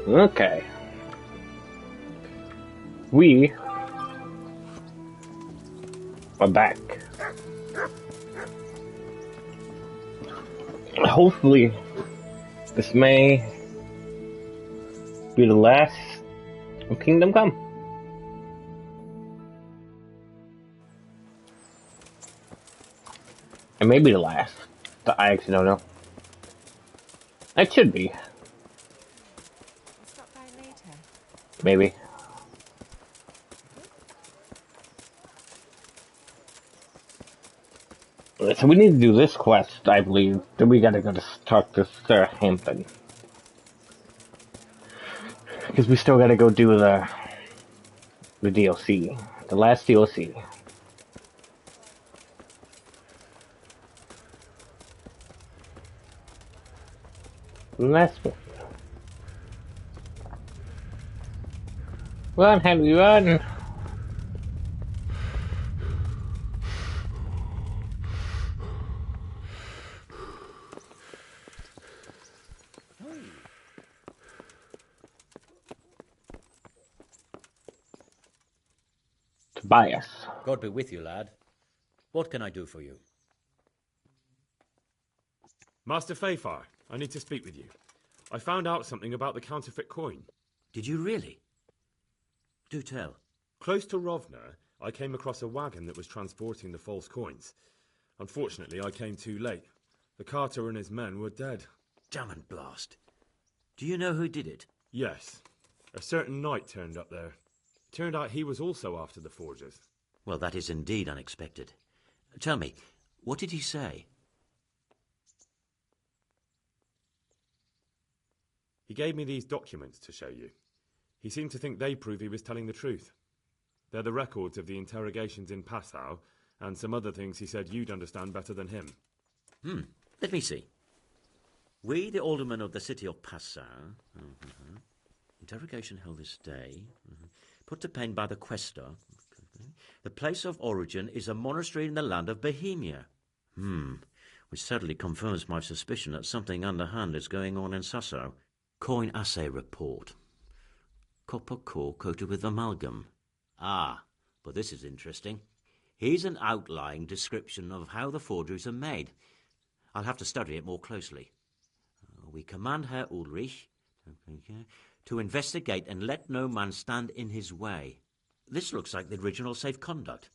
Okay. We are back. Hopefully, this may be the last of Kingdom Come. It may be the last. I actually don't know. It should be. I'll stop by later. Maybe. So we need to do this quest, I believe. Then we gotta go to talk to Sarah Hampton. Because we still gotta go do the DLC. The last DLC. Last one. Run, Henry, run! Tobias. God be with you, lad. What can I do for you? Master Fayfar, I need to speak with you. I found out something about the counterfeit coin. Did you really? Do tell. Close to Rovna, I came across a wagon that was transporting the false coins. Unfortunately, I came too late. The carter and his men were dead. Damn and blast. Do you know who did it? Yes. A certain knight turned up there. It turned out he was also after the forgers. Well, that is indeed unexpected. Tell me, what did he say? He gave me these documents to show you. He seemed to think they prove he was telling the truth. They're the records of the interrogations in Passau, and some other things he said you'd understand better than him. Let me see. We, the aldermen of the city of Passau, interrogation held this day, put to pen by the questor. The place of origin is a monastery in the land of Bohemia. Which certainly confirms my suspicion that something underhand is going on in Sasso. Coin assay report. Copper core coated with amalgam. Ah, but this is interesting. Here's an outline description of how the forgeries are made. I'll have to study it more closely. We command Herr Ulrich to investigate and let no man stand in his way. This looks like the original safe conduct.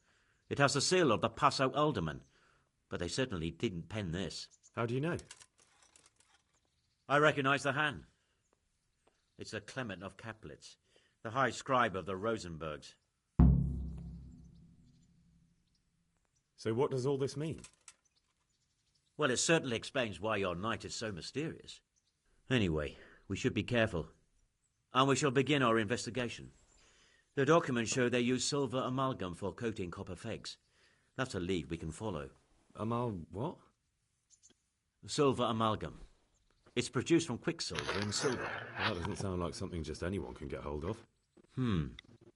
It has the seal of the Passau alderman, but they certainly didn't pen this. How do you know? I recognize the hand. It's the Clement of Kaplitz, the high scribe of the Rosenbergs. So what does all this mean? Well, it certainly explains why your knight is so mysterious. Anyway, we should be careful. And we shall begin our investigation. The documents show they use silver amalgam for coating copper fakes. That's a lead we can follow. What? Silver amalgam. It's produced from quicksilver and silver. Well, that doesn't sound like something just anyone can get hold of.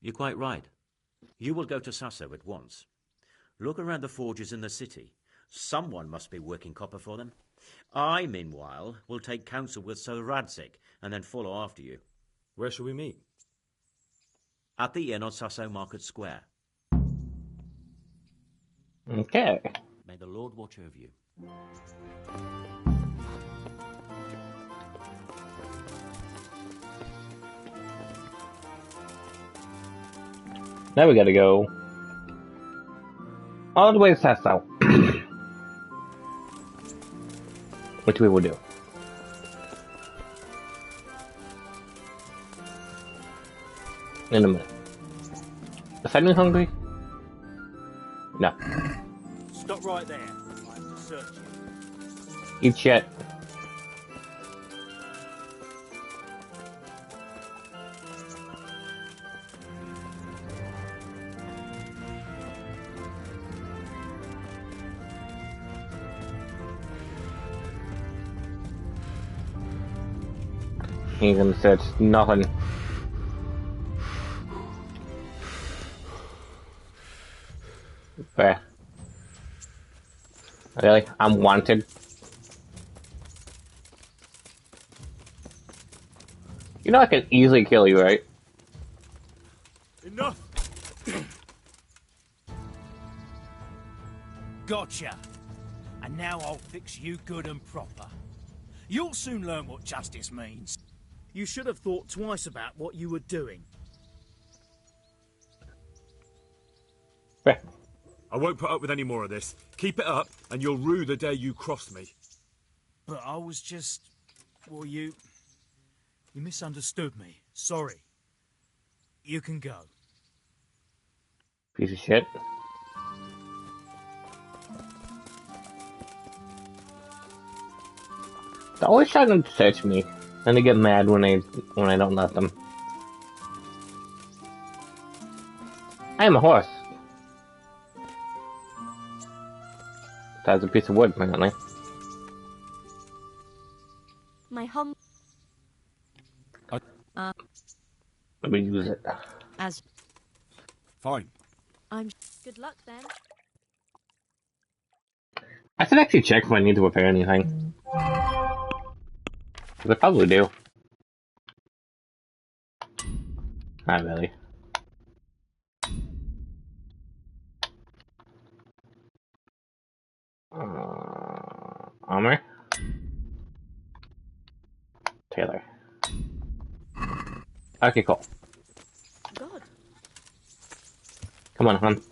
You're quite right. You will go to Sasso at once. Look around the forges in the city. Someone must be working copper for them. I, meanwhile, will take counsel with Sir Radzik and then follow after you. Where shall we meet? At the inn on Sasso Market Square. Okay. May the Lord watch over you. Now we gotta go all the way to Sasso. Which we will do. In a minute. Is anyone hungry? No. Stop right there. I have to search you. Eat shit. He's gonna search nothing. Where? Really? I'm wanted. You know I can easily kill you, right? Enough! Gotcha. And now I'll fix you good and proper. You'll soon learn what justice means. You should have thought twice about what you were doing. I won't put up with any more of this. Keep it up, and you'll rue the day you crossed me. But I was just... Well, you misunderstood me. Sorry. You can go. Piece of shit. They're always trying to search me, and they get mad when I don't let them. I am a horse. That's a piece of wood, apparently. My home. Let me use it. As Fine. I'm. Good luck then. I should actually check if I need to repair anything. 'Cause I probably do. Not really. Armor? Taylor. Okay, cool. God. Come on, Hunt.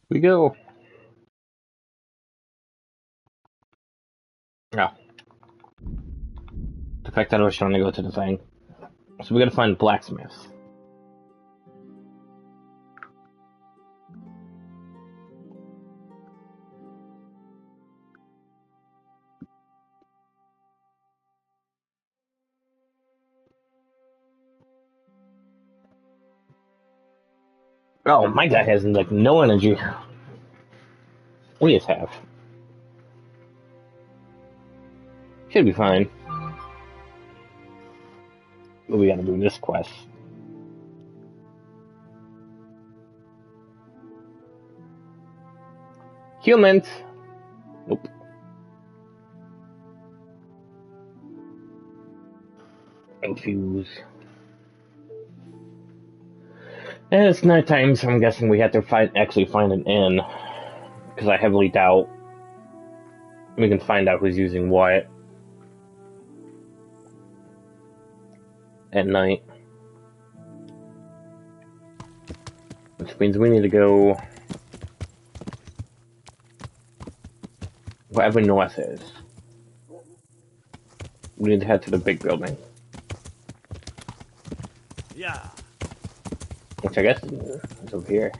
We go. Oh. The fact that I was trying to go to the thing. So we gotta find blacksmiths. Oh, my guy has like no energy. We just have. Should be fine. But we gotta do this quest. Humans! Nope. Infuse. And it's nighttime, so I'm guessing we have to actually find an inn. Because I heavily doubt we can find out who's using what at night. Which means we need to go wherever north is. We need to head to the big building. Yeah. Which I guess is over here.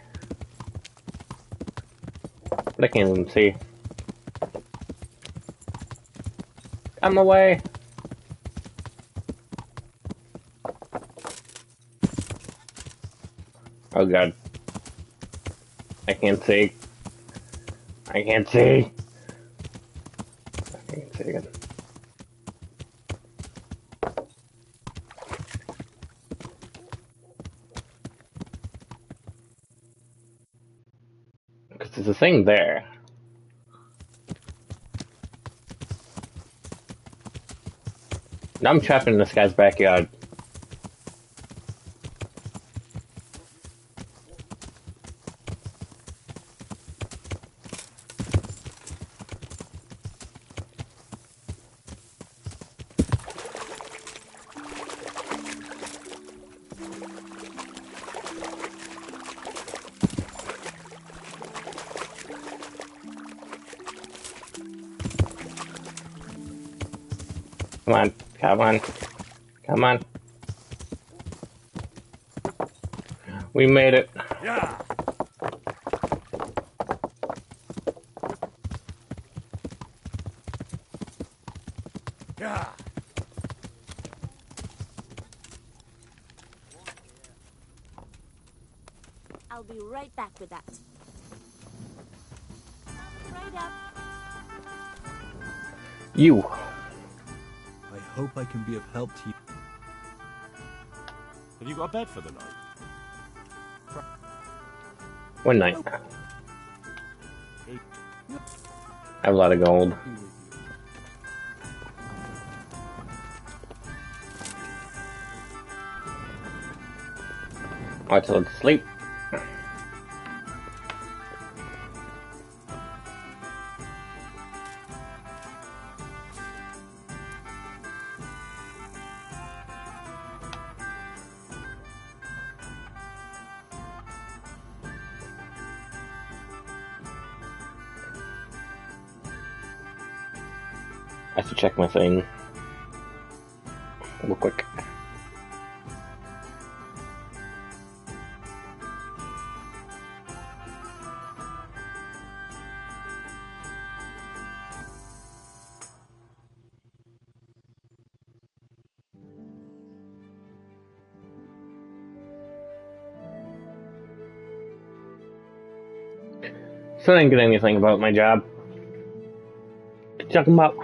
But I can't even see. I'm away! Oh god. I can't see. I can't see! I can't see again. Because there's a thing there. Now I'm trapped in this guy's backyard. Come on, come on, come on. We made it. Yeah. Yeah. I'll be right back with that. Right up. You. I hope I can be of help to you. Have you got a bed for the night? One night. I have a lot of gold. Alright, so let's sleep. I have to check my thing real quick. So I didn't get anything about my job. What you talking about?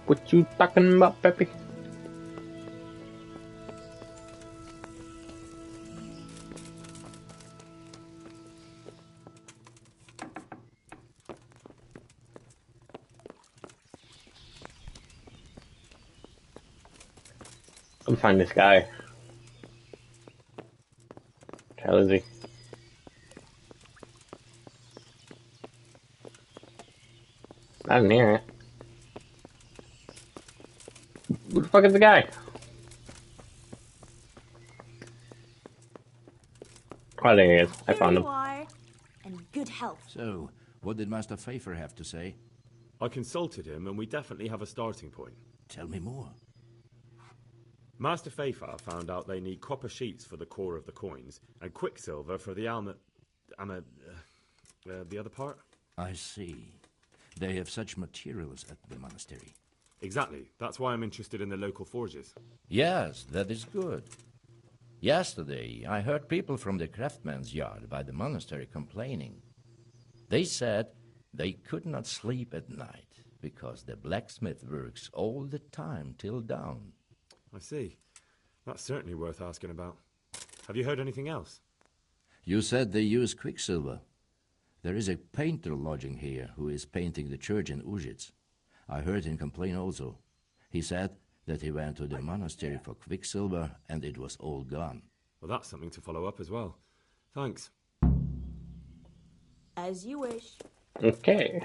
What you talking about, Peppy? Come find this guy. How is he? Not in here. Who the fuck is the guy? Oh, there he is. I found Here him. you are, and good health. So, what did Master Pfeiffer have to say? I consulted him, and we definitely have a starting point. Tell me more. Master Pfeiffer found out they need copper sheets for the core of the coins, and quicksilver for the the other part? I see. They have such materials at the monastery. Exactly. That's why I'm interested in the local forges. Yes, that is good. Yesterday, I heard people from the craftsman's yard by the monastery complaining. They said they could not sleep at night because the blacksmith works all the time till dawn. I see. That's certainly worth asking about. Have you heard anything else? You said they use quicksilver. There is a painter lodging here who is painting the church in Ujits. I heard him complain also. He said that he went to the monastery for quicksilver and it was all gone. Well, that's something to follow up as well. Thanks. As you wish. Okay.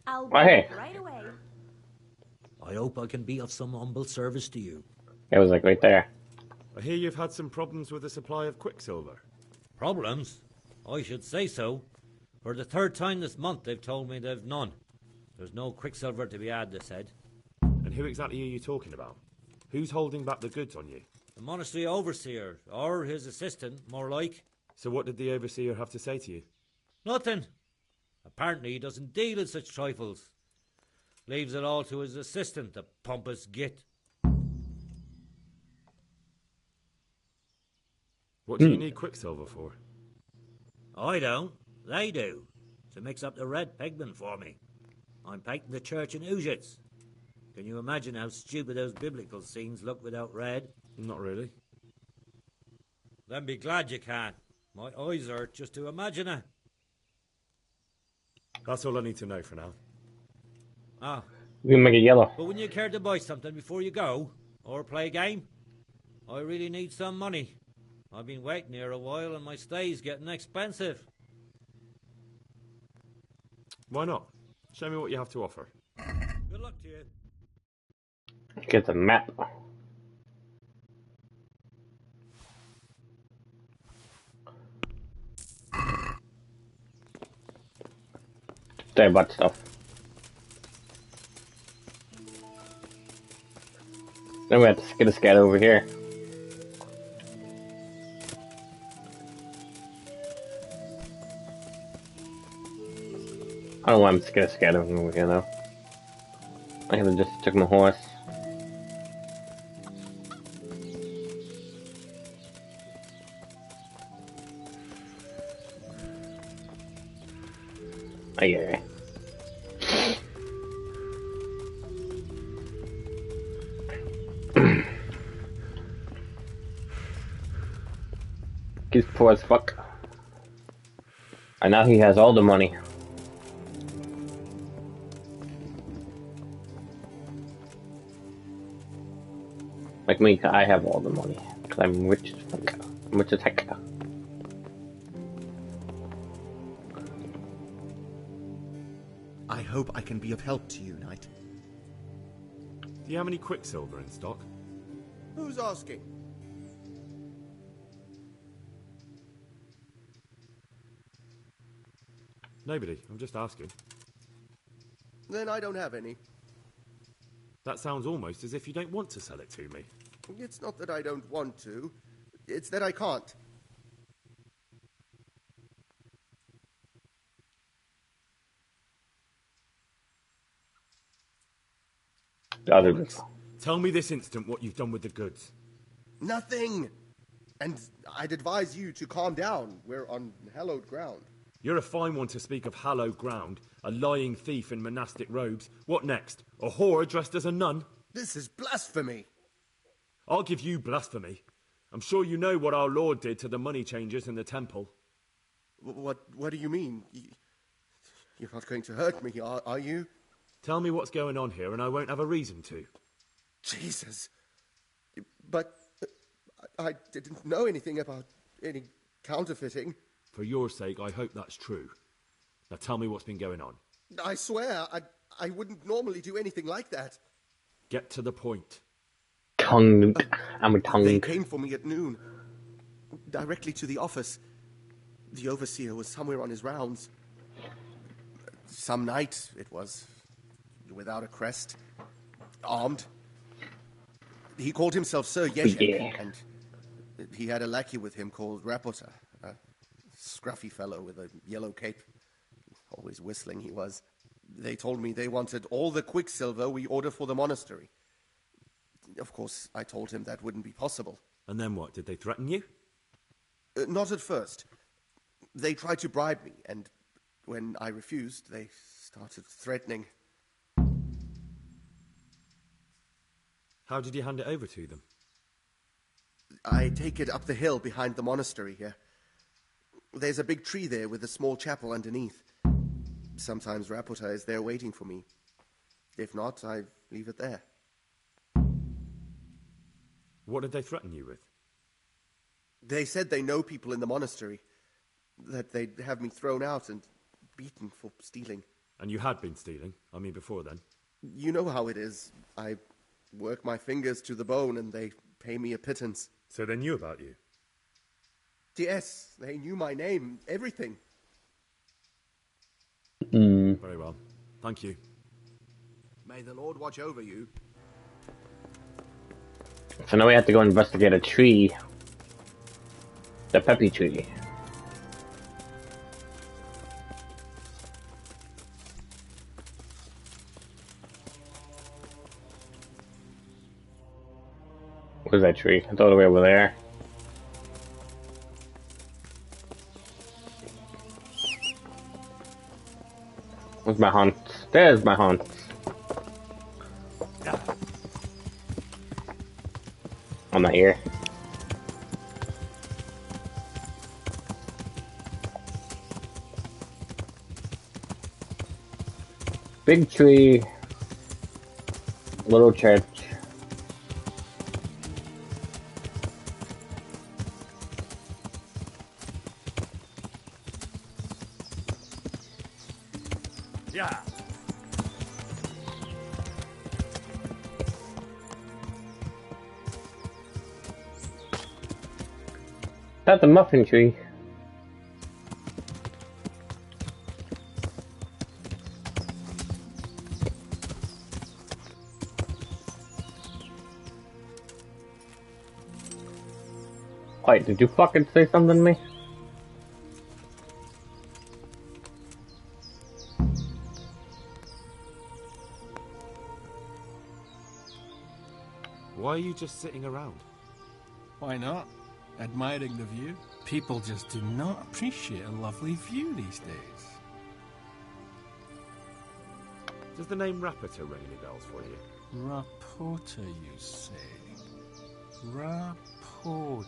I'll be Oh, hey. right away. I hope I can be of some humble service to you. It was like right there. I hear you've had some problems with the supply of quicksilver. Problems? I should say so. For the third time this month they've told me they've none. There's no quicksilver to be had, they said. And who exactly are you talking about? Who's holding back the goods on you? The monastery overseer, or his assistant, more like. So what did the overseer have to say to you? Nothing. Apparently he doesn't deal in such trifles. Leaves it all to his assistant, the pompous git. What do you need quicksilver for? I don't. They do. To mix up the red pigment for me. I'm painting the church in Ujits. Can you imagine how stupid those biblical scenes look without red? Not really. Then be glad you can. My eyes hurt just to imagine it. That's all I need to know for now. Ah, We can make it yellow. but wouldn't you care to buy something before you go? Or play a game? I really need some money. I've been waiting here a while and my stay's getting expensive. Why not? Show me what you have to offer. Good luck to you. Get the map. There, but stuff. Then we have to get a scat over here. I don't want to get a scat over here though. I could have just took my horse. Oh, yeah. He's poor as fuck. And now he has all the money. like me, 'cause I have all the money. 'Cause I'm rich as fuck. I'm rich as heck. I hope I can be of help to you, Knight. Do you have any quicksilver in stock? Who's asking? Nobody. I'm just asking. Then I don't have any. That sounds almost as if you don't want to sell it to me. It's not that I don't want to. It's that I can't. The other Bollocks. Tell me this instant what you've done with the goods. Nothing! And I'd advise you to calm down. We're on hallowed ground. You're a fine one to speak of hallowed ground, a lying thief in monastic robes. What next? A whore dressed as a nun? This is blasphemy! I'll give you blasphemy. I'm sure you know what our Lord did to the money changers in the temple. What do you mean? You're not going to hurt me, are you? Tell me what's going on here and I won't have a reason to. Jesus. But I didn't know anything about any counterfeiting. For your sake, I hope that's true. Now tell me what's been going on. I swear, I wouldn't normally do anything like that. Get to the point. tongue. I'm a tongue. They came for me at noon. Directly to the office. The overseer was somewhere on his rounds. Some night, it was. Without a crest. Armed. He called himself Sir Yeshek, Yeah. and he had a lackey with him called Rapota, a scruffy fellow with a yellow cape. Always whistling he was. They told me they wanted all the quicksilver we order for the monastery. Of course, I told him that wouldn't be possible. And then what? Did they threaten you? Not at first. They tried to bribe me, and when I refused, they started threatening. How did you hand it over to them? I take it up the hill behind the monastery here. There's a big tree there with a small chapel underneath. Sometimes Rapota is there waiting for me. If not, I leave it there. What did they threaten you with? They said they know people in the monastery. That they'd have me thrown out and beaten for stealing. And you had been stealing? I mean, before then? You know how it is. I work my fingers to the bone and they pay me a pittance. So they knew about you? Yes, they knew my name, everything. Very well. Thank you. May the Lord watch over you. So now we have to go investigate a tree. The peppy tree. Where's that tree? I thought it was over there. Where's my hunt? There's my hunt. I'm not here. Big tree. Little church. Yeah. That's a muffin tree. Wait, did you fucking say something to me? Why are you just sitting around? Why not? Admiring the view. People just do not appreciate a lovely view these days. Does the name Rapota ring any bells for you? Rapota, you say? Rapota.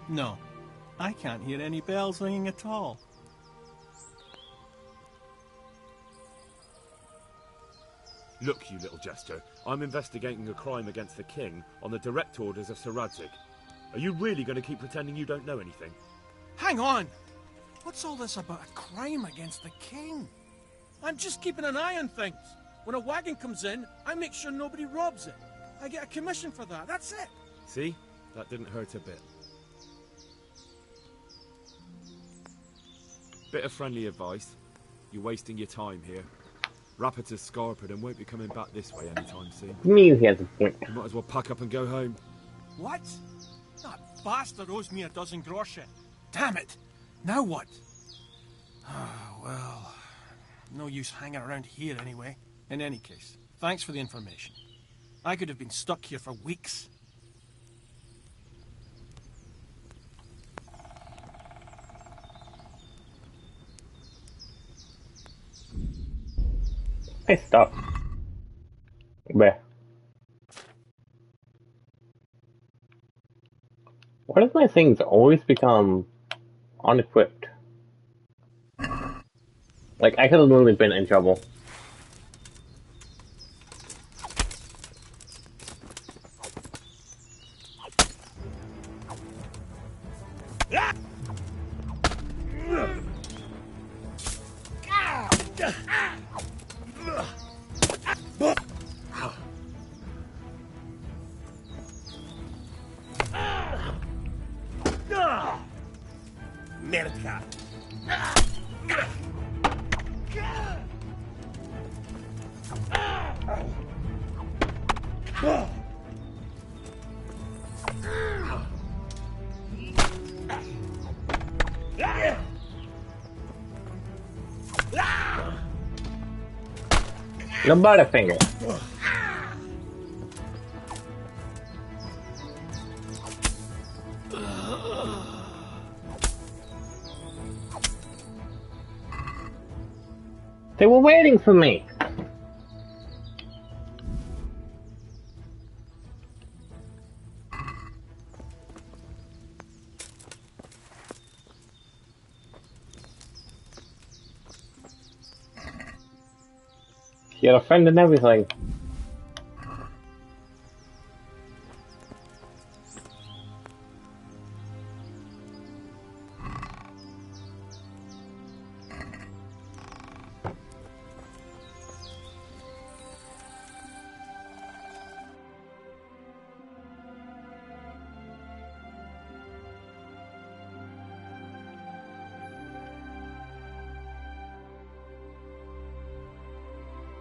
No, I can't hear any bells ringing at all. Look, you little jester, I'm investigating a crime against the king on the direct orders of Sir Radzig. Are you really going to keep pretending you don't know anything? Hang on! What's all this about a crime against the king? I'm just keeping an eye on things. When a wagon comes in, I make sure nobody robs it. I get a commission for that, that's it. See? That didn't hurt a bit. Bit of friendly advice. You're wasting your time here. Rapporteur's scarpered and won't be coming back this way anytime soon. Me, he has a point. You might as well pack up and go home. What? That bastard owes me a dozen groschen. Damn it! Now what? Ah, well, no use hanging around here anyway. In any case, thanks for the information. I could have been stuck here for weeks. Hey, stop. Where? Why does my things always become unequipped? Like, I could have literally been in trouble. Merda! No butterfinger. They were waiting for me. She had a friend and everything.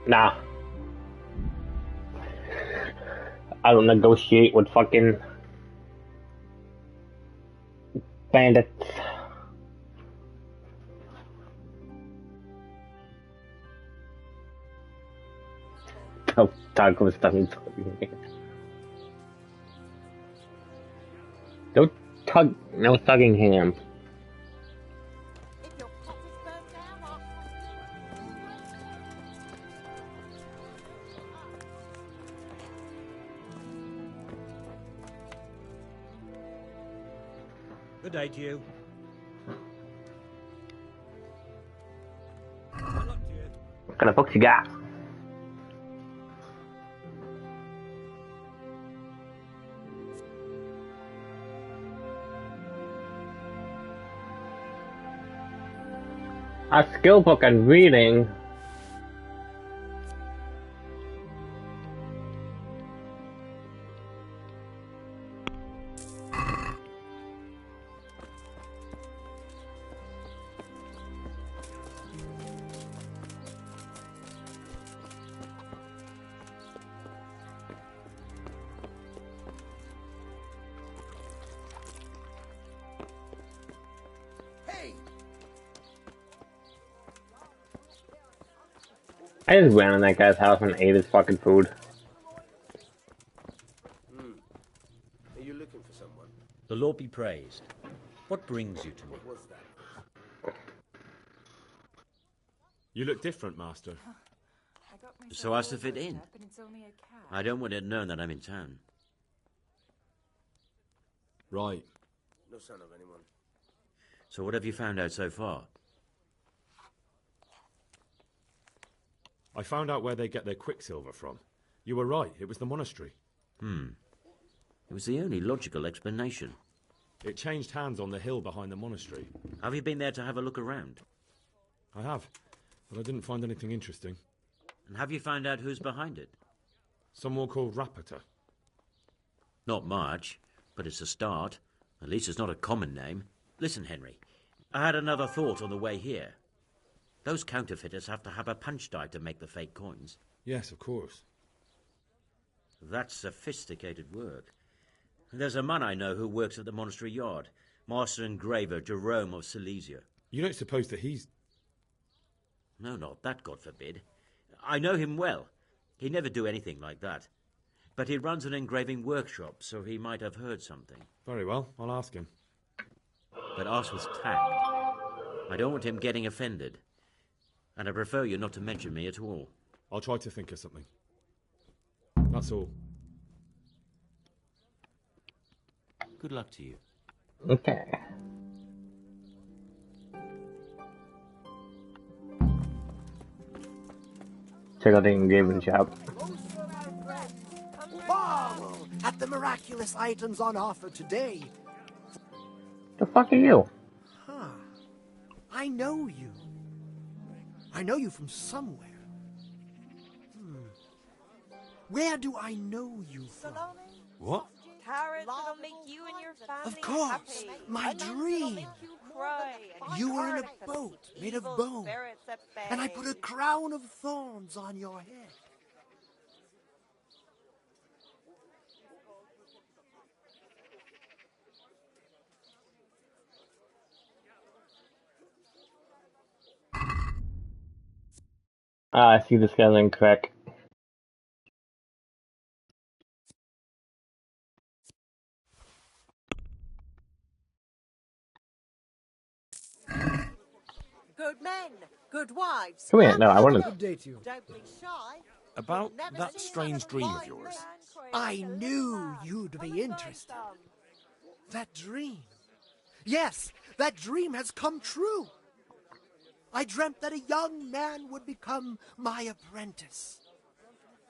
Nah. I don't negotiate with fucking bandits. Oh, Taco was stuck. No tug, no tugging him. Good day to you. What kind of books you got? A skill book on reading. I just ran in that guy's house and ate his fucking food. Are you looking for someone? The Lord be praised. What brings you to me? What was that? You look different, Master. So as to fit in. I don't want it known that I'm in town. Right. No sign of anyone. So what have you found out so far? I found out where they get their quicksilver from. You were right, it was the monastery. It was the only logical explanation. It changed hands on the hill behind the monastery. Have you been there to have a look around? I have, but I didn't find anything interesting. And have you found out who's behind it? Someone called Rapota. Not much, but it's a start. At least it's not a common name. Listen, Henry, I had another thought on the way here. Those counterfeiters have to have a punch die to make the fake coins. Yes, of course. That's sophisticated work. There's a man I know who works at the monastery yard, Master Engraver Jerome of Silesia. You don't suppose that he's... No, not that, God forbid. I know him well. He'd never do anything like that. But he runs an engraving workshop, so he might have heard something. Very well, I'll ask him. But ask with tact. I don't want him getting offended. And I prefer you not to mention me at all. I'll try to think of something. That's all. Good luck to you. Okay. Check out the engraving shop. Marvel at the miraculous items on offer today. The fuck are you? Huh. I know you. I know you from somewhere. Where do I know you from? What? Carrots that'll make you and your family Of course, happy. my Onions that'll dream. make you cry. And You were in a garlic boat against made of evil bone, spirits at bay. and I put a crown of thorns on your head. Ah, I see this guy's incorrect. Good men, good wives. Come here. No, I want to. Good day to you. Don't be shy. About You'll never that see strange another dream of fine yours. man. I knew you'd be interested. That dream. Yes, that dream has come true. I dreamt that a young man would become my apprentice,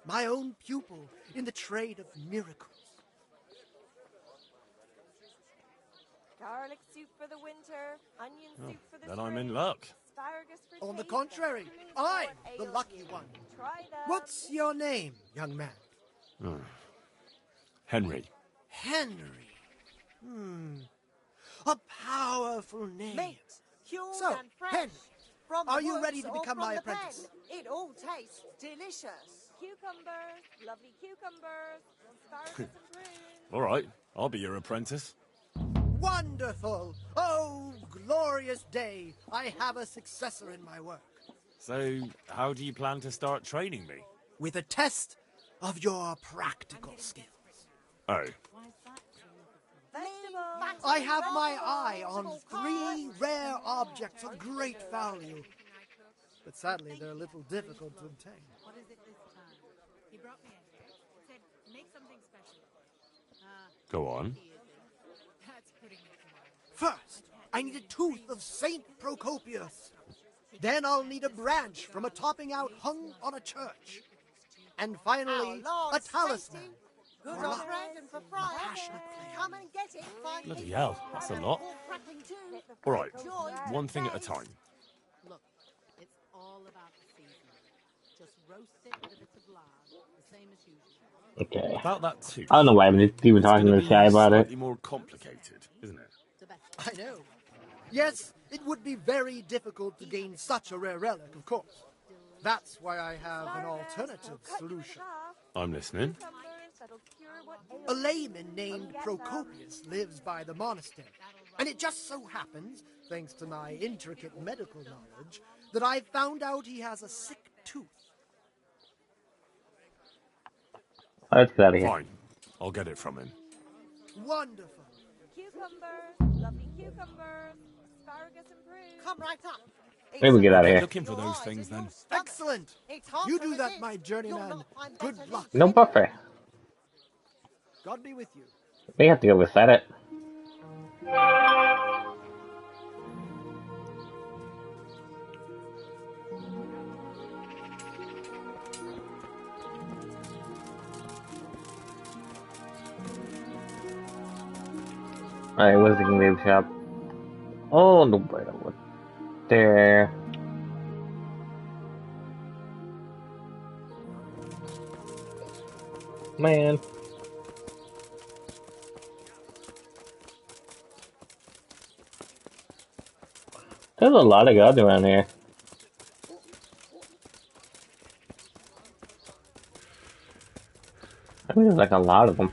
my own pupil in the trade of miracles. Garlic soup for the winter, onion soup for the Then spring, I'm in luck. asparagus for On the taste, contrary, and cream I'm for the ale. lucky one. Try them. What's your name, young man? Henry. Henry. A powerful name. Meat, cured So, and fresh. Henry, From are the you woods ready to or become from my the pen. apprentice? It all tastes delicious. Cucumbers, lovely cucumbers, asparagus and prunes. All right, I'll be your apprentice. Wonderful! Oh, glorious day! I have a successor in my work. So, how do you plan to start training me? With a test of your practical skills. Oh, Vegetables. I have my eye on 3 rare objects of great value. But sadly, they're a little difficult to obtain. What is it this time? He brought me in. Said, make something special. go on. That's putting it tomorrow. First, I need a tooth of Saint Procopius. Then I'll need a branch from a topping out hung on a church. And finally, Our a Lord's talisman. tasty. Good For on luck. bread and for frying. Passionate flame. Come and get it. Fine Bloody people. hell, that's a lot. All crackling too. All right, Joy one thing at a face. time. Look, it's all about the seasoning. Just roast it with a bit of lard, the same as usual. Okay. About that too. I don't know why I'm just even It's talking to gonna this guy be about it. slightly more complicated, isn't it? The best. I know. Yes, it would be very difficult to gain such a rare relic, of course. That's why I have an alternative solution. I'm listening. Cucumbers that'll cure what A ails layman named Procopius lives by the monastery, and it just so happens, thanks to my intricate medical knowledge, that I found out he has a sick tooth. Let's get out of here. Fine, I'll get it from him. Wonderful. cucumbers, lovely cucumbers, asparagus and prunes. Come right up. Maybe we get out of here. Looking for those things then. Excellent. It's hard You to do that, resist. my You'll journeyman. not find Good better luck. No buffer. God be with you. We have to go reset it. Alright, where's the game shop? Oh, no, right over there. Man. There's a lot of guns around here. I think there's like a lot of them.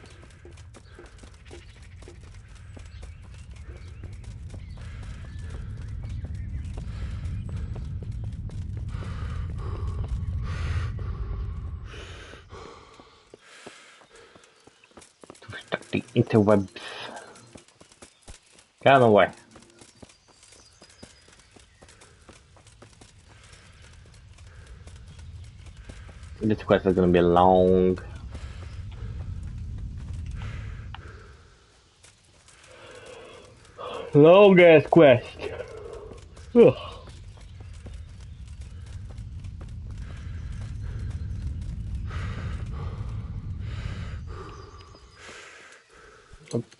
Stuck the interwebs. Get out of the way. This quest is gonna be long. Long ass quest. Ugh.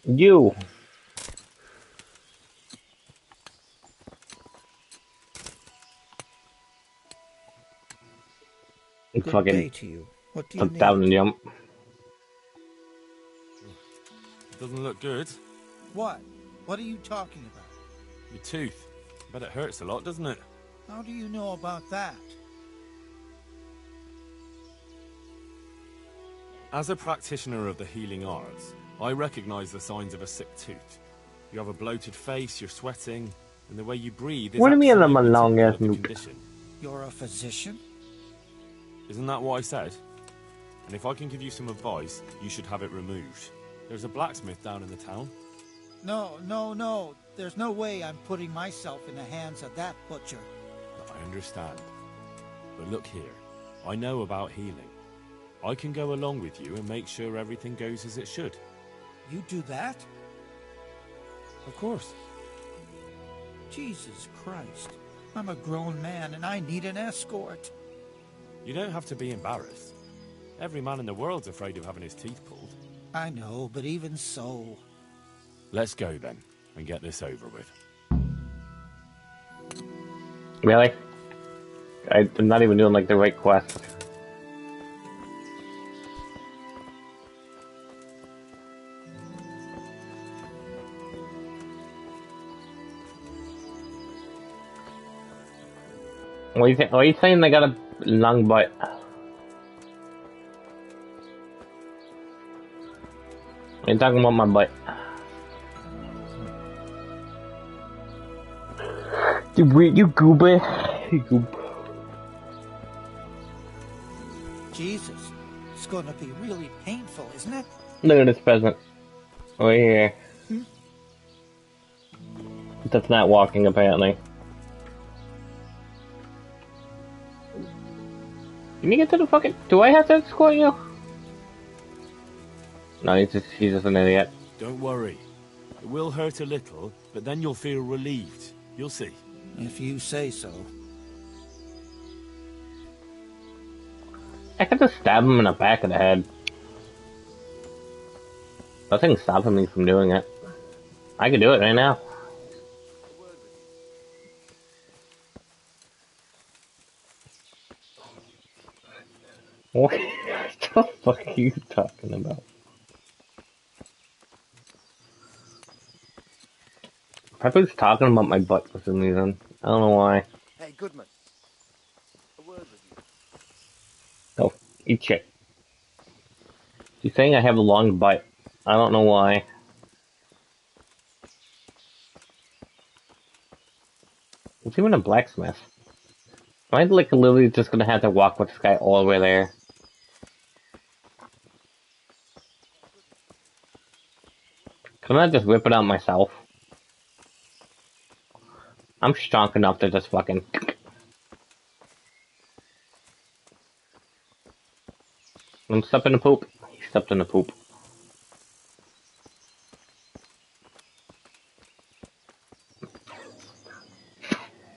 You. Good Fucking day to you. What do you jump need? down and jump. Doesn't look good. What? What are you talking about? Your tooth. Bet it hurts a lot, doesn't it? How do you know about that? As a practitioner of the healing arts, I recognize the signs of a sick tooth. You have a bloated face, you're sweating, and the way you breathe is What do you mean I'm a absolutely long typical ass of the noob? condition. You're a physician? Isn't that what I said? And if I can give you some advice, you should have it removed. There's a blacksmith down in the town. No. There's no way I'm putting myself in the hands of that butcher. I understand. But look here, I know about healing. I can go along with you and make sure everything goes as it should. You do that? Of course. Jesus Christ. I'm a grown man and I need an escort. You don't have to be embarrassed. Every man in the world's afraid of having his teeth pulled. I know, but even so... Let's go then, and get this over with. Really? I'm not even doing like the right quest. What are you saying? They got a long butt. You're talking about my butt. You goober. You goob. Jesus. It's gonna be really painful, isn't it? Look at this present. Over here. That's not walking, apparently. Can you get to the fucking... Do I have to escort you? No, he's just an idiot. Don't worry. It will hurt a little, but then you'll feel relieved. You'll see. If you say so. I could just stab him in the back of the head. Nothing's stopping me from doing it. I could do it right now. What the fuck are you talking about? Pepper's talking about my butt for some reason. I don't know why. Hey, Goodman. A word with you. Oh, eat shit. She's saying I have a long butt. I don't know why. It's even a blacksmith. Am I like literally just gonna have to walk with this guy all the way there? Can I just whip it out myself? I'm strong enough to just fucking... I'm stepping in the poop. He stepped in the poop.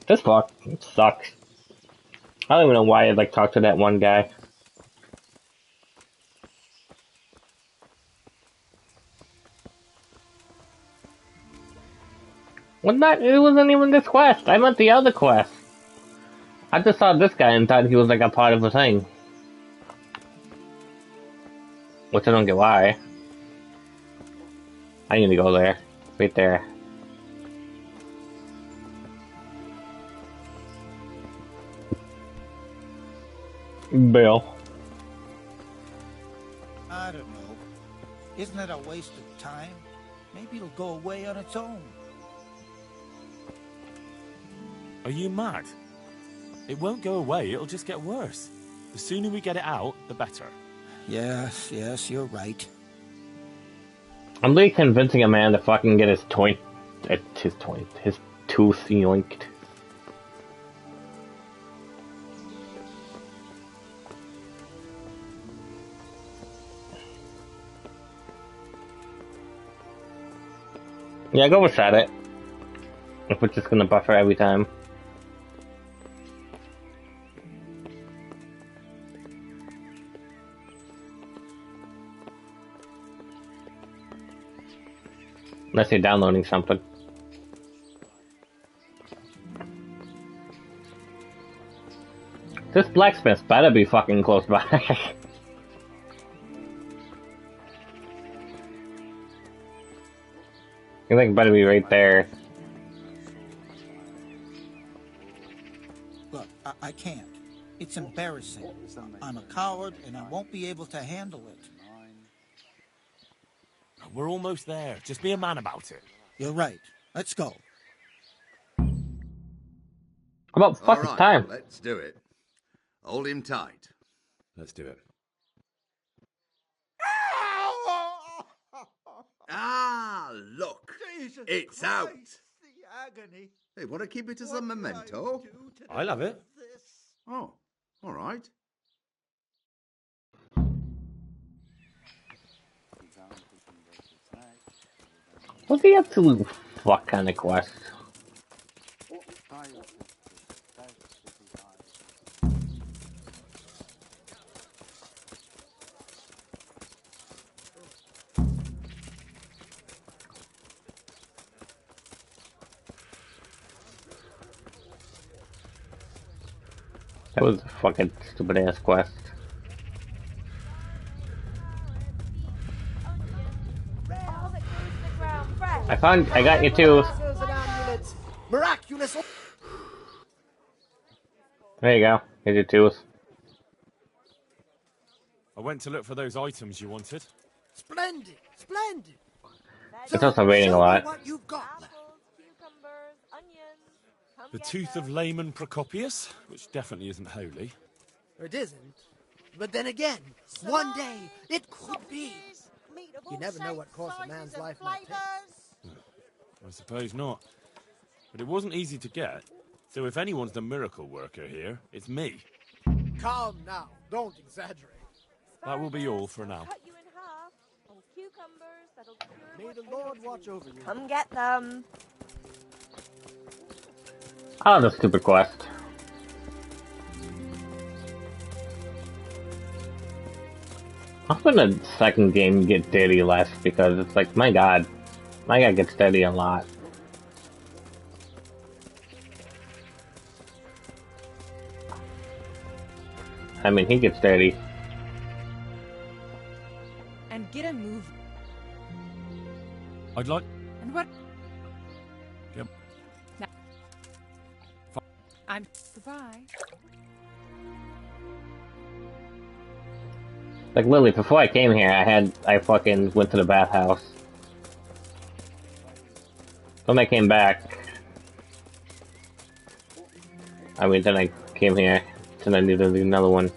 This fuck sucks. I don't even know why I like talked to that one guy. Well, not, it wasn't even this quest. I meant the other quest. I just saw this guy and thought he was like a part of the thing. Which I don't get why. I need to go there. Right there. Bill. I don't know. Isn't it a waste of time? Maybe it'll go away on its own. Are you mad? It won't go away, it'll just get worse. The sooner we get it out, the better. Yes, you're right. I'm really convincing a man to fucking get his tooth yoinked. Yeah, go reset it. If it's just gonna buffer every time. Unless you're downloading something. This blacksmith better be fucking close by. You think it better be right there. Look, I can't. It's embarrassing. I'm a coward and I won't be able to handle it. We're almost there. Just be a man about it. You're right. Let's go. About fucking right, time. Let's do it. Hold him tight. Let's do it. Ah, look. Jesus It's Christ, out. the agony. Hey, want to keep it as a memento? I love it. Oh, all right. What's the absolute fuck kind of quest? That was a fucking stupid ass quest. I got you too. Miraculous. There you go. Here's your tooth. I went to look for those items you wanted. Splendid, splendid. It's also raining a lot. What you've got left. The tooth of layman Procopius, which definitely isn't holy. It isn't. But then again, one day it could be. You never know what course a man's life might take. I suppose not. But it wasn't easy to get. So if anyone's the miracle worker here, it's me. Calm now. Don't exaggerate. That will be all for now. May the Lord watch over you. Come get them. Oh, the stupid quest. How can the second game get dirty less? Because it's like, my god gets dirty a lot. I mean, he gets dirty. And get a move. I'd like... And what? Yep. Now, I'm... Goodbye. Like, Lily, before I came here, I fucking went to the bathhouse. When I came back... I mean, then I came here, then I needed to do another one.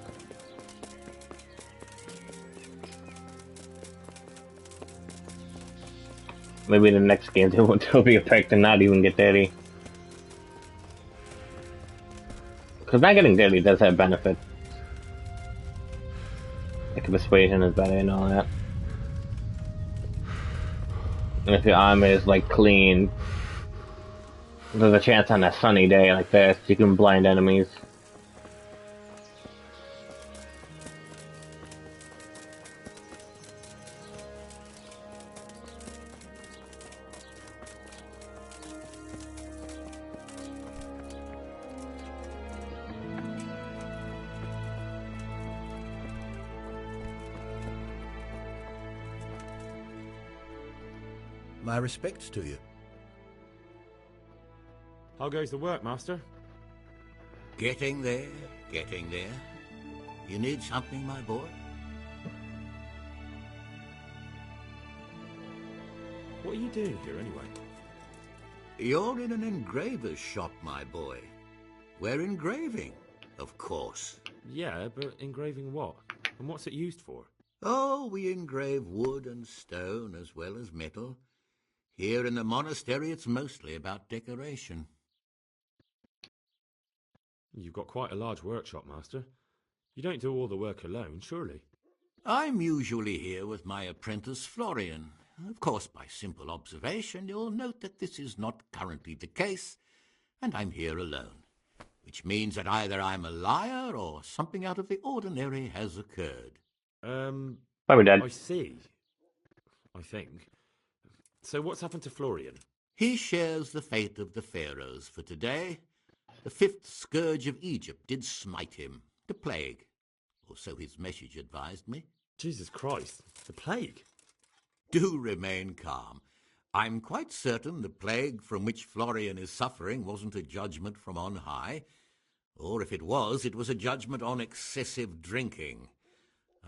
Maybe the next game there'll be a perk to not even get dirty. Because not getting dirty does have benefits. Like persuasion is better and all that. And if your armor is like clean, there's a chance on a sunny day like this you can blind enemies. My respects to you. How goes the work, Master? Getting there, getting there. You need something, my boy? What are you doing here, anyway? You're in an engraver's shop, my boy. We're engraving, of course. Yeah, but engraving what? And what's it used for? Oh, we engrave wood and stone as well as metal. Here in the monastery, it's mostly about decoration. You've got quite a large workshop, Master. You don't do all the work alone, surely? I'm usually here with my apprentice, Florian. Of course, by simple observation, you'll note that this is not currently the case, and I'm here alone, which means that either I'm a liar or something out of the ordinary has occurred. Bye, Dad. I see. I think. So what's happened to Florian? He shares the fate of the pharaohs for today. The fifth scourge of Egypt did smite him, the plague, or so his message advised me. Jesus Christ, the plague? Do remain calm. I'm quite certain the plague from which Florian is suffering wasn't a judgment from on high, or if it was a judgment on excessive drinking.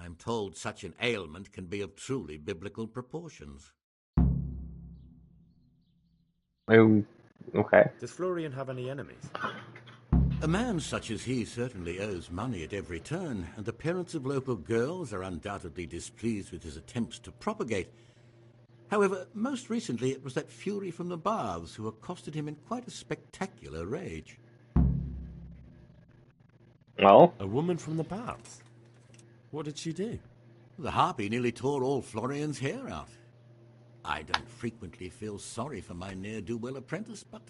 I'm told such an ailment can be of truly biblical proportions. Okay. Does Florian have any enemies? A man such as he certainly owes money at every turn, and the parents of local girls are undoubtedly displeased with his attempts to propagate. However, most recently it was that fury from the baths who accosted him in quite a spectacular rage. Well? A woman from the baths? What did she do? The harpy nearly tore all Florian's hair out. I don't frequently feel sorry for my ne'er-do-well apprentice, but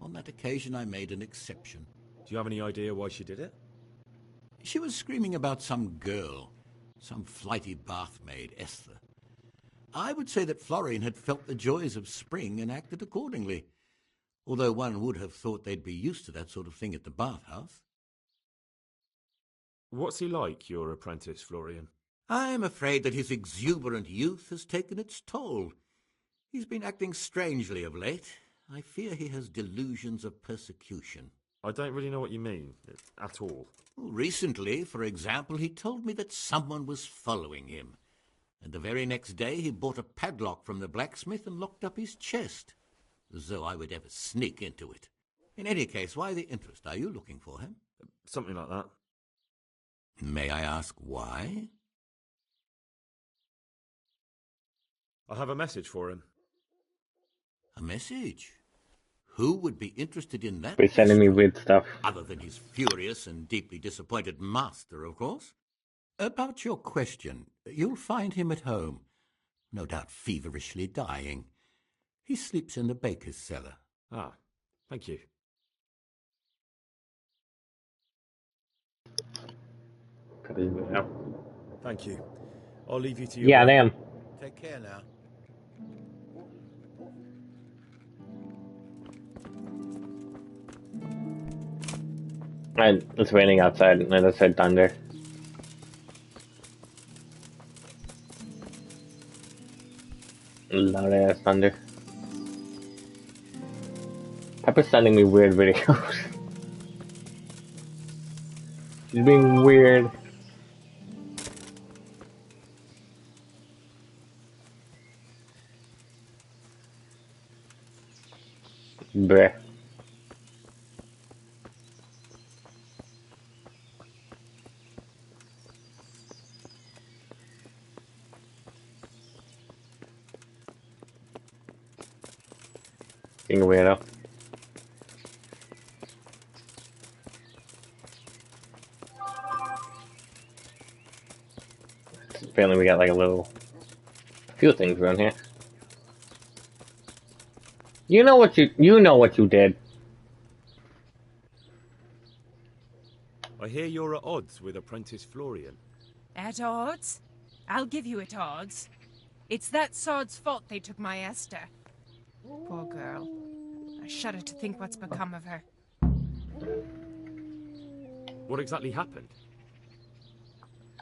on that occasion I made an exception. Do you have any idea why she did it? She was screaming about some girl, some flighty bath-maid, Esther. I would say that Florian had felt the joys of spring and acted accordingly, although one would have thought they'd be used to that sort of thing at the bathhouse. What's he like, your apprentice, Florian? I'm afraid that his exuberant youth has taken its toll. He's been acting strangely of late. I fear he has delusions of persecution. I don't really know what you mean, at all. Recently, for example, he told me that someone was following him, and the very next day he bought a padlock from the blacksmith and locked up his chest, as though I would ever sneak into it. In any case, why the interest? Are you looking for him? Something like that. May I ask why? I have a message for him. A message? Who would be interested in that? He's sending me weird stuff. Other than his furious and deeply disappointed master, of course. About your question, you'll find him at home, no doubt feverishly dying. He sleeps in the baker's cellar. Ah, thank you. Thank you. I'll leave you to your... Yeah, I am. Take care now. And it's raining outside, and I just heard thunder. Loud ass thunder. Pepper's sending me weird videos. She's being weird. Bleh. Being a weirdo. Apparently we got like a few things around here. You know what you did. I hear you're at odds with apprentice Florian. At odds? I'll give you at odds. It's that sod's fault they took my Esther. Poor girl. I shudder to think what's become of her. What exactly happened?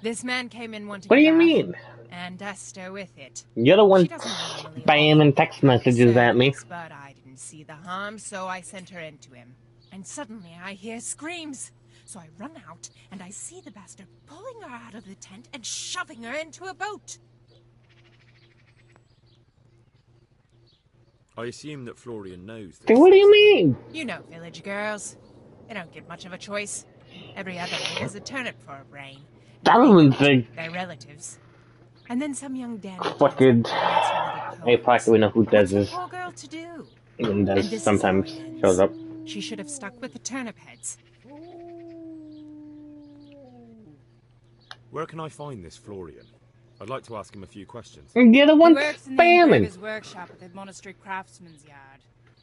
This man came in wanting What do a you bath, mean? and Esther with it. You're the one She doesn't normally spamming text messages at me. But I didn't see the harm, so I sent her in to him. And suddenly I hear screams. So I run out, and I see the bastard pulling her out of the tent and shoving her into a boat. I assume that Florian knows this. Then what do you mean? You know village girls. They don't get much of a choice. Every other maid has a turnip for a brain. That would think. They're relatives. And then some young dandy Fucking. I probably know who does this. poor girl to do. And does sometimes shows up. She should have stuck with the turnip heads. Where can I find this Florian? I'd like to ask him a few questions. You're the one he works in the spamming. engraver's workshop at the monastery craftsman's yard.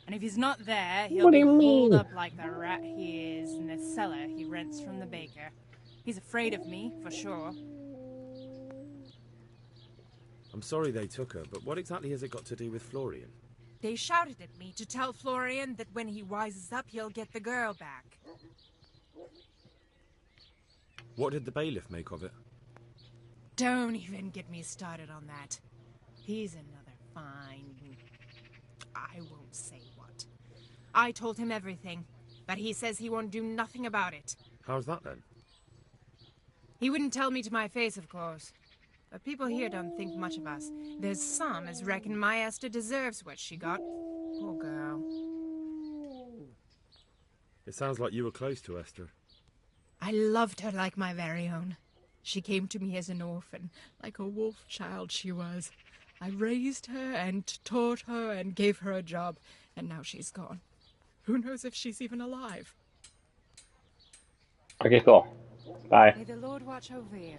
And if he's not there, he'll What do be you holed mean? up like the rat he is in the cellar he rents from the baker. He's afraid of me, for sure. I'm sorry they took her, but what exactly has it got to do with Florian? They shouted at me to tell Florian that when he wises up, he'll get the girl back. What did the bailiff make of it? Don't even get me started on that. He's another fine... I won't say what. I told him everything, but he says he won't do nothing about it. How's that then? He wouldn't tell me to my face, of course. But people here don't think much of us. There's some as reckon my Esther deserves what she got. Poor girl. It sounds like you were close to Esther. I loved her like my very own. She came to me as an orphan, like a wolf child she was. I raised her and taught her and gave her a job, and now she's gone. Who knows if she's even alive? Okay, cool. Bye. May the Lord watch over you.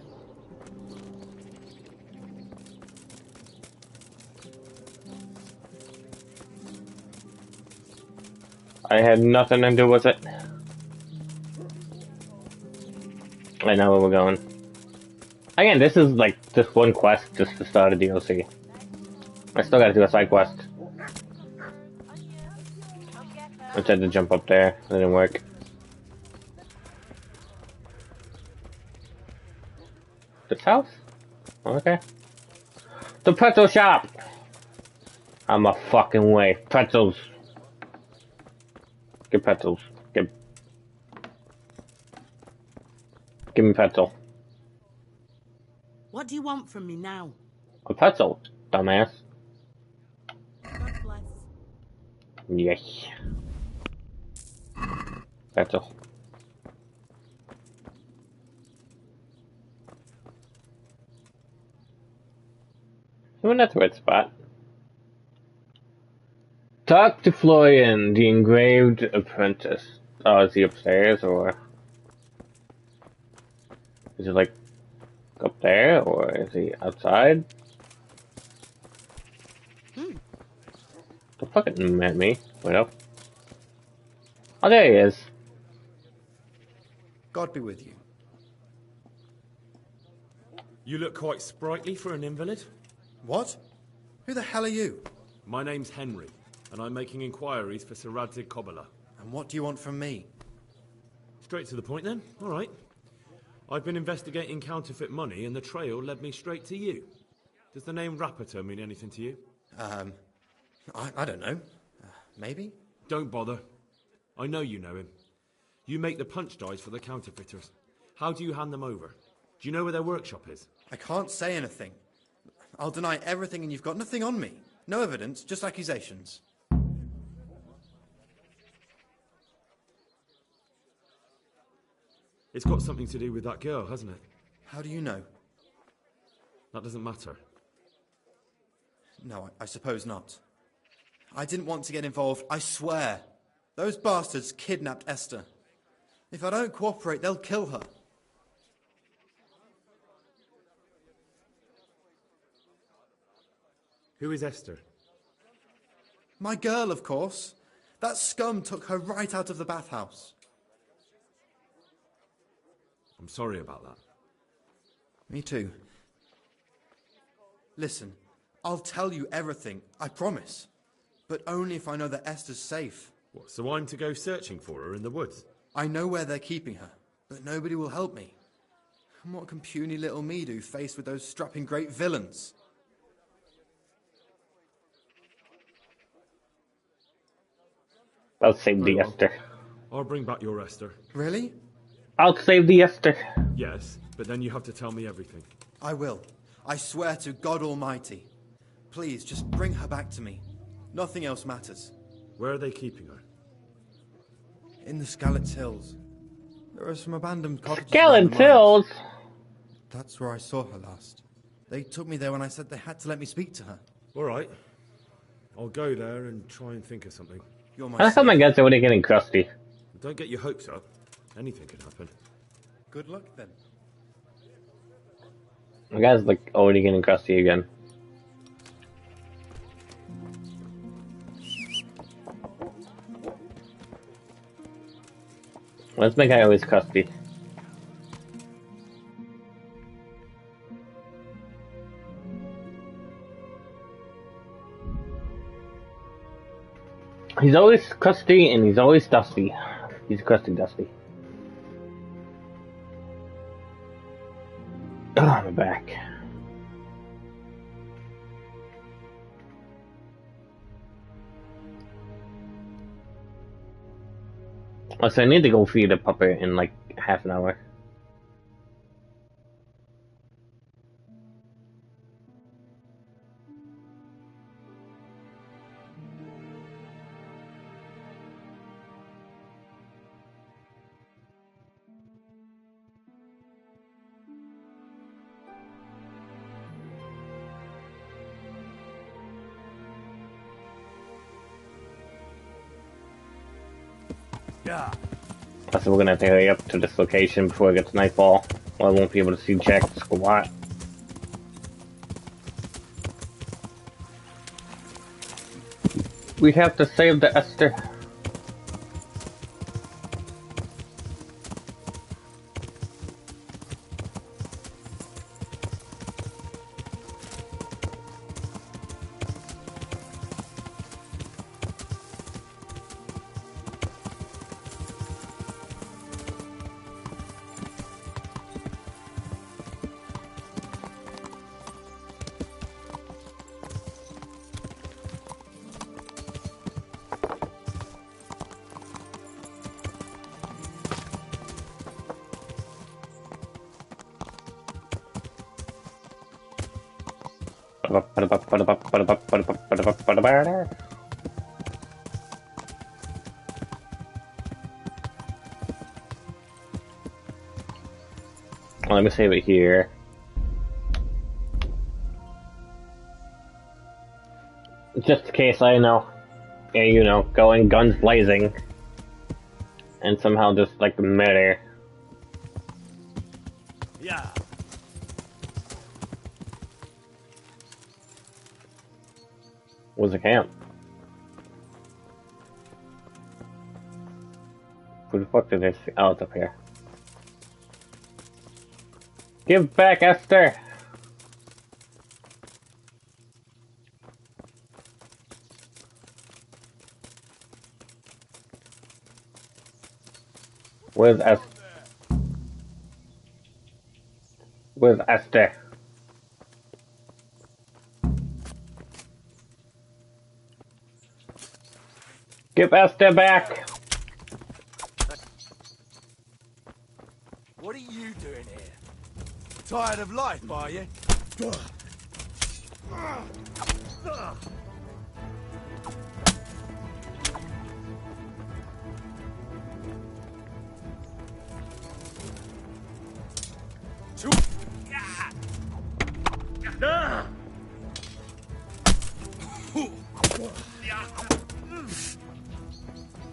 I had nothing to do with it. I know where we're going. Again, this is like just one quest just to start a DLC. I still gotta do a side quest. I tried to jump up there, it didn't work. This house? Okay. The pretzel shop! I'm a fucking way. Pretzels. Give pretzels. Give me pretzel. What do you want from me now? A pretzel, dumbass. God bless. Yes. Pretzel. We're not the right spot. Talk to Florian, the engraved apprentice. Oh, is he upstairs or is he like up there or is he outside? Don't fucking at me, widow. Oh, there he is. God be with you. You look quite sprightly for an invalid. What? Who the hell are you? My name's Henry, and I'm making inquiries for Sir Radzig Kobyla. And what do you want from me? Straight to the point then. All right. I've been investigating counterfeit money, and the trail led me straight to you. Does the name Rapiter mean anything to you? I don't know. Maybe? Don't bother. I know you know him. You make the punch dies for the counterfeiters. How do you hand them over? Do you know where their workshop is? I can't say anything. I'll deny everything and you've got nothing on me. No evidence, just accusations. It's got something to do with that girl, hasn't it? How do you know? That doesn't matter. No, I suppose not. I didn't want to get involved, I swear. Those bastards kidnapped Esther. If I don't cooperate, they'll kill her. Who is Esther? My girl, of course. That scum took her right out of the bathhouse. I'm sorry about that. Me too. Listen, I'll tell you everything, I promise. But only if I know that Esther's safe. What, so I'm to go searching for her in the woods? I know where they're keeping her, but nobody will help me. And what can puny little me do faced with those strapping great villains? I'll save Very the well. Esther. I'll bring back your Esther. Really? I'll save the Esther. Yes, but then you have to tell me everything. I will. I swear to God Almighty. Please, just bring her back to me. Nothing else matters. Where are they keeping her? In the Skalitz Hills. There are some abandoned cottages. Skalitz Hills? That's where I saw her last. They took me there when I said they had to let me speak to her. All right. I'll go there and try and think of something. You're my I thought my savior. guys are already getting crusty. Don't get your hopes up. Anything can happen. Good luck then. My guys like already getting crusty again. Why's my guy always crusty? He's always crusty and he's always dusty. He's crusty dusty. Oh, my back. Oh, so I need to go feed a puppet in like half an hour. Yeah. So we're gonna have to hurry up to this location before it gets nightfall, or I won't be able to see Jack squat. We have to save the Esther. Let me save it here. Just in case I know. Yeah, you know, going guns blazing. And somehow just like murder. Yeah. Was a camp. Who the fuck did this? Oh, it's up here. Give back, Esther! Where's Esther? Where's Esther? Give Esther back! What are you doing here? Tired of life, are you?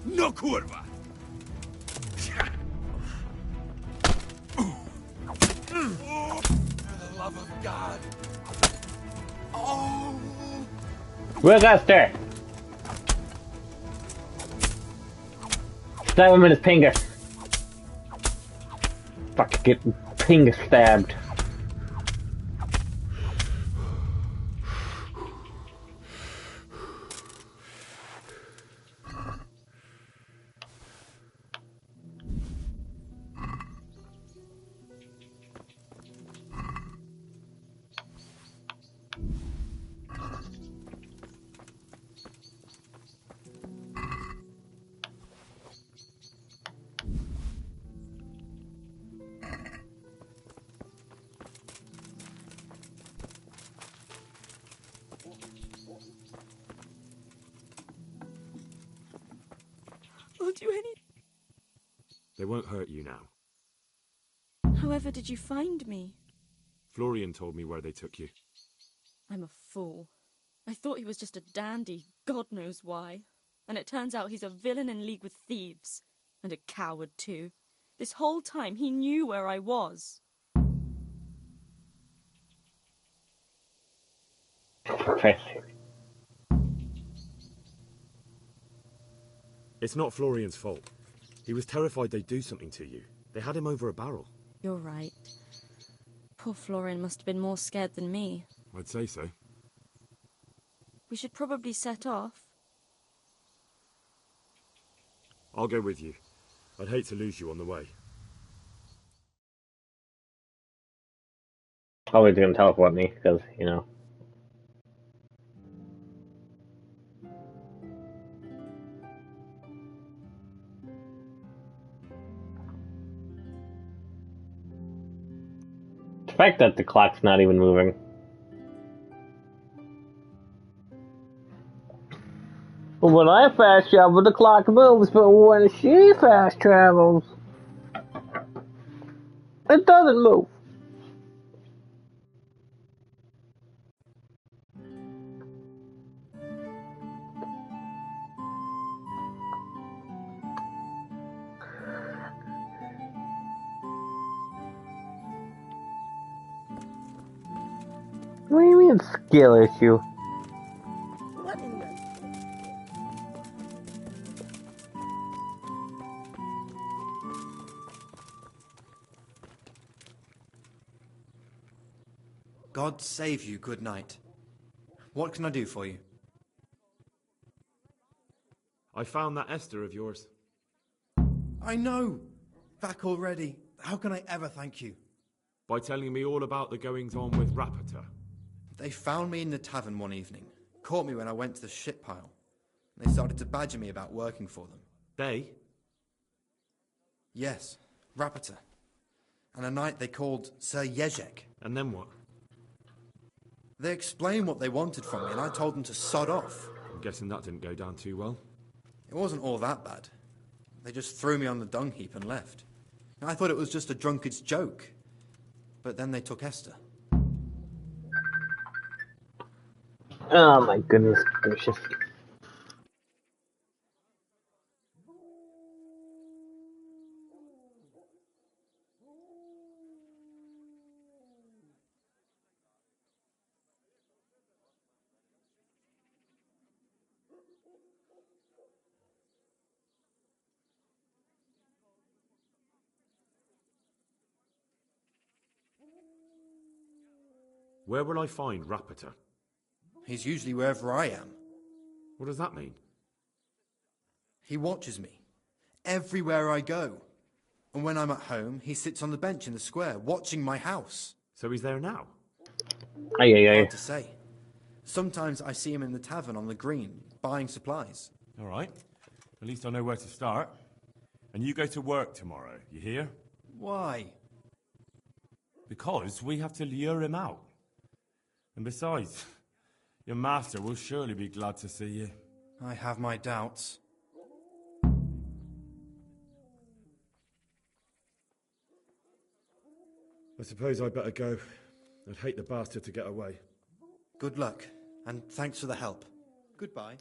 No kurwa! For the love of God. Oh! Where's Esther? Stab him in his finger. Fuck, get finger stabbed. do anything. They won't hurt you now. However did you find me? Florian told me where they took you. I'm a fool. I thought he was just a dandy, God knows why. And it turns out he's a villain in league with thieves. And a coward, too. This whole time he knew where I was. It's not Florian's fault. He was terrified they'd do something to you. They had him over a barrel. You're right. Poor Florian must have been more scared than me. I'd say so. We should probably set off. I'll go with you. I'd hate to lose you on the way. Always gonna teleport me, because, you know. The fact that the clock's not even moving. When I fast travel, the clock moves, but when she fast travels, it doesn't move. What do you mean skill issue? What in the... God save you, good night. What can I do for you? I found that Esther of yours. I know! Back already. How can I ever thank you? By telling me all about the goings-on with Rapita. They found me in the tavern one evening, caught me when I went to the shit pile. They started to badger me about working for them. They? Yes, Rapita. And a knight they called Sir Jezek. And then what? They explained what they wanted from me, and I told them to sod off. I'm guessing that didn't go down too well. It wasn't all that bad. They just threw me on the dung heap and left. I thought it was just a drunkard's joke. But then they took Esther. Oh my goodness gracious. Where will I find Rapita? He's usually wherever I am. What does that mean? He watches me. Everywhere I go. And when I'm at home, he sits on the bench in the square, watching my house. So he's there now? Aye, aye, aye. Hard to say. Sometimes I see him in the tavern on the green, buying supplies. All right. At least I know where to start. And you go to work tomorrow, you hear? Why? Because we have to lure him out. And besides, your master will surely be glad to see you. I have my doubts. I suppose I'd better go. I'd hate the bastard to get away. Good luck, and thanks for the help. Goodbye.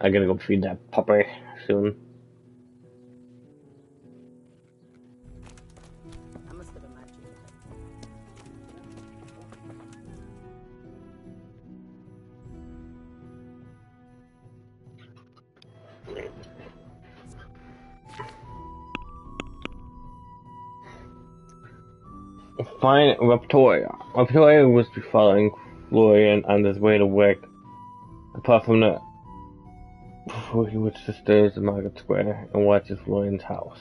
I'm gonna go feed that puppy soon. I must have imagined it. Find Raptoria. Raptoria was following Florian on his way to work. Apart from that, before he went to stairs in Market Square and watches Florian's house.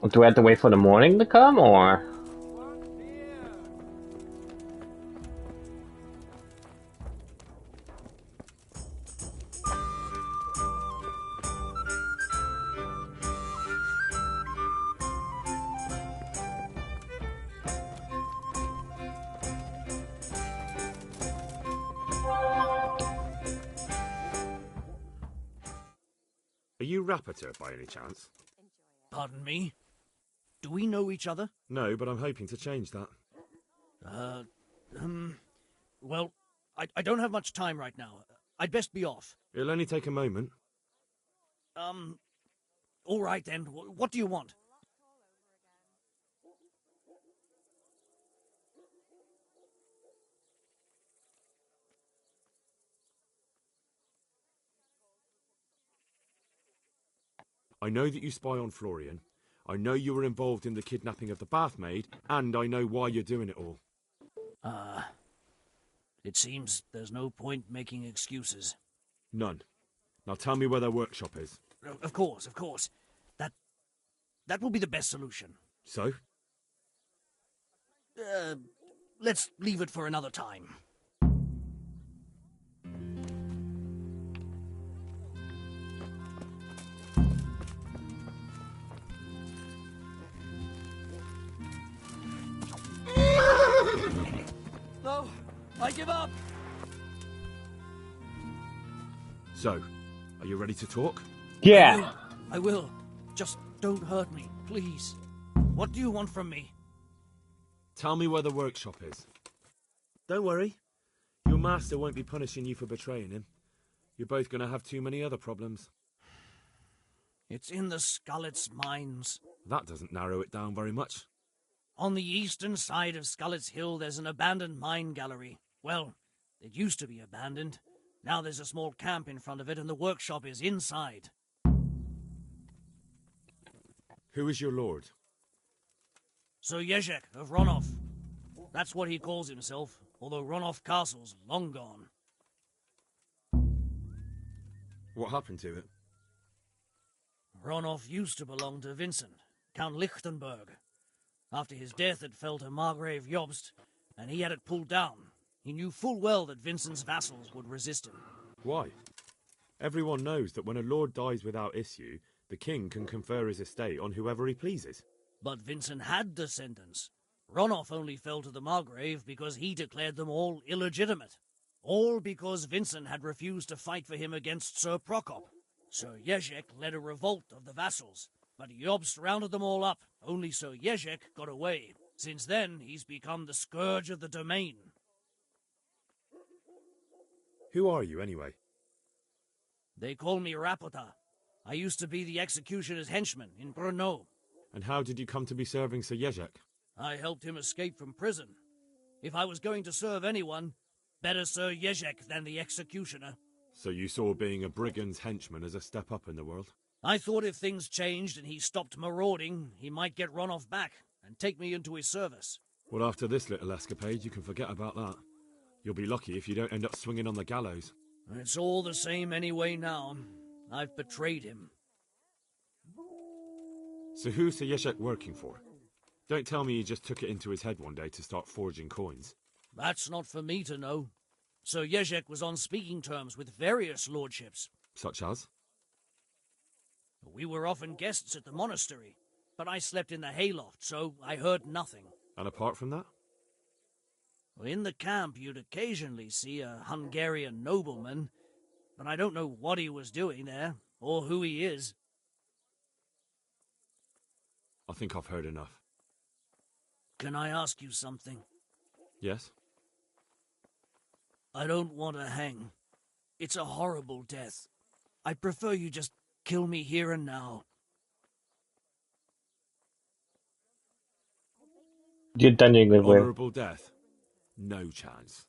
Do we have to wait for the morning to come, or? you Rapiter by any chance? Pardon me? Do we know each other? No, but I'm hoping to change that. Well, I don't have much time right now. I'd best be off. It'll only take a moment. All right then. What do you want? I know that you spy on Florian. I know you were involved in the kidnapping of the bathmaid, and I know why you're doing it all. It seems there's no point making excuses. None. Now tell me where their workshop is. Of course. That will be the best solution. So? Let's leave it for another time. No, I give up. So, are you ready to talk? Yeah. I will. Just don't hurt me, please. What do you want from me? Tell me where the workshop is. Don't worry. Your master won't be punishing you for betraying him. You're both going to have too many other problems. It's in the Skullet's mines. That doesn't narrow it down very much. On the eastern side of Skullet's Hill, there's an abandoned mine gallery. Well, it used to be abandoned. Now there's a small camp in front of it, and the workshop is inside. Who is your lord? Sir Jezek of Ronov. That's what he calls himself, although Ronov Castle's long gone. What happened to it? Ronov used to belong to Vincent, Count Lichtenberg. After his death, it fell to Margrave Jobst, and he had it pulled down. He knew full well that Vincent's vassals would resist him. Why? Everyone knows that when a lord dies without issue, the king can confer his estate on whoever he pleases. But Vincent had descendants. Ronov only fell to the Margrave because he declared them all illegitimate. All because Vincent had refused to fight for him against Sir Prokop. Sir Jezek led a revolt of the vassals, but Jobst rounded them all up. Only Sir Jezek got away. Since then, he's become the scourge of the domain. Who are you, anyway? They call me Rapota. I used to be the executioner's henchman in Brno. And how did you come to be serving Sir Jezek? I helped him escape from prison. If I was going to serve anyone, better Sir Jezek than the executioner. So you saw being a brigand's henchman as a step up in the world? I thought if things changed and he stopped marauding, he might get Ronov back and take me into his service. Well, after this little escapade, you can forget about that. You'll be lucky if you don't end up swinging on the gallows. It's all the same anyway now. I've betrayed him. So who's Sir Jezek working for? Don't tell me he just took it into his head one day to start forging coins. That's not for me to know. Sir Jezek was on speaking terms with various lordships. Such as? We were often guests at the monastery, but I slept in the hayloft, so I heard nothing. And apart from that? In the camp, you'd occasionally see a Hungarian nobleman, but I don't know what he was doing there, or who he is. I think I've heard enough. Can I ask you something? Yes? I don't want to hang. It's a horrible death. I prefer you just kill me here and now. You're done your good way. Honourable death? No chance.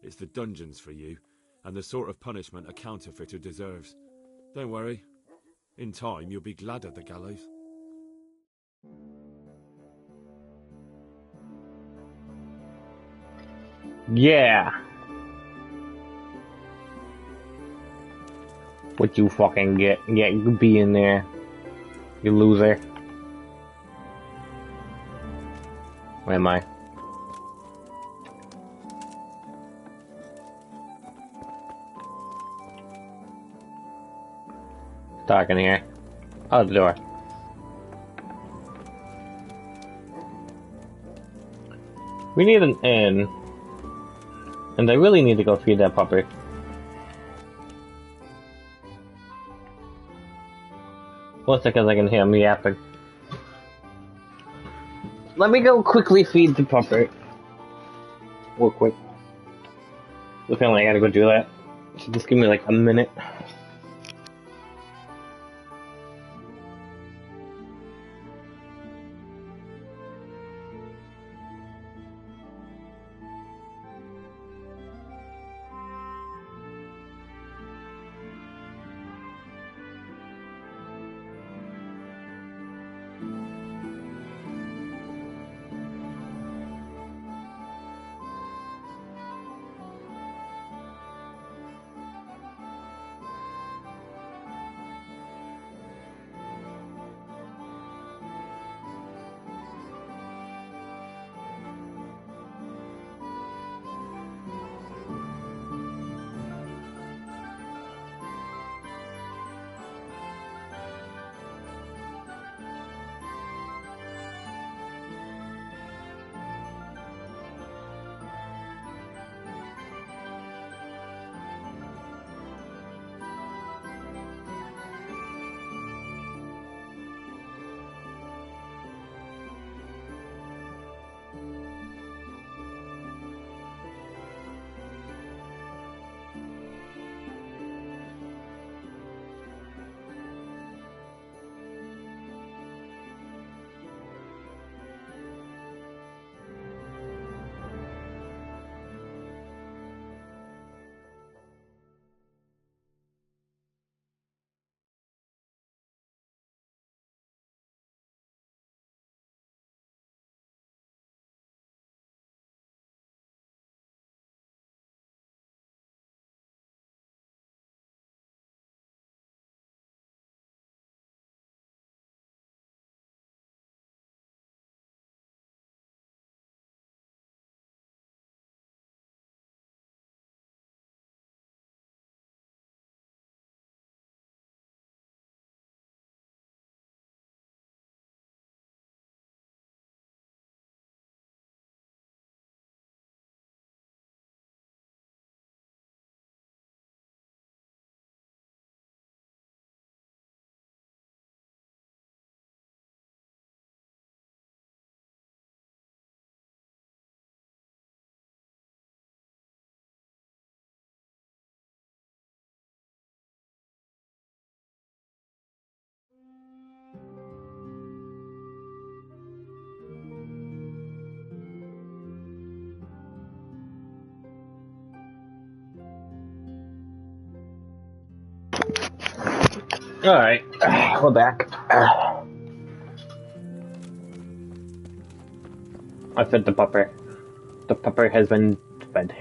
It's the dungeons for you, and the sort of punishment a counterfeiter deserves. Don't worry. In time, you'll be glad of the gallows. Yeah. What you fucking get? Yeah, you be in there. You loser. Where am I? It's dark in here. Oh, the door. We need an inn. And I really need to go feed that puppy. 1 second, I can hear me yapping. Let me go quickly feed the puppet. Real quick. Apparently I gotta go do that. So just give me like a minute. Alright, we're back. I fed the pupper. The pupper has been fed.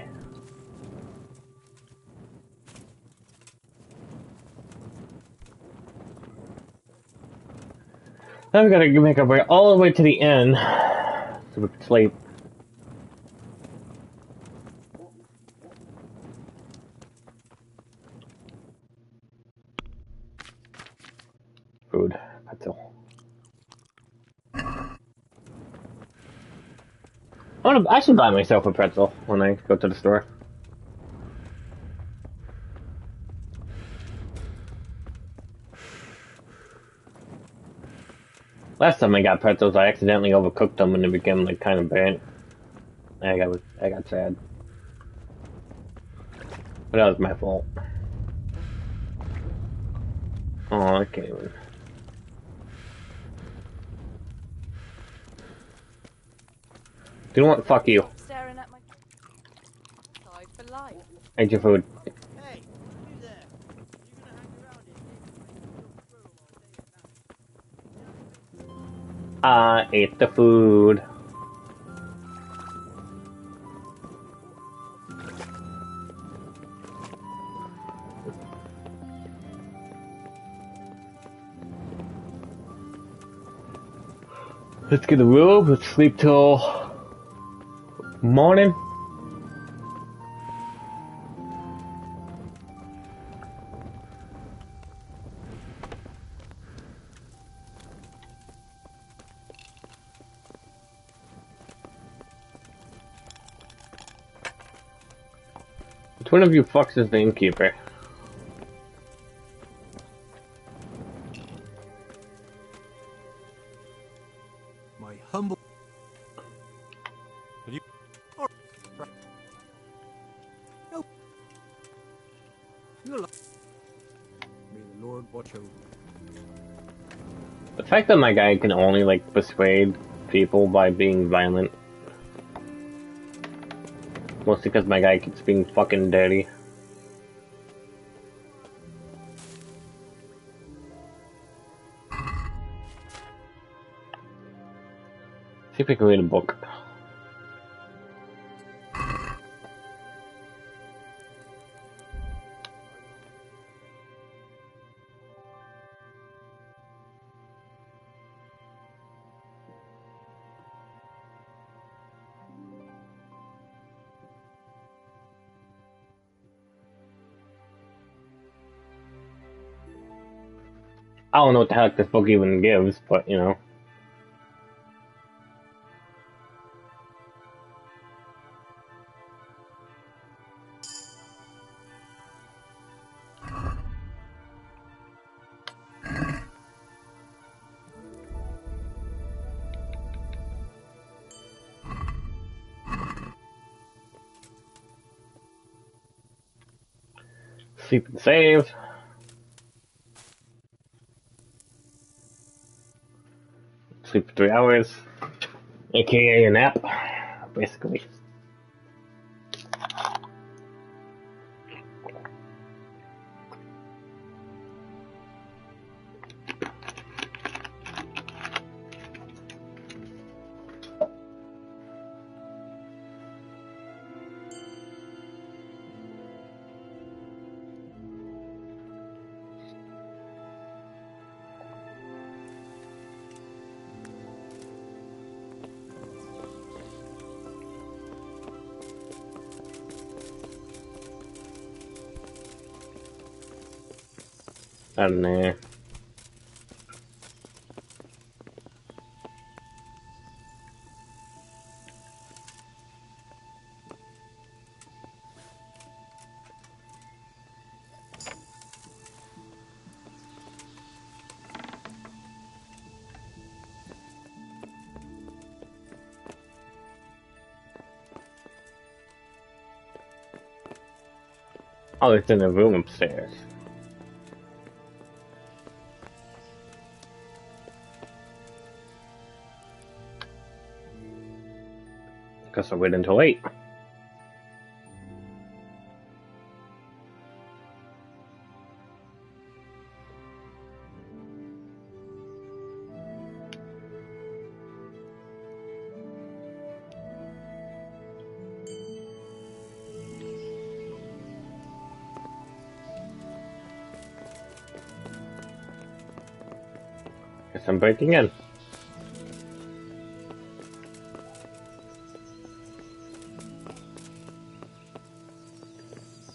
Now we gotta make our way all the way to the end so we can sleep. Food. Pretzel. I should buy myself a pretzel when I go to the store. Last time I got pretzels, I accidentally overcooked them and they became like kind of burnt. I got sad. But that was my fault. Oh, I can't even. Do you know what? Fuck you. Staring at my side for life. Eat your food. Hey, you there? You gonna hang around here? I ate the food. Let's get a robe. Let's sleep till morning. Which one of you fucks is the innkeeper? Good luck. May the Lord watch over. The fact that my guy can only, like, persuade people by being violent. Mostly because my guy keeps being fucking dirty. See if we can read a book. I don't know what the heck this book even gives, but you know. Sleep and save. Sleep for 3 hours. AKA a nap, basically. I don't know. Oh, it's in a room upstairs. Guess I'll wait until 8. Guess I'm breaking in.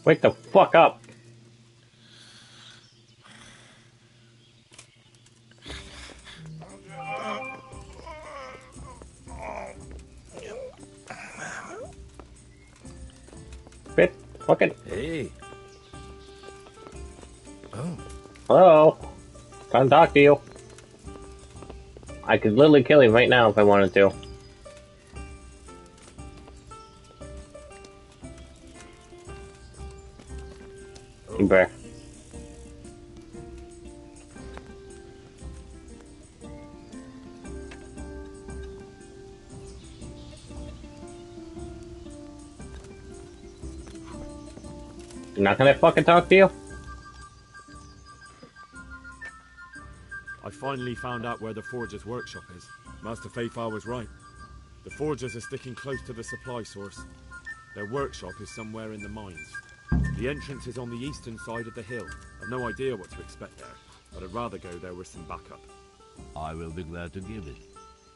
Wake the fuck up! Bitch, fucking. Hey. Oh. Hello. Trying to talk to you. I could literally kill him right now if I wanted to. Bruh. You're not gonna fucking talk to you? I finally found out where the Forger's workshop is. Master Fayfar was right. The Forgers are sticking close to the supply source. Their workshop is somewhere in the mines. The entrance is on the eastern side of the hill. I've no idea what to expect there, but I'd rather go there with some backup. I will be glad to give it.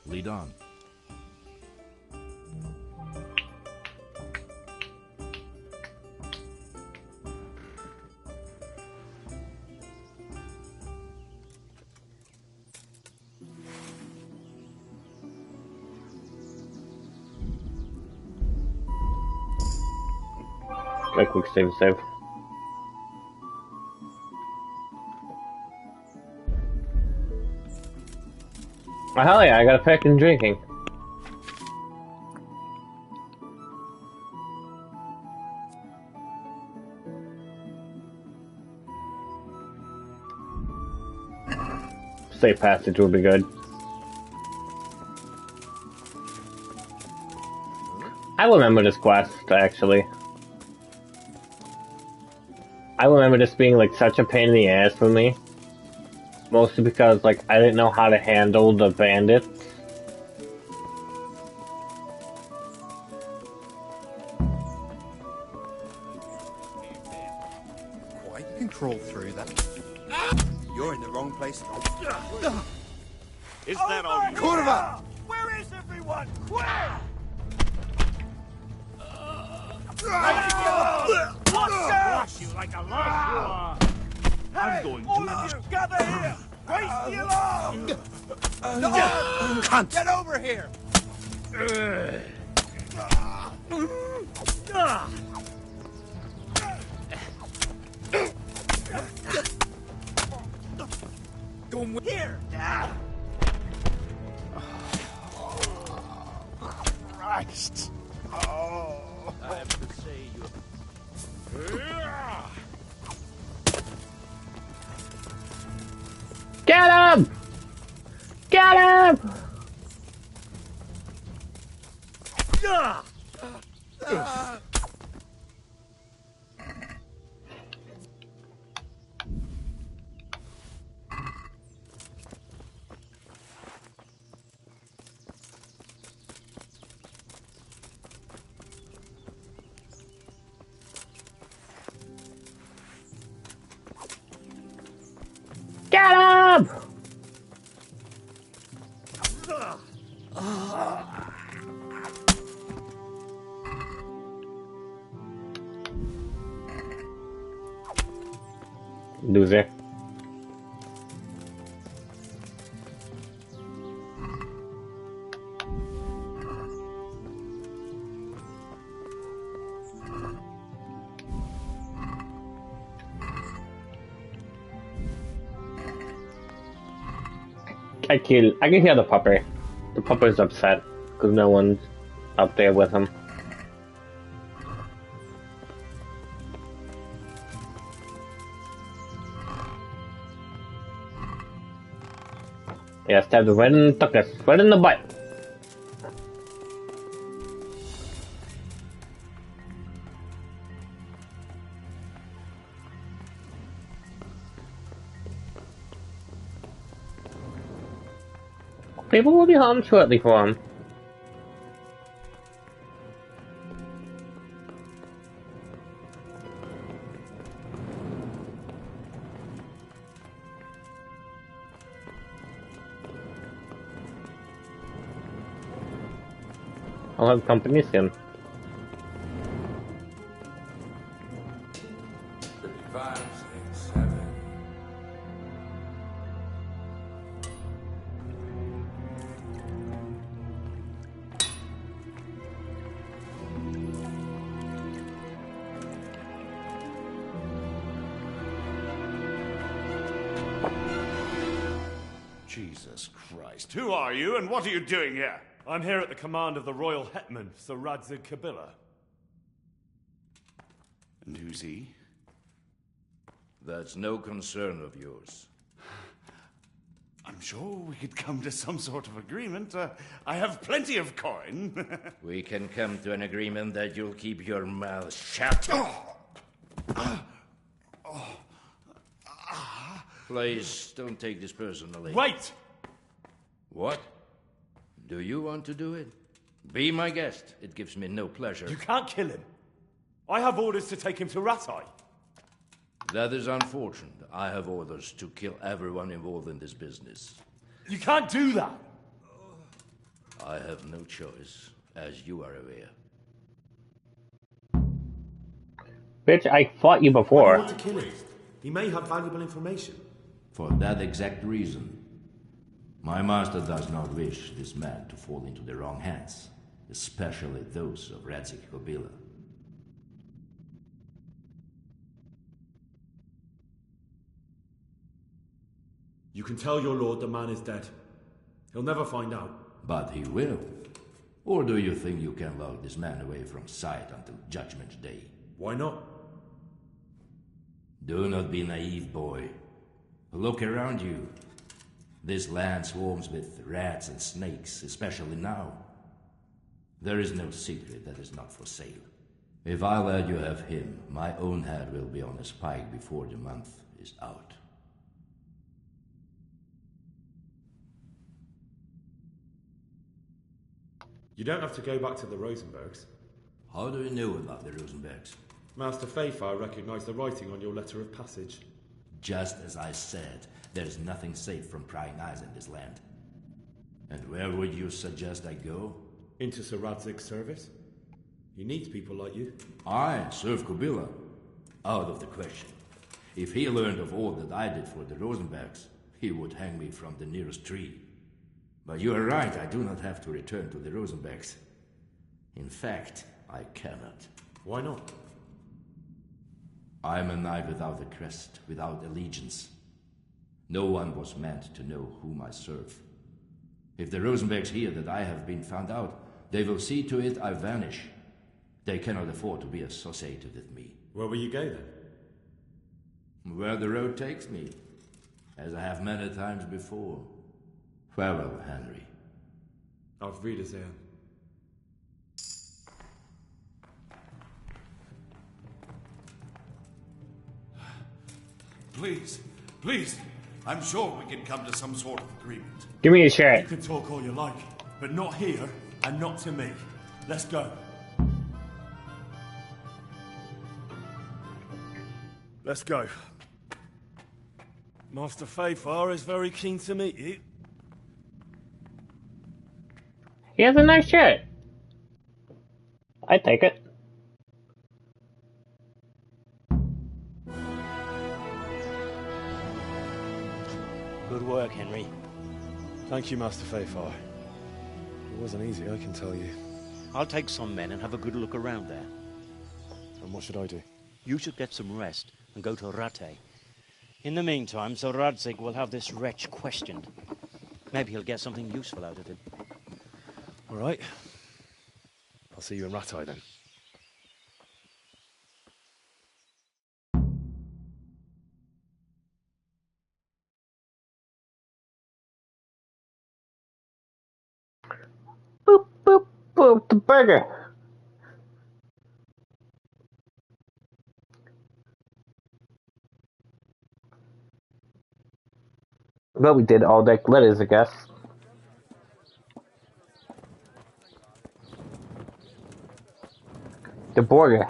Lead on. A quick save. Oh, hell yeah, I got a pack in drinking. safe passage would be good. I remember this quest, actually. I remember this being, like, such a pain in the ass for me. Mostly because, like, I didn't know how to handle the bandits. Quite, you can crawl through that. You're in the wrong place. Is that all you Kurva! Where is everyone? Where? Wash you like a log. I'm going All to. of you, gather here! Raise the alarm! Cunt! Get over here! Go here! Christ! Oh! I have to say you. Get him! Get him! Get him! Loser. I can hear the pupper. The pupper's upset because no one's up there with him. Yeah, stabbed right in the tuckus, right in the butt. People will be home shortly for him. I'll have company soon. 55, 6, 7. Jesus Christ. Who are you and what are you doing here? I'm here at the command of the royal hetman, Sir Radzig Kabila. And who's he? That's no concern of yours. I'm sure we could come to some sort of agreement. I have plenty of coin. We can come to an agreement that you'll keep your mouth shut. Please, don't take this personally. Wait! What? Do you want to do it? Be my guest. It gives me no pleasure. You can't kill him. I have orders to take him to Ratai. That is unfortunate. I have orders to kill everyone involved in this business. You can't do that. I have no choice, as you are aware. Bitch, I fought you before. I want to kill him. He may have valuable information. For that exact reason, my master does not wish this man to fall into the wrong hands, especially those of Radzig Kabila. You can tell your lord the man is dead. He'll never find out. But he will. Or do you think you can lock this man away from sight until Judgment Day? Why not? Do not be naive, boy. Look around you. This land swarms with rats and snakes, especially now. There is no secret that is not for sale. If I let you have him, my own head will be on a spike before the month is out. You don't have to go back to the Rosenbergs. How do you know about the Rosenbergs? Master Fafar recognized the writing on your letter of passage. Just as I said, there is nothing safe from prying eyes in this land. And where would you suggest I go? Into Sir Radzig's service. He needs people like you. I serve Kubila. Out of the question. If he learned of all that I did for the Rosenbergs, he would hang me from the nearest tree. But you are right, I do not have to return to the Rosenbergs. In fact, I cannot. Why not? I am a knight without a crest, without allegiance. No one was meant to know whom I serve. If the Rosenbergs hear that I have been found out, they will see to it I vanish. They cannot afford to be associated with me. Where will you go then? Where the road takes me, as I have many times before. Farewell, Henry. Auf Wiedersehen. Please, please. I'm sure we can come to some sort of agreement. Give me a shirt. You can talk all you like, but not here and not to me. Let's go. Let's go. Master Fafar is very keen to meet you. He has a nice shirt. I take it. Good work, Henry. Thank you, Master Fafar. It wasn't easy, I can tell you. I'll take some men and have a good look around there. And what should I do? You should get some rest and go to Rattay. In the meantime, Sir Radzig will have this wretch questioned. Maybe he'll get something useful out of it. All right. I'll see you in Rattay then. Boop, boop, boop, the burger. Well, we did all that glitters, I guess. The burger.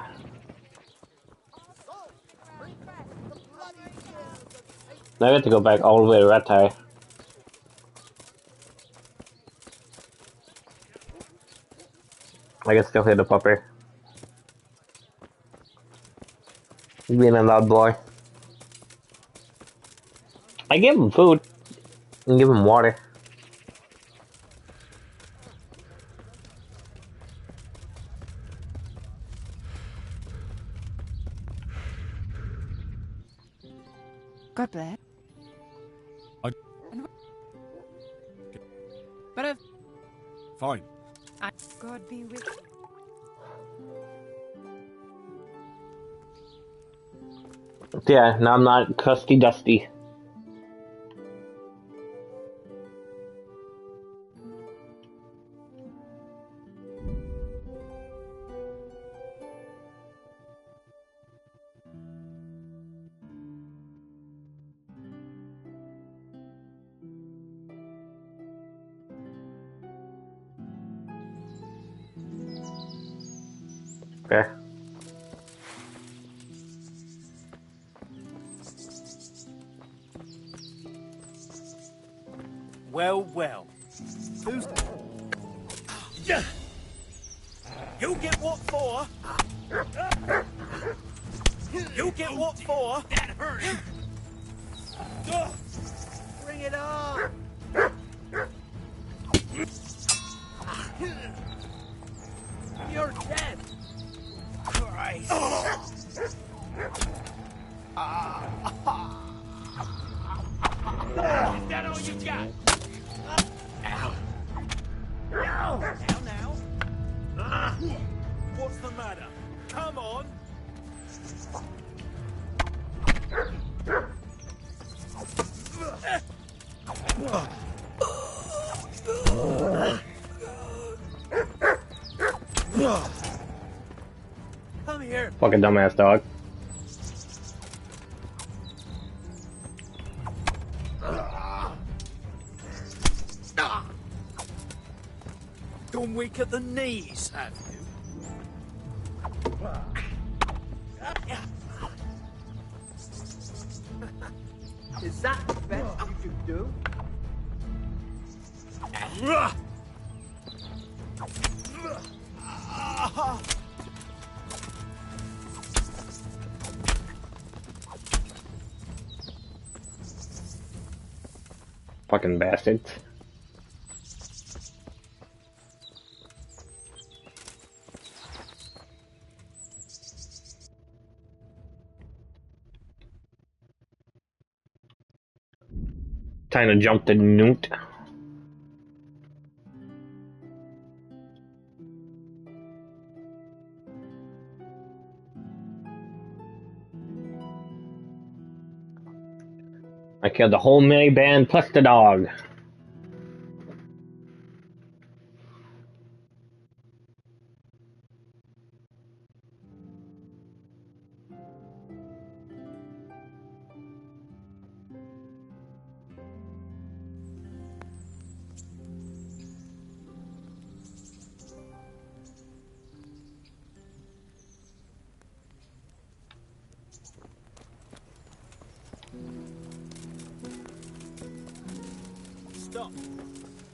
Now we have to go back all the way to Rattay. I can still hear the puppy. He's being a loud boy. I give him food and give him water. God bless. But if Fine. God be with you. Yeah, now I'm not crusty dusty. Okay. Well, well. Who's... You get what for? You get what for? That hurt. Bring it on. You're dead. Christ. Is that all you got? Ow. Now. What's the matter? Come on. Fucking dumbass dog. Gone weak at the knees, have you? Is that the best you can do? Fucking bastards. Time to jump the newt. I killed the whole miniband plus the dog. Stop.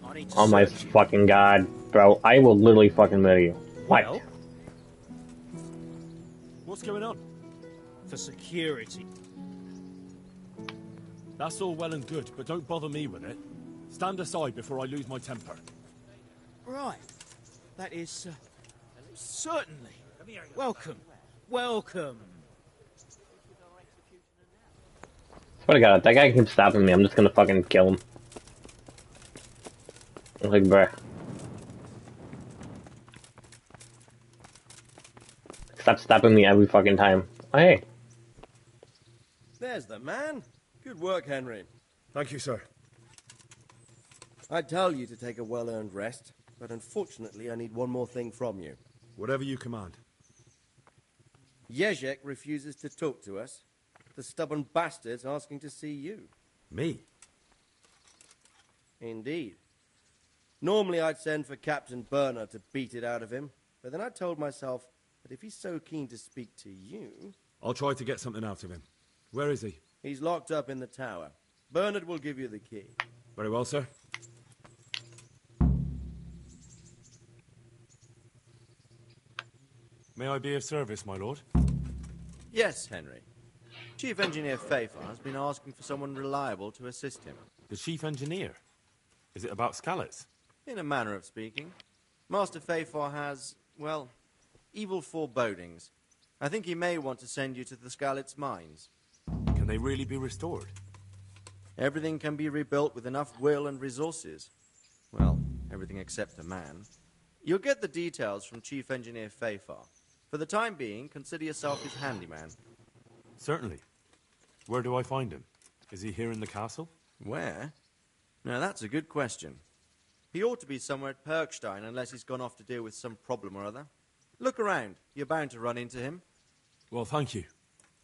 I need to Oh my search you. fucking god, bro. I will literally fucking murder you. What? Well, What's going on? for security. That's all well and good, but don't bother me with it. Stand aside before I lose my temper. Right. That is, certainly. Welcome. Welcome. Swear to god, that guy keeps stopping me. I'm just gonna fucking kill him. I'm like, bruh. Stop stopping me every fucking time. Oh, hey. There's the man. Good work, Henry. Thank you, sir. I'd tell you to take a well-earned rest, but unfortunately I need one more thing from you. Whatever you command. Jezek refuses to talk to us. The stubborn bastard's asking to see you. Me? Indeed. Normally I'd send for Captain Burner to beat it out of him, but then I told myself that if he's so keen to speak to you... I'll try to get something out of him. Where is he? He's locked up in the tower. Bernard will give you the key. Very well, sir. May I be of service, my lord? Yes, Henry. Chief Engineer Pfeiffer has been asking for someone reliable to assist him. The chief engineer? Is it about Skalitz? In a manner of speaking. Master Pfeiffer has, well, evil forebodings. I think he may want to send you to the Skalitz mines. Can they really be restored? Everything can be rebuilt with enough will and resources. Well, everything except a man. You'll get the details from Chief Engineer Pfeiffer. For the time being, consider yourself his handyman. Certainly. Where do I find him? Is he here in the castle? Where? Now, that's a good question. He ought to be somewhere at Perkstein, unless he's gone off to deal with some problem or other. Look around. You're bound to run into him. Well, thank you.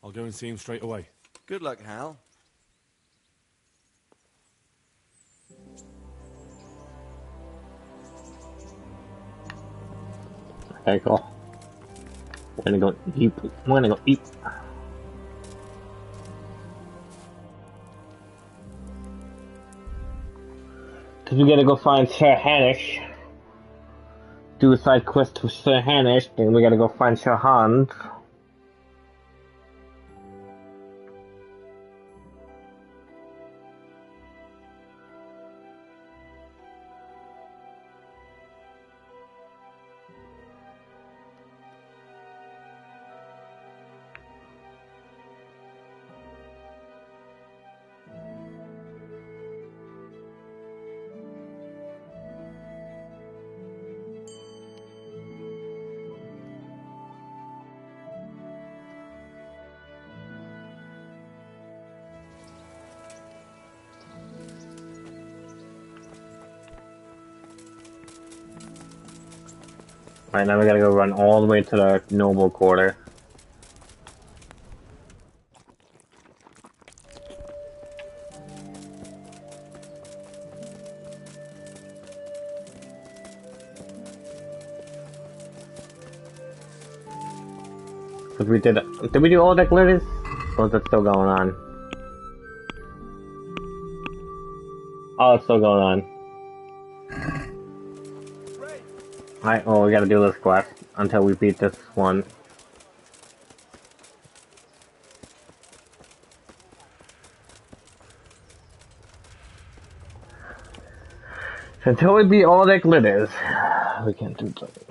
I'll go and see him straight away. Good luck, Hal. Okay, cool. We're gonna go eat. We're gonna go eat. Cause we gotta go find Sir Hanish. Do a side quest with Sir Hanish, and we gotta go find Sir Hans. Right now we gotta go run all the way to the noble quarter. Cause we did we do all the glitters? Or is it still going on? Oh, it's still going on. Alright, well, we gotta do this quest until we beat this one. Until we beat all the glitters, we can't do something.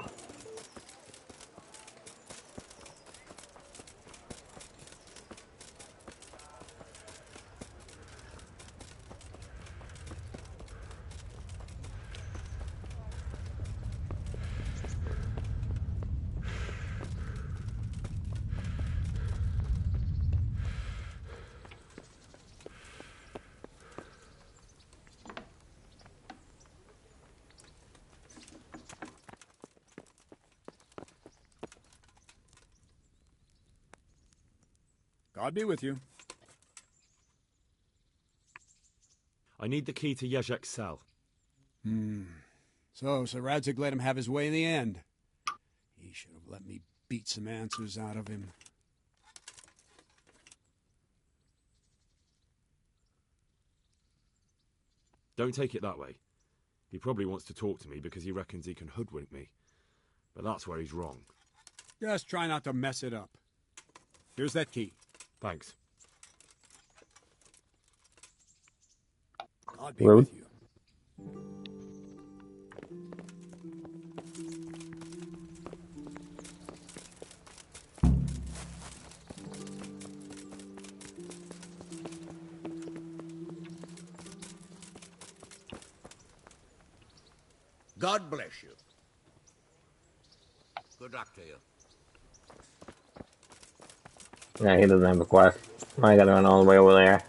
God be with you. I need the key to Yezhek's cell. So Sir Radzig let him have his way in the end. He should have let me beat some answers out of him. Don't take it that way. He probably wants to talk to me because he reckons he can hoodwink me. But that's where he's wrong. Just try not to mess it up. Here's that key. Thanks. God be with you. God bless you. Good luck to you. Yeah, he doesn't have a quest. I gotta run all the way over there.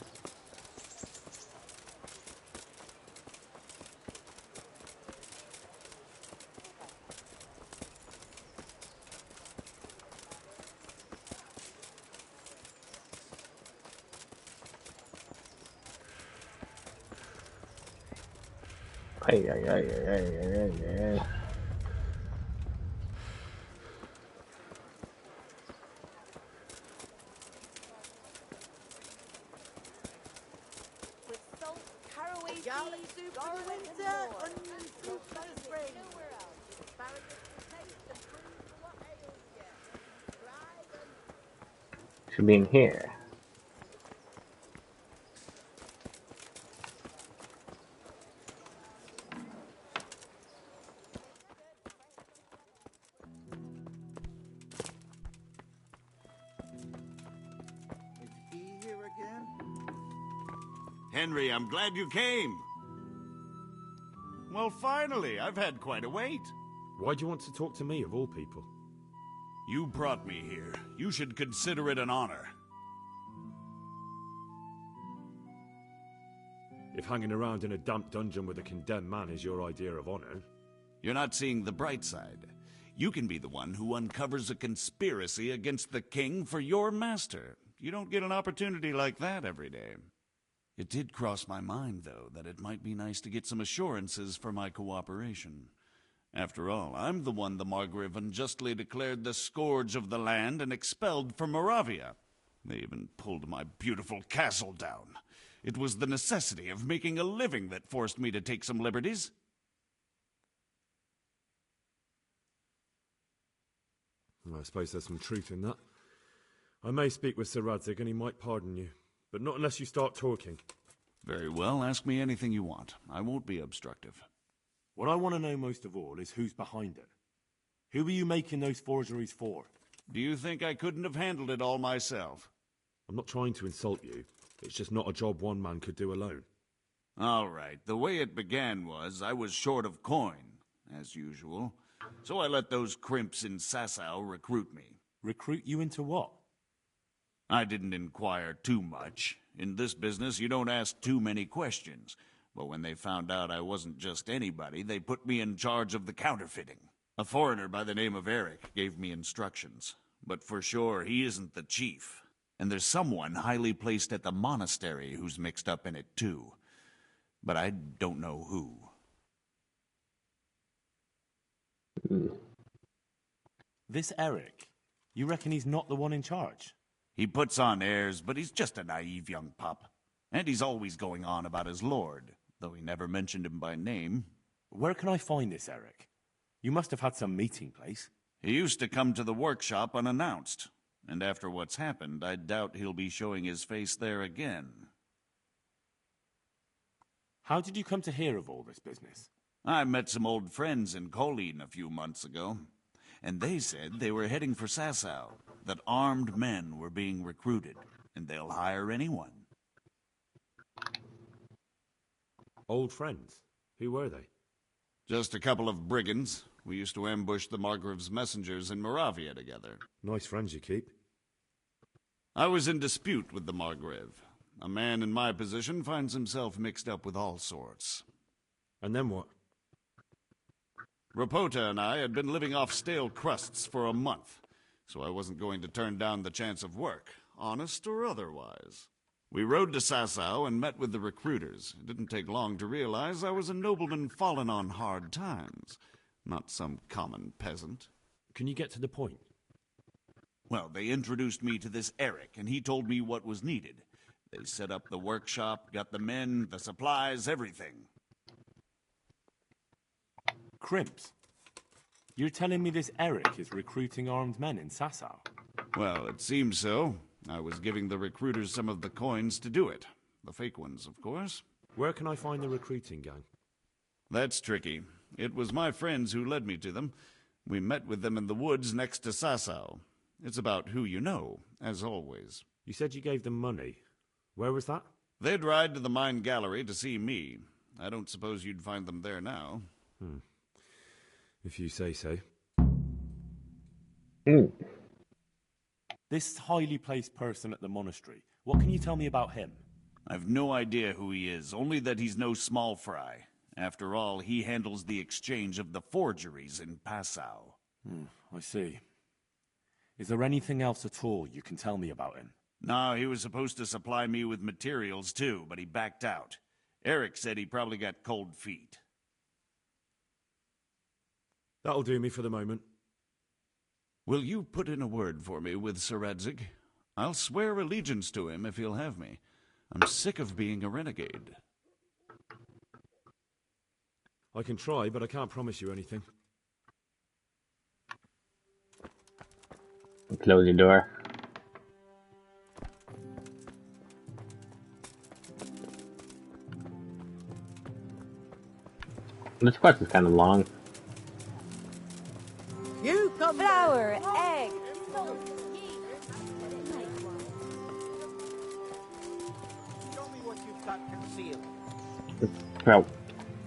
Ay, ay, ay, ay, ay, ay, ay. With salt, caraway seeds, garlic, and more. Onion soup for the spring. Nowhere else. Asparagus to taste and prove what ails you. Try them. Should be in here. Is he here again? Henry, I'm glad you came. Well, finally, I've had quite a wait. Why do you want to talk to me, of all people? You brought me here. You should consider it an honor. If hanging around in a damp dungeon with a condemned man is your idea of honor... You're not seeing the bright side. You can be the one who uncovers a conspiracy against the king for your master. You don't get an opportunity like that every day. It did cross my mind, though, that it might be nice to get some assurances for my cooperation. After all, I'm the one the Margrave unjustly declared the scourge of the land and expelled from Moravia. They even pulled my beautiful castle down. It was the necessity of making a living that forced me to take some liberties. Well, I suppose there's some truth in that. I may speak with Sir Radzig and he might pardon you, but not unless you start talking. Very well, ask me anything you want. I won't be obstructive. What I want to know most of all is who's behind it. Who are you making those forgeries for? Do you think I couldn't have handled it all myself? I'm not trying to insult you. It's just not a job one man could do alone. All right, the way it began was I was short of coin, as usual. So I let those crimps in Sasau recruit me. Recruit you into what? I didn't inquire too much. In this business, you don't ask too many questions. But when they found out I wasn't just anybody, they put me in charge of the counterfeiting. A foreigner by the name of Eric gave me instructions. But for sure, he isn't the chief. And there's someone highly placed at the monastery who's mixed up in it too. But I don't know who. This Eric, You reckon he's not the one in charge? He puts on airs, but he's just a naive young pup. And he's always going on about his lord, though he never mentioned him by name. Where can I find this Eric? You must have had some meeting place. He used to come to the workshop unannounced, and after what's happened, I doubt he'll be showing his face there again. How did you come to hear of all this business? I met some old friends in Colleen a few months ago, and they said they were heading for Sasau, that armed men were being recruited, and they'll hire anyone. Old friends? Who were they? Just a couple of brigands. We used to ambush the Margrave's messengers in Moravia together. Nice friends you keep. I was in dispute with the Margrave. A man in my position finds himself mixed up with all sorts. And then what? Rapota and I had been living off stale crusts for a month, so I wasn't going to turn down the chance of work, honest or otherwise. We rode to Sasau and met with the recruiters. It didn't take long to realize I was a nobleman fallen on hard times, not some common peasant. Can you get to the point? Well, they introduced me to this Eric, and he told me what was needed. They set up the workshop, got the men, the supplies, everything. Crimps? You're telling me this Eric is recruiting armed men in Sasau? Well, it seems so. I was giving the recruiters some of the coins to do it. The fake ones, of course. Where can I find the recruiting gang? That's tricky. It was my friends who led me to them. We met with them in the woods next to Sasau. It's about who you know, as always. You said you gave them money. Where was that? They'd ride to the mine gallery to see me. I don't suppose you'd find them there now. If you say so. Ooh. This highly placed person at the monastery, what can you tell me about him? I've no idea who he is, only that he's no small fry. After all, he handles the exchange of the forgeries in Passau. I see. Is there anything else at all you can tell me about him? No, he was supposed to supply me with materials too, but he backed out. Eric said he probably got cold feet. That'll do me for the moment. Will you put in a word for me with Sir Radzig? I'll swear allegiance to him if he'll have me. I'm sick of being a renegade. I can try, but I can't promise you anything. Close your door. This quest is kind of long. You come flour, egg, salt, yeast. Show me what you've got concealed. Well,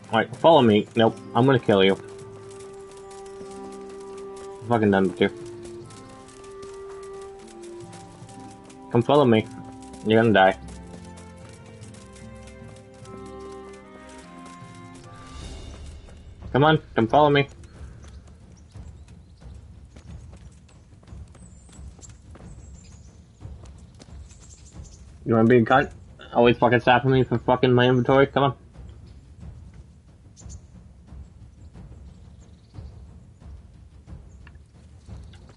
alright, follow me. Nope, I'm gonna kill you. I'm fucking done with you. Come follow me. You're gonna die. Come on, come follow me. You wanna be a cunt? Always fucking stopping me from fucking my inventory? Come on.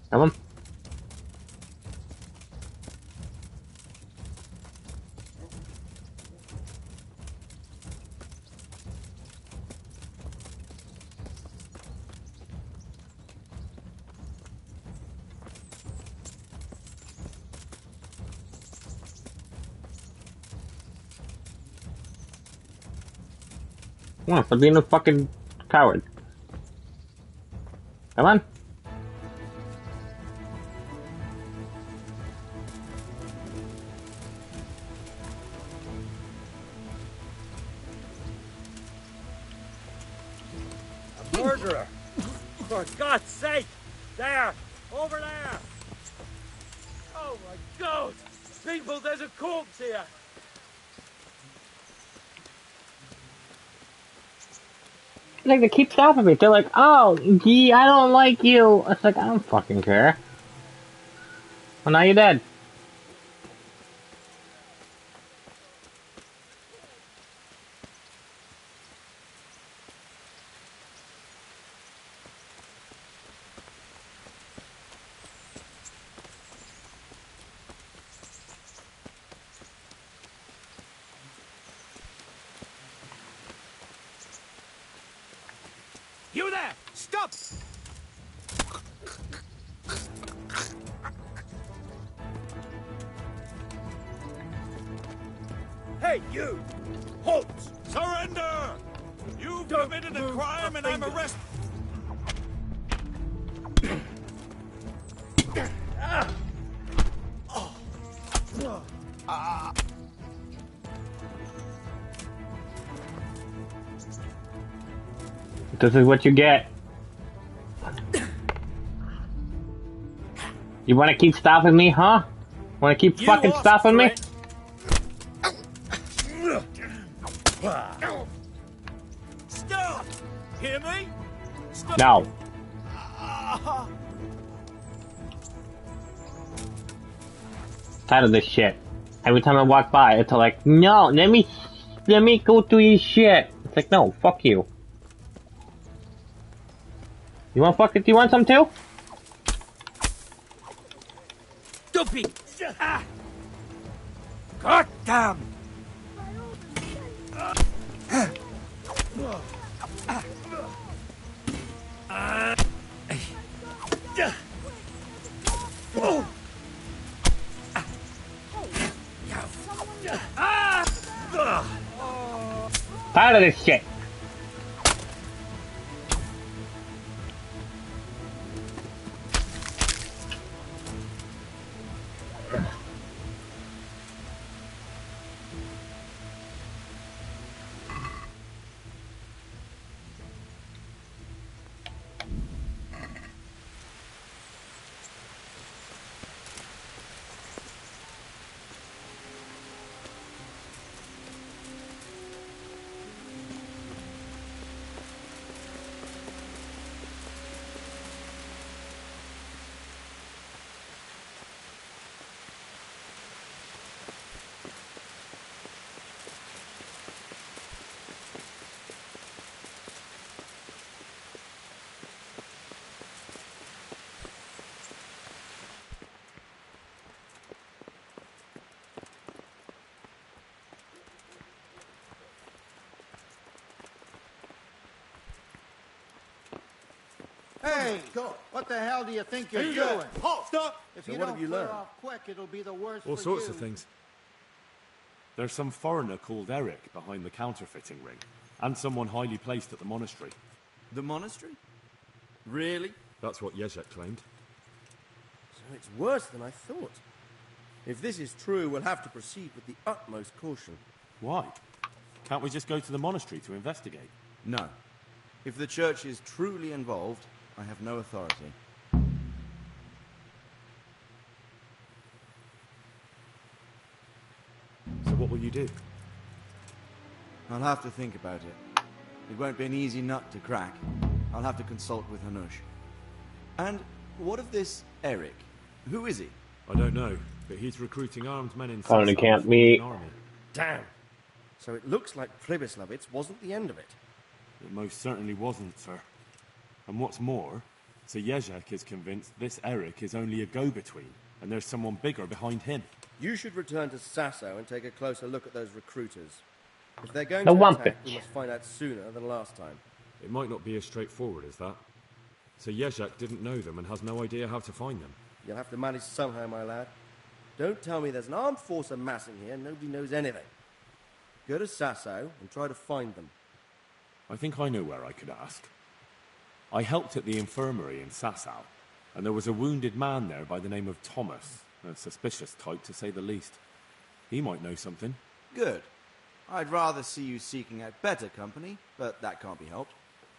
Come on. Come on, stop being a fucking coward. Come on. A murderer! For God's sake! There! Over there! Oh my God! People, there's a corpse here! Like, they keep stopping me. They're like, oh, gee, I don't like you. It's like, I don't fucking care. Well, now you're dead. You there! Stop! Hey, you! Halt! Surrender! You've committed a crime and I'm arrested. This is what you get. You wanna keep stopping me, huh? Wanna keep fucking stopping me? Stop! Hear me? Stop! No. Tired of this shit. Every time I walk by, it's like, no, let me go through your shit. It's like, no, fuck you. You want fucking? Do you want some too? Dumpy! Ah! God damn! Tired of this shit. Hey, what the hell do you think you're doing? Halt! Stop! If So you what don't have you clear learned? off quick, it'll be the worst All for sorts you. of things. There's some foreigner called Eric behind the counterfeiting ring, and someone highly placed at the monastery. The monastery? Really? That's what Jezek claimed. So it's worse than I thought. If this is true, we'll have to proceed with the utmost caution. Why? Can't we just go to the monastery to investigate? No. If the church is truly involved, I have no authority. So what will you do? I'll have to think about it. It won't be an easy nut to crack. I'll have to consult with Hanush. And what of this Eric? Who is he? I don't know, but he's recruiting armed men in Only Sasau can't for be. an army. Damn. So it looks like Pribyslavitz wasn't the end of it. It most certainly wasn't, sir. And what's more, Sir Jezek is convinced this Eric is only a go-between, and there's someone bigger behind him. You should return to Sasau and take a closer look at those recruiters. If they're going The to Wampus. attack, we must find out sooner than last time. It might not be as straightforward as that. Sir Jezek didn't know them and has no idea how to find them. You'll have to manage somehow, my lad. Don't tell me there's an armed force amassing here and nobody knows anything. Go to Sasau and try to find them. I think I know where I could ask. I helped at the infirmary in Sasau, and there was a wounded man there by the name of Thomas, a suspicious type to say the least. He might know something. Good. I'd rather see you seeking out better company, but that can't be helped.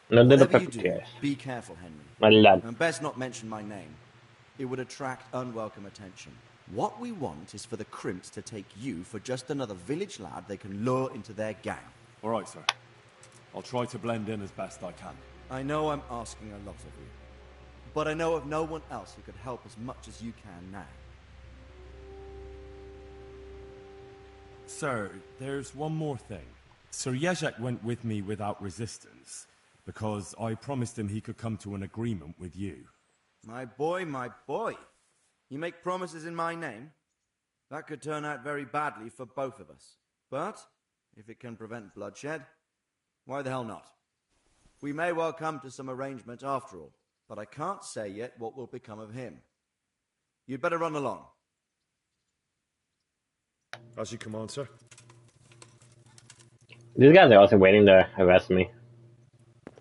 No, the Whatever you do, pepper be careful, Henry. My lad. And best not mention my name. It would attract unwelcome attention. What we want is for the crimps to take you for just another village lad they can lure into their gang. All right, sir. I'll try to blend in as best I can. I know I'm asking a lot of you, but I know of no one else who could help as much as you can now. Sir, there's one more thing. Sir Jezek went with me without resistance, because I promised him he could come to an agreement with you. My boy, my boy. You make promises in my name? That could turn out very badly for both of us. But, if it can prevent bloodshed, why the hell not? We may well come to some arrangement after all, but I can't say yet what will become of him. You'd better run along. As you command, sir. These guys are also waiting to arrest me.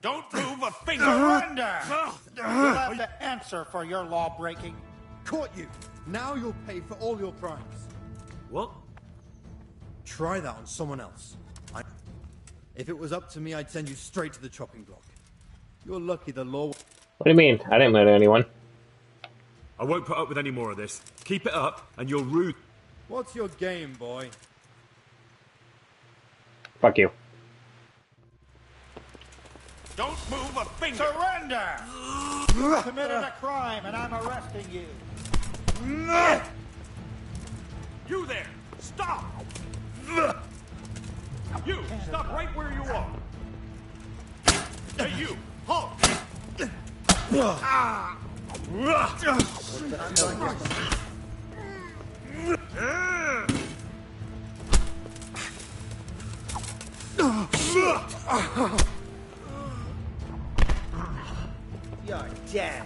Don't move a finger! Surrender! You'll have to answer for your law breaking. Caught you! Now you'll pay for all your crimes. What? Try that on someone else. If it was up to me, I'd send you straight to the chopping block. You're lucky the law... What do you mean? I didn't murder anyone. I won't put up with any more of this. Keep it up, and you're rude. What's your game, boy? Fuck you. Don't move a finger! Surrender! You committed a crime and I'm arresting you. You there! Stop! You! Stop right where you are! Hey, you! Halt! You're dead.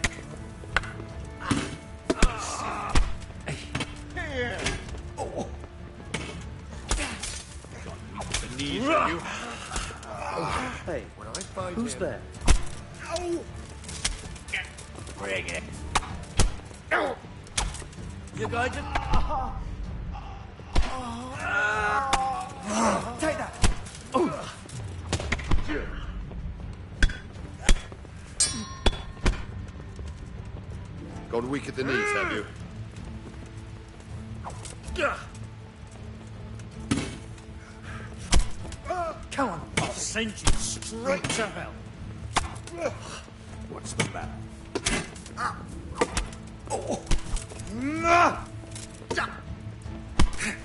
Here! The knees of you. Hey, when I find Who's him... there? Bring it. You going to... Take that! Gone weak at the knees, have you? Come on, I'll send you straight to hell. What's the matter? I'm going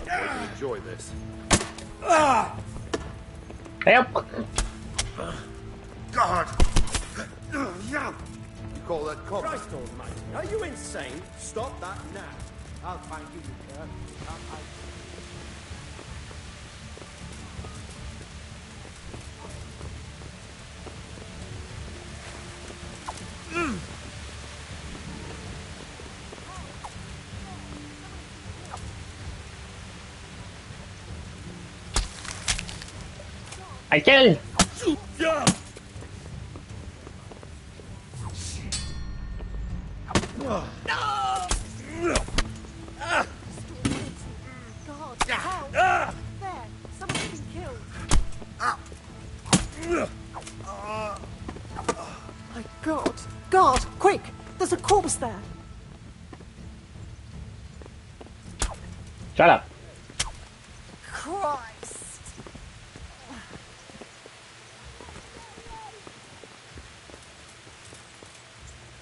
to enjoy this. Help! God! You call that cover? Christ almighty, are you insane? Stop that now. I'll find you, you cur. I'll find you. I killed! God, help! There, someone's been killed. My God! God, quick! There's a corpse there. Shut up. Christ!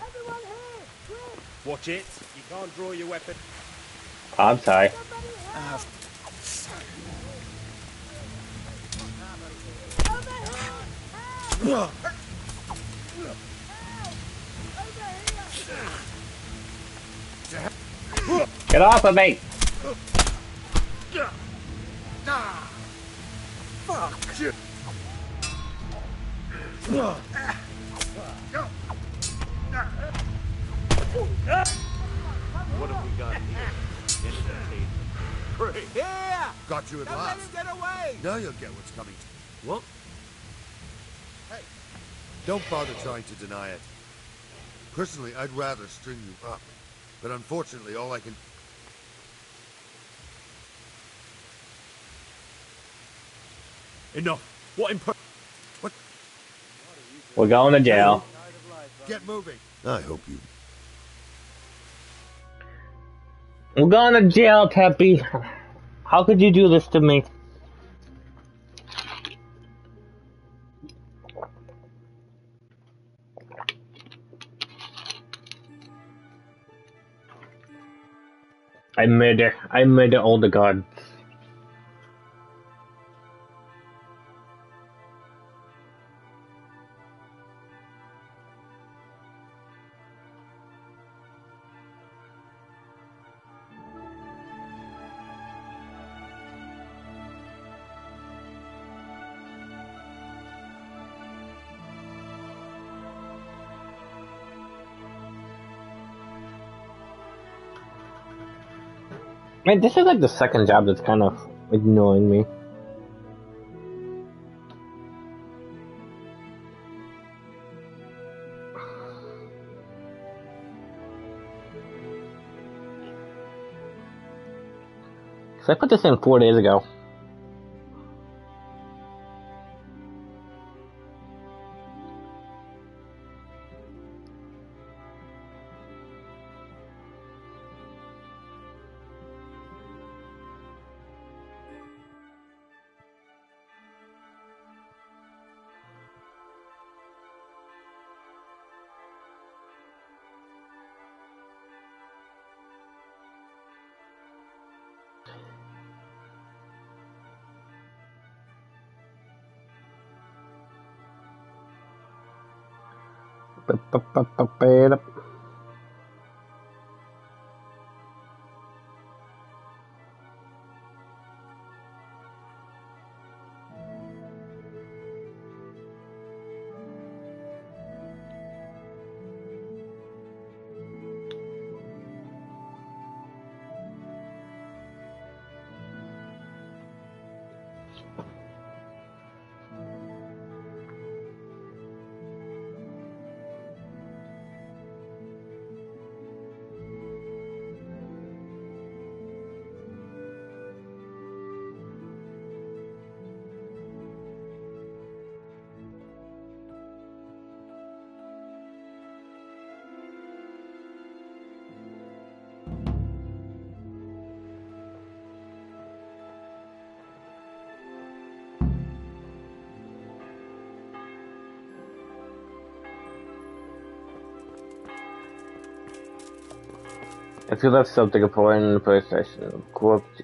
Everyone here! Quick! Watch it. You can't draw your weapon. I'm sorry. Get off of me! Fuck! What have we got here? Entertainment. Great. Here! Got you at Don't let last. him get away! Now you'll get what's coming. What? Hey, don't bother trying to deny it. Personally, I'd rather string you up. But unfortunately, all I can... Enough. What What? We're going to jail. Get moving. I hope you... We're going to jail, Teppy. How could you do this to me? I murder all the gods. Man, this is like the second job that's kind of annoying me. So I put this in 4 days ago. If you left something important in the police station, corrupt.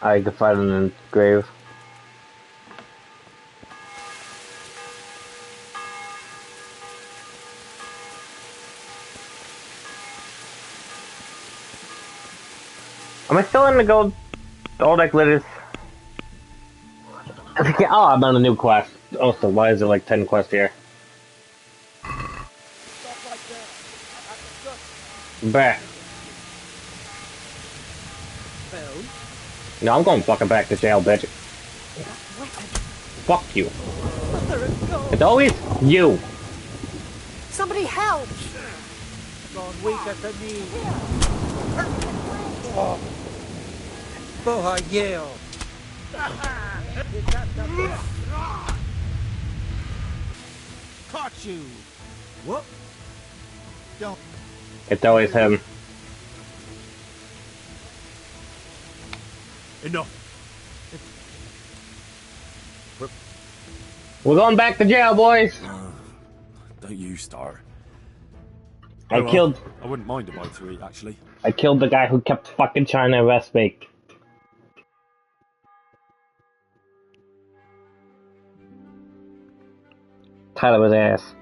I can find it in the grave. Am I still in the gold deck glitters? I think, oh, I'm on a new quest. Also, why is there like 10 quests here? Bah. No, I'm going fucking back to jail, bitch. Fuck you. It's always you. Somebody help! Gone weak at the knee. Oh. For a yell. Caught you! What? Don't. It's always him. Enough. We're going back to jail, boys. Don't you start. I killed. I wouldn't mind a bite to eat, actually. I killed the guy who kept fucking trying to arrest me. Tied up his ass.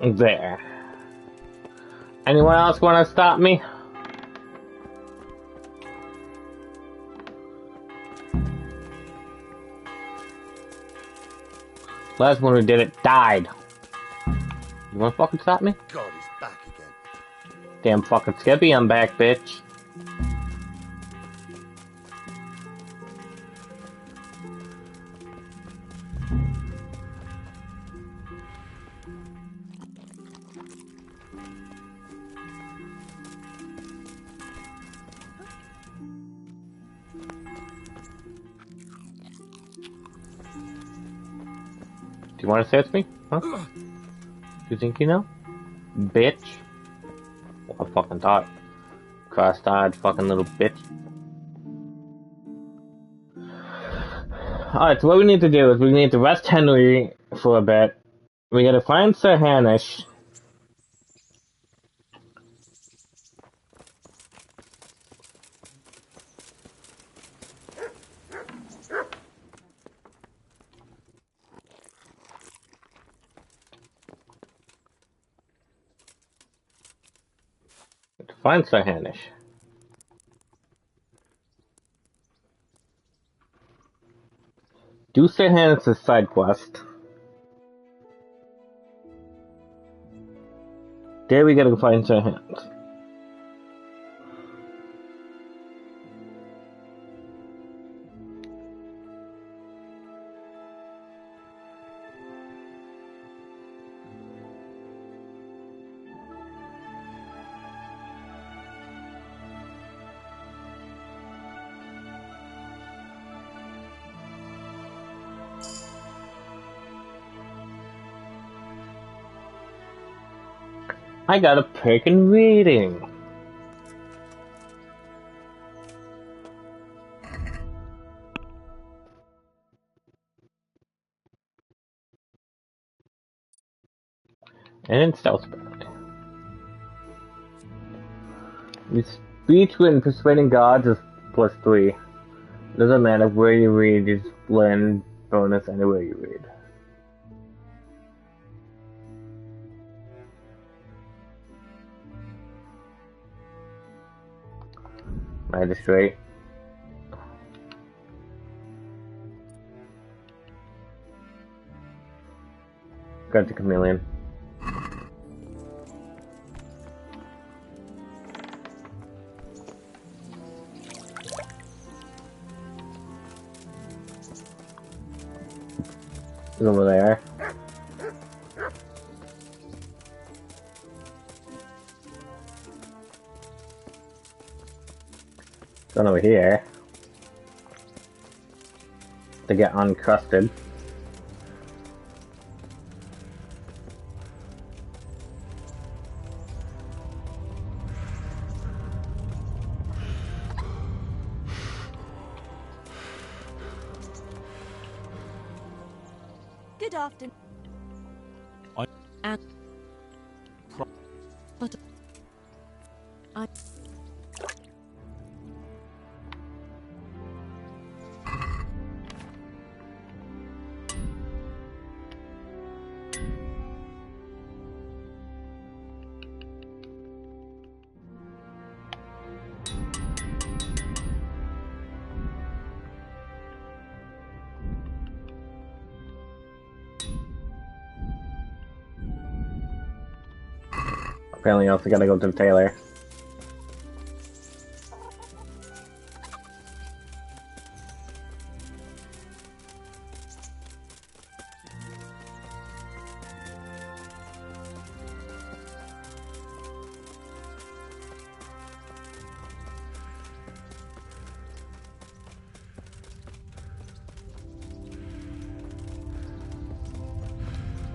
There. Anyone else want to stop me? Last one who did it died. You wanna fucking stop me? God, he's back again. Damn fucking Skippy, I'm back, bitch. Do you want to search me? Huh? You think you know? Bitch. Well, I fucking thought. Cross-eyed fucking little bitch. Alright, so what we need to do is we need to rest Henry for a bit. We gotta find Sir Hanish. Find Sir Hanish. Do Sir Hanish's side quest. There we gotta find Sir Hanish. I got a prick in reading. And stealth ability. Your speech when persuading gods is +3. Doesn't matter where you read, you just blend bonus anywhere you read. Magistrate. Got the chameleon. He's over there. Going over here to get uncrusted. Good afternoon. But I. Apparently, I also gotta go to the tailor.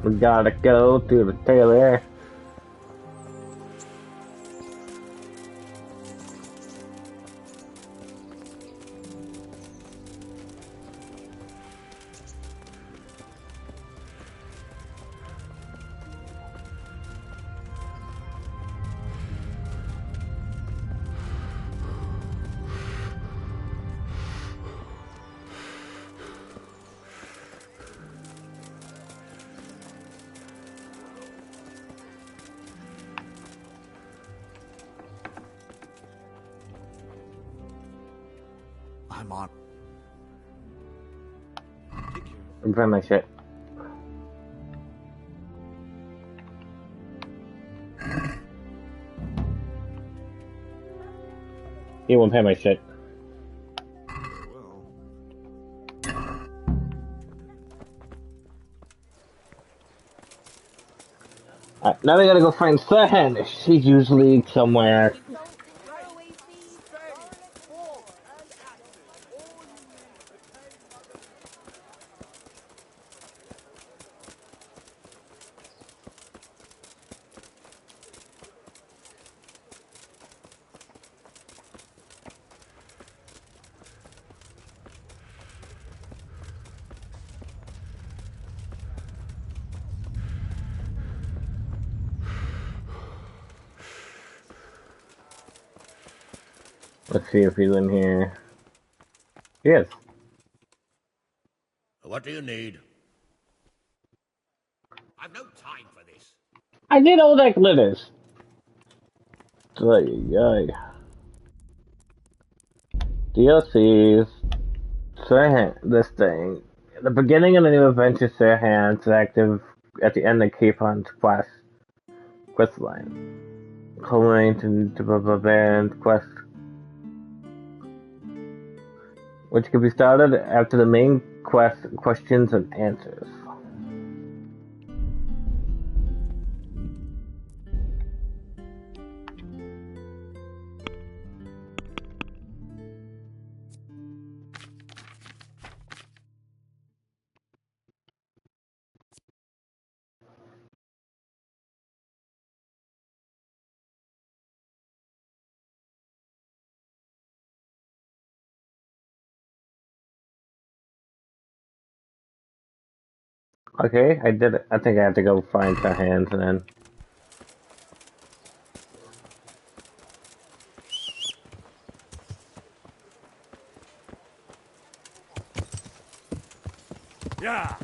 We gotta go to the tailor. I'm on. I'm playing my shit. He won't pay my shit. Alright, now we gotta go find Sirhan. She's usually somewhere. Let's see if he's in here. He is. What do you need? I've no time for this. I did all that glitters. Ay. DLCs. Sirhan. This thing. The beginning of the new adventure Sirhan is active at the end of Capon's quest line. Culminating to band quest, which can be started after the main quest questions and answers. Okay, I did it. I think I have to go find some hands and then. Yeah.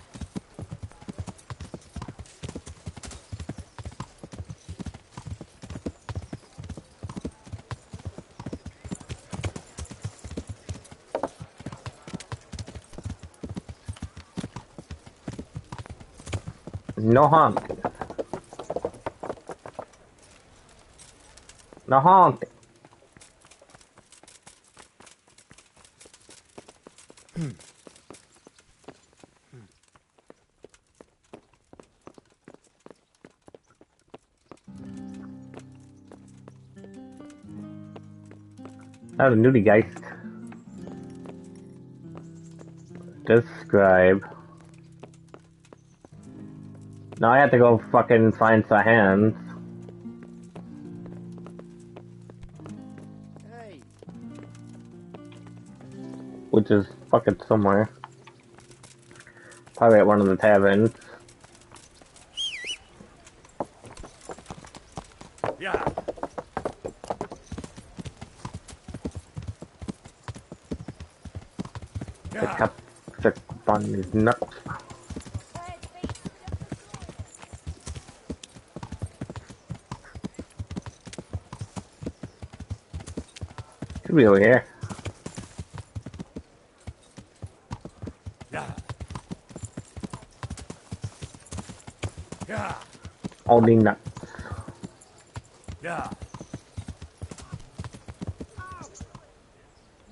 No honk. No honk. Oh, the nudie geist. Describe. Now I have to go fucking find some hands. Hey. Which is fucking somewhere. Probably at one of the taverns. Yeah. The cup sick on his nuts. Should be over here. Yeah. Yeah. Only nuts. Yeah.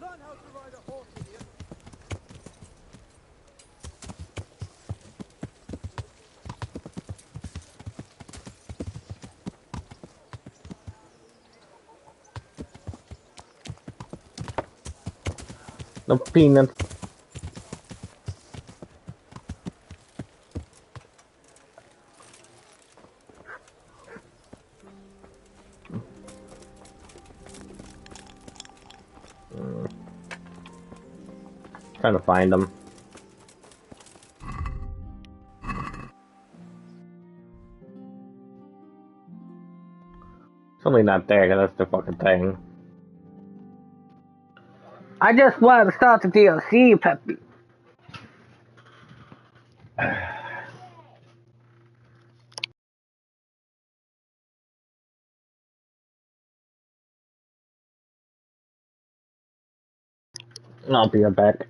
Learn how to ride a horse, idiot. No peanuts. Trying to find them. It's only not there, 'cause that's the fucking thing. I just want to start the DLC, Peppy. I'll be right back.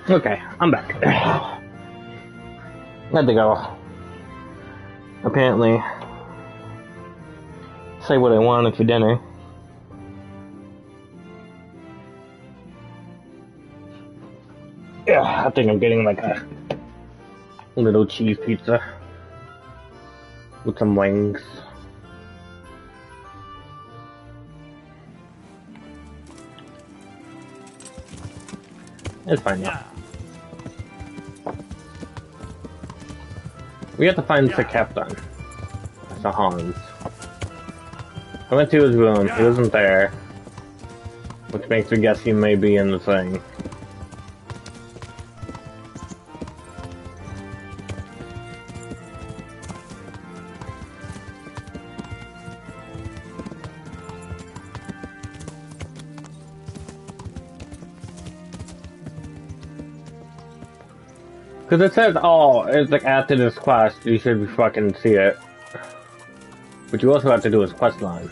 Okay, I'm back. Had to go. Apparently, say what I wanted for dinner. Yeah, I think I'm getting like a little cheese pizza with some wings. It's fine now. We have to find the captain. Mr. Hans. I went to his room. He wasn't there. Which makes me guess he may be in the thing. Because it says, oh, it's like after this quest, you should fucking see it. But you also have to do his quest line.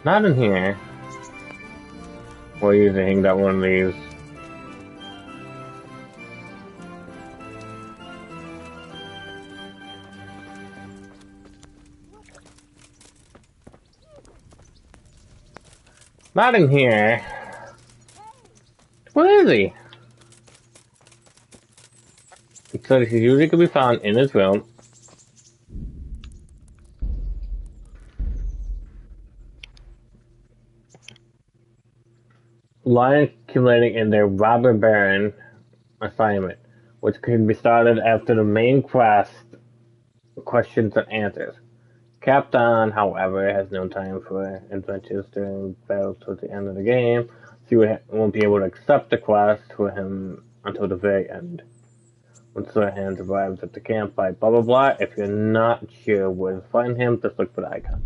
Not in here. We're using that one of these. Not in here. Where is he? It says he usually can be found in his room. Lion accumulating in their robber baron assignment, which can be started after the main quest questions and answers. Captain, however, has no time for adventures during battles towards the end of the game, so you won't be able to accept the quest for him until the very end. Once Sir Hans arrives at the camp by blah blah blah, if you're not sure where to find him, just look for the icon.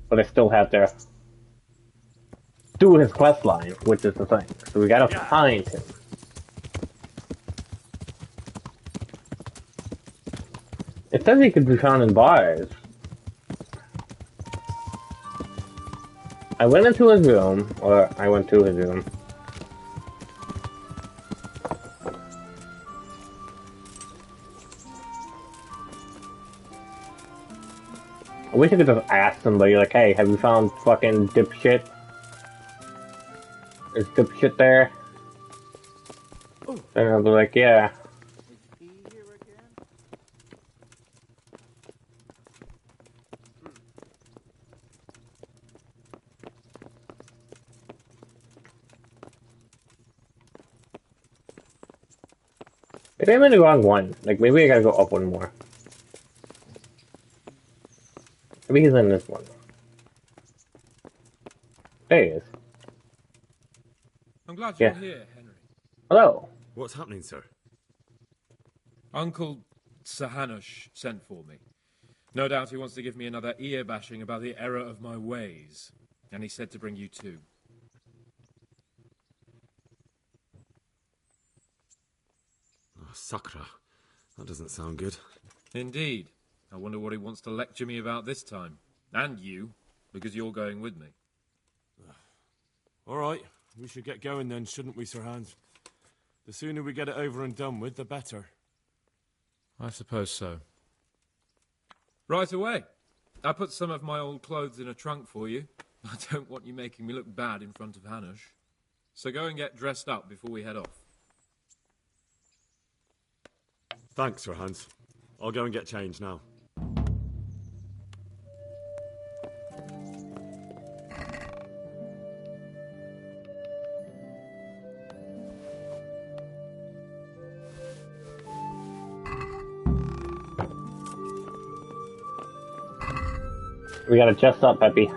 But I still have to do his quest line, which is the thing. So we gotta find him. It says he could be found in bars. I went into his room, or I went to his room. I wish I could just ask somebody, like, hey, have you found fucking dipshit? Is dipshit there? And I'll be like, yeah. Maybe I'm in the wrong one. Like, maybe I gotta go up one more. Maybe he's in this one. There he is. I'm glad you're here, Henry. Hello. What's happening, sir? Uncle Sahanush sent for me. No doubt he wants to give me another ear-bashing about the error of my ways. And he said to bring you too. Oh, Sakra. That doesn't sound good. Indeed. I wonder what he wants to lecture me about this time. And you, because you're going with me. All right. We should get going then, shouldn't we, Sir Hans? The sooner we get it over and done with, the better. I suppose so. Right away. I put some of my old clothes in a trunk for you. I don't want you making me look bad in front of Hanush. So go and get dressed up before we head off. Thanks, Sir Hans. I'll go and get changed now. We gotta chest up, Peppy.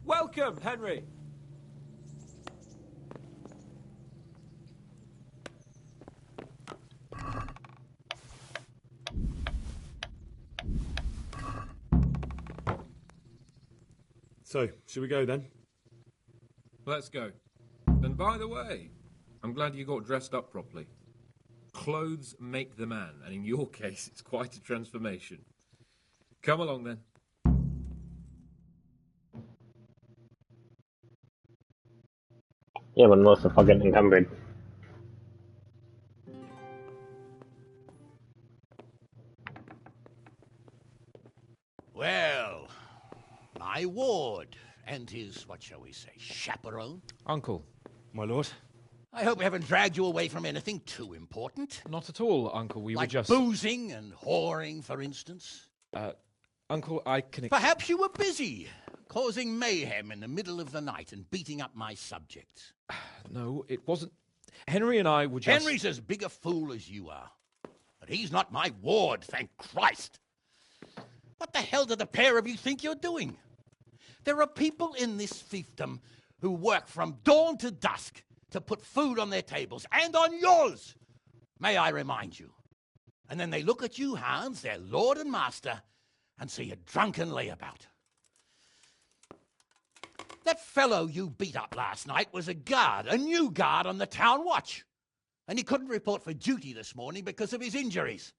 Welcome, Henry! So, should we go then? Let's go. And by the way, I'm glad you got dressed up properly. Clothes make the man, and in your case, it's quite a transformation. Come along then. Yeah, but most are fucking encumbered. Well, my ward and his, what shall we say, chaperone? Uncle, my lord. I hope we haven't dragged you away from anything too important. Not at all, Uncle. We like were just... boozing and whoring, for instance. Uncle, I can... Perhaps you were busy, causing mayhem in the middle of the night and beating up my subjects. No, it wasn't... Henry and I were just... Henry's as big a fool as you are. But he's not my ward, thank Christ. What the hell do the pair of you think you're doing? There are people in this fiefdom who work from dawn to dusk to put food on their tables, and on yours, may I remind you. And then they look at you, Hans, their lord and master, and see a drunken layabout. That fellow you beat up last night was a guard, a new guard on the town watch. And he couldn't report for duty this morning because of his injuries.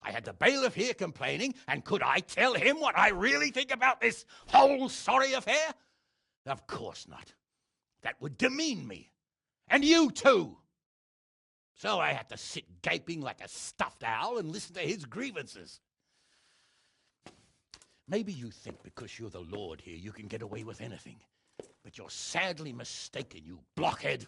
I had the bailiff here complaining, and could I tell him what I really think about this whole sorry affair? Of course not. That would demean me. And you too. So I had to sit gaping like a stuffed owl and listen to his grievances. Maybe you think because you're the lord here you can get away with anything. But you're sadly mistaken, you blockhead.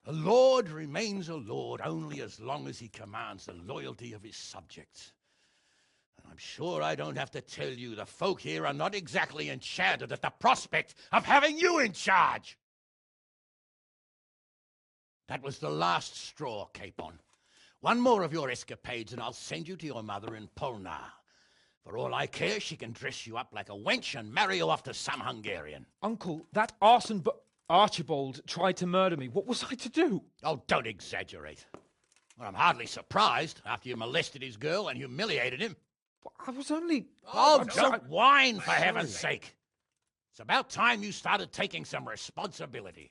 A lord remains a lord only as long as he commands the loyalty of his subjects. And I'm sure I don't have to tell you the folk here are not exactly enchanted at the prospect of having you in charge. That was the last straw, Capon. One more of your escapades and I'll send you to your mother in Polnar. For all I care, she can dress you up like a wench and marry you off to some Hungarian. Uncle, that arson... Archibald tried to murder me. What was I to do? Oh, don't exaggerate. Well, I'm hardly surprised after you molested his girl and humiliated him. I was only... Oh, don't whine, for heaven's sake. It's about time you started taking some responsibility.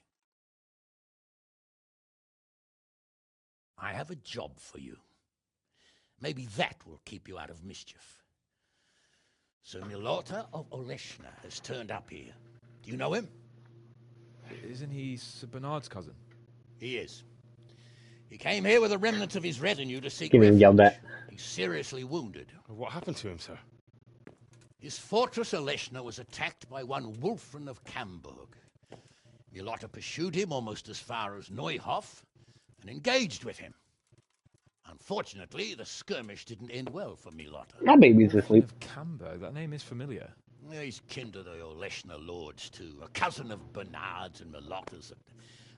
I have a job for you. Maybe that will keep you out of mischief. Sir Milota of Oleshna has turned up here. Do you know him? Isn't he Sir Bernard's cousin? He is. He came here with the remnants of his retinue to seek Getting yelled at. He's seriously wounded. What happened to him, sir? His fortress Oleshna was attacked by one Wulfran of Camburg. Milota pursued him almost as far as Neuhof and engaged with him. Unfortunately, the skirmish didn't end well for Milota. My baby's asleep. Camburg, that name is familiar. He's kin to the Oleshna lords, too. A cousin of Bernard's and Milota's.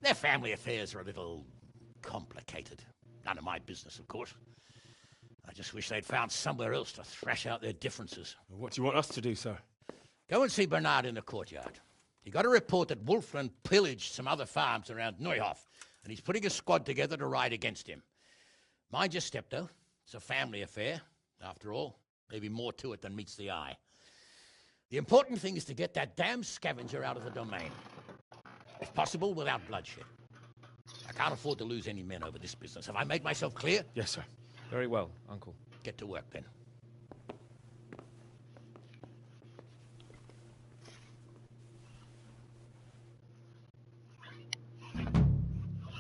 Their family affairs are a little complicated. None of my business, of course. I just wish they'd found somewhere else to thrash out their differences. What do you want us to do, sir? Go and see Bernard in the courtyard. He got a report that Wulfran pillaged some other farms around Neuhof, and he's putting a squad together to ride against him. Mind your step, though. It's a family affair. After all, maybe more to it than meets the eye. The important thing is to get that damn scavenger out of the domain. If possible, without bloodshed. I can't afford to lose any men over this business. Have I made myself clear? Yes, sir. Very well, Uncle. Get to work, then.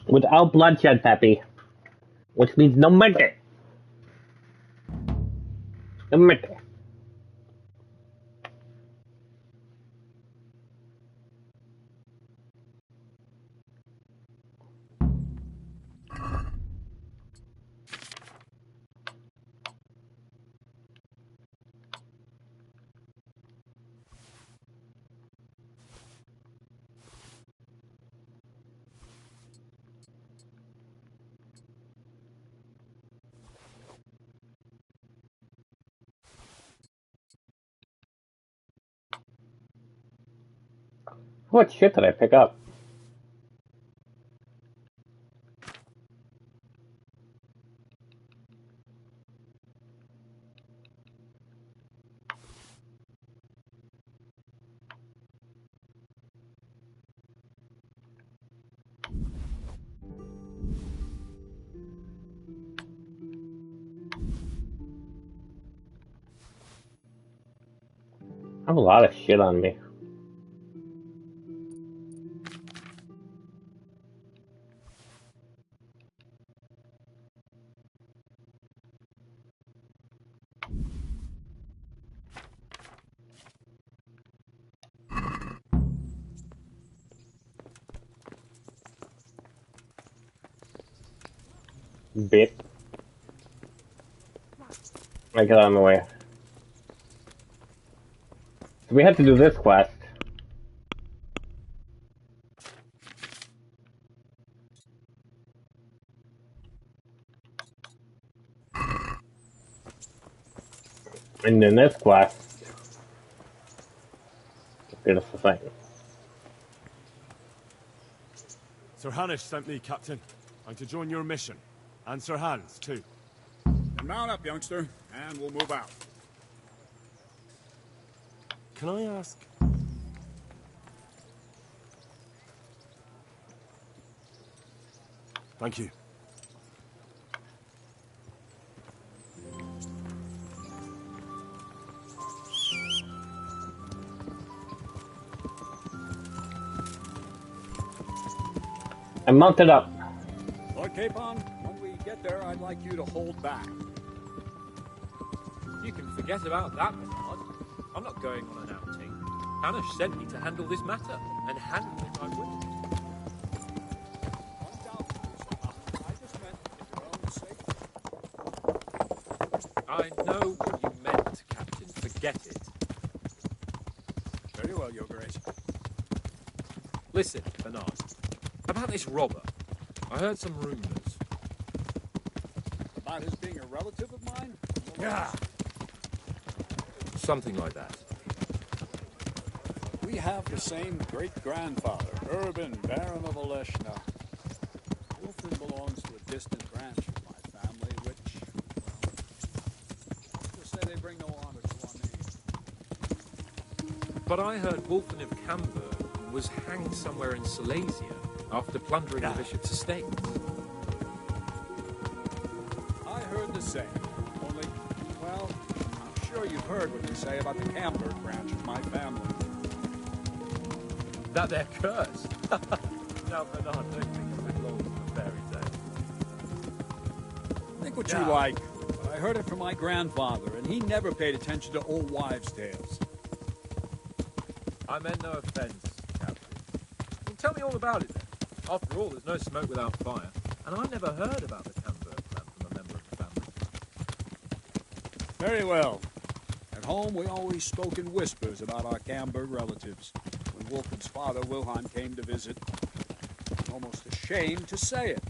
Without bloodshed, Pappy. Which means no murder. No murder. What shit did I pick up? I have a lot of shit on me. Bit. I get out of my way. So we have to do this quest. And then this quest. Beautiful thing. Sir Hanish sent me, Captain. I'm to join your mission. And Sir Hans, too. Then mount up, youngster, and we'll move out. Can I ask... Thank you. I'm mounted up. Lord Capon, when we get there, I'd like you to hold back. You can forget about that, Bernard. I'm not going on an outing. Hanish sent me to handle this matter, and handle it I will. I know what you meant, Captain. Forget it. Very well, Your Grace. Listen, Bernard. About this robber. I heard some rumours. About his being a relative of mine? Yeah. Something like that. We have the same great-grandfather, Urban, Baron of Oleshna. Wolfen belongs to a distant branch of my family, which, well, just say they bring no honor to our name. But I heard Wolfen of Camberg was hanged somewhere in Silesia after plundering the bishop's estate. I heard the same. Only, well, I'm sure you've heard what they say about the Camberg branch of my family. That they're cursed. Now, Bernard, don't think of it long as a fairy tale. Think what you like. But I heard it from my grandfather, and he never paid attention to old wives' tales. I meant no offence, Captain. Well, tell me all about it then. After all, there's no smoke without fire, and I never heard about the Camberg plan from a member of the family. Very well. At home, we always spoke in whispers about our Camberg relatives. When Wolfen's father, Wilhelm, came to visit, I'm almost ashamed to say it.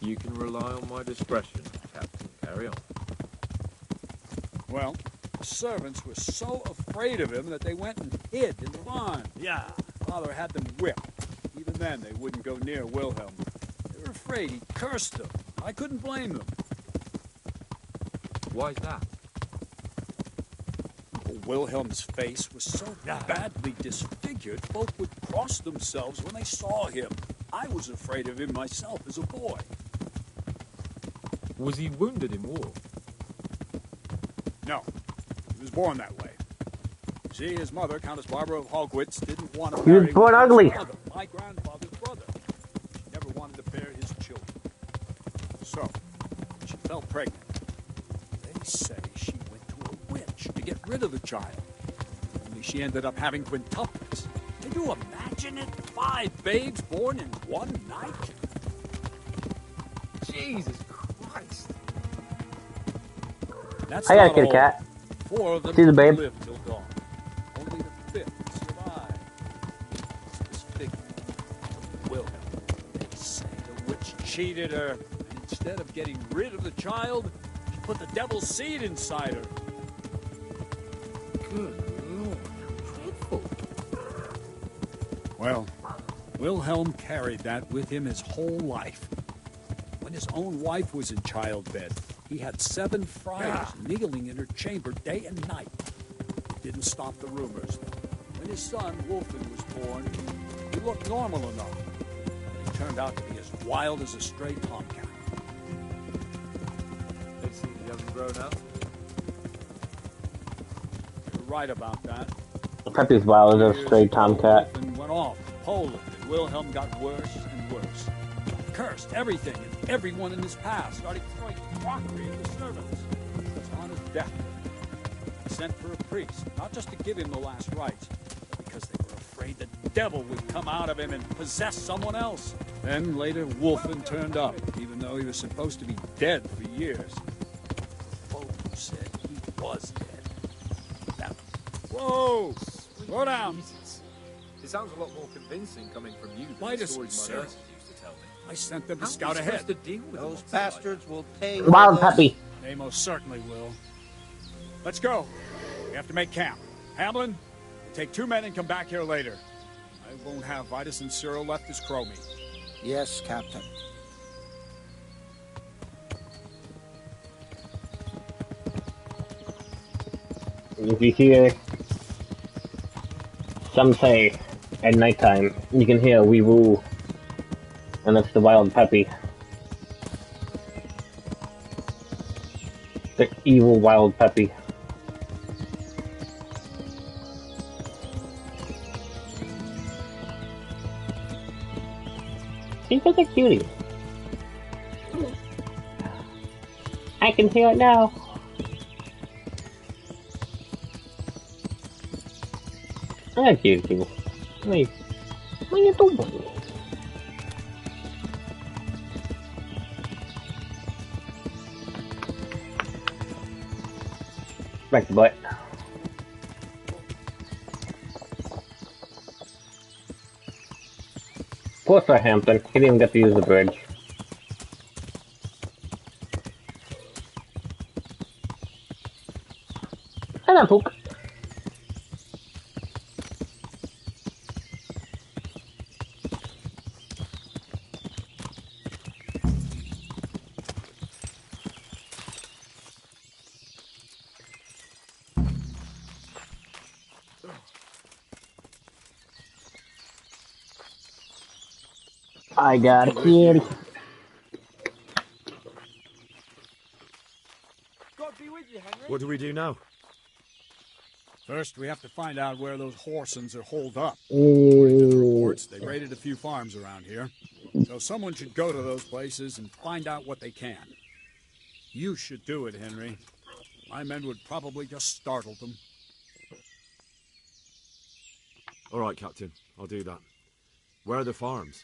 You can rely on my discretion, Captain. Carry on. Well, the servants were so afraid of him that they went and hid in the barn. Yeah. Father had them whipped. Even then, they wouldn't go near Wilhelm. They were afraid he cursed them. I couldn't blame them. Why's that? Wilhelm's face was so badly disfigured, folk would cross themselves when they saw him. I was afraid of him myself as a boy. Was he wounded in war? No. He was born that way. See, his mother, Countess Barbara of Hogwitz, didn't want to He was marry born ugly. Father, my grandfather's brother. She never wanted to bear his children. So, she fell pregnant. They say she went to a witch to get rid of the child. Only she ended up having quintuplets. Can you imagine it? 5 babes born in one night? Jesus Christ. That's I got a not kitty all. cat. 4 of them See the babe? lived till dawn. Only the 5th survived. This figure, Wilhelm. They say the witch cheated her, and instead of getting rid of the child, she put the devil's seed inside her. Good Lord, how dreadful. Well, Wilhelm carried that with him his whole life. When his own wife was in childbed, he had 7 friars kneeling in her chamber day and night. It didn't stop the rumors. When his son, Wolfen, was born, he looked normal enough. But he turned out to be as wild as a stray tomcat. They see he hasn't grown up. You're right about that. Peppy's wild as a stray tomcat. Wolfen went off to Poland, and Wilhelm got worse and worse. Cursed everything and everyone in his path, started throwing crockery at the servants. He was on his deathbed. He sent for a priest, not just to give him the last rites, but because they were afraid the devil would come out of him and possess someone else. Then later, Wolfen turned up, even though he was supposed to be dead for years. Folk said he was dead. That... Whoa! Slow down! It sounds a lot more convincing coming from you than Why the does stories my Sarah? nurses used to tell me. I sent them to How are we scout ahead. supposed to deal with Those them bastards will pay Wild for this. puppy. They most certainly will. Let's go. We have to make camp. Hamlin, take 2 men and come back here later. I won't have Vitus and Cyril left as crow meat. Yes, Captain. If you hear some say at nighttime, you can hear "we woo," and that's the wild puppy. The evil wild puppy. He's such a cutie. I can hear it now. I like you too. Wait, what are you doing? Back to butt. Poor Southampton, he didn't even get to use the bridge. And I'm poop. I got a kid. God be with you, Henry. What do we do now? First, we have to find out where those Horsons are holed up. Ooh. According to the reports, they raided a few farms around here. So someone should go to those places and find out what they can. You should do it, Henry. My men would probably just startle them. All right, Captain. I'll do that. Where are the farms?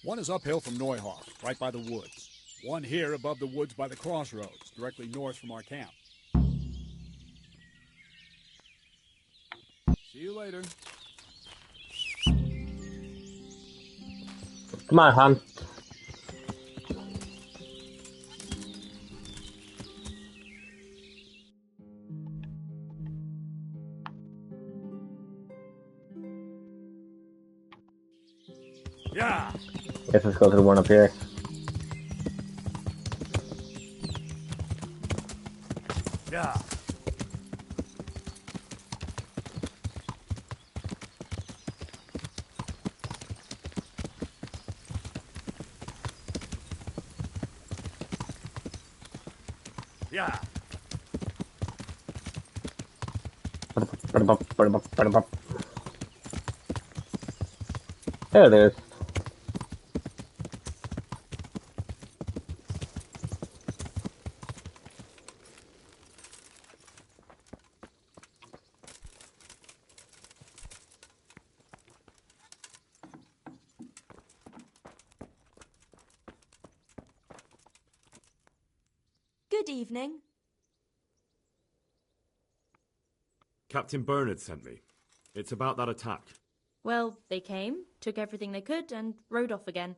One is uphill from Neuhoff, right by the woods. One here above the woods by the crossroads, directly north from our camp. See you later. Come on, hon. Yeah. Guess let's go to the one up here. Yeah. Yeah. There it is. Good evening. Captain Bernard sent me. It's about that attack. Well, they came, took everything they could, and rode off again.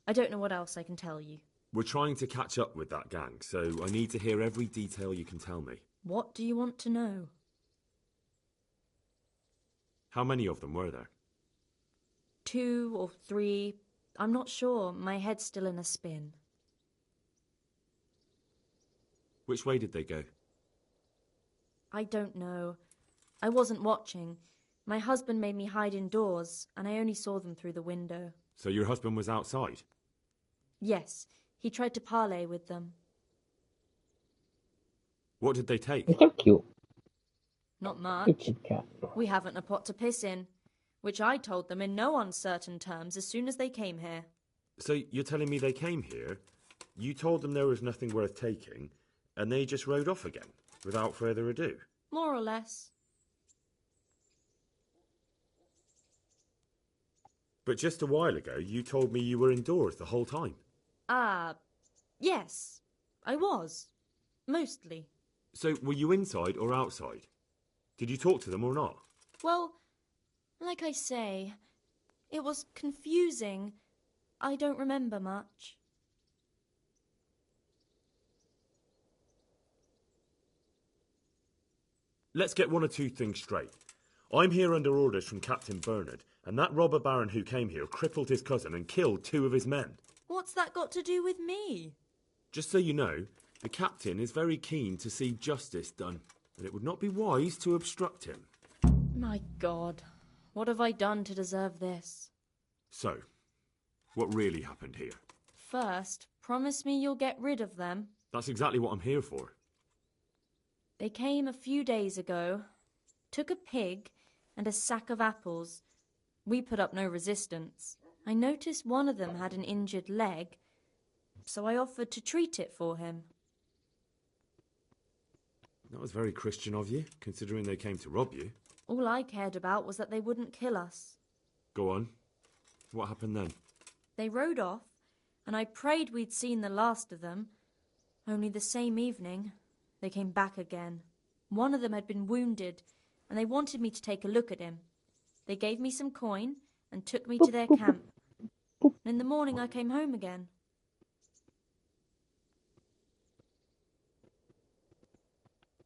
I don't know what else I can tell you. We're trying to catch up with that gang, so I need to hear every detail you can tell me. What do you want to know? How many of them were there? 2 or 3. I'm not sure. My head's still in a spin. Which way did they go? I don't know. I wasn't watching. My husband made me hide indoors, and I only saw them through the window. So your husband was outside? Yes, he tried to parley with them. What did they take? It's so cute. Not much. Good cat. We haven't a pot to piss in, which I told them in no uncertain terms as soon as they came here. So you're telling me they came here, you told them there was nothing worth taking, and they just rode off again, without further ado? More or less. But just a while ago, you told me you were indoors the whole time. Yes, I was. Mostly. So, were you inside or outside? Did you talk to them or not? Well, like I say, it was confusing. I don't remember much. Let's get one or two things straight. I'm here under orders from Captain Bernard, and that robber baron who came here crippled his cousin and killed 2 of his men. What's that got to do with me? Just so you know, the captain is very keen to see justice done, and it would not be wise to obstruct him. My God, what have I done to deserve this? So, what really happened here? First, promise me you'll get rid of them. That's exactly what I'm here for. They came a few days ago, took a pig and a sack of apples. We put up no resistance. I noticed one of them had an injured leg, so I offered to treat it for him. That was very Christian of you, considering they came to rob you. All I cared about was that they wouldn't kill us. Go on. What happened then? They rode off, and I prayed we'd seen the last of them. Only the same evening, they came back again. One of them had been wounded, and they wanted me to take a look at him. They gave me some coin and took me to their camp. And in the morning I came home again.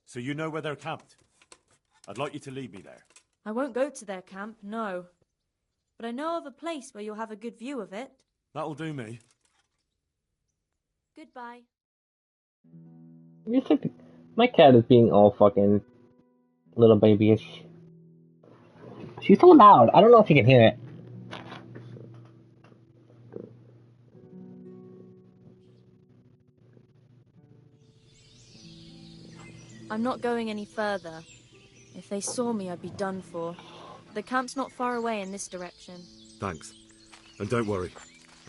So you know where they're camped? I'd like you to lead me there. I won't go to their camp, no. But I know of a place where you'll have a good view of it. That'll do me. Goodbye. My cat is being all fucking little babyish. She's so loud. I don't know if you can hear it. I'm not going any further. If they saw me, I'd be done for. The camp's not far away in this direction. Thanks. And don't worry.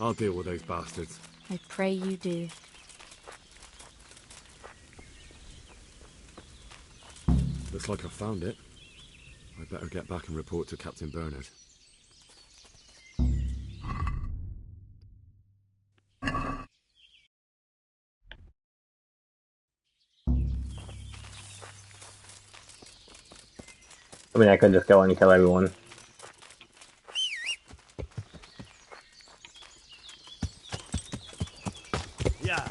I'll deal with those bastards. I pray you do. Looks like I've found it. I'd better get back and report to Captain Bernard. I mean, I could just go and kill everyone. Yeah.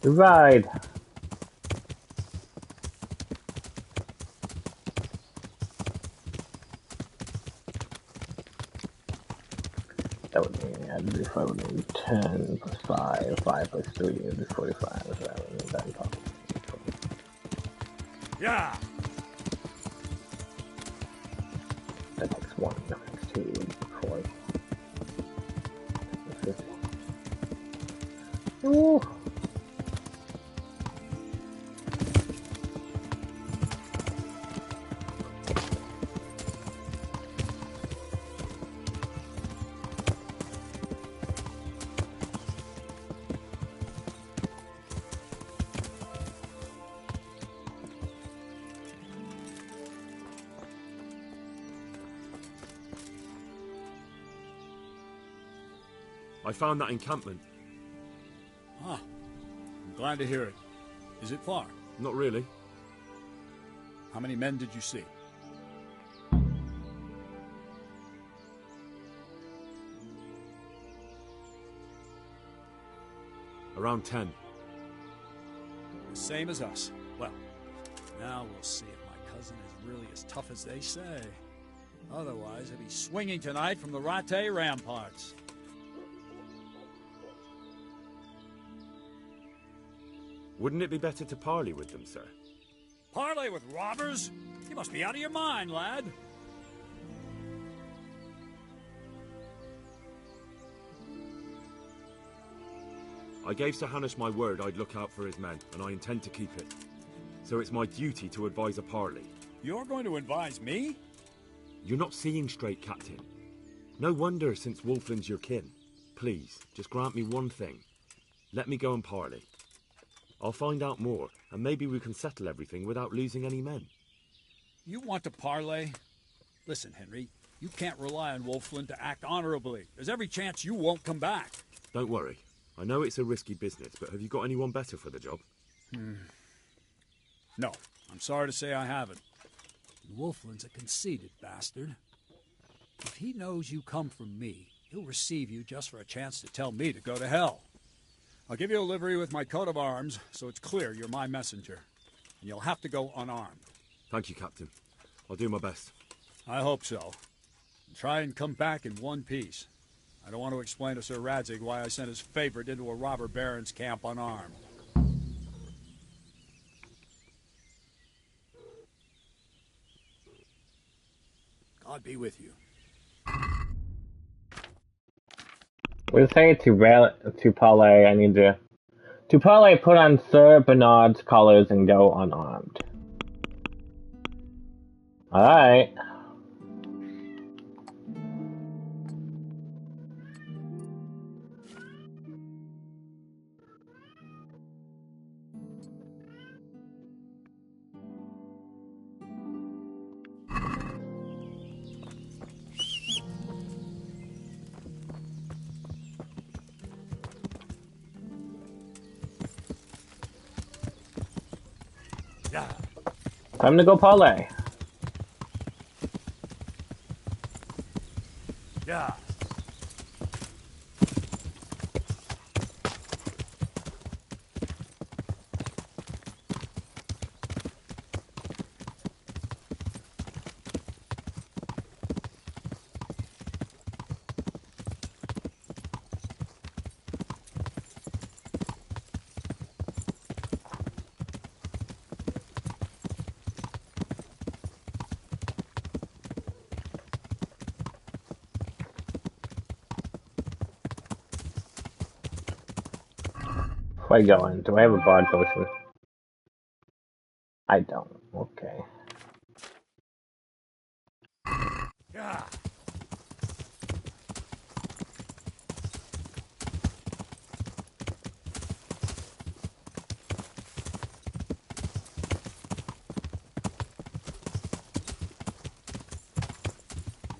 Ride. That would mean I had to do 5 would mean 10 plus 5, 5 plus 3 would be 45. So that would mean that top. Yeah. That takes 1, that takes 2, 4. That's 50. Ooh. I found that encampment. Ah, I'm glad to hear it. Is it far? Not really. How many men did you see? Around 10. The same as us. Well, now we'll see if my cousin is really as tough as they say. Otherwise, he'll be swinging tonight from the Rattay ramparts. Wouldn't it be better to parley with them, sir? Parley with robbers? You must be out of your mind, lad. I gave Sir Hanush my word I'd look out for his men, and I intend to keep it. So so it's my duty to advise a parley. You're going to advise me? You're not seeing straight, Captain. No wonder, since Wolfland's your kin. Please, just grant me one thing. Let me go and parley. I'll find out more, and maybe we can settle everything without losing any men. You want to parley? Listen, Henry, you can't rely on Wolfland to act honorably. There's every chance you won't come back. Don't worry. I know it's a risky business, but have you got anyone better for the job? No, I'm sorry to say I haven't. Wolfland's a conceited bastard. If he knows you come from me, he'll receive you just for a chance to tell me to go to hell. I'll give you a livery with my coat of arms, so it's clear you're my messenger. And you'll have to go unarmed. Thank you, Captain. I'll do my best. I hope so. And try and come back in one piece. I don't want to explain to Sir Radzig why I sent his favorite into a robber baron's camp unarmed. God be with you. We'll say to Parlay, I need to Parlay, put on Sir Bernard's collars and go unarmed. Alright. Time to go parlay. Yeah. Where you going? Do I have a bard potion? I don't. Okay. Yeah.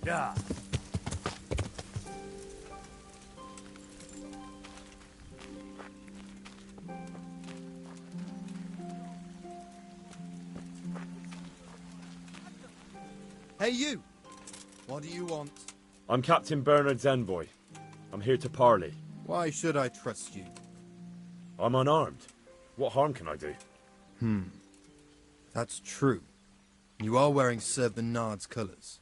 Yeah. Hey, you! What do you want? I'm Captain Bernard's envoy. I'm here to parley. Why should I trust you? I'm unarmed. What harm can I do? That's true. You are wearing Sir Bernard's colours.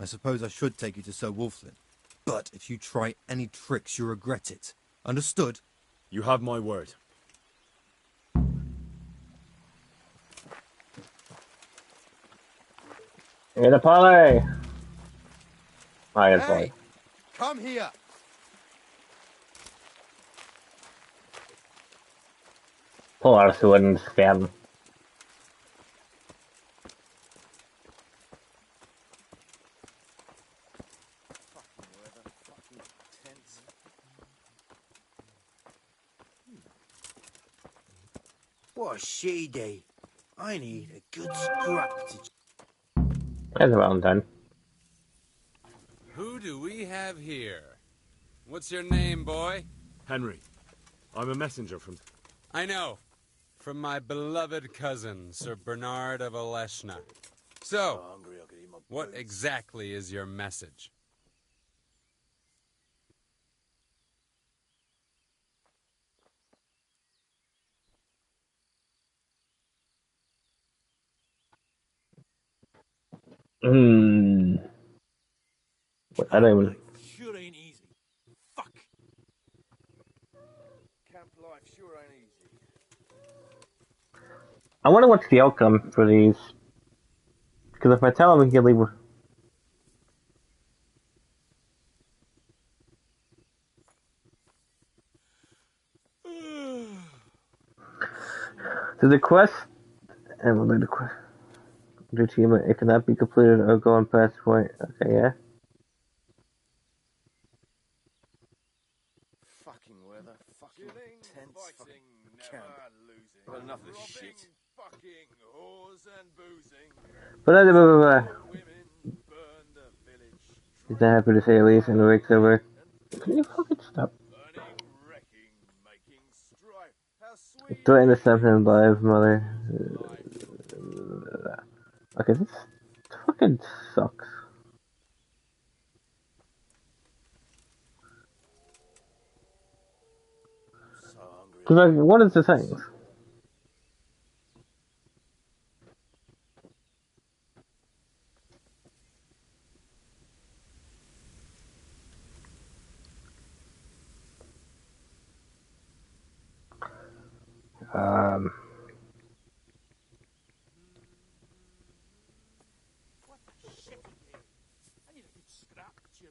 I suppose I should take you to Sir Wolfland. But if you try any tricks, you'll regret it. Understood? You have my word. Here to parlay. Alright, Hey! boy. Come here! Pull out a sword and stab him. What a shitty day. I need a good scrap to... That's about done. Who do we have here? What's your name, boy? Henry. I'm a messenger from... I know. From my beloved cousin, Sir Bernard of Aleshna. So, what exactly is your message? I don't even... Sure ain't easy. Fuck. Camp life sure ain't easy. I wonder what's the outcome for these. Because if I tell him he can leave... So the quest And we'll do the achievement. It cannot be completed or go on past point. Okay, yeah. Fucking weather, fucking tense, fucking camp. I've had enough of this shit. Fucking whores and boozing. But he's not happy to say at least, and the week's over. Can you fucking stop? Threaten deception by his mother. Okay, this fucking sucks. Cause like, what is the thing?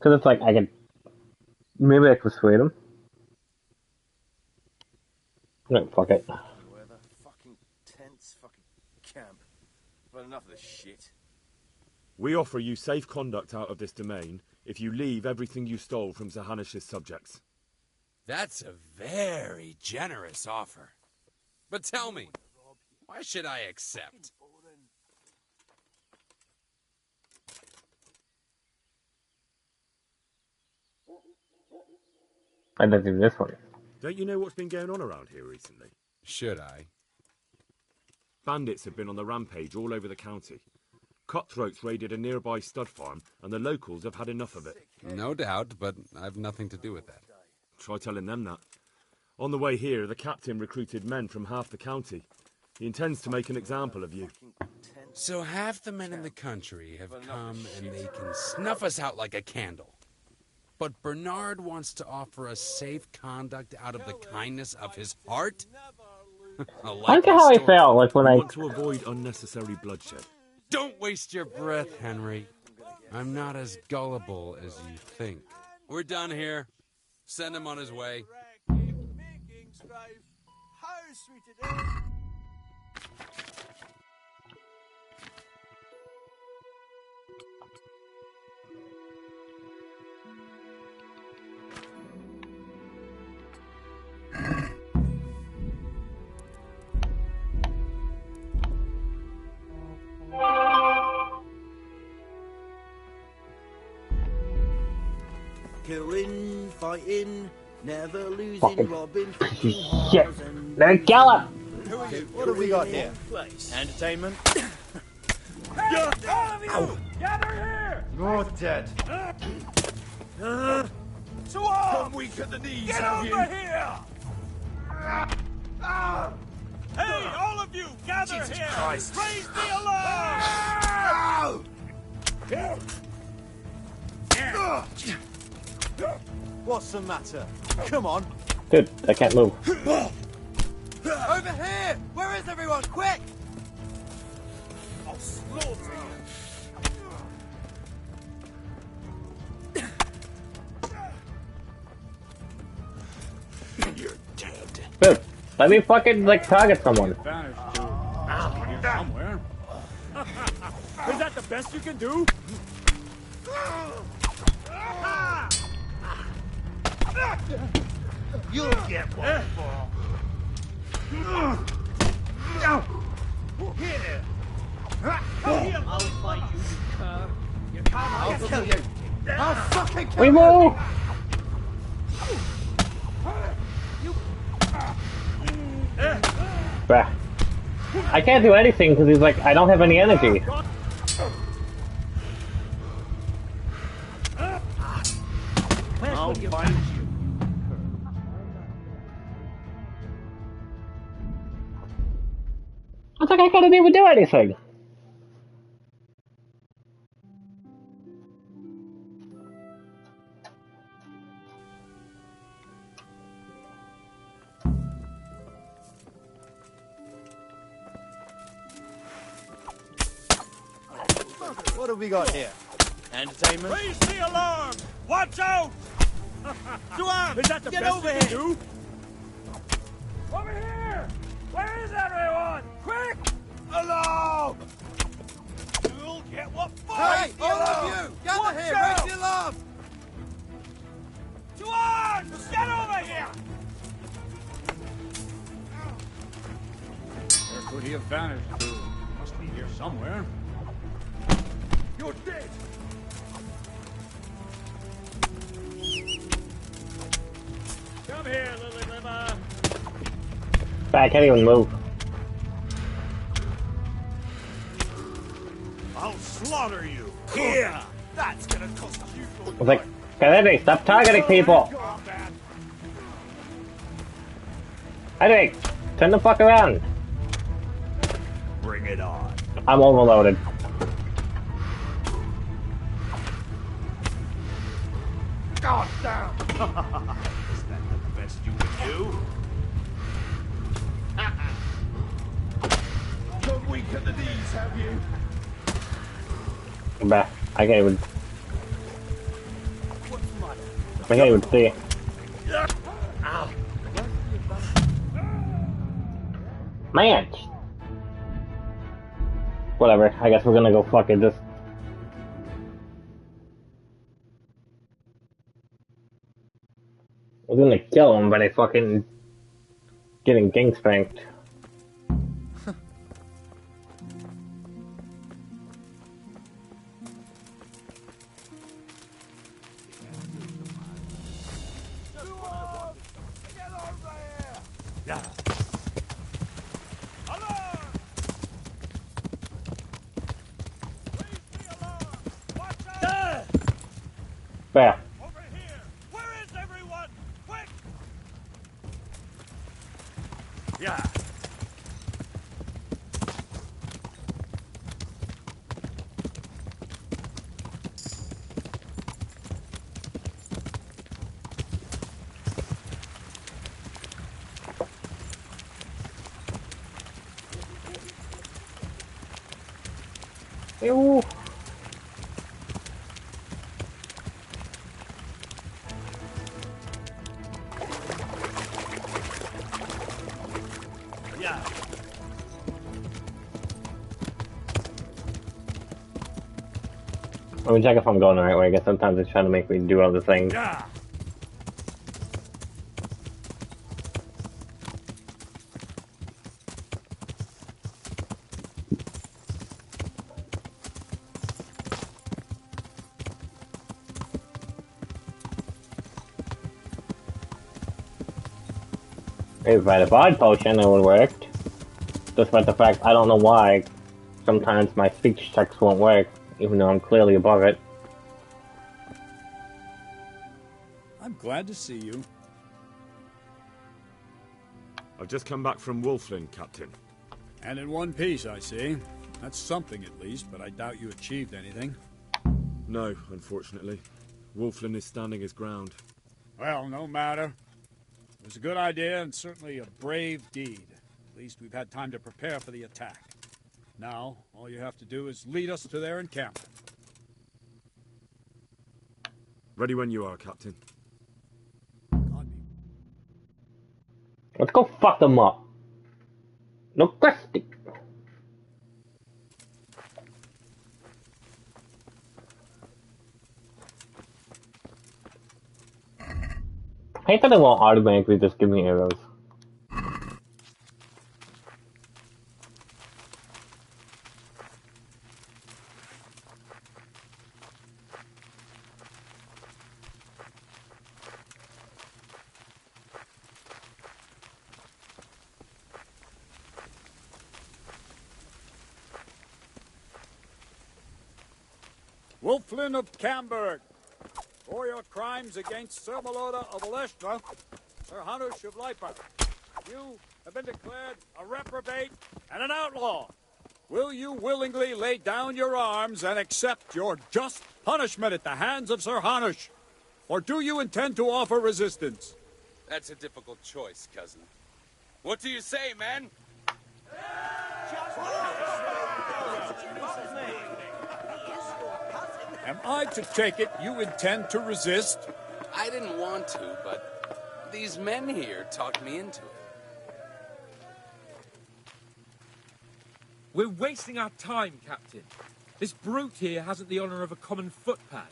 Cause it's like, maybe I could persuade him. No, fuck it. Weather, fucking tense, fucking camp. I've had enough of this shit. We offer you safe conduct out of this domain if you leave everything you stole from Zahanish's subjects. That's a very generous offer. But tell me, why should I accept? I don't do this one. Don't you know what's been going on around here recently? Should I? Bandits have been on the rampage all over the county. Cutthroats raided a nearby stud farm, and the locals have had enough of it. No doubt, but I've nothing to do with that. Try telling them that. On the way here, the captain recruited men from half the county. He intends to make an example of you. So half the men in the country have come and they can snuff us out like a candle. But Bernard wants to offer us safe conduct out of the kindness of his heart? I like how I felt like when I want to avoid unnecessary bloodshed. Don't waste your breath, Henry. I'm not as gullible as you think. We're done here. Send him on his way. How sweet it is. Killing, fighting, never losing, fucking robbing, shit. Now kill him! What have we got here? Entertainment? Hey, all of you! Gather here! You're dead. So on! Come weak at the knees, Get have over you? here! Hey, all of you, gather Jesus here! Christ. Raise the alarm! What's the matter? Come on. Dude, I can't move. Over here! Where is everyone? Quick! I'll slaughter you! You're dead. Dude, let me fucking like target someone. Somewhere. Is that the best you can do? You'll get one for. Here. I'll fight you, you cur. You can't. I'll kill you. I'll fucking kill We you. move. Bruh. I can't do anything because he's like, I don't have any energy. I'll find you. It's like I couldn't even do anything. What have we got here? Entertainment? Raise the alarm! Watch out! Duan, Is that the get best over you here! can do? Over here! Where is everyone? Quick! Alarm! You'll get what Hey, fight! all of you! Gather here! Raise the alarm! To arms! Get over here! Where could he have vanished to? He must be here somewhere. You're dead! Come here, Lily Liver. I can't even move. I'll slaughter you! Here! That's gonna cost you I was like, Kennedy, stop targeting people! Henry, turn the fuck around! Bring it on. I'm overloaded. God damn! Is that the best you can do? You're weak at the knees, have you? Bah, I can't even. I can't even see. Man! Whatever, I guess we're gonna go fucking just. I was gonna kill him, but I fucking. Getting gang spanked. Yeah. There. Where is everyone? Quick! Yeah. Ew. Yeah. Let me check if I'm going the right way. I guess sometimes it's trying to make me do other things. Yeah. If I had a body potion, it would have worked. Despite the fact I don't know why sometimes my speech checks won't work, even though I'm clearly above it. I'm glad to see you. I've just come back from Wolflin, Captain. And in one piece, I see. That's something at least, but I doubt you achieved anything. No, unfortunately. Wolflin is standing his ground. Well, no matter. It was a good idea and certainly a brave deed. At least we've had time to prepare for the attack. Now, all you have to do is lead us to their encampment. Ready when you are, Captain. Let's go fuck them up. No question. I hate that they won't automatically just give me arrows. Wolflin of Camberg, for your crimes against Sir Meloda of Alestra, Sir Hanush of Lipa, you have been declared a reprobate and an outlaw. Will you willingly lay down your arms and accept your just punishment at the hands of Sir Hanush? Or do you intend to offer resistance? That's a difficult choice, cousin. What do you say, man? Am I to take it you intend to resist? I didn't want to, but these men. men here talked me into it. We're wasting our time, Captain. This brute here hasn't the honour of a common footpad.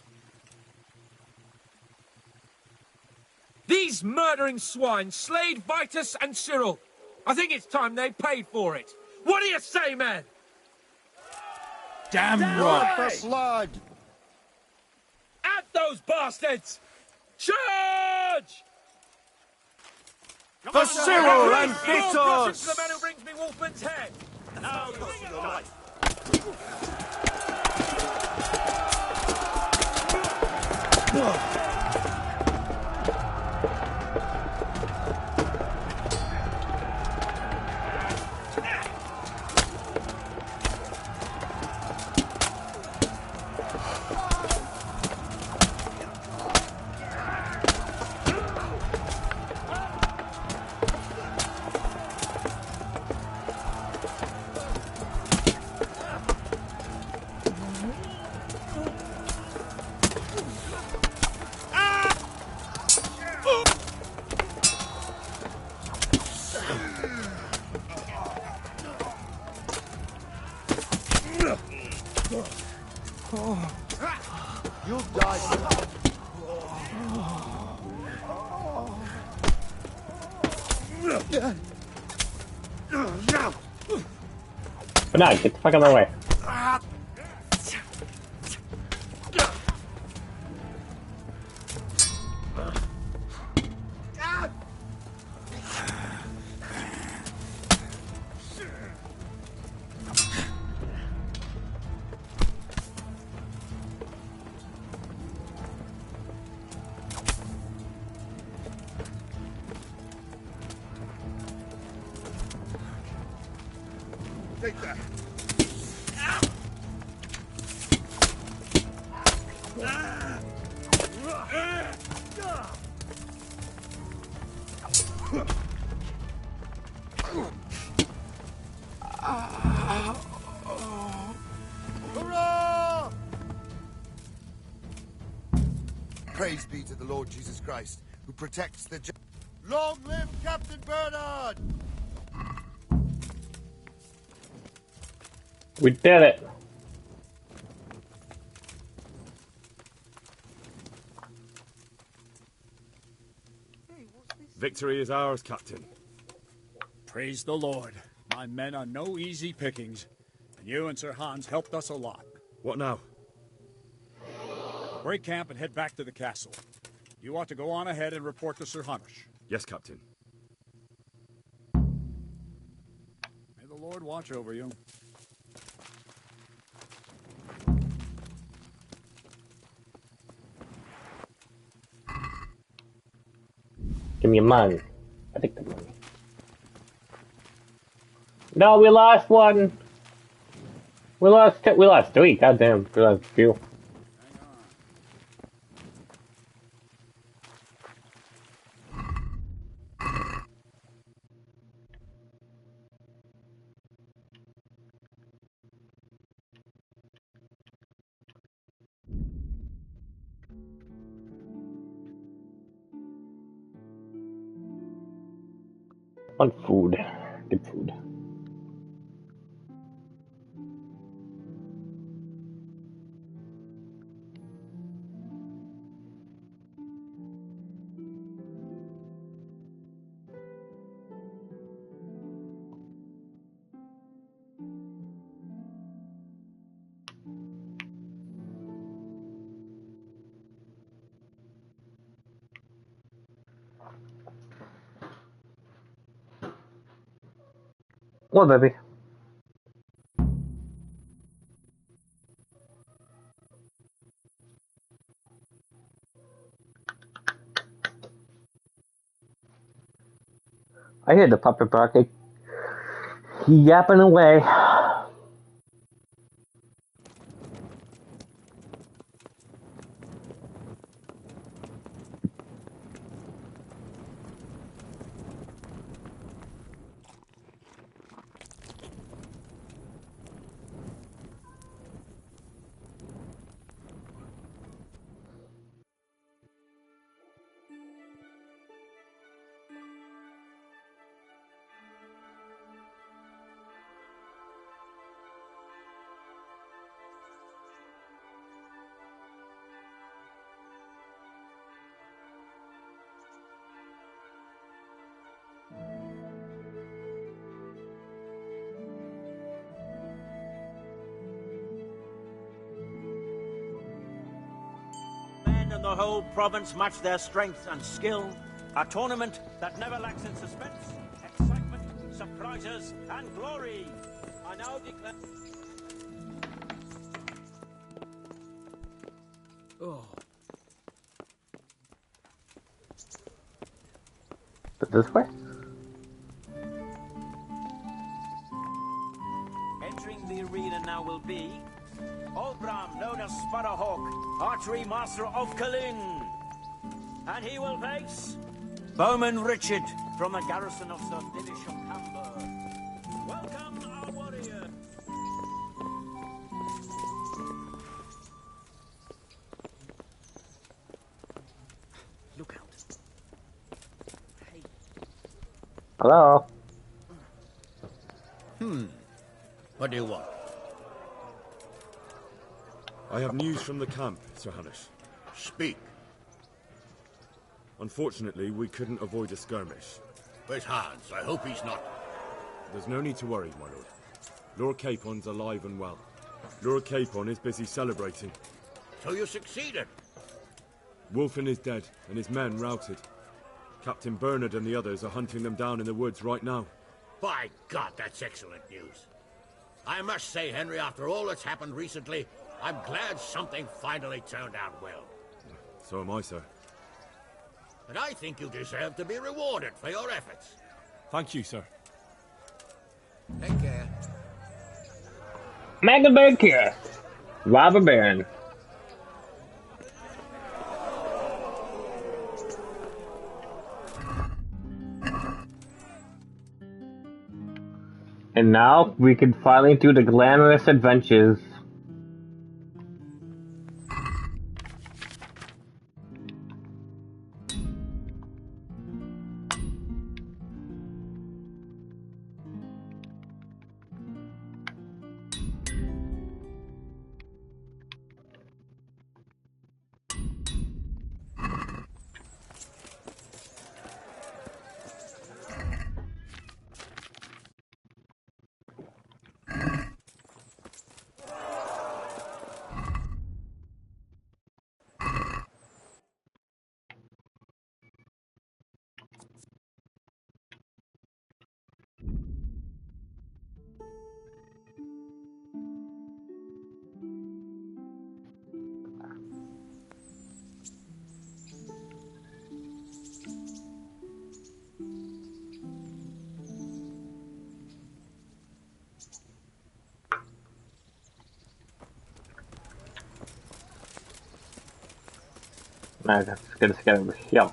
These murdering swine slayed Vitus and Cyril. I think it's time they paid for it. What do you say, men? Damn right. for blood! At those bastards! Charge! For Cyril and Vitus! Vitus! The man who brings me Wolfman's head! Now, You'll die. But now, get the fuck out of my way. Take that. Hurrah! Praise be to the Lord Jesus Christ, who protects the... Long live Captain Bernard! We did it. Victory is ours, Captain. Praise the Lord. My men are no easy pickings. And you and Sir Hans helped us a lot. What now? Break camp and head back to the castle. You ought to go on ahead and report to Sir Hanush. Yes, Captain. May the Lord watch over you. Give me your money. I think the money. No, we lost one. We lost two. We lost three. Goddamn. We lost a few. On food. Good food. What, baby? I hear the puppet barking. Yapping away. the whole province match their strength and skill. A tournament that never lacks in suspense, excitement, surprises, and glory. I now declare... Oh. This way? Entering the arena now will be Olbram, known as Sparrowhawk, archery master of Kalin. And he will face Bowman Richard from the garrison of Sir Dinish of Camber. Welcome, our warrior. Look out. Hey. Hello? What do you want? I have news from the camp, Sir Hanish. Speak. Unfortunately, we couldn't avoid a skirmish. Where's Hans? I hope he's not... There's no need to worry, my lord. Lord Capon's alive and well. Lord Capon is busy celebrating. So you succeeded? Wulfin is dead, and his men routed. Captain Bernard and the others are hunting them down in the woods right now. By God, that's excellent news. I must say, Henry, after all that's happened recently, I'm glad something finally turned out well. So am I, sir. And I think you deserve to be rewarded for your efforts. Thank you, sir. Take care. Magdeburg here. Robber Baron. And now we can finally do the glamorous adventures. I'm just gonna get over here.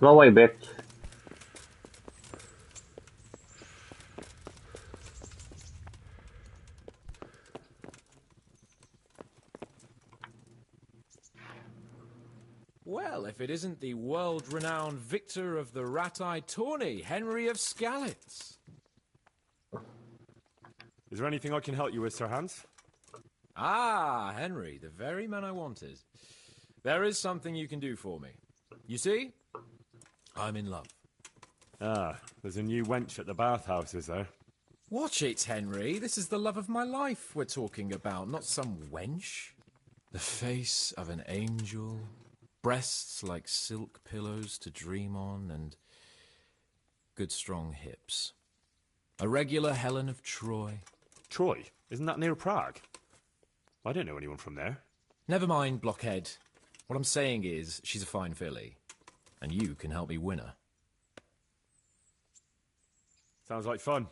No way, bitch. Well, if it isn't the world-renowned victor of the rat-eye tourney, Henry of Skalitz. Is there anything I can help you with, Sir Hans? Ah, Henry, the very man I wanted. There is something you can do for me. You see? I'm in love. Ah, there's a new wench at the bathhouse, is there? Watch it, Henry. This is the love of my life we're talking about, not some wench. The face of an angel, breasts like silk pillows to dream on, and good strong hips. A regular Helen of Troy. Troy? Isn't that near Prague? I don't know anyone from there. Never mind, blockhead. What I'm saying is, she's a fine filly, and you can help me win her. Sounds like fun.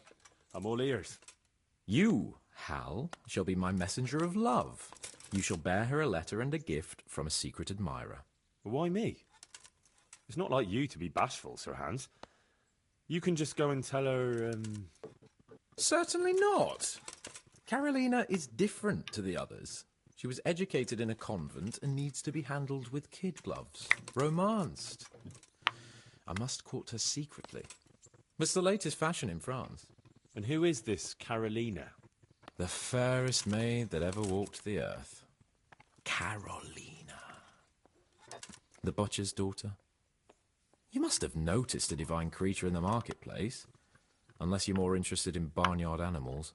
I'm all ears. You, Hal, shall be my messenger of love. You shall bear her a letter and a gift from a secret admirer. Why me? It's not like you to be bashful, Sir Hans. You can just go and tell her, Certainly not. Carolina is different to the others. She was educated in a convent and needs to be handled with kid gloves. Romanced. I must court her secretly. It's the latest fashion in France. And who is this Carolina? The fairest maid that ever walked the earth. Carolina. The butcher's daughter. You must have noticed a divine creature in the marketplace. Unless you're more interested in barnyard animals.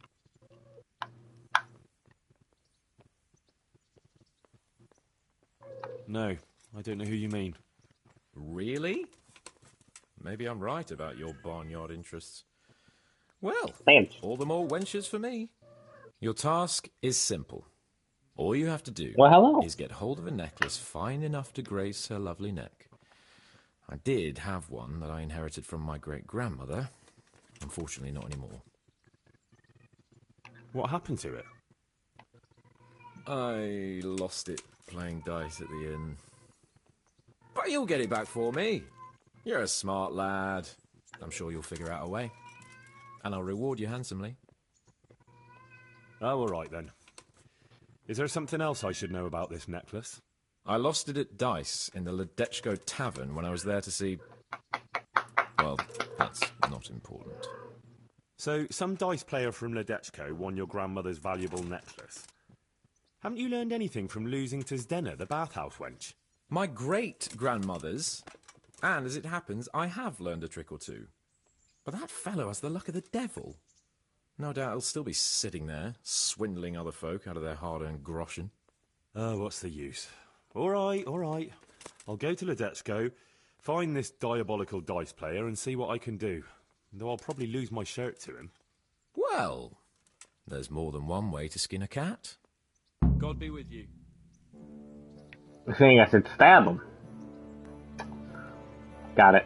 No, I don't know who you mean. Really? Maybe I'm right about your barnyard interests. Well, Thanks. all the more wenches for me. Your task is simple. All you have to do is get hold of a necklace fine enough to grace her lovely neck. I did have one that I inherited from my great-grandmother. Unfortunately, not anymore. What happened to it? I lost it playing dice at the inn. But you'll get it back for me. You're a smart lad. I'm sure you'll figure out a way. And I'll reward you handsomely. Oh, all right then. Is there something else I should know about this necklace? I lost it at dice in the Ledechko Tavern when I was there to see... Well, that's not important. So, some dice player from Ledechko won your grandmother's valuable necklace. Haven't you learned anything from losing to Zdena, the bathhouse wench? My great-grandmother's. And, as it happens, I have learned a trick or two. But that fellow has the luck of the devil. No doubt he'll still be sitting there, swindling other folk out of their hard-earned groschen. Oh, what's the use? All right. I'll go to Ledechko, find this diabolical dice player and see what I can do. Though I'll probably lose my shirt to him. Well, there's more than one way to skin a cat. God be with you. I think I should stab him. Got it.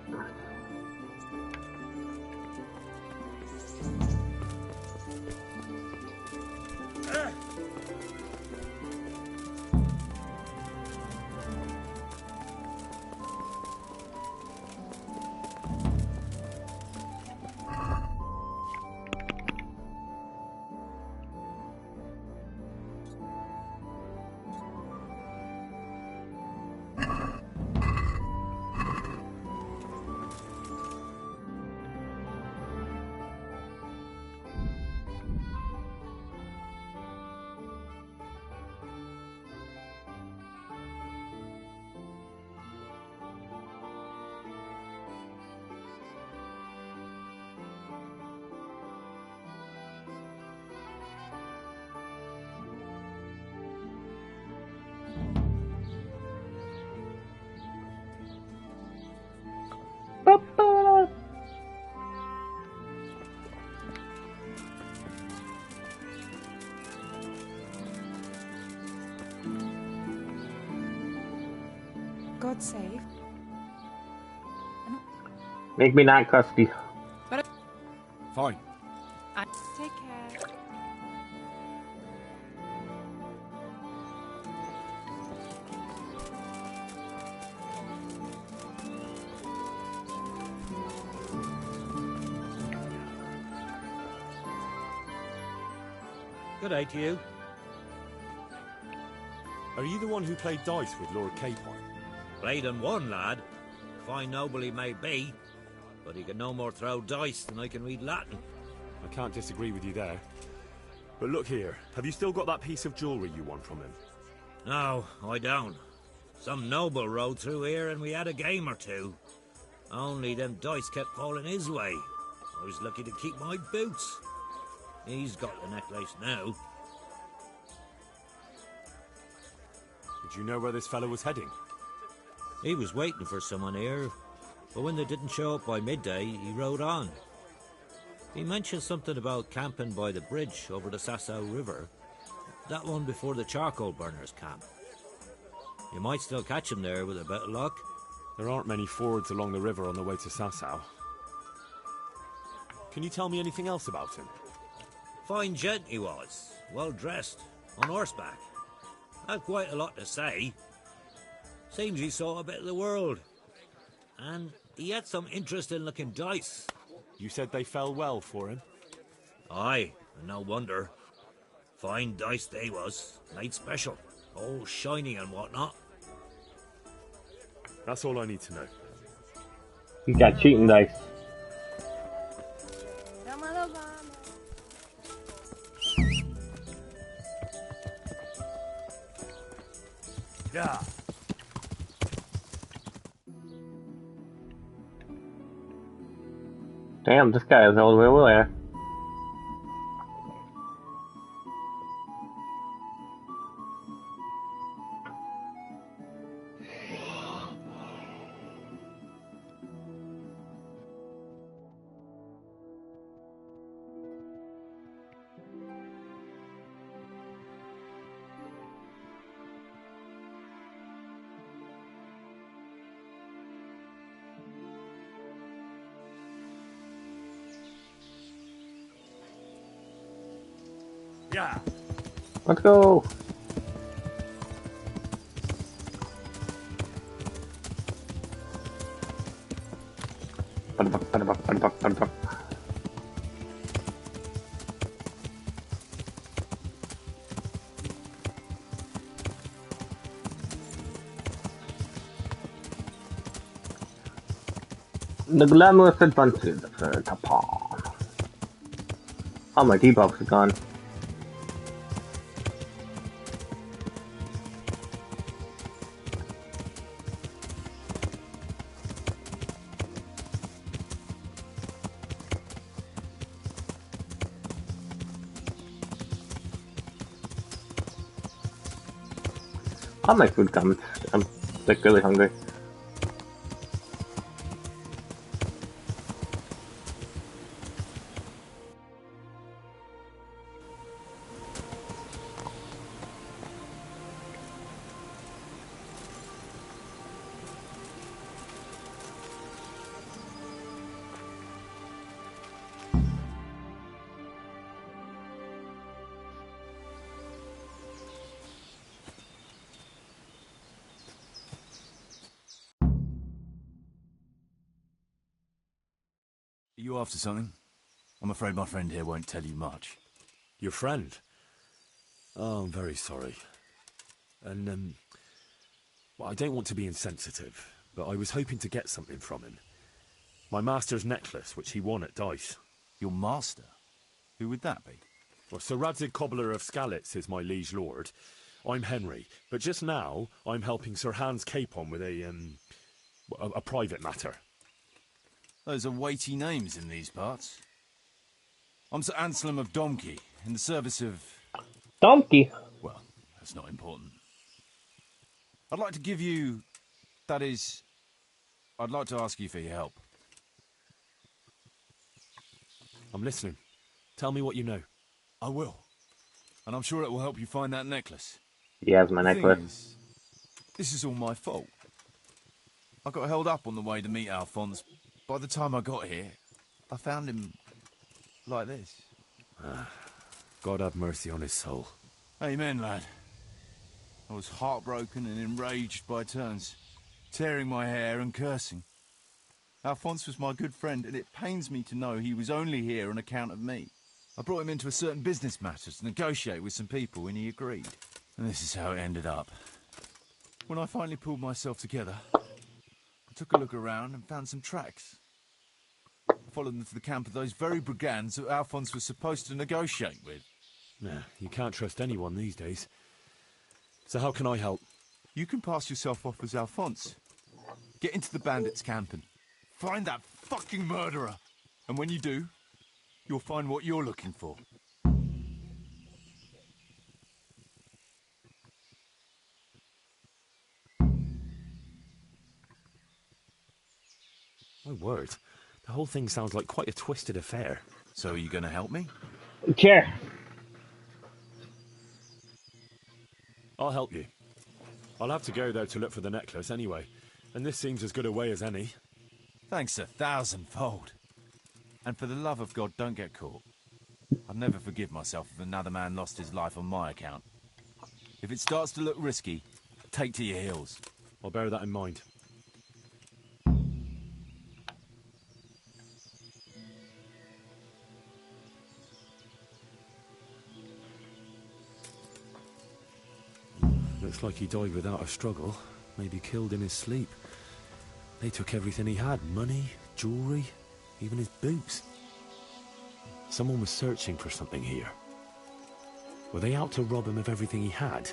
God save. Make me not crusty. Fine. Take care. Good day to you. Are you the one who played dice with Lord Capon? Played and won, lad. Fine noble he may be, but he can no more throw dice than I can read Latin. I can't disagree with you there. But look here, have you still got that piece of jewellery you won from him? No, I don't. Some noble rode through here and we had a game or two. Only them dice kept falling his way. I was lucky to keep my boots. He's got the necklace now. Did you know where this fellow was heading? He was waiting for someone here, but when they didn't show up by midday, he rode on. He mentioned something about camping by the bridge over the Sasau River. That one before the charcoal burners camp. You might still catch him there with a bit of luck. There aren't many fords along the river on the way to Sasau. Can you tell me anything else about him? Fine gent he was, well dressed, on horseback. Had quite a lot to say. Seems he saw a bit of the world. And he had some interesting looking dice. You said they fell well for him? Aye, and no wonder. Fine dice they was, made special. All shiny and whatnot. That's all I need to know. He's got cheating dice. Yeah. Damn, this guy is all the way over there. Yeah. Let's go. The glamorous adventures of Sir Tapon. Oh, my debuffs are gone. Oh, my food comes. I'm like really hungry. Are you after something? I'm afraid my friend here won't tell you much. Your friend? Oh, I'm very sorry. And, well, I don't want to be insensitive, but I was hoping to get something from him. My master's necklace, which he won at dice. Your master? Who would that be? Well, Sir Radzig Cobbler of Skalitz is my liege lord. I'm Henry, but just now I'm helping Sir Hans Capon with a private matter. Those are weighty names in these parts. I'm Sir Anselm of Domkey, in the service of... Domkey? Well, that's not important. I'd like to give you... That is... I'd like to ask you for your help. I'm listening. Tell me what you know. I will. And I'm sure it will help you find that necklace. Yes, my necklace. This is all my fault. I got held up on the way to meet Alphonse. By the time I got here, I found him like this. God have mercy on his soul. Amen, lad. I was heartbroken and enraged by turns, tearing my hair and cursing. Alphonse was my good friend, and it pains me to know he was only here on account of me. I brought him into a certain business matter to negotiate with some people, and he agreed. And this is how it ended up. When I finally pulled myself together, I took a look around and found some tracks. I followed them to the camp of those very brigands that Alphonse was supposed to negotiate with. Nah, you can't trust anyone these days. So how can I help? You can pass yourself off as Alphonse. Get into the bandits' camp and find that fucking murderer. And when you do, you'll find what you're looking for. My word. The whole thing sounds like quite a twisted affair. So are you going to help me? Sure. I'll help you. I'll have to go, though, to look for the necklace anyway. And this seems as good a way as any. Thanks 1,000-fold. And for the love of God, don't get caught. I'd never forgive myself if another man lost his life on my account. If it starts to look risky, take to your heels. I'll bear that in mind. Looks like he died without a struggle. Maybe killed in his sleep. They took everything he had. Money, jewellery, even his boots. Someone was searching for something here. Were they out to rob him of everything he had?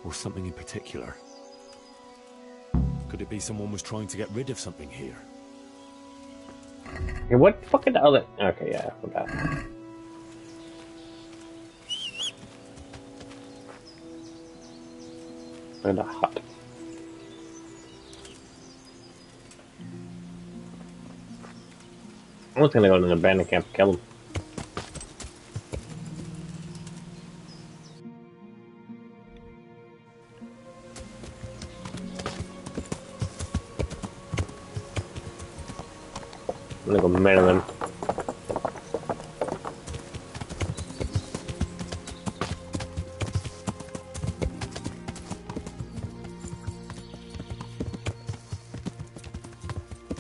Or something in particular? Could it be someone was trying to get rid of something here? Hey, what fucking other? Okay, yeah, I forgot. In a hut. I was gonna go to an abandoned camp and kill him. I'm gonna go mail him.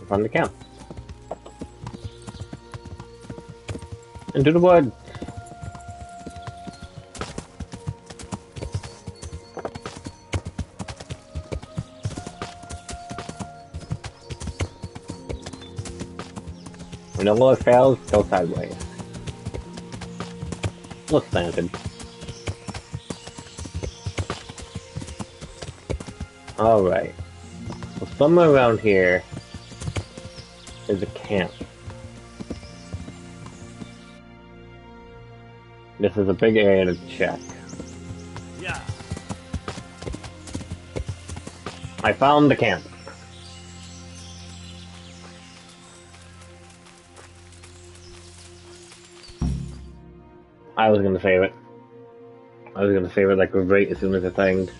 Find the camp. Into the wood. When the Lord fails, go sideways. Look slanted. Alright. Well, somewhere around here is a camp. This is a big area to check. Yeah. I found the camp. I was gonna save it. I was gonna save it like right as soon as I thinged.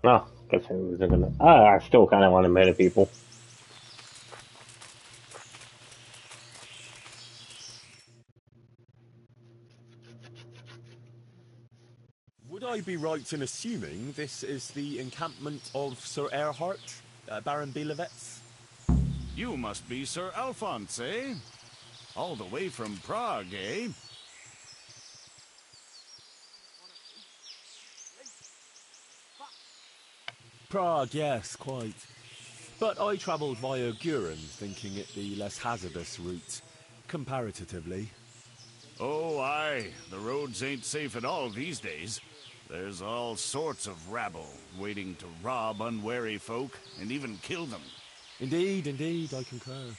Oh, guess I wasn't gonna. I still kind of want to meet people. Would I be right in assuming this is the encampment of Sir Erhard, Baron Belevets? You must be Sir Alphonse, eh? All the way from Prague, eh? Prague, yes, quite. But I travelled via Guren, thinking it the less hazardous route, comparatively. Oh, aye. The roads ain't safe at all these days. There's all sorts of rabble waiting to rob unwary folk and even kill them. Indeed, indeed, I concur.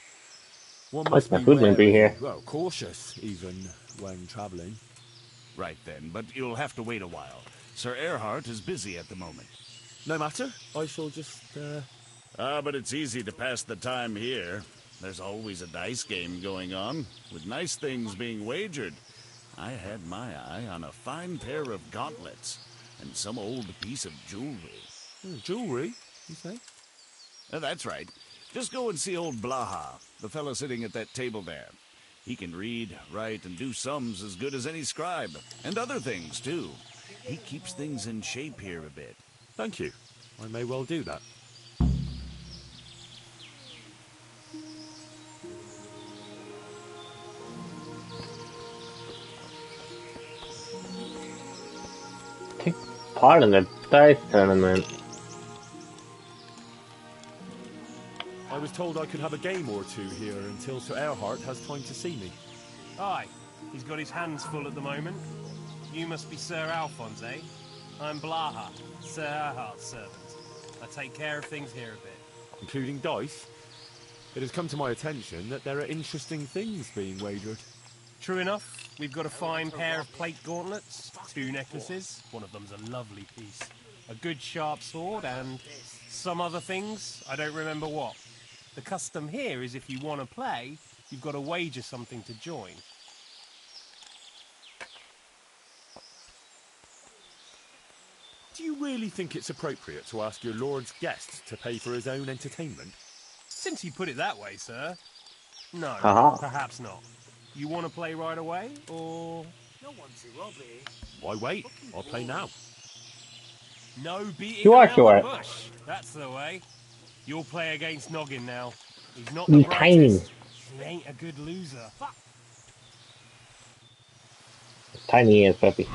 One Like must my be food might be wary, here. well, cautious even, when travelling. Right then, but you'll have to wait a while. Sir Erhard is busy at the moment. No matter, I shall just, but it's easy to pass the time here. There's always a dice game going on, with nice things being wagered. I had my eye on a fine pair of gauntlets, and some old piece of jewelry. Jewelry, you say? That's right. Just go and see old Blaha, the fellow sitting at that table there. He can read, write, and do sums as good as any scribe, and other things, too. He keeps things in shape here a bit. Thank you. I may well do that. Take part in the dice tournament. I was told I could have a game or two here until Sir Erhard has time to see me. Aye, he's got his hands full at the moment. You must be Sir Alphonse, eh? I'm Blaha, Sir Erhard's servant. I take care of things here a bit. Including dice? It has come to my attention that there are interesting things being wagered. True enough. We've got a fine pair of plate gauntlets, 2 necklaces, one of them's a lovely piece, a good sharp sword, and some other things, I don't remember what. The custom here is if you want to play, you've got to wager something to join. Do you really think it's appropriate to ask your lord's guest to pay for his own entertainment? Since you put it that way, sir. No, perhaps not. You want to play right away, or...? No one to rob it. Why wait? I'll play now. No beating You are around sure. the bush. That's the way. You'll play against Noggin now. He's not He's the tiny. brightest. He ain't a good loser. Tiny as puppy.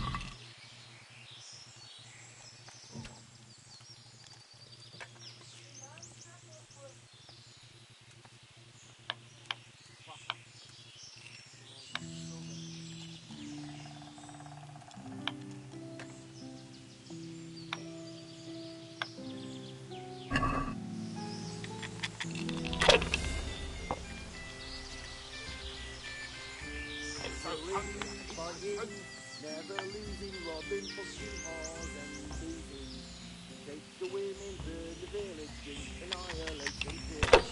Never losing, robbing, fucking whores and boozing. Take the women, burn the village, drink, annihilation, killing.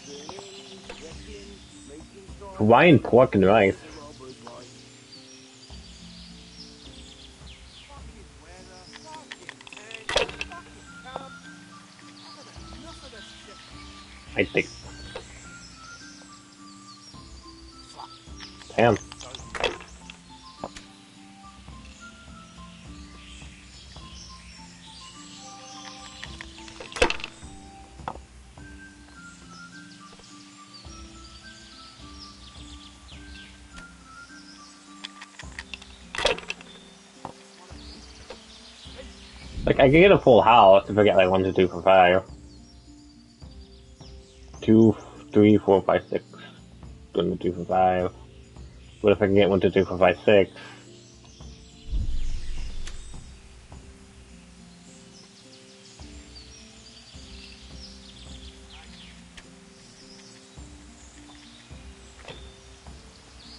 Burning, wrecking, making strong. Hawaiian pork and rice. The robber's wife. Fucking weather, fucking tent, fucking camp. I've had enough of this shit. I think. Damn. Like, I can get a full house if I get like 1, 2, 3, 4, 5. 2, 3, 4, 5, 6. 1, 2, 3, 4, 5. What if I can get 1, 2, 3, 4, 5, 6?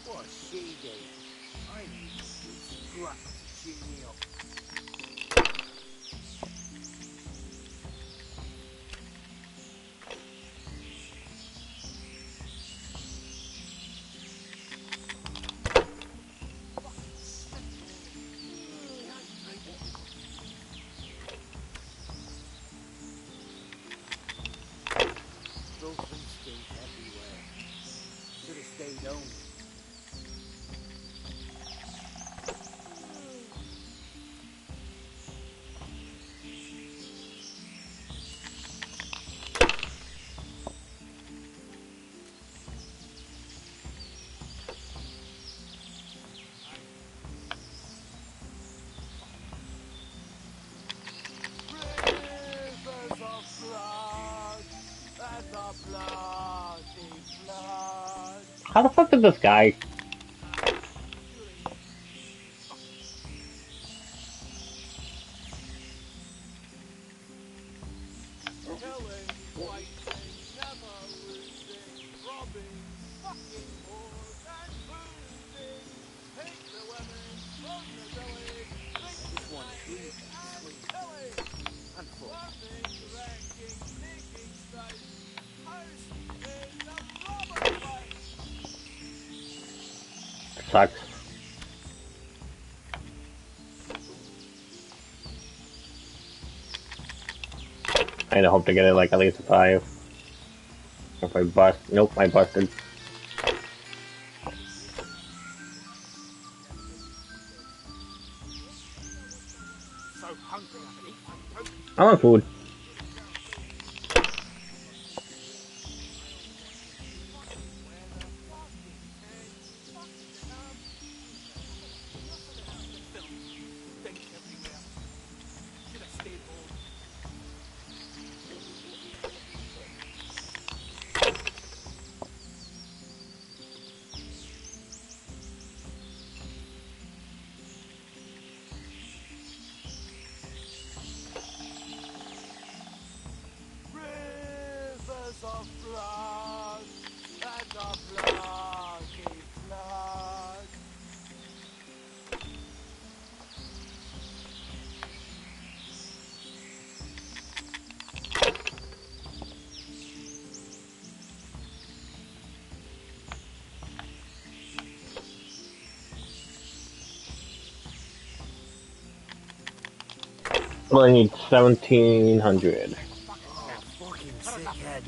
What a she do? I need a good scrap to cheer me up. Filth and stink everywhere. Should have stayed home. Rivers of blood, and the bloody blood. How the fuck did this guy? Killing, fighting, never losing, robbing, fucking whores and boozing. Take the women from the village, drinking night and killing. Burning, wrecking, making strife. House is the robber's wife. Sucks. I had to hope to get it like at least a 5. If I bust, nope, I busted. So hungry I can eat my coat. I want food. Stink everywhere. Should have stayed home. Rivers of blood and the bloody blood. Well, I need 1,700. Oh, fucking sick head.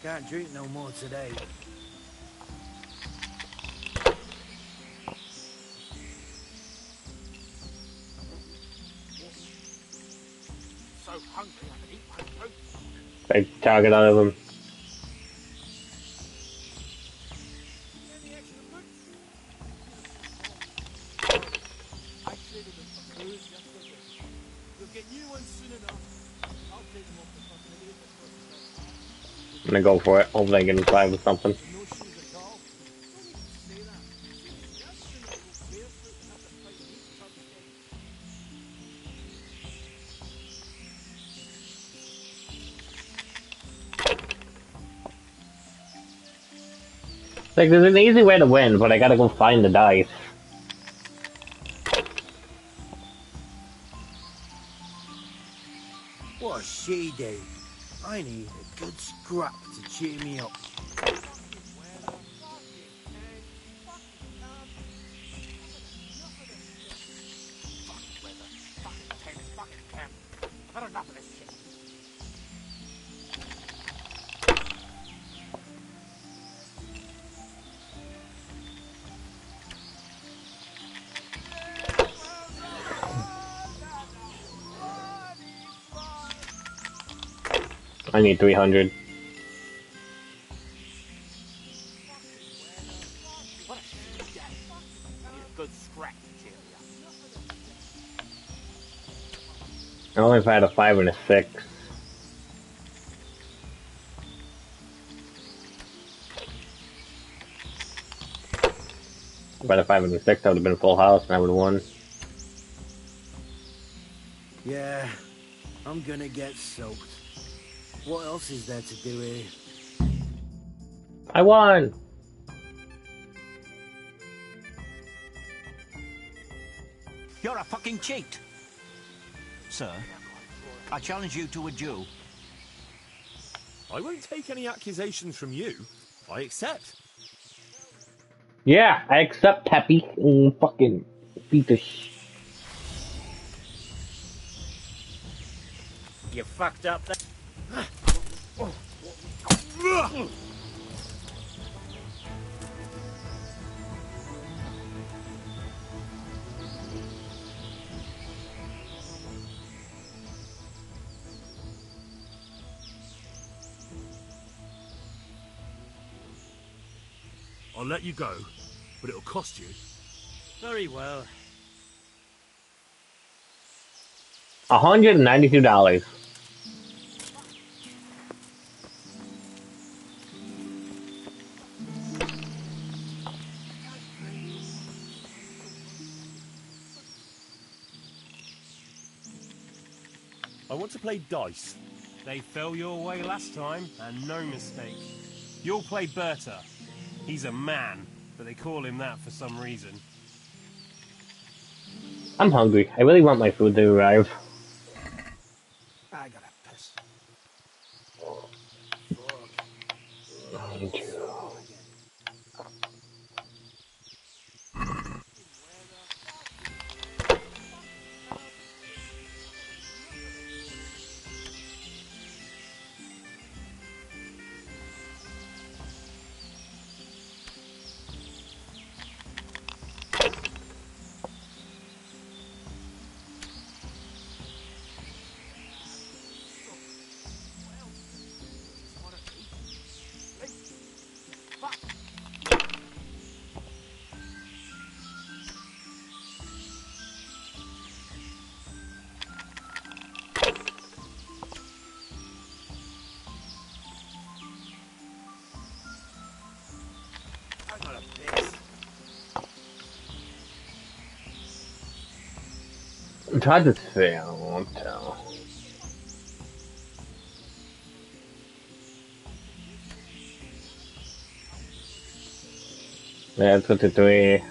Can't drink no more today. So hungry I can eat my coat. I target out of them. Any extra boots? I traded them for food yesterday. We'll get new ones soon enough. I'll take them off the fucking idiot that first starts. I'm gonna go for it. Hopefully I get a 5 or something. No shoes at all. Don't even say that. See, I'd sooner go barefoot and have to fight these tubs again. Like, there's an easy way to win, but I gotta go find the dice. What's she do? I need a good scrap to cheer me up. I've had enough of this shit. I need 300. What a shitty day. Need a good scrap to cheer me up. I only had a 5 and a 6. If I had a 5 and a 6, I would have been full house and I would have won. Yeah, I'm gonna get soaked. What else is there to do here? I won! You're a fucking cheat. Sir, I challenge you to a duel. I won't take any accusations from you. I accept. Yeah, I accept Peppy. Fucking beat the You fucked up that. I'll let you go, but it'll cost you. Very well. $192. I want to play dice. They fell your way last time, and no mistake. You'll play Berta. He's a man, but they call him that for some reason. I'm hungry. I really want my food to arrive. I gotta piss. I'm trying to say, I won't tell. Yeah, 23.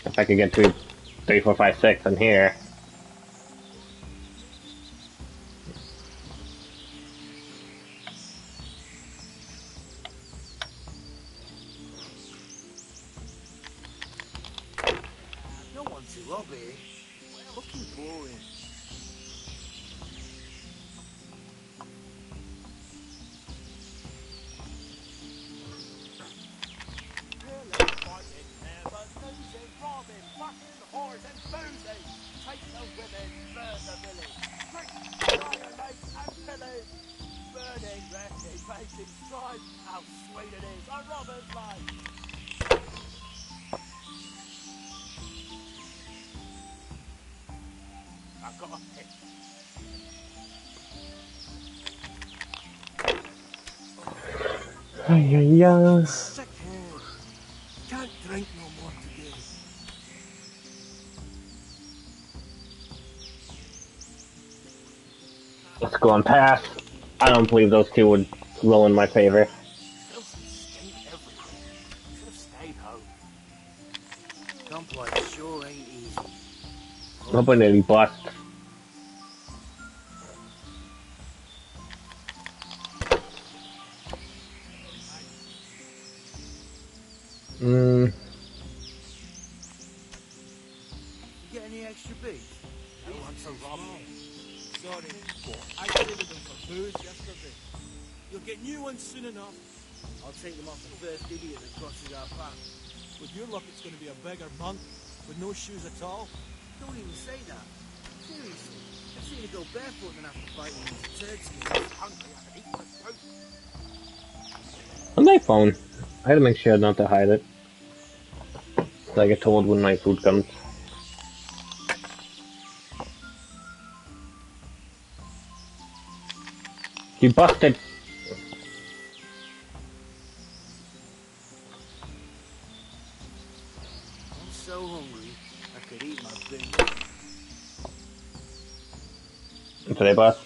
If I could get 3, 4, 5, 6 in here. No one to rob here. Fucking boring. How sweet it is, a robber's life! I've got a pick. Ay, ay, ay. Sick head. Can't drink no more today. Let's go on pass. I don't believe those two would roll in my favor. Filthy stink everywhere. Should have stayed home. Gunplay sure ain't easy. Nobody nearly bust. You get any extra beef? No one so small. Sorry, I traded them for booze yesterday. You'll get new ones soon enough. I'll take them off the first idiot that crosses our path. With your luck, it's going to be a beggar monk with no shoes at all. Don't even say that. Seriously, I'd sooner go barefoot than have to fight one of these turds. Hungry, I can eat my food. On my phone. I had to make sure not to hide it. So I get told when my food comes. You busted! I'm so hungry, I could eat my beans. Today, boss.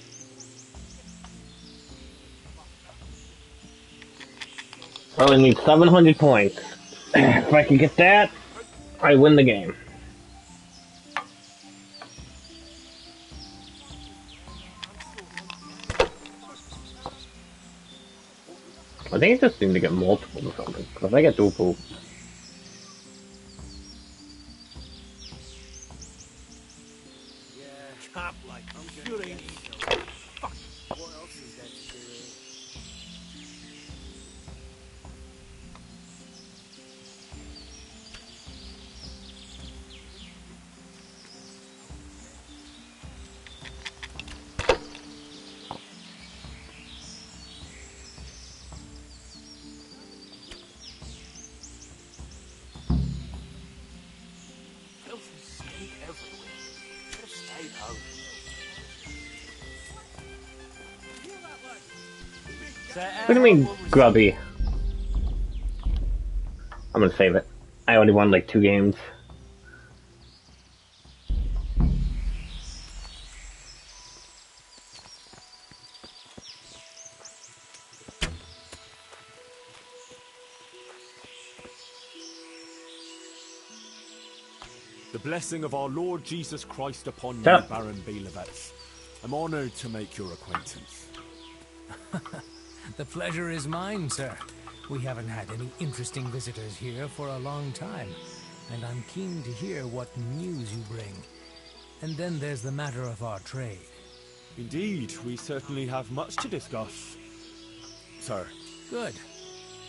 I only need 700 points. If I can get that, I win the game. I think I just need to get multiple or something, because I get dual. Cap like, I'm sure ain't easy. Fuck! What else is there to do here? Filthy stink everywhere. Should have stayed home. What do you mean, grubby? I'm gonna save it. I only won like 2 games. The blessing of our Lord Jesus Christ upon you, Yep. Baron Belevets. I'm honored to make your acquaintance. The pleasure is mine, sir. We haven't had any interesting visitors here for a long time, and I'm keen to hear what news you bring. And then there's the matter of our trade. Indeed, we certainly have much to discuss, sir. Good.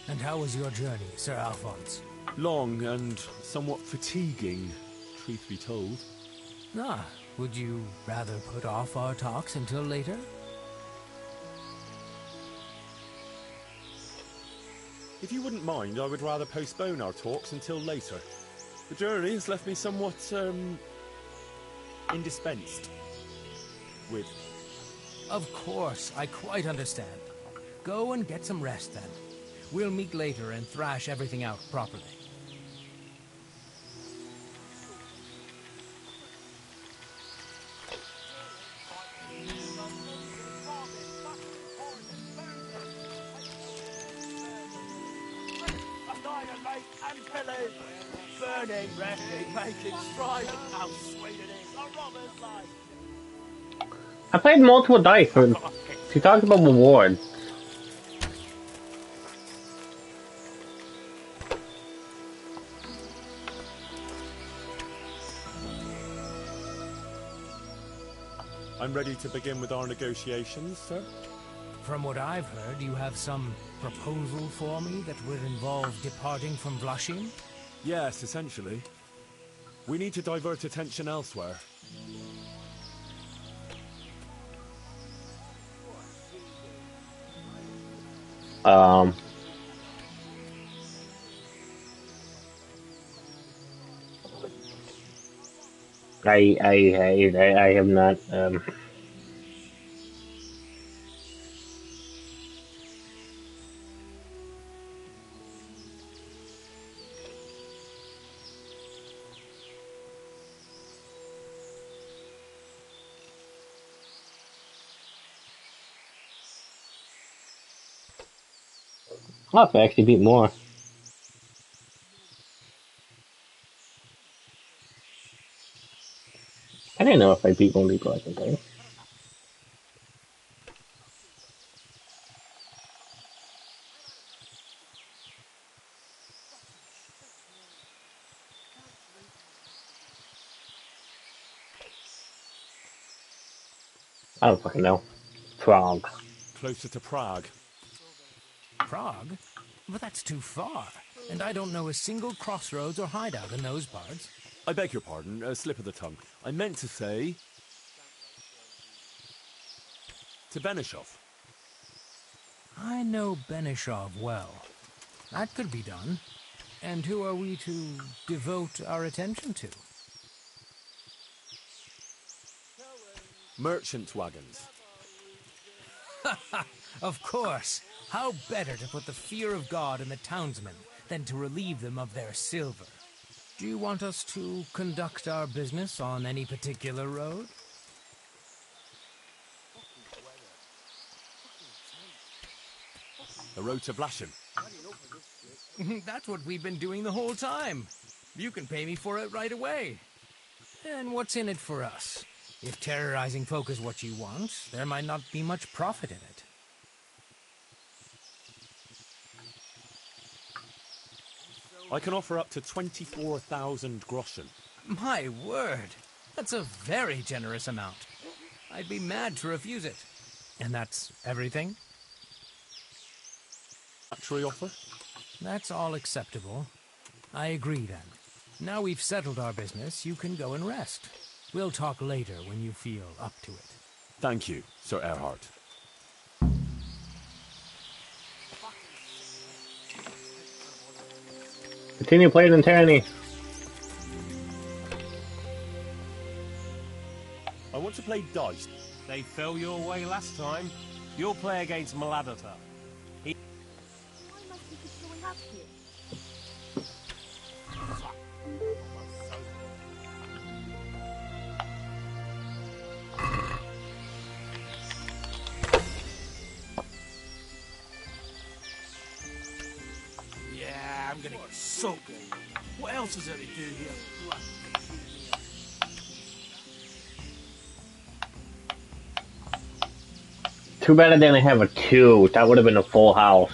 And how was your journey, Sir Alphonse? Long and somewhat fatiguing, truth be told. Ah, would you rather put off our talks until later? If you wouldn't mind, I would rather postpone our talks until later. The journey has left me somewhat, indispensed with. Of course, I quite understand. Go and get some rest then. We'll meet later and thrash everything out properly. Annihilate and pillage! Burning, wrecking, making strife! How sweet it is! A robber's life! I played multiple dice. She talked about rewards. I'm ready to begin with our negotiations, sir. From what I've heard, you have some proposal for me that would involve departing from Vlashim? Yes, essentially. We need to divert attention elsewhere. I have not, I'll have to actually beat more. I didn't know if I beat one of these legendary. I don't fucking know. Prague. Closer to Prague. Prague? But that's too far. And I don't know a single crossroads or hideout in those parts. I beg your pardon, a slip of the tongue. I meant to say... to Benishov. I know Benishov well. That could be done. And who are we to devote our attention to? Merchant wagons. Of course. How better to put the fear of God in the townsmen than to relieve them of their silver? Do you want us to conduct our business on any particular road? The road to Vlashen. That's what we've been doing the whole time. You can pay me for it right away. And what's in it for us? If terrorizing folk is what you want, there might not be much profit in it. I can offer up to 24,000 groschen. My word! That's a very generous amount. I'd be mad to refuse it. And that's everything? Factory offer? That's all acceptable. I agree then. Now we've settled our business, you can go and rest. We'll talk later when you feel up to it. Thank you, Sir Erhard. Continue playing in tyranny. I want to play dice. They fell your way last time. You'll play against Maladata. Yeah, I'm gonna get soaked. What else is there to do here? Too bad I didn't have a 2. That would have been a full house.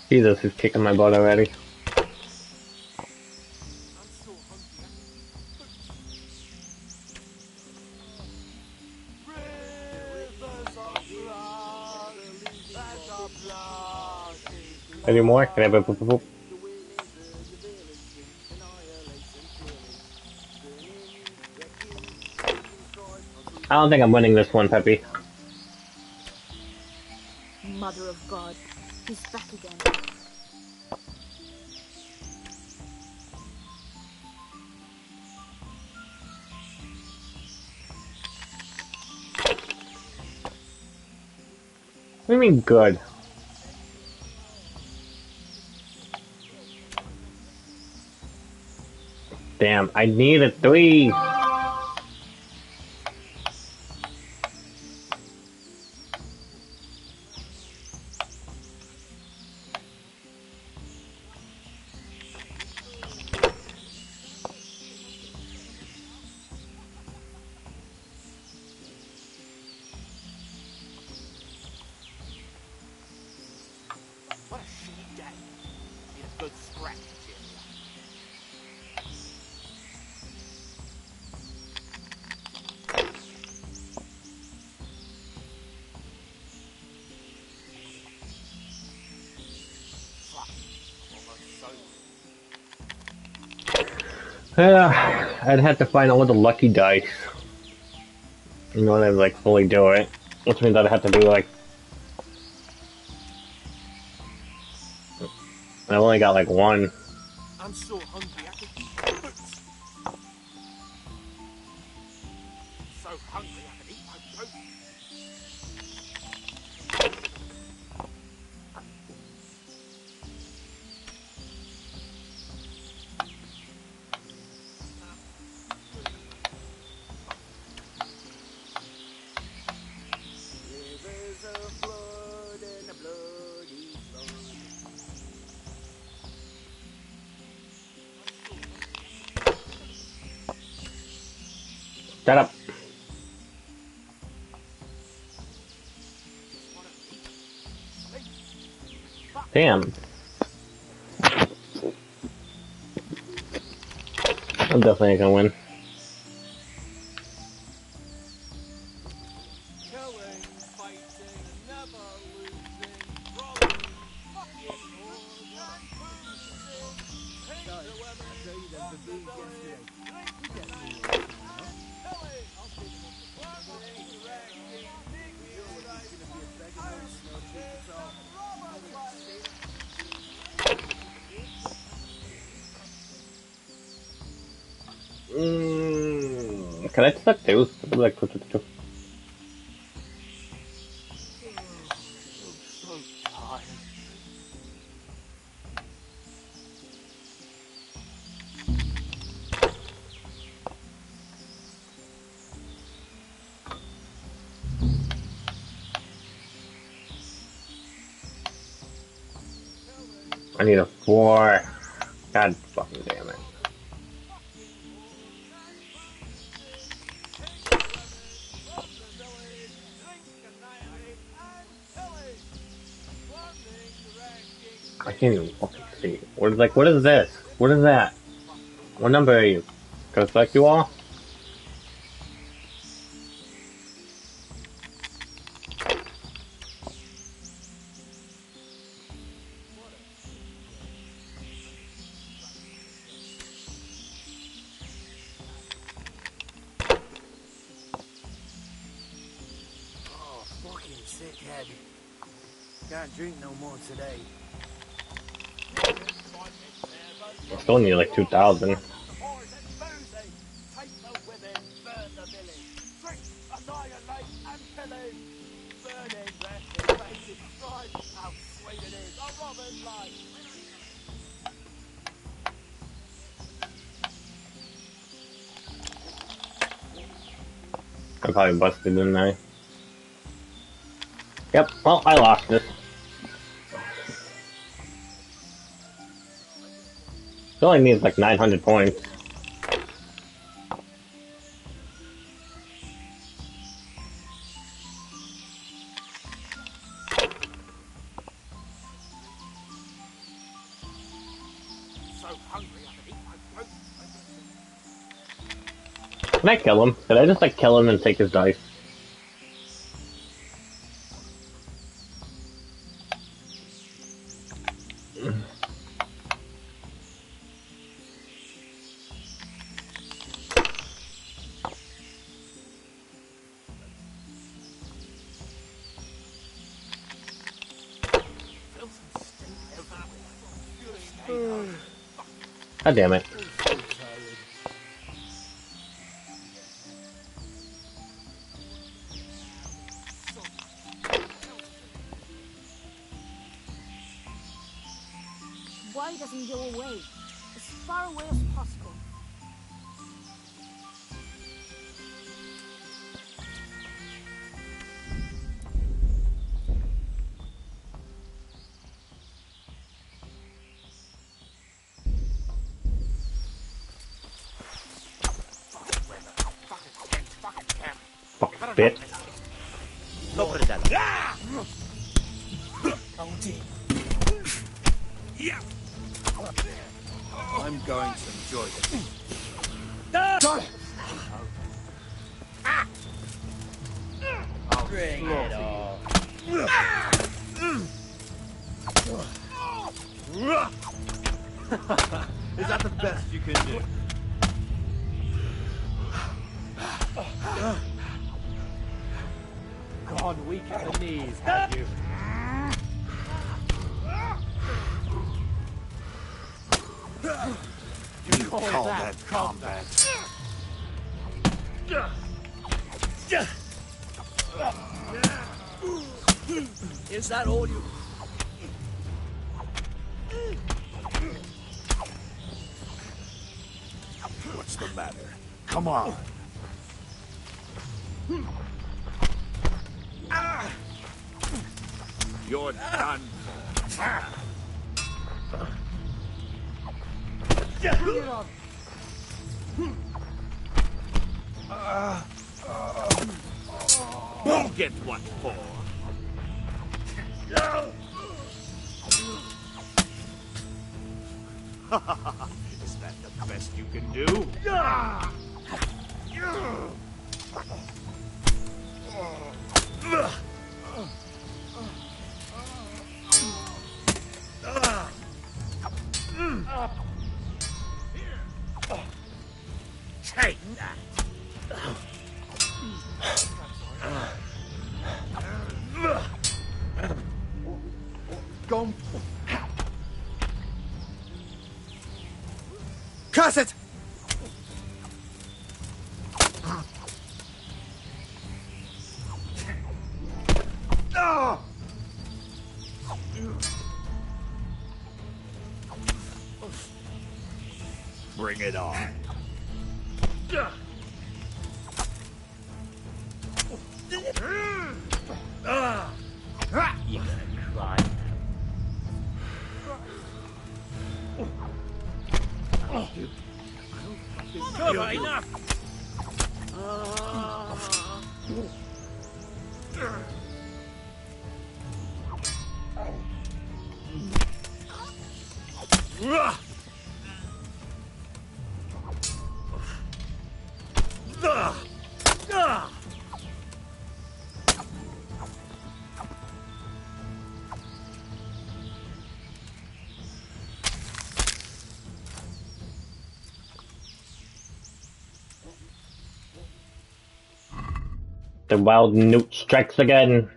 Jesus, he's kicking my butt already. Any more? Can I have a boop, boop, boop? I don't think I'm winning this one, Peppy. Mother of God, he's back again. What do you mean good? Damn, I need a 3. good scrap material. I'd have to find all the lucky dice in order to like fully do it, which means I'd have to do like. I only got like one. I'm so hungry I could eat my boots. So hungry I could eat my boots. Rivers of blood and a bloody flood. Shut up. Damn. I'm definitely gonna win. Killing, fighting, never losing, robbing, fucking whores, boozing, hate the women, rob the village, drink the night, and killing, working, wrecking, making right, house, kids, and robbers life. Can I select those? Like, I'm so tired. I need a 4. God fucking damn it. I can't even fucking see. What is this? What is that? What number are you? Can I select you all? Oh, fucking sick head. Can't drink no more today. I still need like 2,000. Take the women, burn the village. Drink, annihilate, and pillage. Burning, wrecking, making strife. How sweet it is, a robber's life. I probably busted, didn't I? Yep, well, I lost this. It only needs like 900 points. So hungry I could eat my boots. Can I kill him? Could I just like kill him and take his dice? God damn it. Why doesn't he go away? As far away as possible. Fucking bitch. Yeah. I'm going to enjoy this. Bring it on. Is that the best you can do? Gone weak at the knees, have you? You call that combat? Is that all you... What's the matter? Come on. You're done. You get what for? Is that the best you can do? Take that. Go. Curse it! Bring it on. You're gonna cry. Cover, enough! The wild newt strikes again.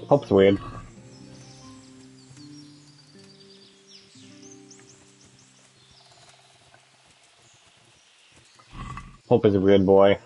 Hope's weird. Hope is a weird boy.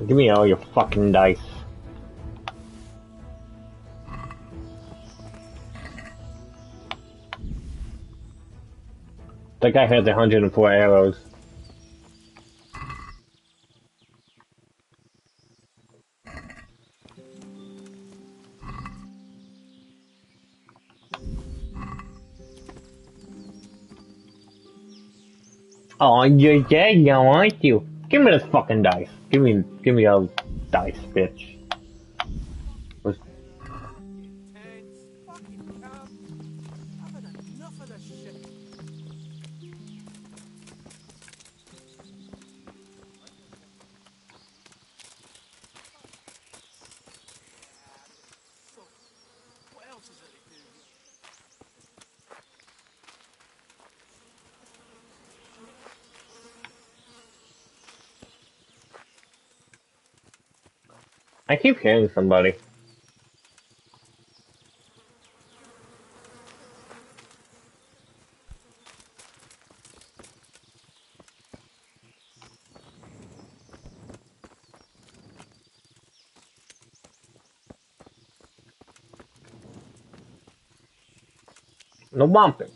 Give me all your fucking dice. That guy has 104 arrows. Oh, you're dead now, aren't you? Give me this fucking dice. Give me a dice, bitch. Enough of this shit. What else is there to do here? I keep hearing somebody. No bumping.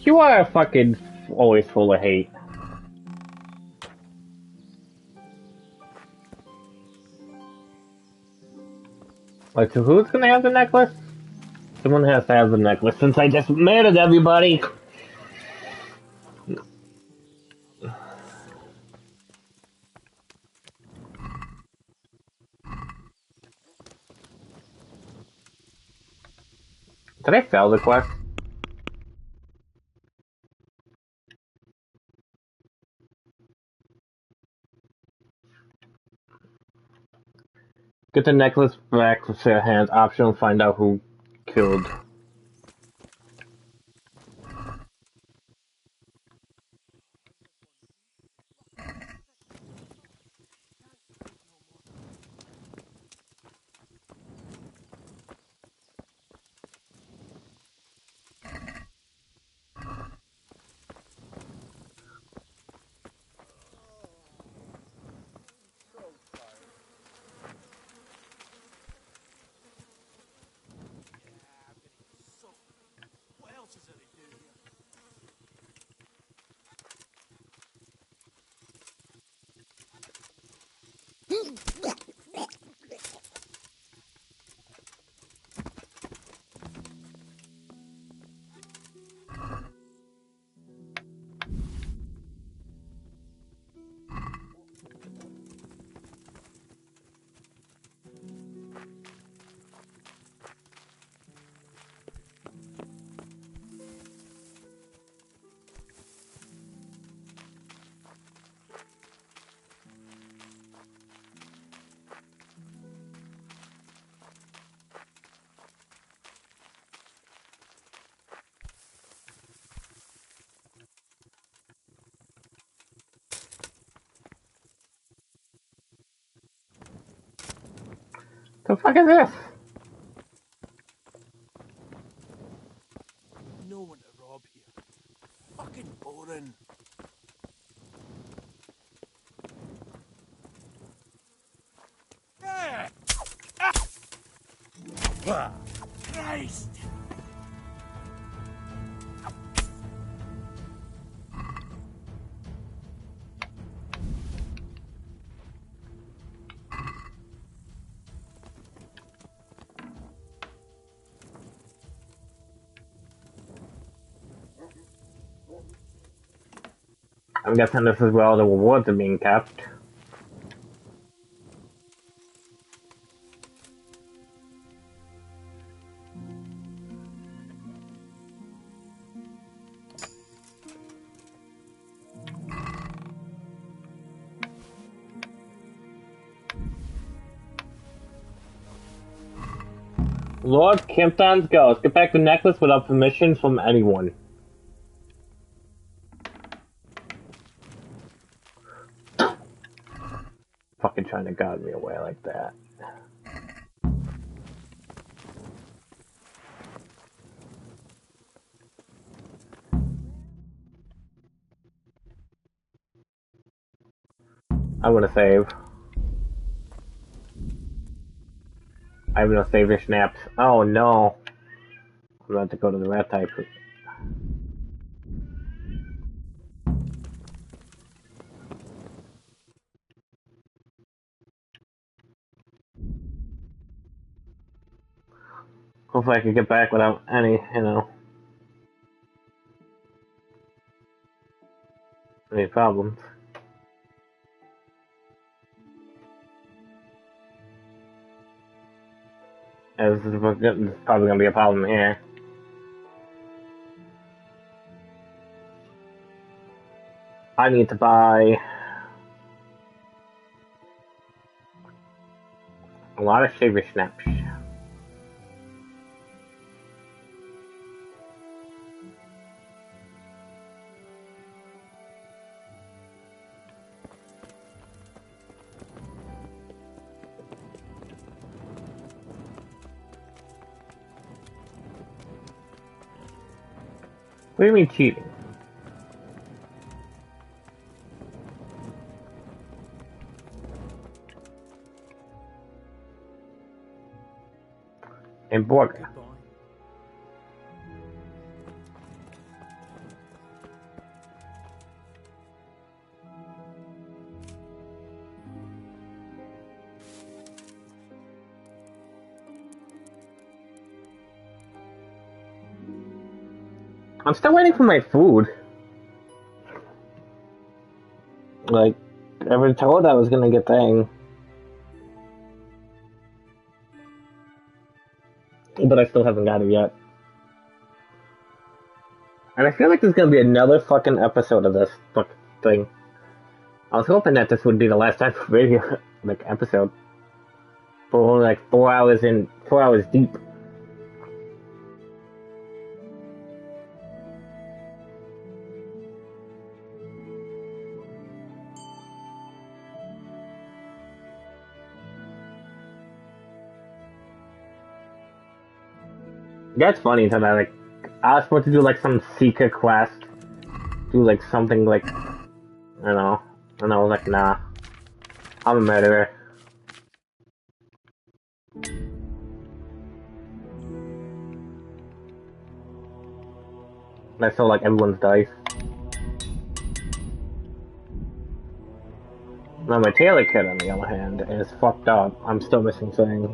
You are fucking always full of hate. Like, so who's gonna have the necklace? Someone has to have the necklace since I just murdered everybody. Did I fail the quest? Get the necklace back with their hands. Optional, find out who killed. What else is there to do here? The fuck is this? No one to rob here. Fucking boring. Christ! I'm guessing this is where all the rewards are being kept. Lord Kimpton's ghost. Get back the necklace without permission from anyone. Fucking trying to guide me away like that. I want to save. I have no savior snaps. Oh no. I'm about to go to the rat type. Hopefully I can get back without any, any problems. This is probably going to be a problem here. I need to buy a lot of savior snaps. What do you mean cheating? And Borga. I'm still waiting for my food. Like, I was told I was gonna get thing. But I still haven't got it yet. And I feel like there's gonna be another fucking episode of this fucking thing. I was hoping that this would be the last time video, like, episode. But we're only like 4 hours deep. That's funny that I was supposed to do like some secret quest, do like something like, I don't know, and I was like, nah, I'm a murderer. I stole like everyone's dice. Now my Taylor kit, on the other hand, is fucked up. I'm still missing things.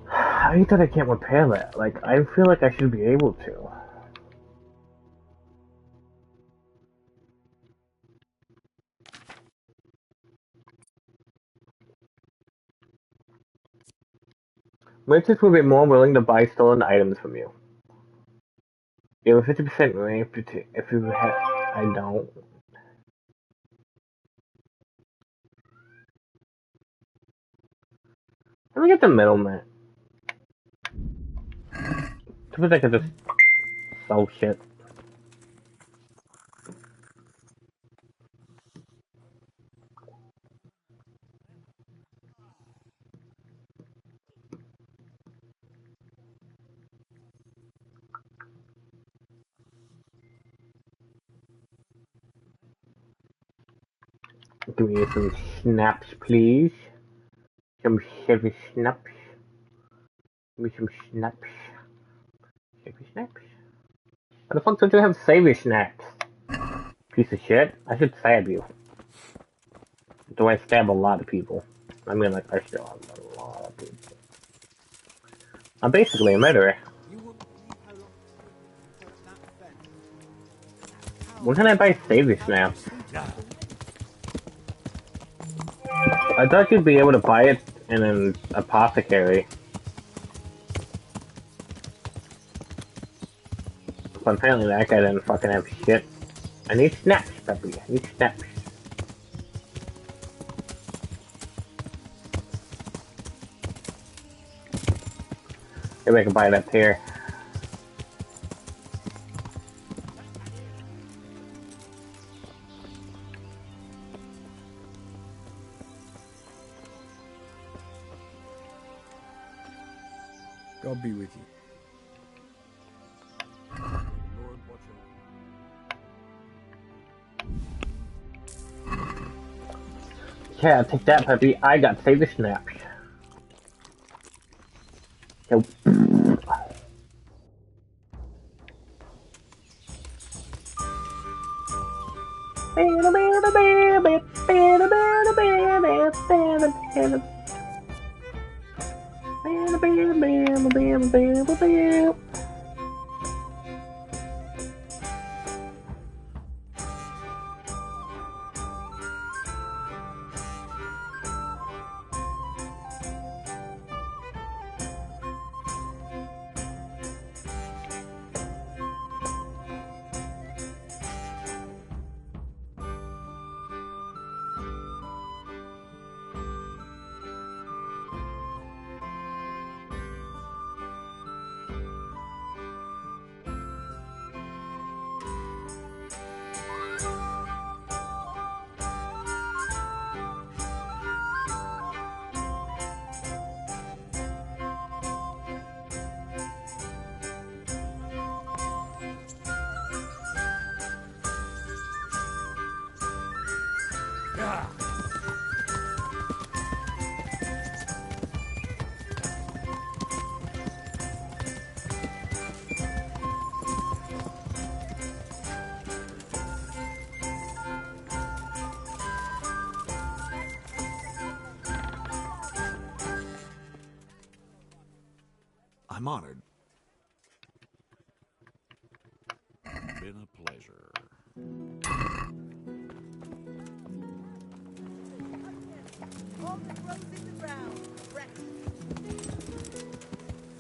I hate that I can't repair that. Like, I feel like I should be able to. Merchants will be more willing to buy stolen items from you. You have a 50% rate if you have. I don't. Let me get the middleman. Suppose I could just sell shit. Give me some snaps, please. Some heavy snaps. Give me some snaps. Heavy snaps. What the fuck don't you have savvy snaps? Piece of shit. I should stab you. Do I stab a lot of people? I mean, like, I still have a lot of people. I'm basically a murderer. When can I buy savvy snaps? I thought you'd be able to buy it in an apothecary. But apparently that guy didn't fucking have shit. I need snaps, Peppy. I need snaps. Maybe I can buy that pair. God be with you. Yeah, take that, Peppy. I got save the snaps. So, I'm honored. Been a pleasure. All that grows in the ground. Fresh.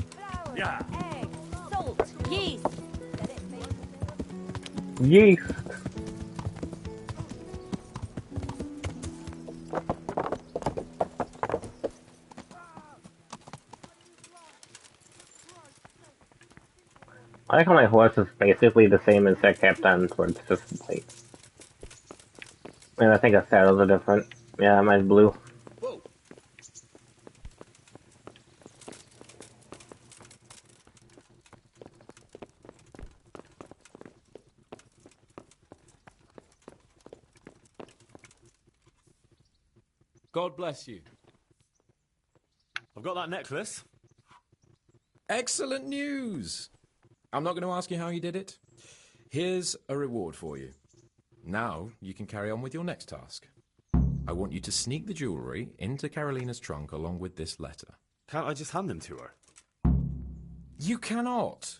Flour, Yeah. eggs, salt, yeast. yeast. I like how my horse is basically the same as that Captain's, where it's just white. And I think the saddles are different. Yeah, mine's blue. Whoa. God bless you. I've got that necklace. Excellent news! I'm not going to ask you how you did it. Here's a reward for you. Now you can carry on with your next task. I want you to sneak the jewellery into Carolina's trunk along with this letter. Can't I just hand them to her? You cannot.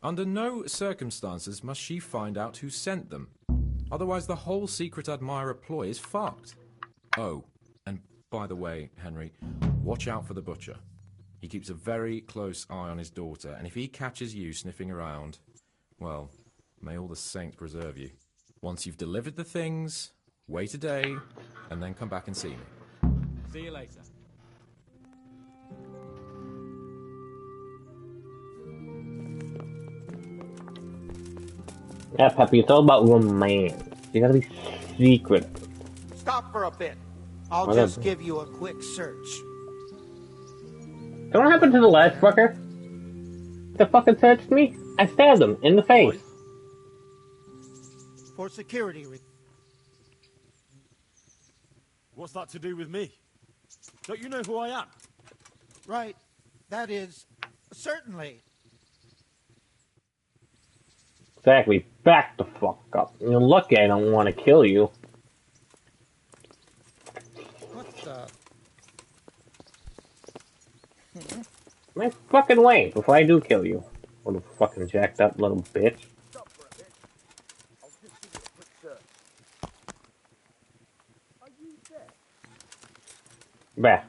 Under no circumstances must she find out who sent them. Otherwise the whole secret admirer ploy is fucked. Oh, and by the way, Henry, watch out for the butcher. He keeps a very close eye on his daughter, and if he catches you sniffing around, well, may all the saints preserve you. Once you've delivered the things, wait a day, and then come back and see me. See you later. Yeah, Peppy, it's all about romance. You gotta be secret. Stop for a bit. I'll Whatever. just give you a quick search. So what happened to the last fucker? The fucking searched me? I stabbed him in the face. For security reasons. What's that to do with me? Don't you know who I am? Right. That is, certainly. Exactly. Back the fuck up. You're lucky I don't want to kill you. What the? My fucking way before I do kill you. Little fucking jacked up little bitch. Bah.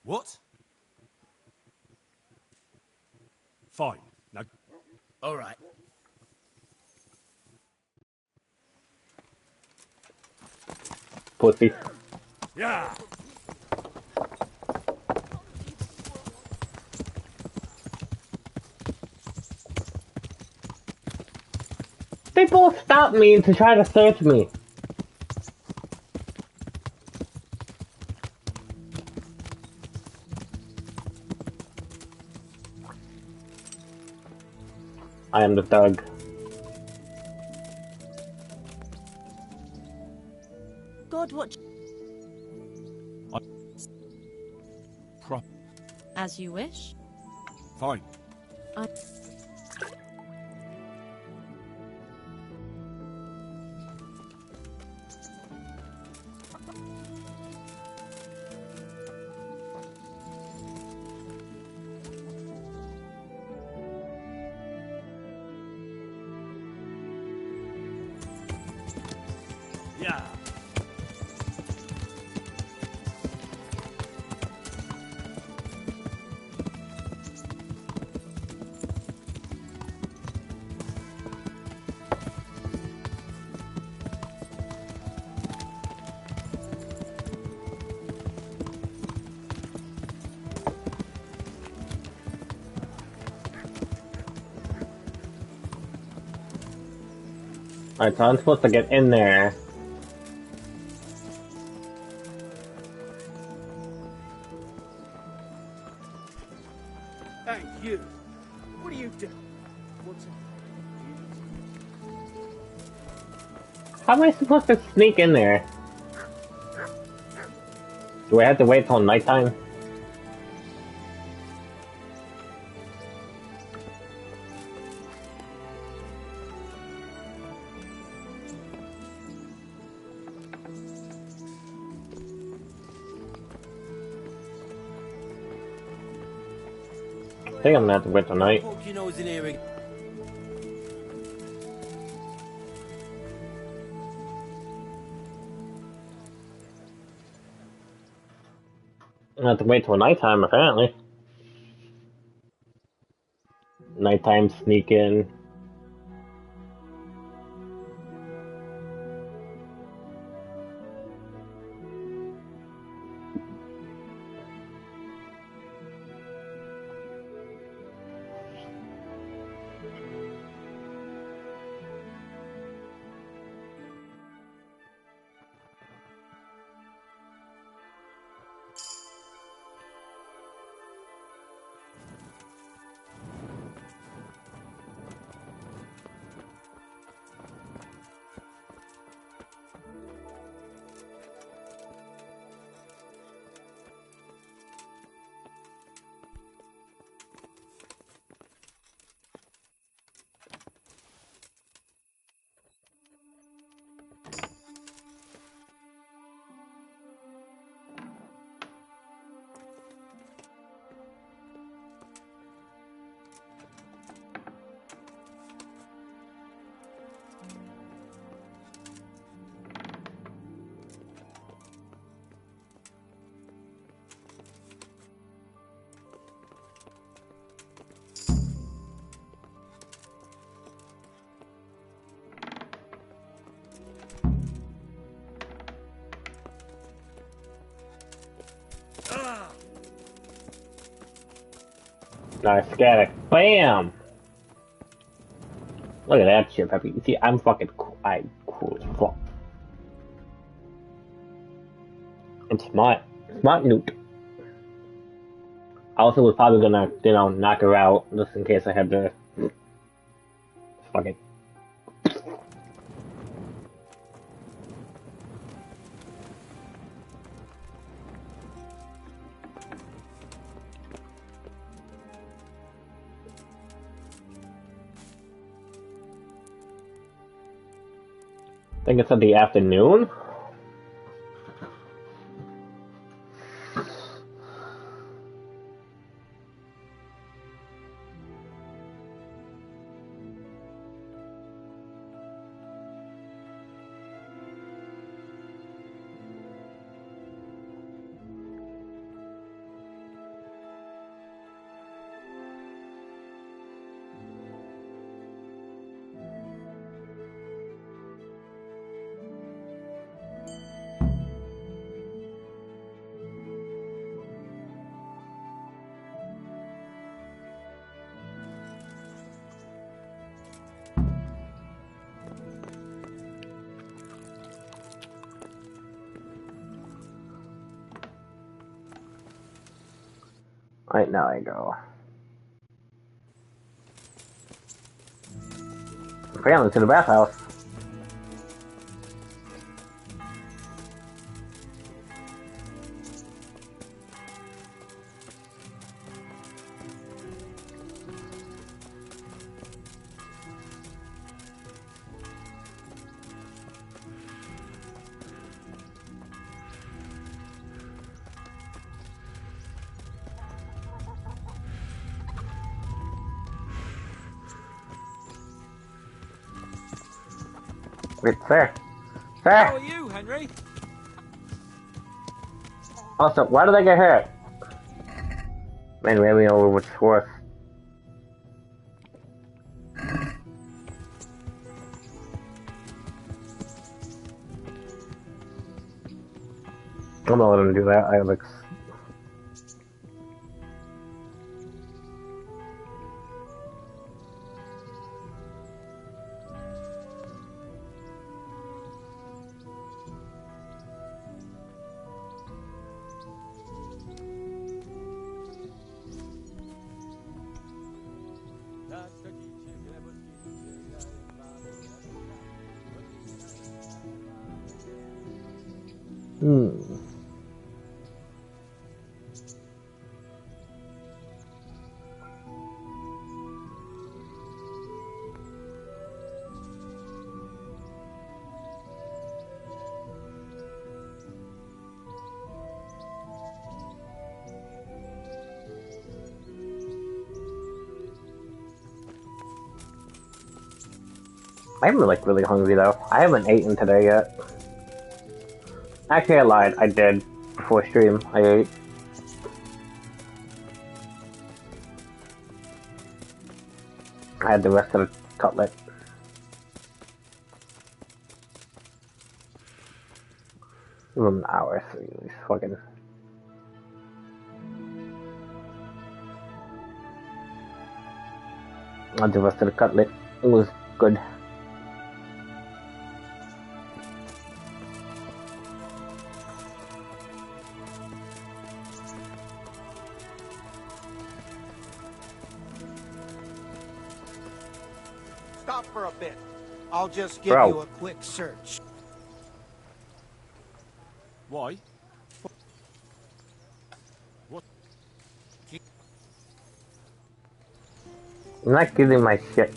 What? Fine. Now, All right. Pussy. yeah. They both stopped me to try to search me. I am the thug. God, what? As you wish. Fine. Yeah. Alright, so I'm supposed to get in there. Hey, you. What are you doing? What's it? How am I supposed to sneak in there? Do I have to wait till nighttime? I think I'm gonna have to wait till night. Poke your nose in here again. I'm gonna have to wait till nighttime, apparently. Nighttime sneak in. Nice, got it. Bam! Look at that shit, Peppy. You see, I'm fucking cool. I'm cool as fuck. I'm smart. Smart newt. I also was probably gonna, you know, knock her out, just in case I had to... Fuck it. I think it's in the afternoon? Right now I go. Apparently to the bathhouse. Wait, sir. Sir! How are you, Henry? Also, why did I get hurt? Man, ran me over with worse. I'm not letting him do that, Alex. I'm like really hungry though. I haven't eaten today yet. Actually, I lied. I did before stream. I ate. I had the rest of the cutlet. Give him an hour, so he's fucking. And the rest of the cutlet was good. Stop for a bit. I'll just give you a quick search. Why? What? I'm not giving my shit.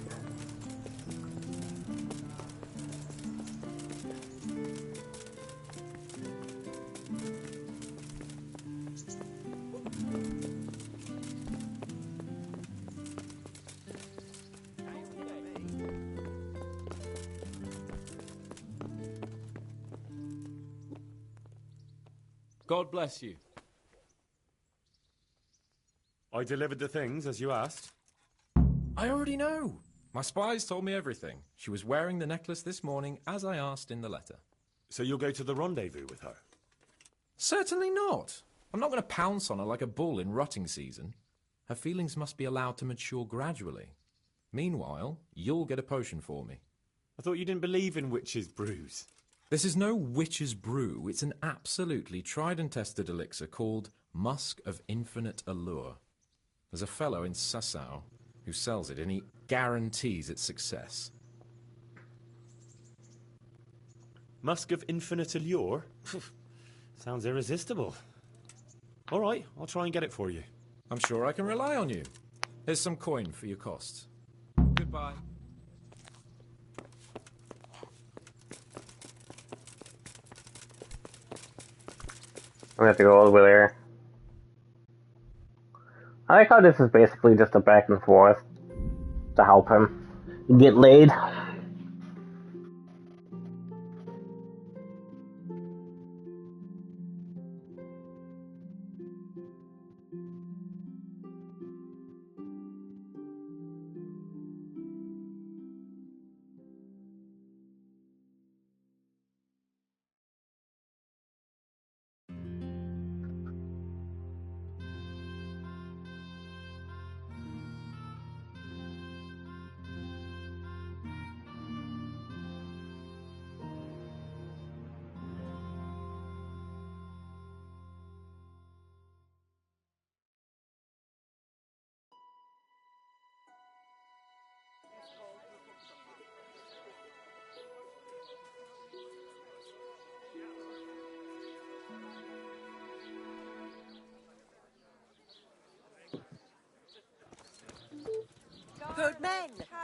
God bless you. I delivered the things as you asked. I already know. My spies told me everything. She was wearing the necklace this morning, as I asked in the letter. So you'll go to the rendezvous with her? Certainly not. I'm not going to pounce on her like a bull in rutting season. Her feelings must be allowed to mature gradually. Meanwhile, you'll get a potion for me. I thought you didn't believe in witches' brews. This is no witch's brew. It's an absolutely tried and tested elixir called Musk of Infinite Allure. There's a fellow in Sassau who sells it, and he guarantees its success. Musk of Infinite Allure? Sounds irresistible. All right, I'll try and get it for you. I'm sure I can rely on you. Here's some coin for your costs. Goodbye. I'm gonna have to go all the way there. I like how this is basically just a back and forth to help him get laid.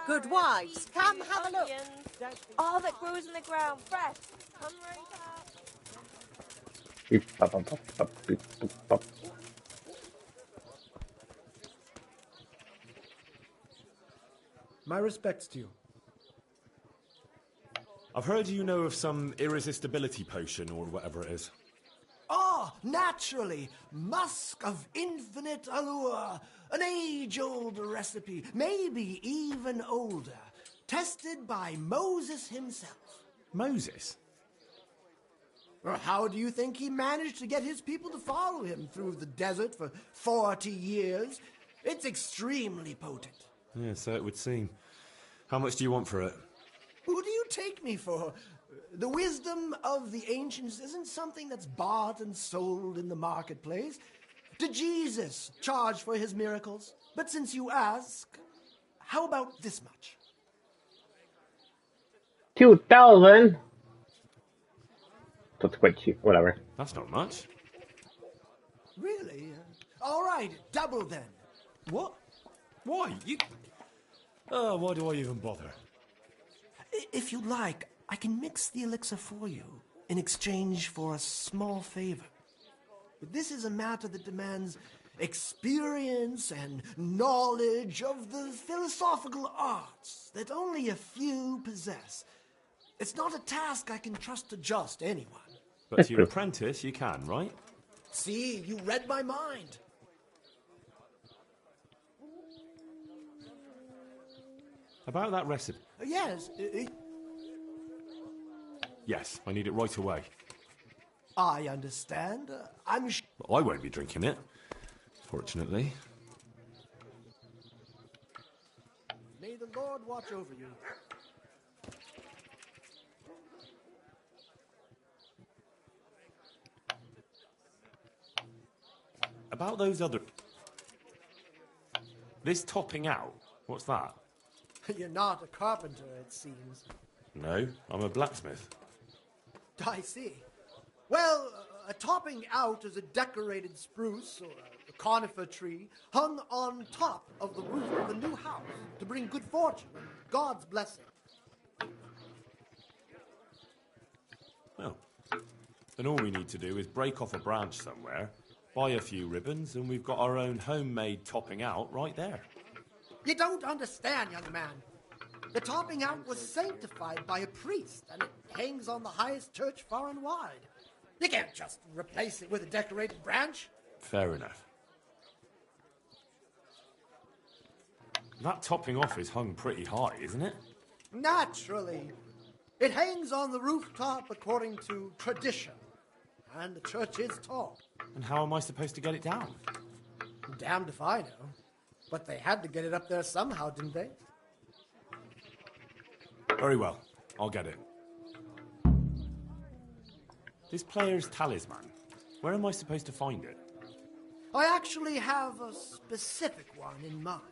Good wives. Come have a look. All that grows in the ground, fresh. Come right up. Beep, bop, bop, bop, bop, beep, boop, bop. My respects to you. I've heard you know of some irresistibility potion or whatever it is. Ah, naturally. Musk of infinite allure. An age-old recipe, maybe even older. Tested by Moses himself. Moses? Well, how do you think he managed to get his people to follow him through the desert for 40 years? It's extremely potent. Yeah, so it would seem. How much do you want for it? Who do you take me for? The wisdom of the ancients isn't something that's bought and sold in the marketplace. Did Jesus charge for his miracles? But since you ask, how about this much? 2,000? That's quite cheap, whatever. That's not much. Really? All right, double then. What? Why? Why do I even bother? If you'd like, I can mix the elixir for you in exchange for a small favor. But this is a matter that demands experience and knowledge of the philosophical arts that only a few possess. It's not a task I can trust to just anyone. But to your apprentice, you can, right? See, you read my mind. About that recipe. Yes. Yes, I need it right away. I understand. I'm sure. I won't be drinking it, fortunately. May the Lord watch over you. About those other... This topping out, what's that? You're not a carpenter, it seems. No, I'm a blacksmith. I see. Well, a topping out is a decorated spruce or a conifer tree hung on top of the roof of a new house to bring good fortune and God's blessing. Well, then all we need to do is break off a branch somewhere, buy a few ribbons, and we've got our own homemade topping out right there. You don't understand, young man. The topping out was sanctified by a priest, and it hangs on the highest church far and wide. You can't just replace it with a decorated branch. Fair enough. That topping off is hung pretty high, isn't it? Naturally. It hangs on the rooftop according to tradition, and the church is tall. And how am I supposed to get it down? Damned if I know. But they had to get it up there somehow, didn't they? Very well. I'll get it. This player's talisman. Where am I supposed to find it? I actually have a specific one in mind.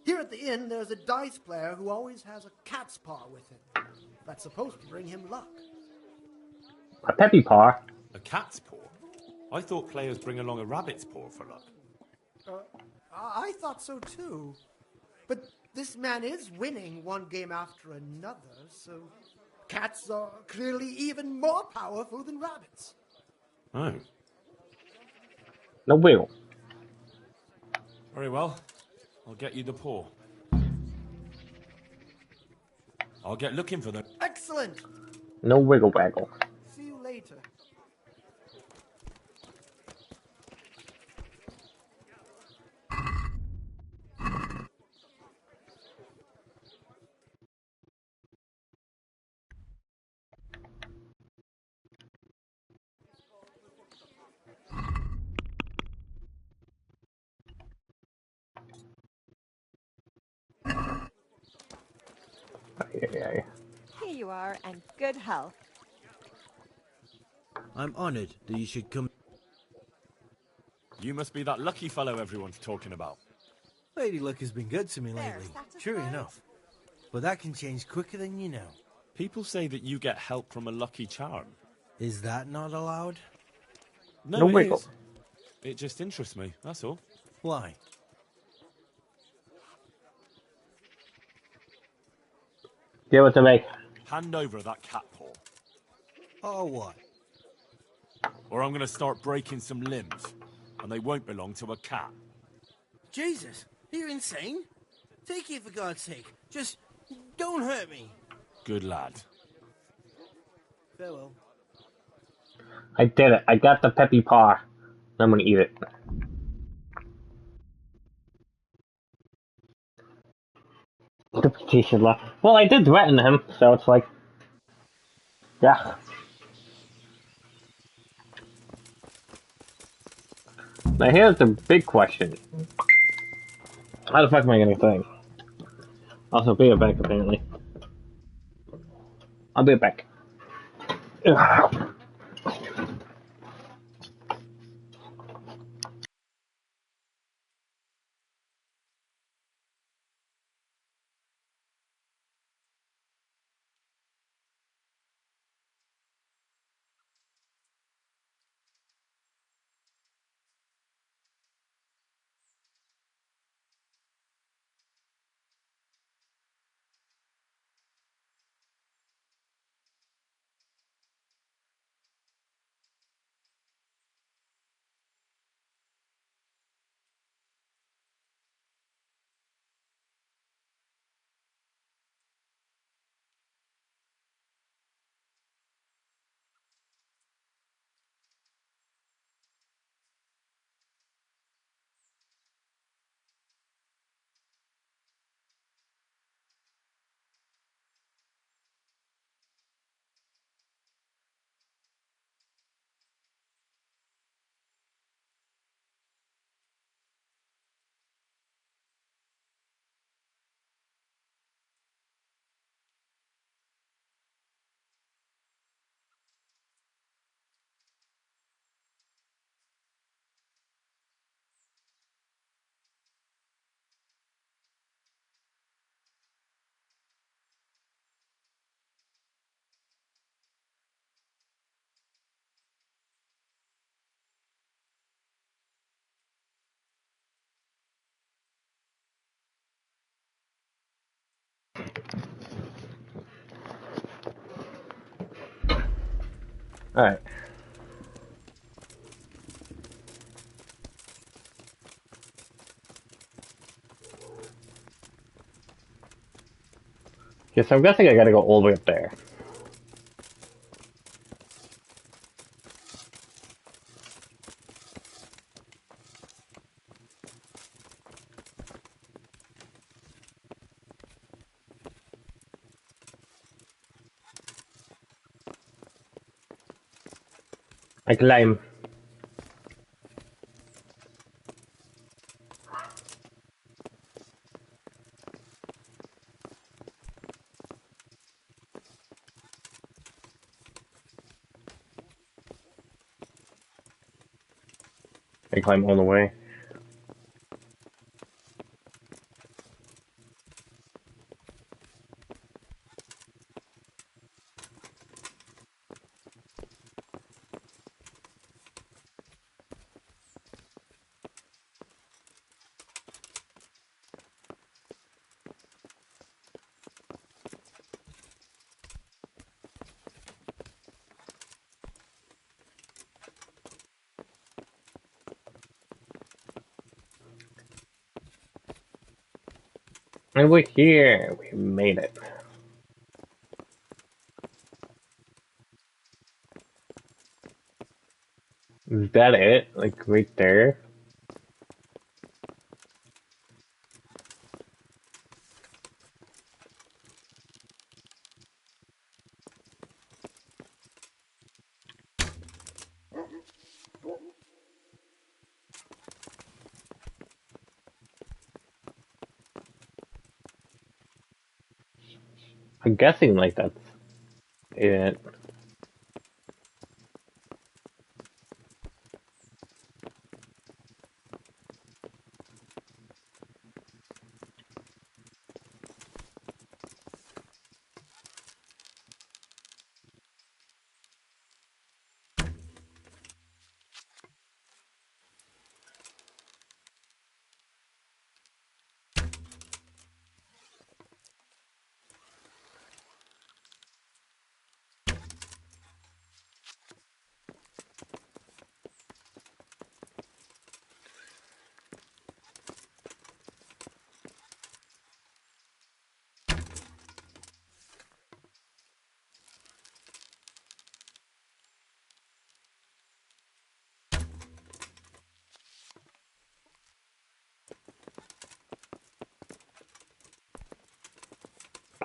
Here at the inn, there's a dice player who always has a cat's paw with him. That's supposed to bring him luck. A peppy paw? A cat's paw? I thought players bring along a rabbit's paw for luck. I thought so too. But this man is winning one game after another, so cats are clearly even more powerful than rabbits. Oh. No wiggle. Very well. I'll get you the paw. I'll get looking for them. Excellent! No wiggle waggle. See you later. Here you are, and good health. I'm honored that you should come. You must be that lucky fellow everyone's talking about. Lady Luck has been good to me lately, true enough. But that can change quicker than you know. People say that you get help from a lucky charm. Is that not allowed? No, it is. It just interests me, that's all. Why? Give it to me. Hand over that cat paw. Oh, what? Or I'm gonna start breaking some limbs, and they won't belong to a cat. Jesus, you're insane. Take it for God's sake. Just don't hurt me. Good lad. Farewell. I did it. I got the peppy paw. I'm gonna eat it. Interpretation law. Well, I did threaten him, so it's like, yeah. Now here's the big question. How the fuck am I gonna think? Also, be right back, apparently. I'll be right back. Ugh. Alright. Yeah, so I'm guessing I gotta go all the way up there. I climb. I climb all the way. And we're here. We made it. Is that it? Like right there? I'm guessing like that's it.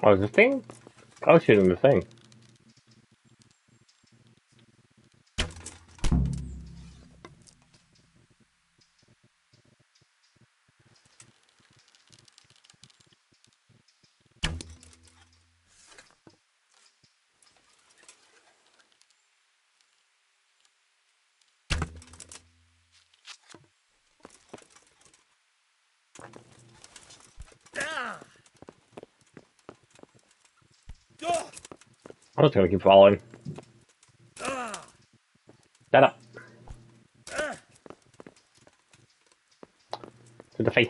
Oh, the thing? I was shooting the thing. I'm just gonna keep following. Shut up. To the face.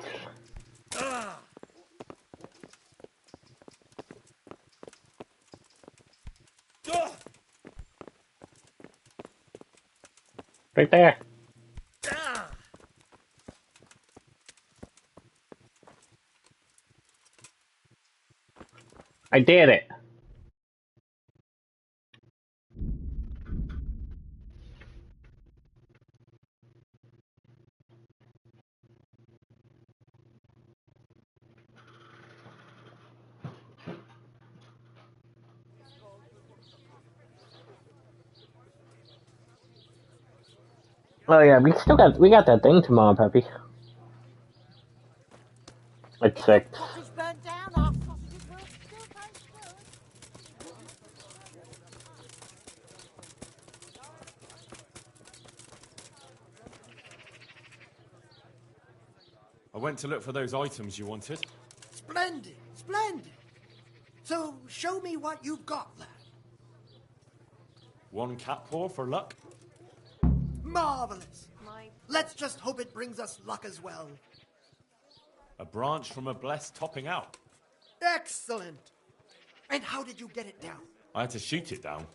Right there. I did it. Oh yeah, we got that thing tomorrow, Peppy. At 6. Cottage burnt down, our sausages will still taste good. I went to look for those items you wanted. Splendid, splendid. So, show me what you've got, lad. 1 cat paw for luck. Marvelous. Let's just hope it brings us luck as well. A branch from a blessed topping out. Excellent. And how did you get it down? I had to shoot it down.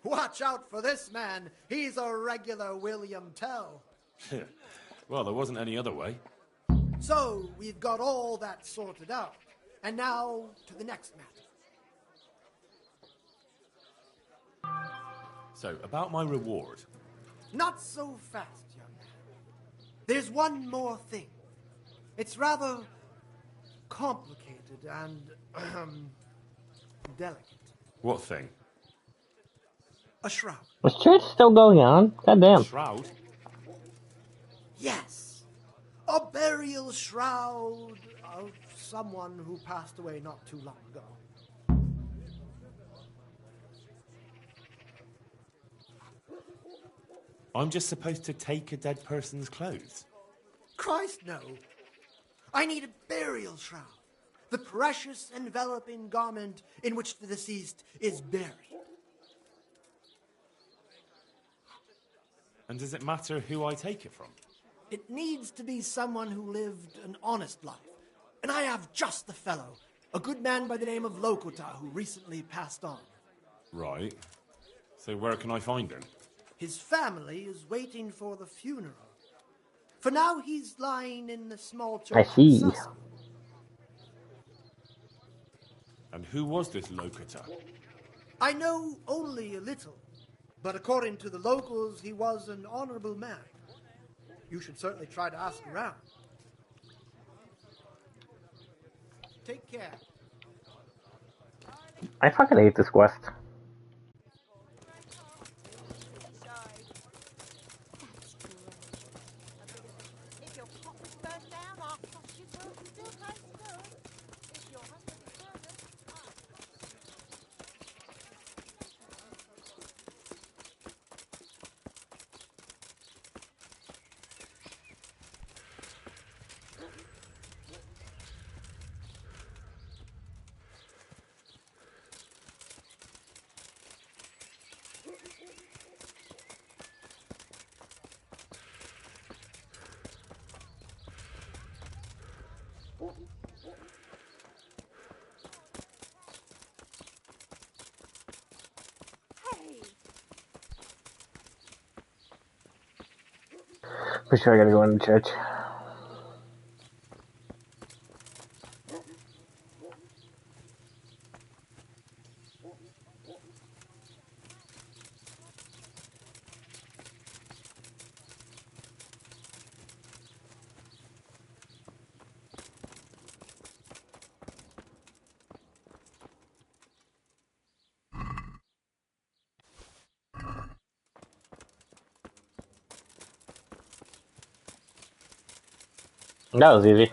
Watch out for this man. He's a regular William Tell. Well, there wasn't any other way. So, we've got all that sorted out. And now, to the next matter. So, about my reward. Not so fast, young man. There's one more thing. It's rather complicated and, delicate. What thing? A shroud. Was church still going on? Goddamn. Shroud? Yes. A burial shroud of someone who passed away not too long ago. I'm just supposed to take a dead person's clothes? Christ, no. I need a burial shroud. The precious enveloping garment in which the deceased is buried. And does it matter who I take it from? It needs to be someone who lived an honest life. And I have just the fellow. A good man by the name of Lokota who recently passed on. Right. So where can I find him? His family is waiting for the funeral. For now, he's lying in the small church. I see. And who was this Lokota? I know only a little, but according to the locals, he was an honorable man. You should certainly try to ask around. Take care. I fucking hate this quest. If your pot was burnt down, our sausages will still taste good. If your husband is murdered, For sure I gotta go into church. That was easy.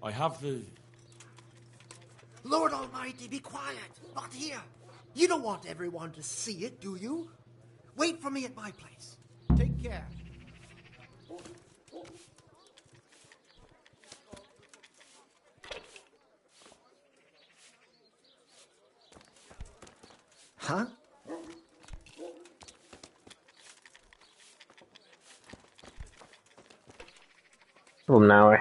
I have the... Lord Almighty, be quiet! Not here! You don't want everyone to see it, do you? Wait for me at my place. Take care. Huh? From now.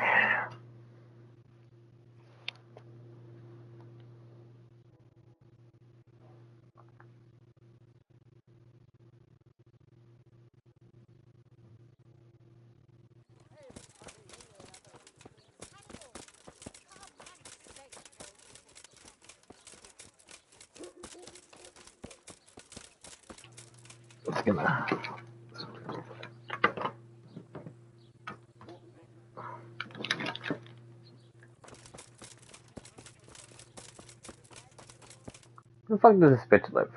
It's gonna. Where the fuck does this bitch live?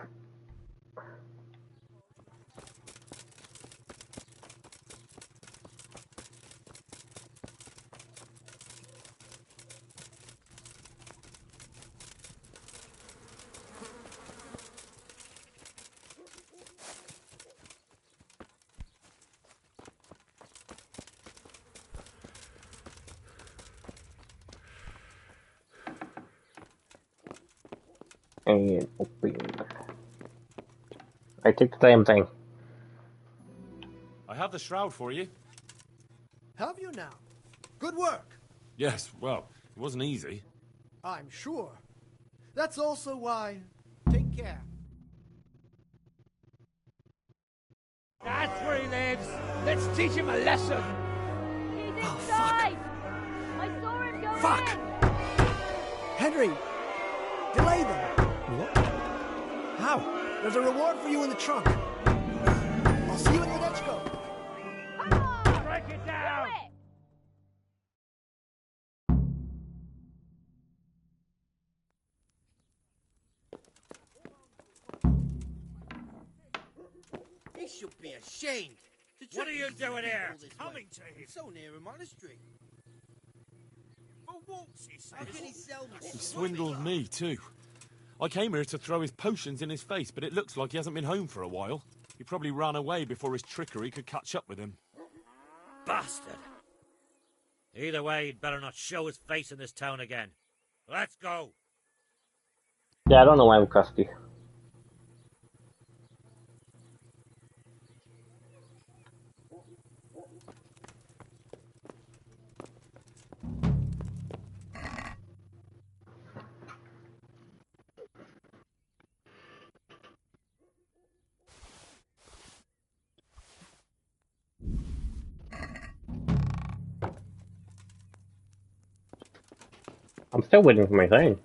And open. I take the damn thing. I have the shroud for you. Have you now? Good work. Yes, well, it wasn't easy. I'm sure. That's also why. Take care. That's where he lives. Let's teach him a lesson. He's Oh, inside. I saw him go Fuck! in. Henry! Delay them! What? How? There's a reward for you in the trunk. I'll see you in the next go. Break it down. He should be ashamed. What are you doing here? Coming to him. So near a monastery. For waltz, he says. How can he sell me? He swindled me, too. I came here to throw his potions in his face, but it looks like he hasn't been home for a while. He probably ran away before his trickery could catch up with him. Bastard! Either way, he'd better not show his face in this town again. Let's go! Yeah, I don't know why I'm crusty. I'm still waiting for my thing.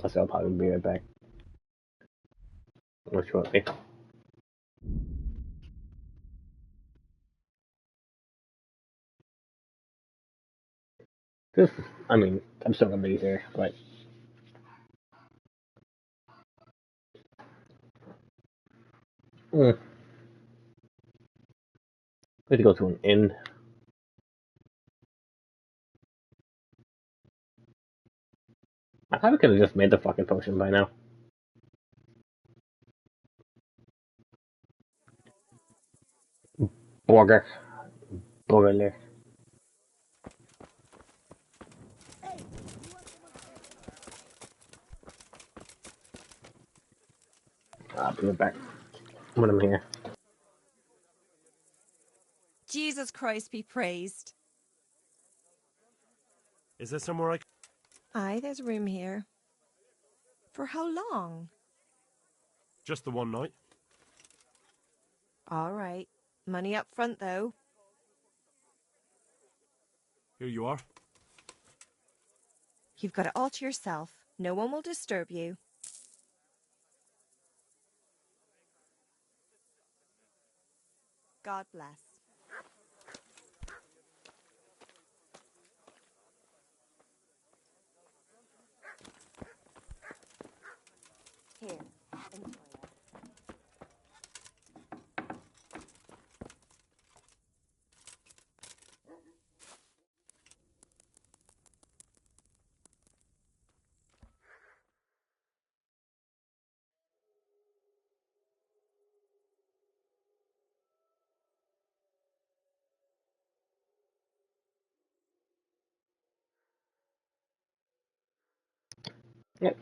I'll probably be right back. Or shortly. This, I mean, I'm still gonna be here, but. We have to go to an inn. I probably could have just made the fucking potion by now. Burger. Burger. I'll be right back when I'm here. Jesus Christ be praised. Is there somewhere I... Aye, there's room here. For how long? Just the one night. All right. Money up front, though. Here you are. You've got it all to yourself. No one will disturb you. God bless. Here, enjoy it. Yep,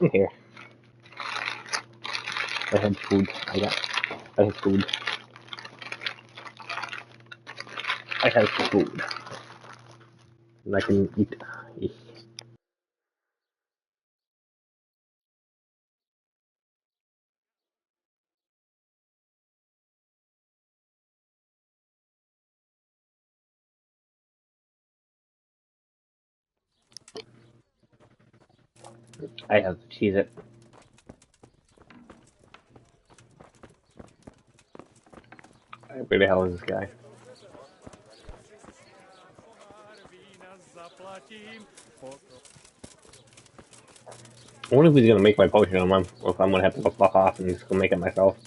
I'm here. I had food. I had food. I have food. And I can eat. I have to cheese it. Where the hell is this guy? I wonder if he's gonna make my potion or if I'm gonna have to go fuck off and just go make it myself.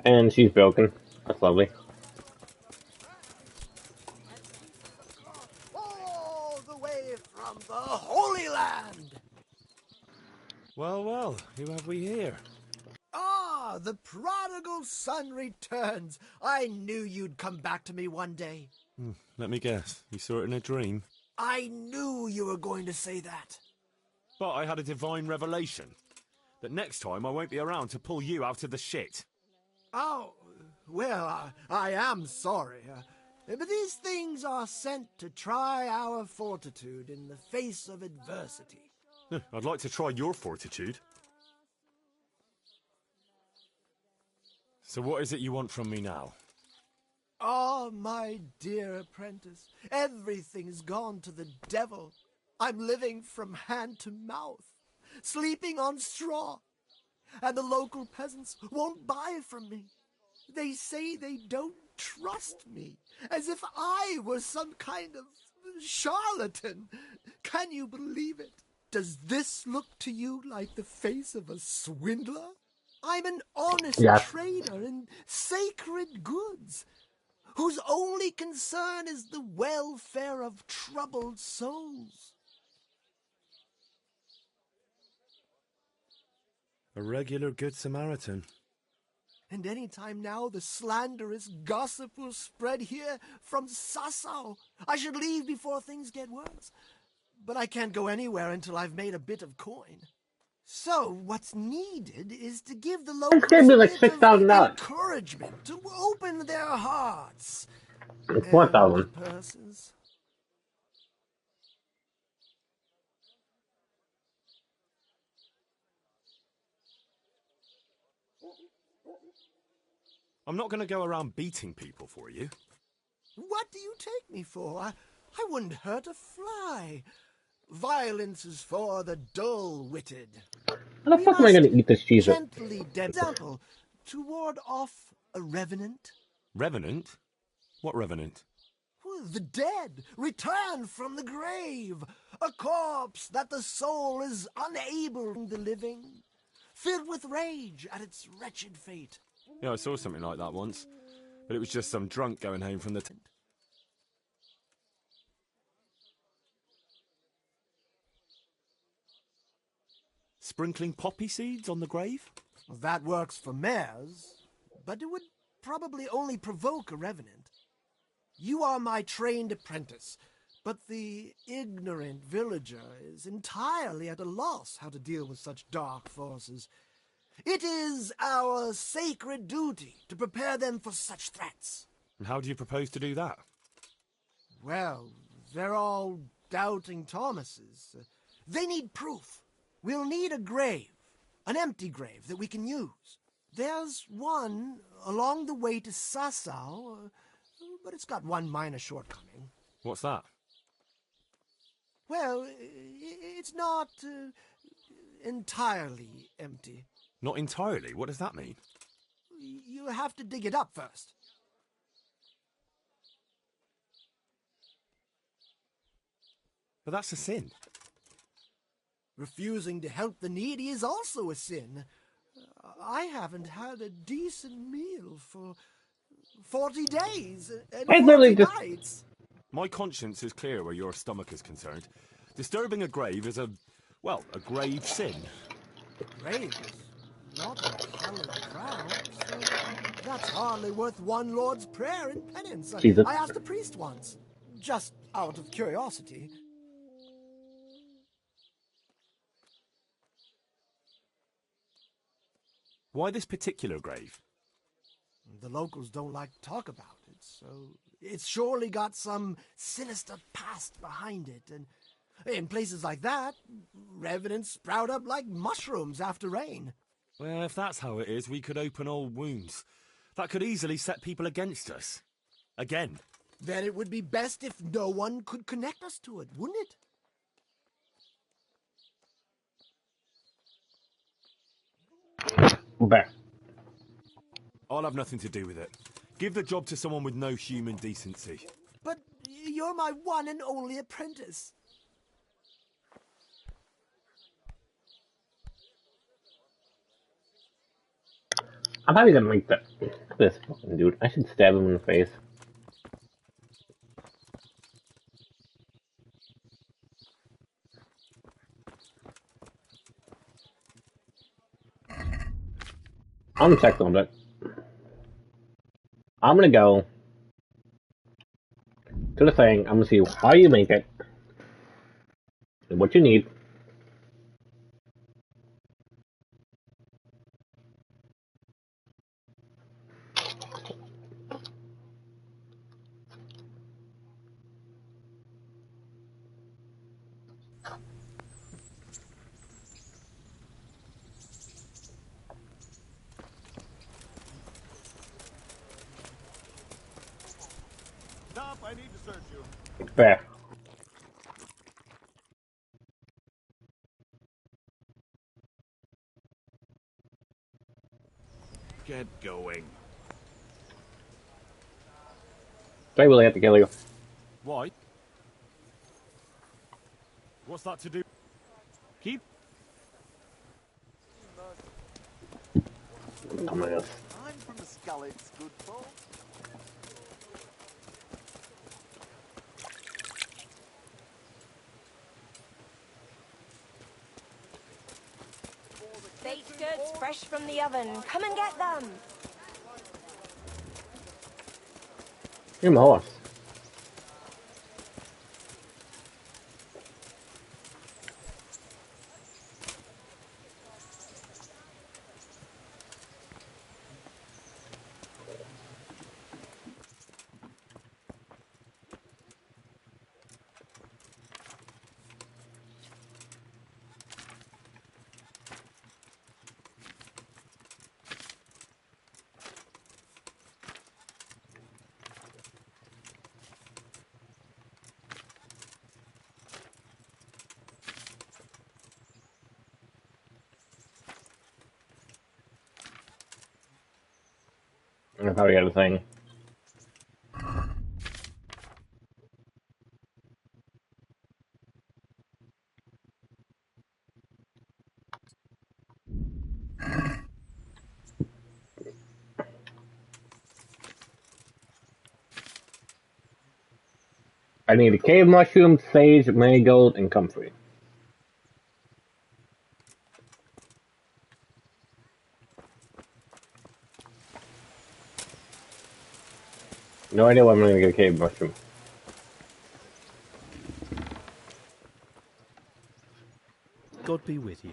And she's broken. That's lovely. All the way from the Holy Land! Well, well, who have we here? Ah, the prodigal son returns. I knew you'd come back to me one day. Let me guess, you saw it in a dream? I knew you were going to say that. But I had a divine revelation. That next time I won't be around to pull you out of the shit. Oh, well, I am sorry. But these things are sent to try our fortitude in the face of adversity. I'd like to try your fortitude. So what is it you want from me now? Oh, my dear apprentice, everything's gone to the devil. I'm living from hand to mouth, sleeping on straw, and the local peasants won't buy from me. They say they don't trust me, as if I were some kind of charlatan. Can you believe it? Does this look to you like the face of a swindler? I'm an honest trader in sacred goods, whose only concern is the welfare of troubled souls. A regular good Samaritan. And any time now the slanderous gossip will spread here from Sassau. I should leave before things get worse. But I can't go anywhere until I've made a bit of coin. So what's needed is to give the locals It's gonna be a like bit of $6,000. encouragement to open their hearts It's and 1,000. purses. I'm not going to go around beating people for you. What do you take me for? I wouldn't hurt a fly. Violence is for the dull-witted. How the fuck am I gonna eat this cheese? Gently, example, to ward off a revenant. Revenant? What revenant? The dead return from the grave. A corpse that the soul is unable to the living, filled with rage at its wretched fate. Yeah, I saw something like that once. But it was just some drunk going home from the tent. Sprinkling poppy seeds on the grave? Well, that works for mares, but it would probably only provoke a revenant. You are my trained apprentice, but the ignorant villager is entirely at a loss how to deal with such dark forces. It is our sacred duty to prepare them for such threats. And how do you propose to do that? Well, they're all doubting Thomases. They need proof. We'll need a grave, an empty grave that we can use. There's one along the way to Sasau, but it's got one minor shortcoming. What's that? Well, it's not entirely empty. Not entirely? What does that mean? You have to dig it up first. But that's a sin. Refusing to help the needy is also a sin. I haven't had a decent meal for 40 days and 40 nights. My conscience is clear where your stomach is concerned. Disturbing a grave is a grave sin. Grave is not a hallowed ground, so that's hardly worth one Lord's Prayer in penance. Jesus. I asked the priest once, just out of curiosity. Why this particular grave? The locals don't like to talk about it, so it's surely got some sinister past behind it. And in places like that, revenants sprout up like mushrooms after rain. Well, if that's how it is, we could open old wounds. That could easily set people against us. Again. Then it would be best if no one could connect us to it, wouldn't it? Back. I'll have nothing to do with it. Give the job to someone with no human decency. But you're my one and only apprentice. I'm probably gonna make this fucking dude. I should stab him in the face. I'm gonna check on it. I'm gonna go to the thing. I'm gonna see how you make it and what you need. Stop, I need to search you. Fair. Get going. I really have to kill you. Why? What's that to do? Keep. Dumbass. I'm from the Scullets, good folk. Baked goods fresh from the oven. Come and get them. You're my horse. I probably got a thing. I need a cave mushroom, sage, marigold, and comfrey. No idea why I'm gonna get a cave mushroom. God be with you.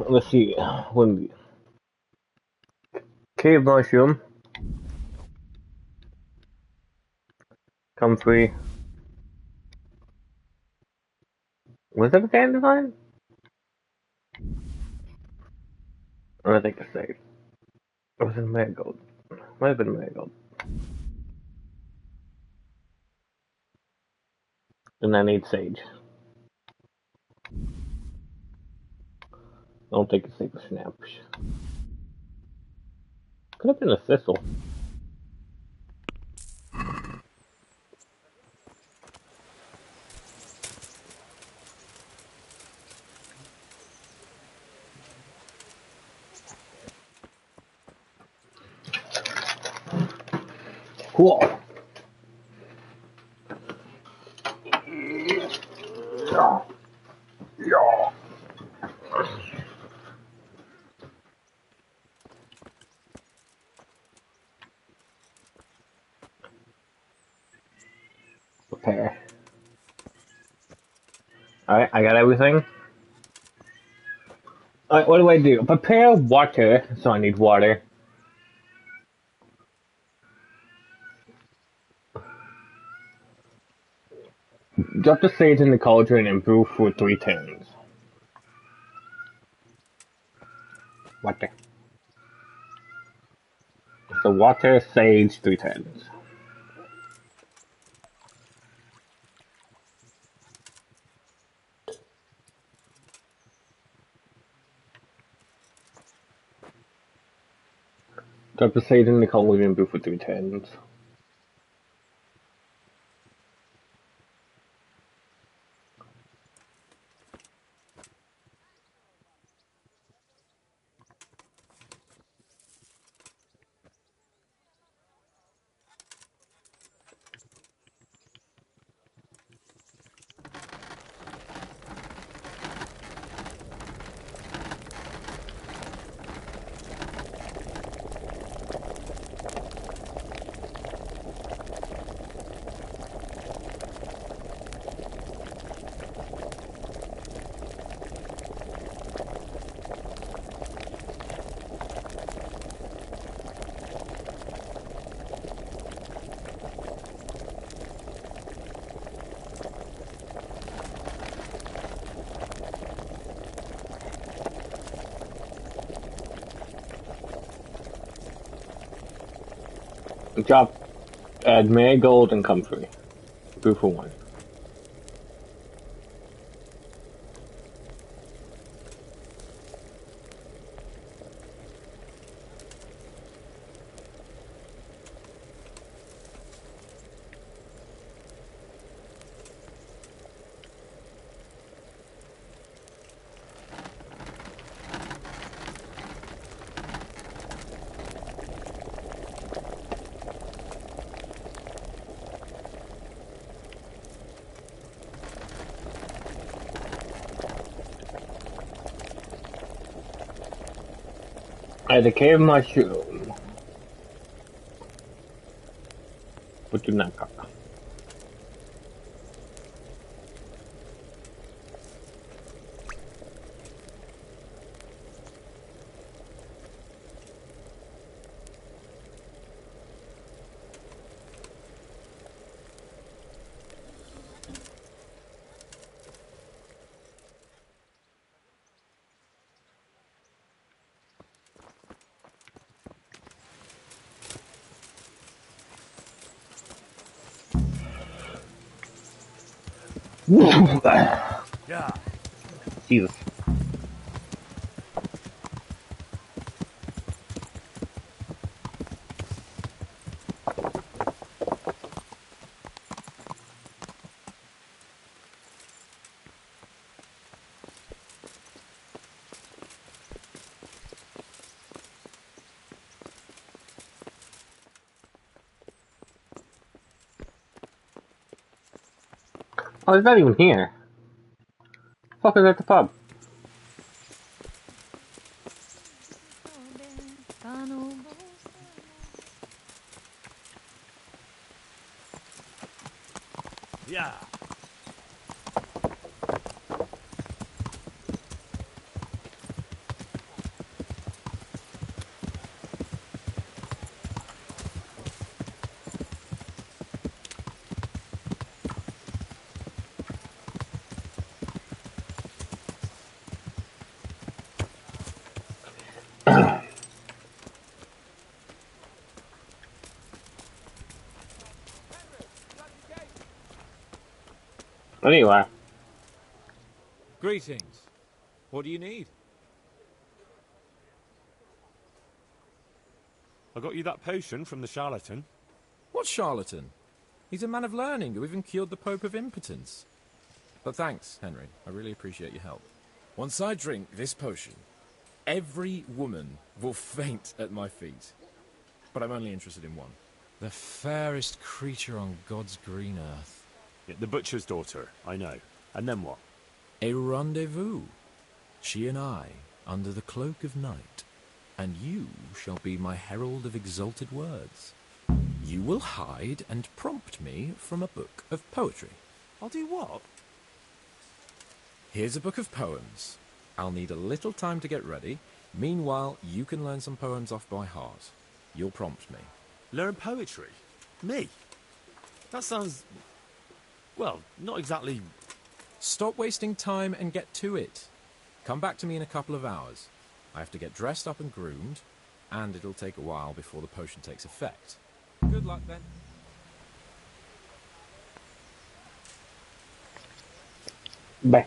Let's see. When Cave mushroom. Comfrey. Was that a dandelion? Or I think it's safe. Or was it marigold? Might have been marigold. And I need sage. I don't think it's safe for snaps. Could have been a thistle. Cool. Yeah. Prepare. Alright, I got everything. Alright, what do I do? Prepare water, so I need water. Drop the sage in the cauldron and brew for 3 turns. Water. So water, sage, 3 turns. Drop the sage in the cauldron and brew for 3 turns. Drop, add marigold and comfrey. Brew for 1. Add a cave mushroom. But do not cook. Yeah. Jesus. Oh, it's not even here. Fuck is at the pub? Yeah. Anyway. Greetings. What do you need? I got you that potion from the charlatan. What charlatan? He's a man of learning who even cured the Pope of impotence. But thanks, Henry. I really appreciate your help. Once I drink this potion, every woman will faint at my feet. But I'm only interested in one. The fairest creature on God's green earth. Yeah, the butcher's daughter, I know. And then what? A rendezvous. She and I, under the cloak of night. And you shall be my herald of exalted words. You will hide and prompt me from a book of poetry. I'll do what? Here's a book of poems. I'll need a little time to get ready. Meanwhile, you can learn some poems off by heart. You'll prompt me. Learn poetry? Me? That sounds... well, not exactly... Stop wasting time and get to it. Come back to me in a couple of hours. I have to get dressed up and groomed, and it'll take a while before the potion takes effect. Good luck, then. Bye.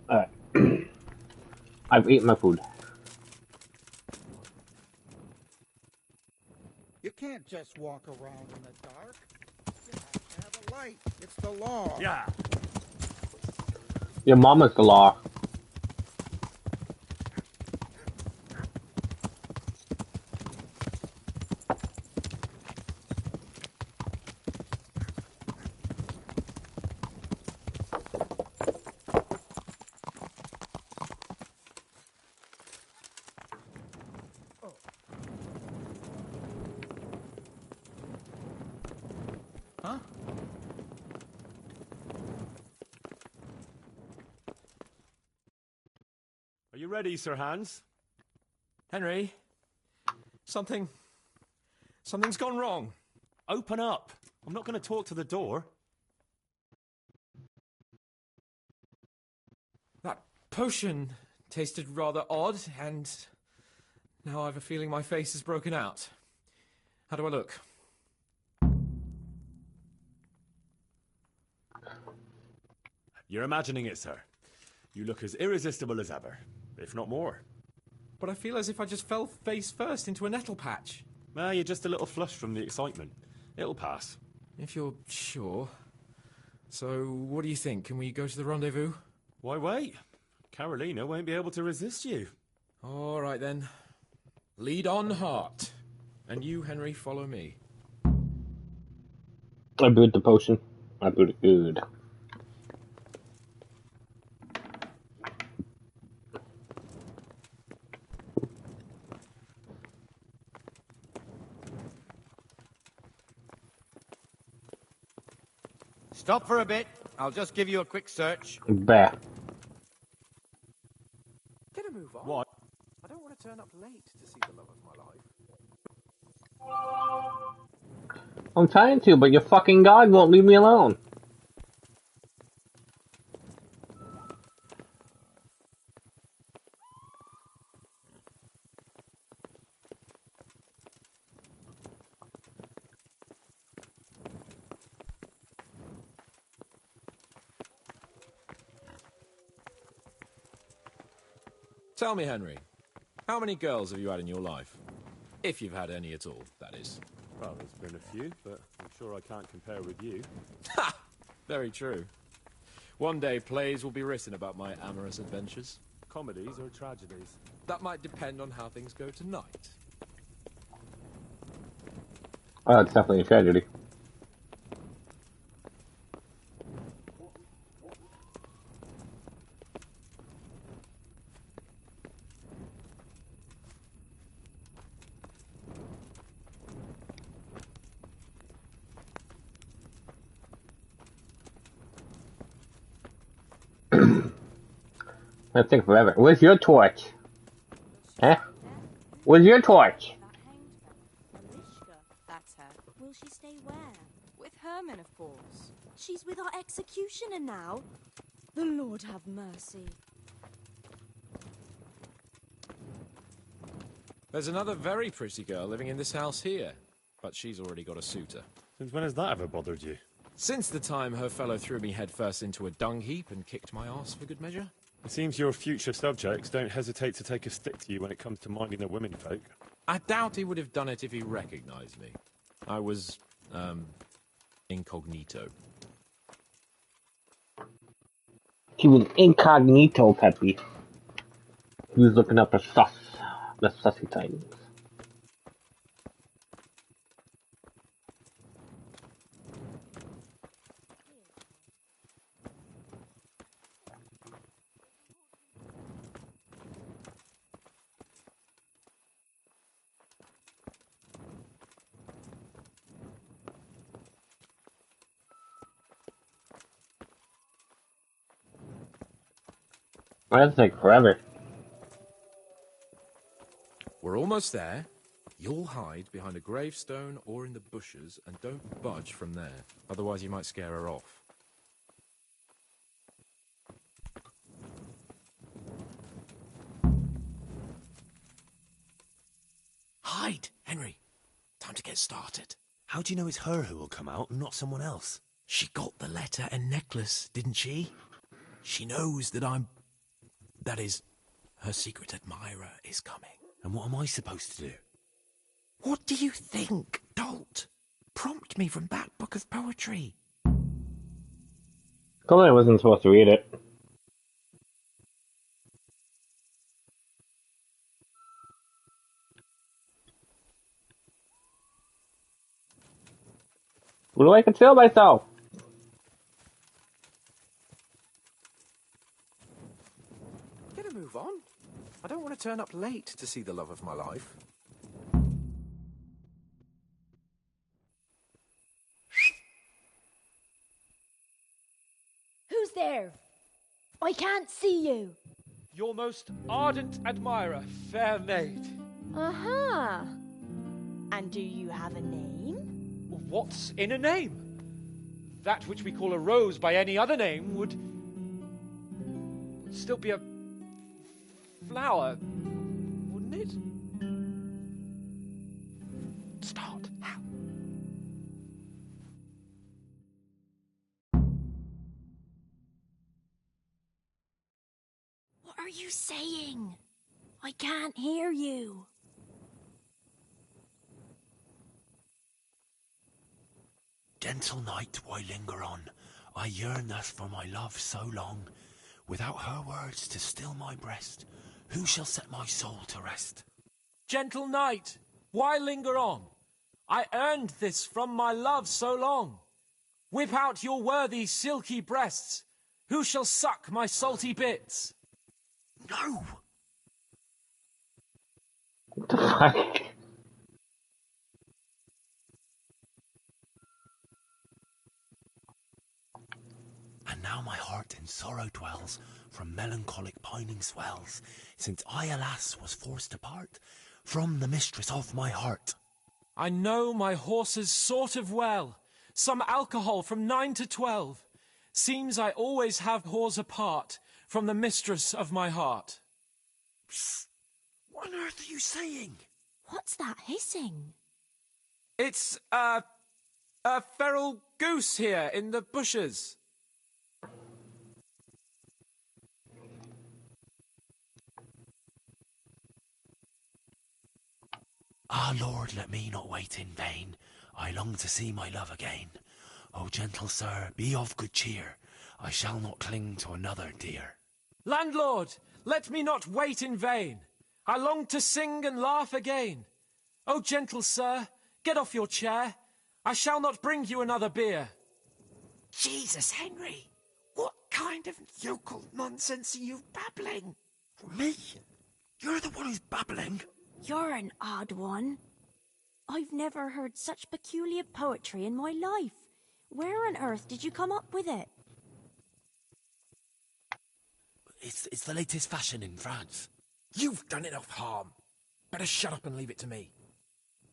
Alright. I've eaten my food. You can't just walk around in the dark. You have to have a light. It's the law. Yeah. Your mama's the law. Huh? Are you ready, Sir Hans? Henry, something's gone wrong. Open up. I'm not going to talk to the door. That potion tasted rather odd, and now I have a feeling my face is broken out. How do I look? You're imagining it, sir. You look as irresistible as ever, if not more. But I feel as if I just fell face first into a nettle patch. Well, you're just a little flushed from the excitement. It'll pass. If you're sure. So, what do you think? Can we go to the rendezvous? Why wait? Carolina won't be able to resist you. All right, then. Lead on, heart. And you, Henry, follow me. I brewed the potion. I brewed it good. Stop for a bit. I'll just give you a quick search. Bah. Get a move on. What? I don't want to turn up late to see the love of my life. I'm trying to, but your fucking god won't leave me alone. Tell me, Henry, how many girls have you had in your life? If you've had any at all, that is. Well, there's been a few, but I'm sure I can't compare with you. Ha! Very true. One day plays will be written about my amorous adventures. Comedies or tragedies? That might depend on how things go tonight. Oh, it's definitely a tragedy. That takes forever. Where's your torch? Huh? Where's your torch? That's her. Will she stay where? With Herman, of course. She's with our executioner now. The Lord have mercy. There's another very pretty girl living in this house here, but she's already got a suitor. Since when has that ever bothered you? Since the time her fellow threw me headfirst into a dung heap and kicked my arse for good measure. It seems your future subjects don't hesitate to take a stick to you when it comes to minding the women folk. I doubt he would have done it if he recognized me. I was, incognito. He was incognito, Peppy. He was looking up the sussy things. That'll take forever. We're almost there. You'll hide behind a gravestone or in the bushes and don't budge from there. Otherwise you might scare her off. Hide, Henry. Time to get started. How do you know it's her who will come out and not someone else? She got the letter and necklace, didn't she? She knows that I'm... That is, her secret admirer is coming. And what am I supposed to do? What do you think, dolt? Prompt me from that book of poetry. Told I wasn't supposed to read it. Where do I conceal myself? Get a move on. I don't want to turn up late to see the love of my life. Who's there? I can't see you. Your most ardent admirer, fair maid. Uh-huh. And do you have a name? What's in a name? That which we call a rose by any other name would still be a flower, wouldn't it? Start. How? What are you saying? I can't hear you. Gentle night, why linger on? I yearn thus for my love so long. Without her words to still my breast, who shall set my soul to rest? Gentle night, why linger on? I earned this from my love so long. Whip out your worthy silky breasts. Who shall suck my salty bits? No! What the fuck? And now my heart in sorrow dwells, from melancholic pining swells, since I, alas, was forced to part from the mistress of my heart. I know my horses sort of well. Some alcohol from 9 to 12. Seems I always have whores apart from the mistress of my heart. Psst! What on earth are you saying? What's that hissing? It's, a feral goose here in the bushes. Ah, Lord, let me not wait in vain. I long to see my love again. O gentle sir, be of good cheer. I shall not cling to another dear. Landlord, let me not wait in vain. I long to sing and laugh again. O gentle sir, get off your chair. I shall not bring you another beer. Jesus, Henry! What kind of yokel nonsense are you babbling? Me? You're the one who's babbling? You're an odd one. I've never heard such peculiar poetry in my life. Where on earth did you come up with it? It's the latest fashion in France. You've done enough harm. Better shut up and leave it to me.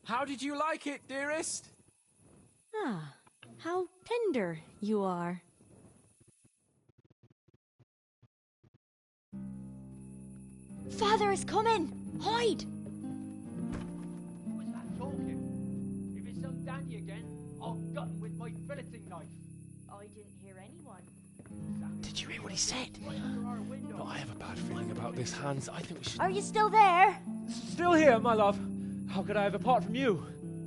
How did you like it, dearest? Ah, how tender you are. Father is coming! Hide! Who was that talking? If it's some Danny again, I'll gut him with my filleting knife. I didn't hear anyone. Did you hear what he said? No, I have a bad feeling about this, Hans. I think we should... Are you still there? Still here, my love. How could I have apart from you?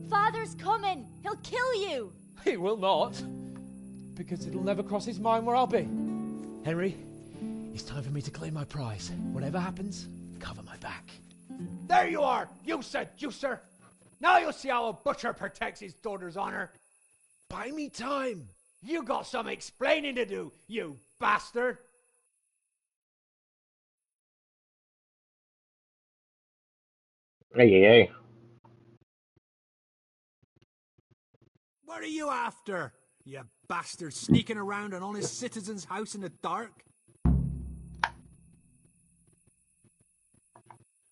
Father's coming! He'll kill you! He will not. Because it'll never cross his mind where I'll be. Henry, it's time for me to claim my prize. Whatever happens, cover my back. There you are, you seducer! Now you'll see how a butcher protects his daughter's honor. Buy me time. You got some explaining to do, you bastard! Hey. What are you after, you bastard, sneaking around an honest citizen's house in the dark?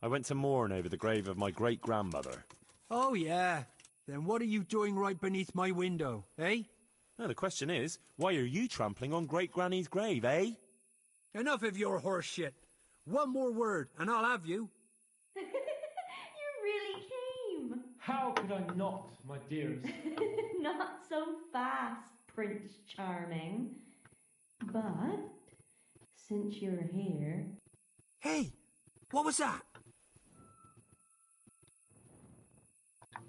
I went to mourn over the grave of my great-grandmother. Oh, yeah. Then what are you doing right beneath my window, eh? No, the question is, why are you trampling on great-granny's grave, eh? Enough of your horse shit. One more word, and I'll have you. You really came! How could I not, my dearest? Not so fast, Prince Charming. But, since you're here... Hey, what was that?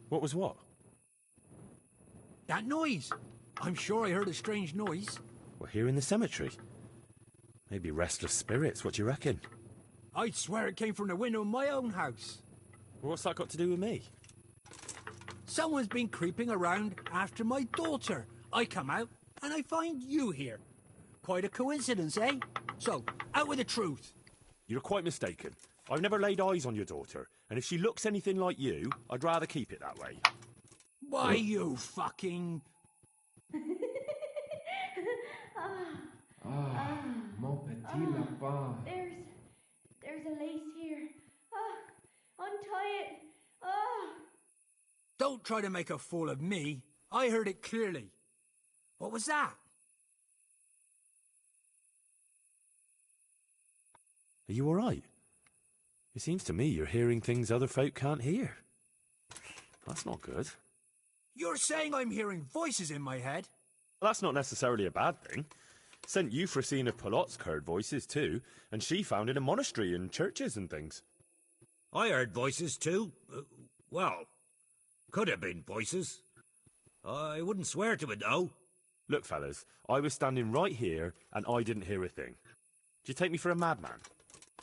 What was what? That noise. I'm sure I heard a strange noise. We're here in the cemetery. Maybe restless spirits, what do you reckon? I'd swear it came from the window of my own house. Well, what's that got to do with me? Someone's been creeping around after my daughter. I come out, and I find you here. Quite a coincidence, eh? So, out with the truth. You're quite mistaken. I've never laid eyes on your daughter, and if she looks anything like you, I'd rather keep it that way. Why, you fucking... Mon petit lapin. There's a lace here. Untie it. Don't try to make a fool of me. I heard it clearly. What was that? Are you all right? It seems to me you're hearing things other folk can't hear. That's not good. You're saying I'm hearing voices in my head? Well, that's not necessarily a bad thing. St. Euphrosyne of Polotsk heard voices too, and she founded a monastery and churches and things. I heard voices too. Well, could have been voices. I wouldn't swear to it though. Look, fellas, I was standing right here and I didn't hear a thing. Do you take me for a madman?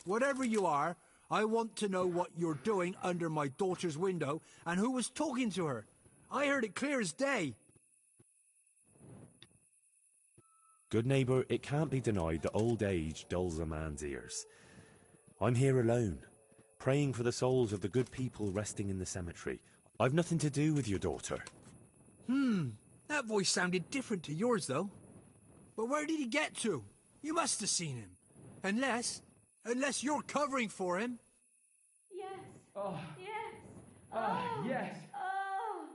Whatever you are, I want to know what you're doing under my daughter's window and who was talking to her. I heard it clear as day. Good neighbour, it can't be denied that old age dulls a man's ears. I'm here alone, praying for the souls of the good people resting in the cemetery. I've nothing to do with your daughter. That voice sounded different to yours, though. But where did he get to? You must have seen him. Unless you're covering for him. Yes. Oh. Yes. Yes. Oh.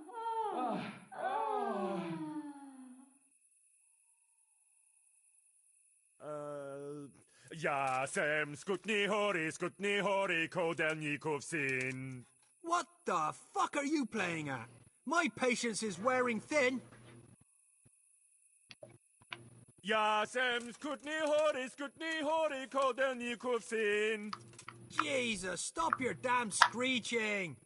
Ja jsem skutný hory, kodelníkov syn. What the fuck are you playing at? My patience is wearing thin. Ja jsem skutný hory, kodelníkov syn. Jesus, stop your damn screeching!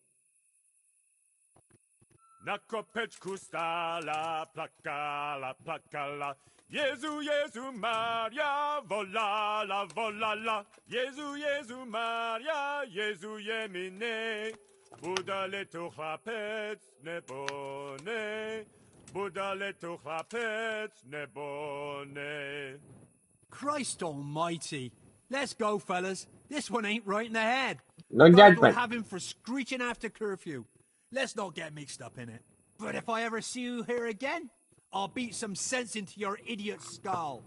Na kopečku stála, plakala. Jezu, Maria, volala. Jezu, Maria, Jezu je minej. Budale tu chlapec nebo ne. Budale tu chlapec nebo ne. Christ almighty. Let's go, fellas. This one ain't right in the head. No God will judgment. have him for screeching after curfew. Let's not get mixed up in it. But if I ever see you here again, I'll beat some sense into your idiot skull.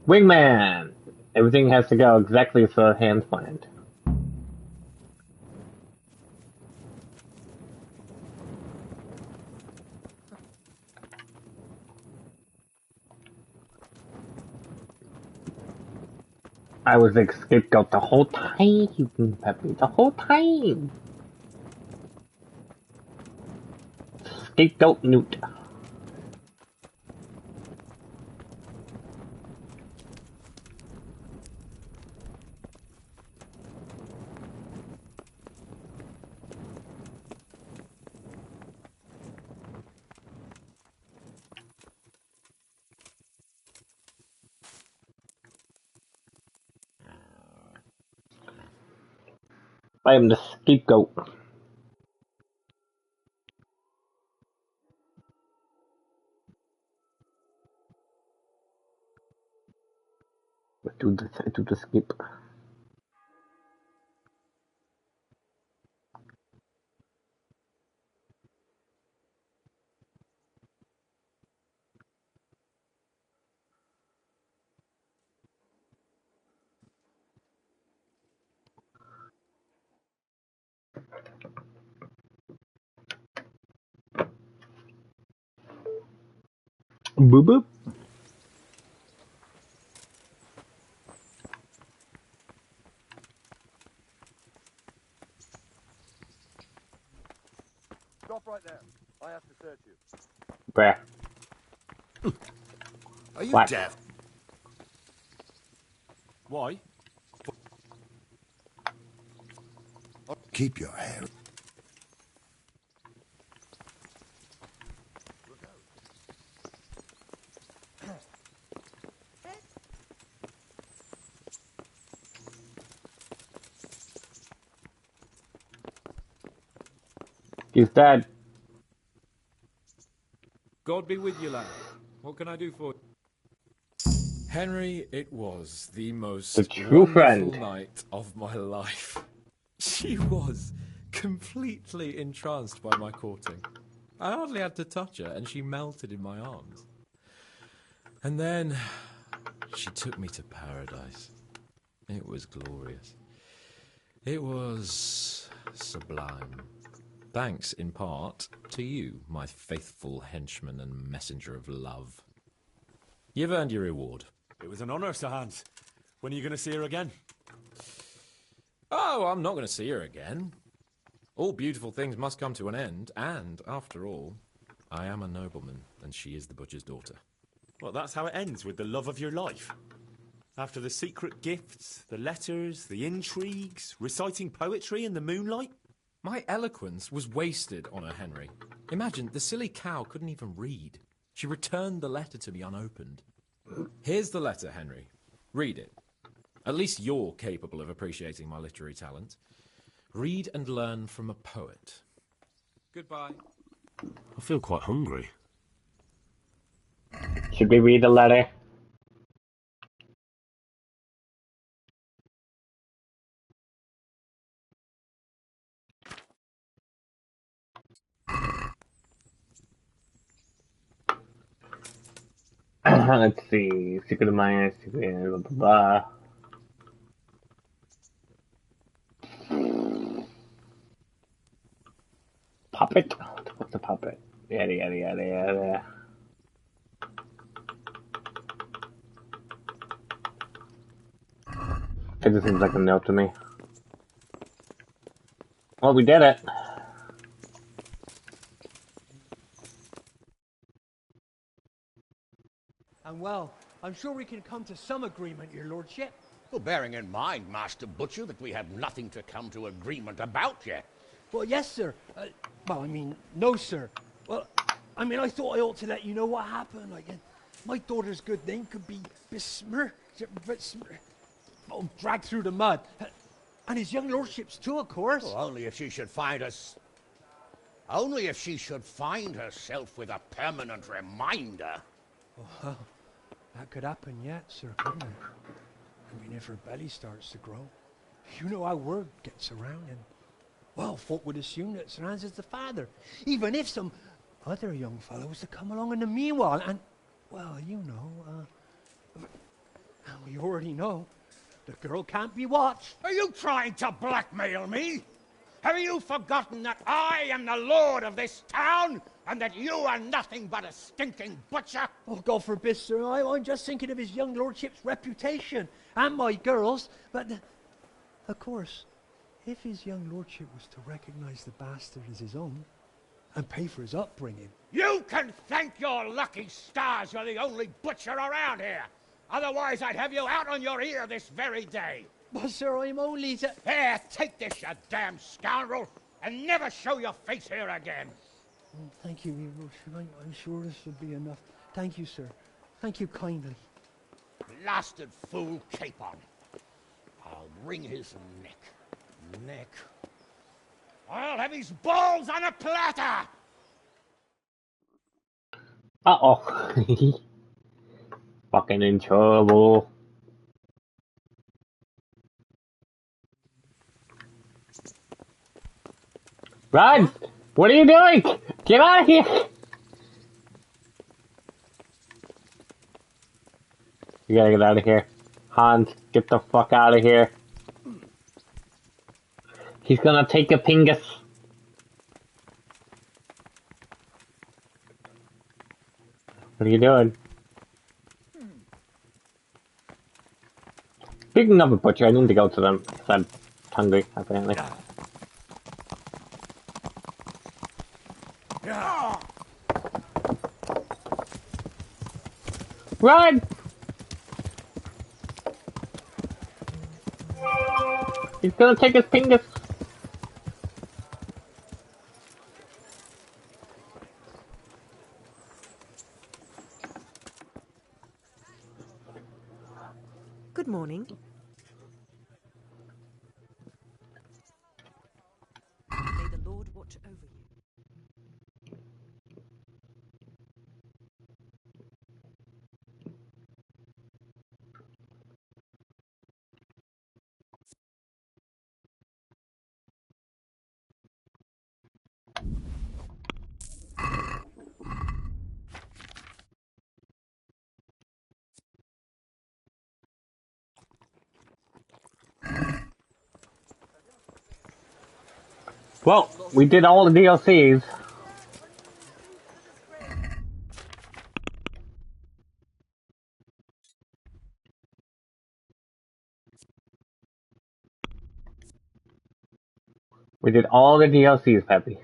Wingman! Everything has to go exactly as the hand planned. I was a scapegoat the whole time, Peppy. The whole time! Scapegoat Newt. I am the scapegoat. Do the skip. Boop boop. Stop right there. I have to search you. Where? Are you What? deaf? Why? Keep your hair. He's dead. God be with you, lad. What can I do for you? Henry, it was the most The true wonderful friend. night of my life. She was completely entranced by my courting. I hardly had to touch her, and she melted in my arms. And then she took me to paradise. It was glorious. It was sublime. Thanks, in part, to you, my faithful henchman and messenger of love. You've earned your reward. It was an honour, Sir Hans. When are you going to see her again? Oh, I'm not going to see her again. All beautiful things must come to an end, and, after all, I am a nobleman, and she is the butcher's daughter. Well, that's how it ends, with the love of your life. After the secret gifts, the letters, the intrigues, reciting poetry in the moonlight. My eloquence was wasted on her, Henry. Imagine, the silly cow couldn't even read. She returned the letter to me unopened. Here's the letter, Henry. Read it. At least you're capable of appreciating my literary talent. Read and learn from a poet. Goodbye. I feel quite hungry. Should we read the letter? Let's see. Secret of my secret, blah blah blah. Puppet? What's the puppet? Yada yada yada yada. It just seems like a note to me. Well, we did it. And well, I'm sure we can come to some agreement, your lordship. Well, bearing in mind, Master Butcher, that we have nothing to come to agreement about yet. Well, yes, sir. Well, I mean, no, sir. Well, I mean, I thought I ought to let you know what happened. Like, my daughter's good name could be besmirched, dragged through the mud. And his young lordship's too, of course. Well, only if she should find us... Only if she should find herself with a permanent reminder. Oh, well, that could happen yet, sir, couldn't it? I mean, if her belly starts to grow. You know how word gets around, and, well, folk would assume that Sir Hans is the father, even if some other young fellow was to come along in the meanwhile, and, well, you know, and we already know, the girl can't be watched. Are you trying to blackmail me? Have you forgotten that I am the lord of this town, and that you are nothing but a stinking butcher? Oh, God forbid, sir. I'm just thinking of his young lordship's reputation, and my girl's, but, of course, if his young lordship was to recognize the bastard as his own, and pay for his upbringing... You can thank your lucky stars you're the only butcher around here. Otherwise, I'd have you out on your ear this very day. But, sir, I'm only... Here, take this, you damn scoundrel, and never show your face here again. Oh, thank you, your lordship. I'm sure this will be enough. Thank you, sir. Thank you kindly. Blasted fool, capon. I'll wring his neck. I'll have his balls on a platter! Uh-oh. Fucking in trouble. Run! What are you doing? Get out of here! You gotta get out of here. Hans, get the fuck out of here. He's gonna take a pingus. What are you doing? Speaking of a butcher, I need to go to them because I'm hungry, apparently. Run! He's gonna take his pingus. Good morning. May the Lord watch over you. Well, we did all the DLCs. We did all the DLCs, Peppy.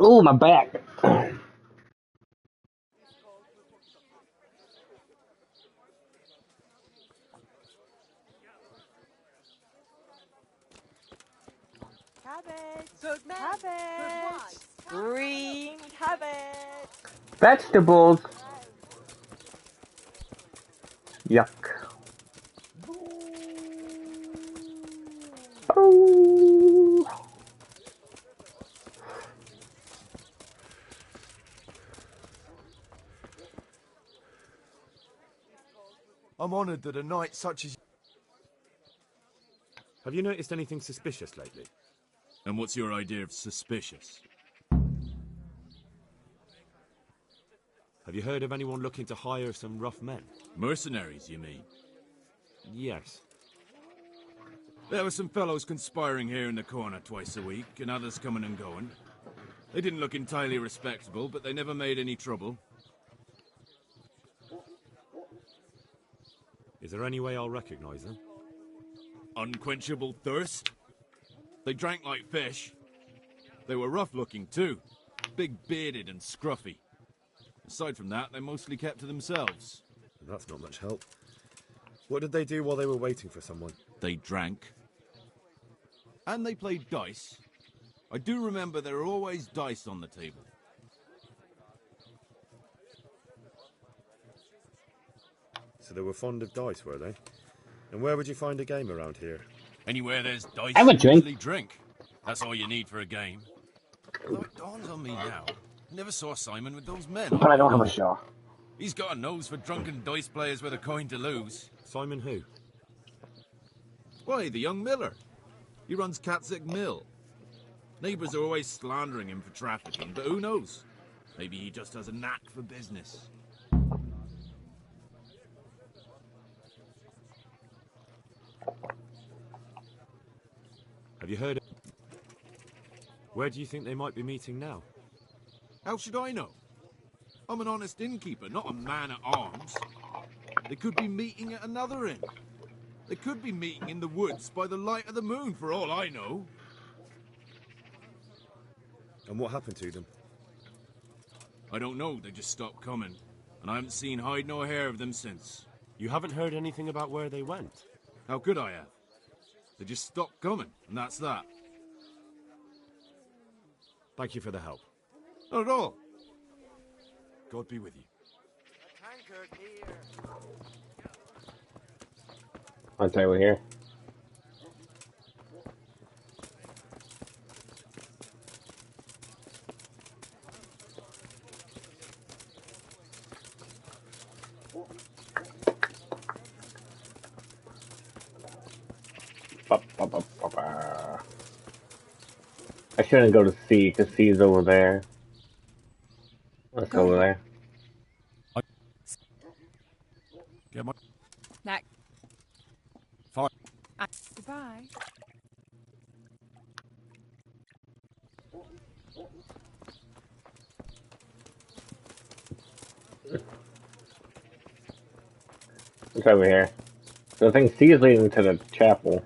Ooh, my back. Cabbage. Good man. Cabbage. Green cabbage. Vegetables. Yuck. Oh. I'm honoured that a knight such as... Have you noticed anything suspicious lately? And what's your idea of suspicious? Have you heard of anyone looking to hire some rough men? Mercenaries, you mean? Yes. There were some fellows conspiring here in the corner twice a week, and others coming and going. They didn't look entirely respectable, but they never made any trouble. Is there any way I'll recognize them? Unquenchable thirst? They drank like fish. They were rough-looking, too. Big-bearded and scruffy. Aside from that, they mostly kept to themselves. That's not much help. What did they do while they were waiting for someone? They drank. And they played dice. I do remember there were always dice on the table. So they were fond of dice, were they? And where would you find a game around here? Anywhere there's dice, Have a drink. usually drink. That's all you need for a game. Although it dawns on me now, I never saw Simon with those men. But I don't have a shaw. He's got a nose for drunken dice players with a coin to lose. Simon who? Why, the young miller. He runs Catzick Mill. Neighbours are always slandering him for trafficking, but who knows? Maybe he just has a knack for business. Have you heard? Where do you think they might be meeting now? How should I know? I'm an honest innkeeper, not a man-at-arms. They could be meeting at another inn. They could be meeting in the woods by the light of the moon, for all I know. And what happened to them? I don't know, they just stopped coming. And I haven't seen hide nor hair of them since. You haven't heard anything about where they went? How could I have? They just stopped coming, and that's that. Thank you for the help. Not at all. God be with you. I'd say we're here. I shouldn't go to C, because C is over there. Let's go over there. Get my... Next. Fine. Goodbye. It's over here. So I think C is leading to the chapel.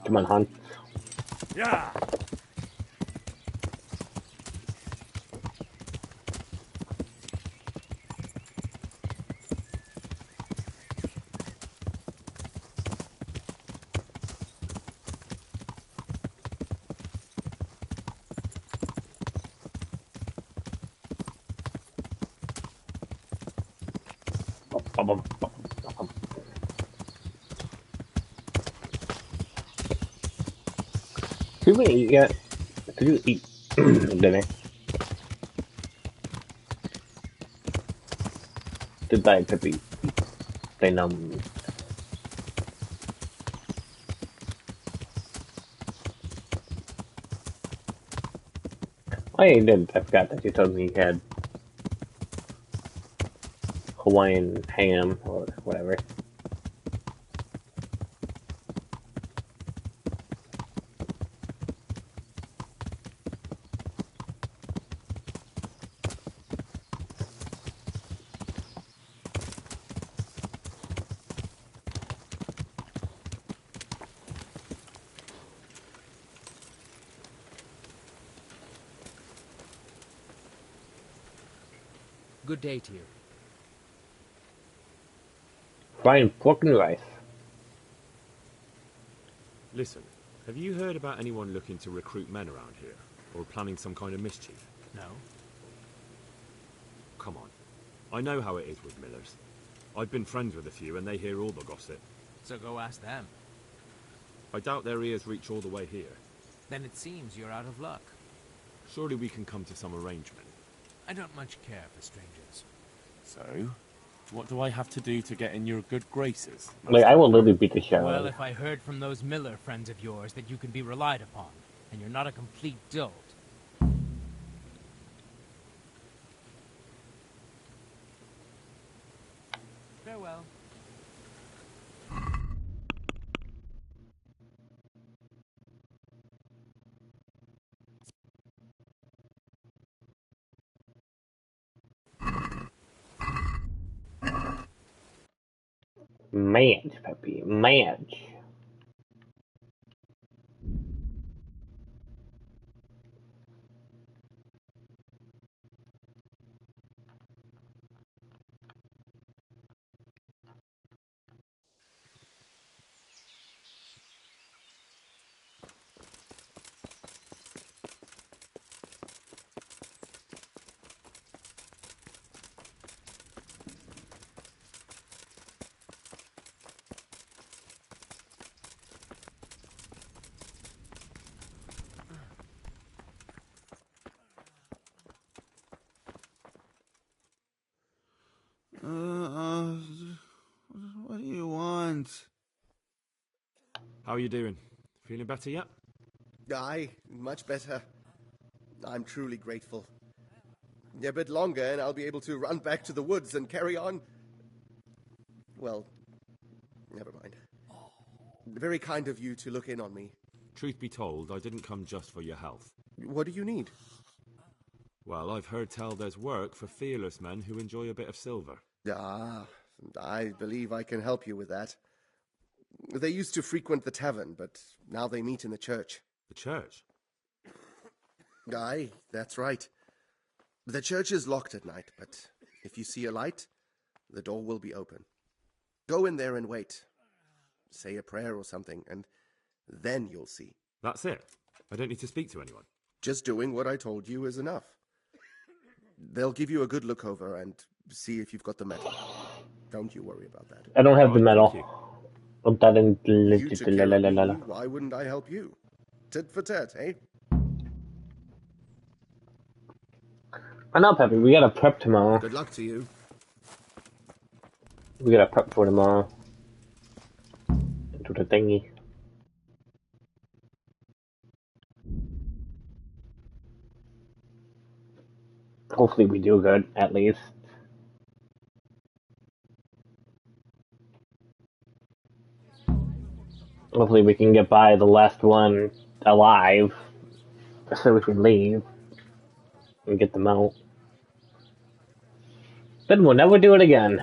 Come on, hon. Yeah. Did we eat yet? Did you eat dinner? Did Diet Pip eat? They numb. Oh, yeah, you did. I forgot that you told me you had Hawaiian ham or whatever. Good day to you. Fine fucking rice. Listen, have you heard about anyone looking to recruit men around here? Or planning some kind of mischief? No. Come on. I know how it is with millers. I've been friends with a few and they hear all the gossip. So go ask them. I doubt their ears reach all the way here. Then it seems you're out of luck. Surely we can come to some arrangement. I don't much care for strangers. So, what do I have to do to get in your good graces? Like, I will literally beat the shit out Well, of if I heard from those Miller friends of yours that you can be relied upon, and you're not a complete dolt. Farewell. Mange, Peppy, mange. What do you want? How are you doing? Feeling better yet? Aye, much better. I'm truly grateful. A bit longer and I'll be able to run back to the woods and carry on. Well, never mind. Very kind of you to look in on me. Truth be told, I didn't come just for your health. What do you need? Well, I've heard tell there's work for fearless men who enjoy a bit of silver. Ah, I believe I can help you with that. They used to frequent the tavern, but now they meet in the church. The church? Aye, that's right. The church is locked at night, but if you see a light, the door will be open. Go in there and wait. Say a prayer or something, and then you'll see. That's it? I don't need to speak to anyone? Just doing what I told you is enough. They'll give you a good look over and see if you've got the medal. Don't you worry about that. I don't have the medal. You took care of me, why wouldn't I help you? Tit for tat, eh? I know, Peppy, we gotta prep tomorrow. Good luck to you. We gotta prep for tomorrow. Do the thingy. Hopefully we do good, at least. Hopefully we can get by the last one alive, so we can leave and get them out. Then we'll never do it again.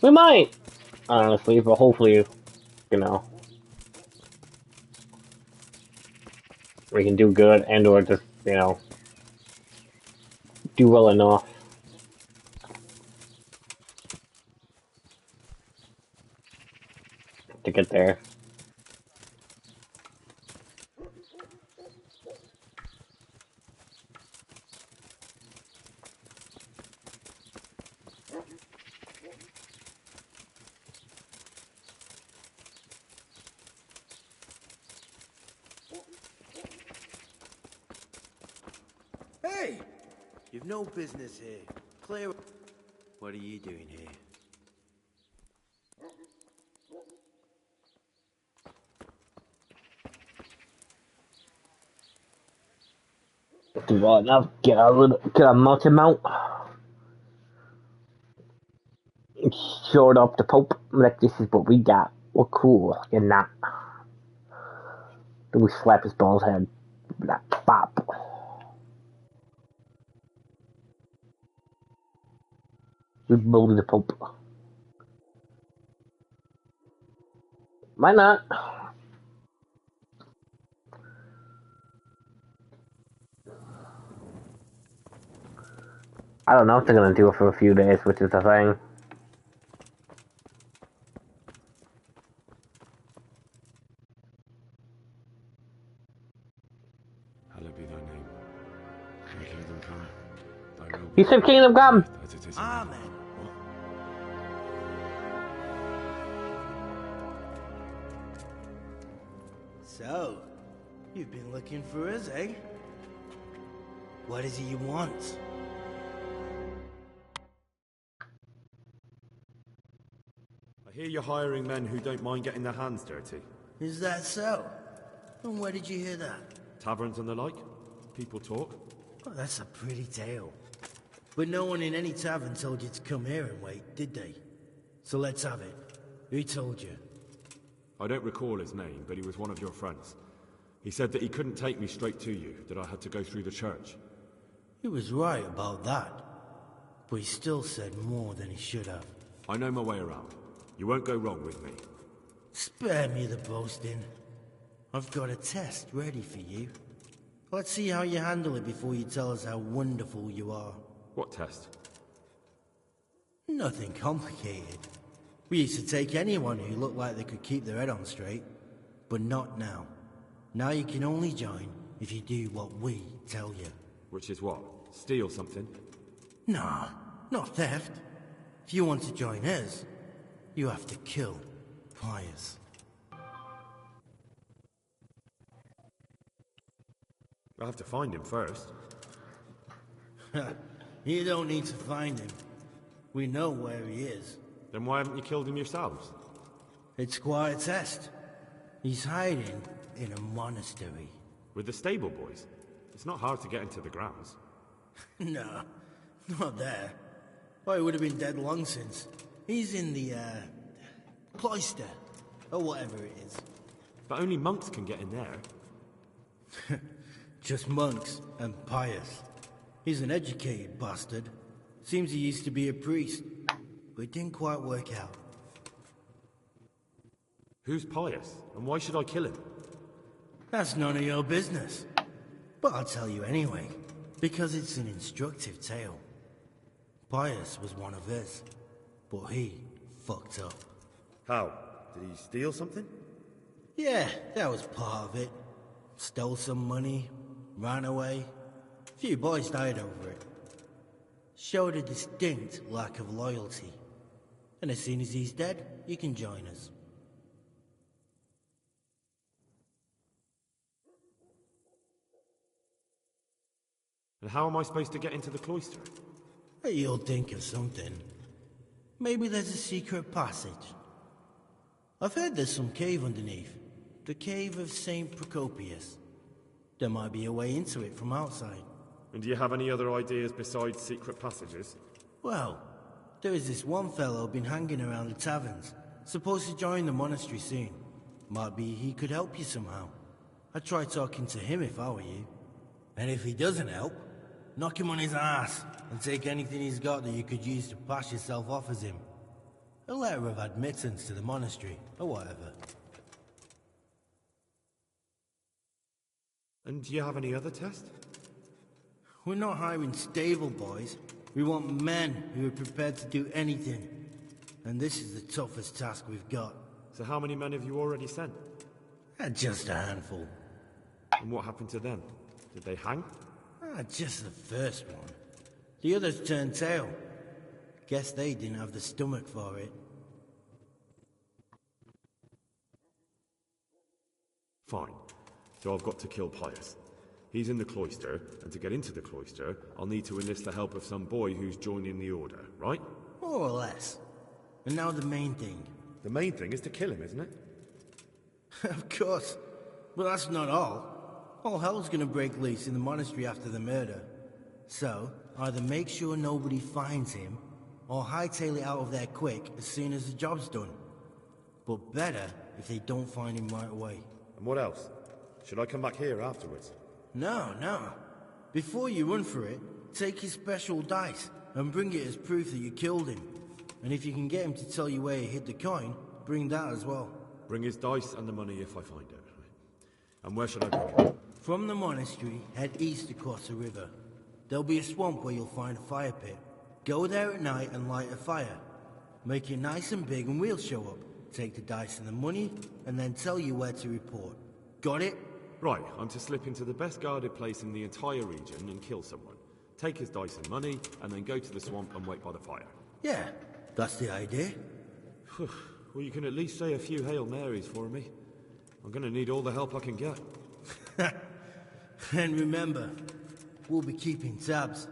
We might, honestly, but hopefully, you know, we can do good and or just, you know, do well enough to get there. Hey! You've no business here. Clear. What are you doing here? Do well enough, get a mountain mount. Showed up the Pope, like this is what we got. We're cool, you're not. Then we slap his bald head. Like, bop. We bully the Pope. Why not? I don't know if they're gonna do it for a few days, which is the thing. Hallowed be thy name. Thy kingdom come. Thy will be He said kingdom come! as it is in Amen. heaven. What? So, you've been looking for us, eh? What is it you want? I hear you're hiring men who don't mind getting their hands dirty. Is that so? And where did you hear that? Taverns and the like. People talk. Oh, that's a pretty tale. But no one in any tavern told you to come here and wait, did they? So let's have it. Who told you? I don't recall his name, but he was one of your friends. He said that he couldn't take me straight to you, that I had to go through the church. He was right about that. But he still said more than he should have. I know my way around. You won't go wrong with me. Spare me the boasting. I've got a test ready for you. Let's see how you handle it before you tell us how wonderful you are. What test? Nothing complicated. We used to take anyone who looked like they could keep their head on straight. But not now. Now you can only join if you do what we tell you. Which is what? Steal something? Nah, not theft. If you want to join us, you have to kill Pius. I have to find him first. You don't need to find him. We know where he is. Then why haven't you killed him yourselves? It's quite a test. He's hiding in a monastery. With the stable boys? It's not hard to get into the grounds. No, not there. Well, he would have been dead long since. He's in the, cloister, or whatever it is. But only monks can get in there. Just monks and Pius. He's an educated bastard. Seems he used to be a priest, but it didn't quite work out. Who's Pius, and why should I kill him? That's none of your business. But I'll tell you anyway, because it's an instructive tale. Pius was one of his, but he fucked up. How? Did he steal something? Yeah, that was part of it. Stole some money, ran away. A few boys died over it. Showed a distinct lack of loyalty. And as soon as he's dead, you can join us. And how am I supposed to get into the cloister? You'll think of something. Maybe there's a secret passage. I've heard there's some cave underneath. The cave of St. Procopius. There might be a way into it from outside. And do you have any other ideas besides secret passages? Well, there is this one fellow been hanging around the taverns. Supposed to join the monastery soon. Might be he could help you somehow. I'd try talking to him if I were you. And if he doesn't help, knock him on his ass and take anything he's got that you could use to pass yourself off as him. A letter of admittance to the monastery, or whatever. And do you have any other test? We're not hiring stable boys. We want men who are prepared to do anything. And this is the toughest task we've got. So how many men have you already sent? Just a handful. And what happened to them? Did they hang? Just the first one. The others turned tail. Guess they didn't have the stomach for it. Fine. So I've got to kill Pius. He's in the cloister, and to get into the cloister, I'll need to enlist the help of some boy who's joining the order, right? More or less. And now the main thing. The main thing is to kill him, isn't it? Of course. But that's not all. All hell's gonna break loose in the monastery after the murder. So, either make sure nobody finds him, or hightail it out of there quick as soon as the job's done. But better if they don't find him right away. And what else? Should I come back here afterwards? No. Before you run for it, take his special dice and bring it as proof that you killed him. And if you can get him to tell you where he hid the coin, bring that as well. Bring his dice and the money if I find it. And where should I bring it? From the monastery, head east across the river. There'll be a swamp where you'll find a fire pit. Go there at night and light a fire. Make it nice and big and we'll show up. Take the dice and the money, and then tell you where to report. Got it? Right, I'm to slip into the best guarded place in the entire region and kill someone. Take his dice and money, and then go to the swamp and wait by the fire. Yeah, that's the idea. Well, you can at least say a few Hail Marys for me. I'm gonna need all the help I can get. And remember, we'll be keeping tabs.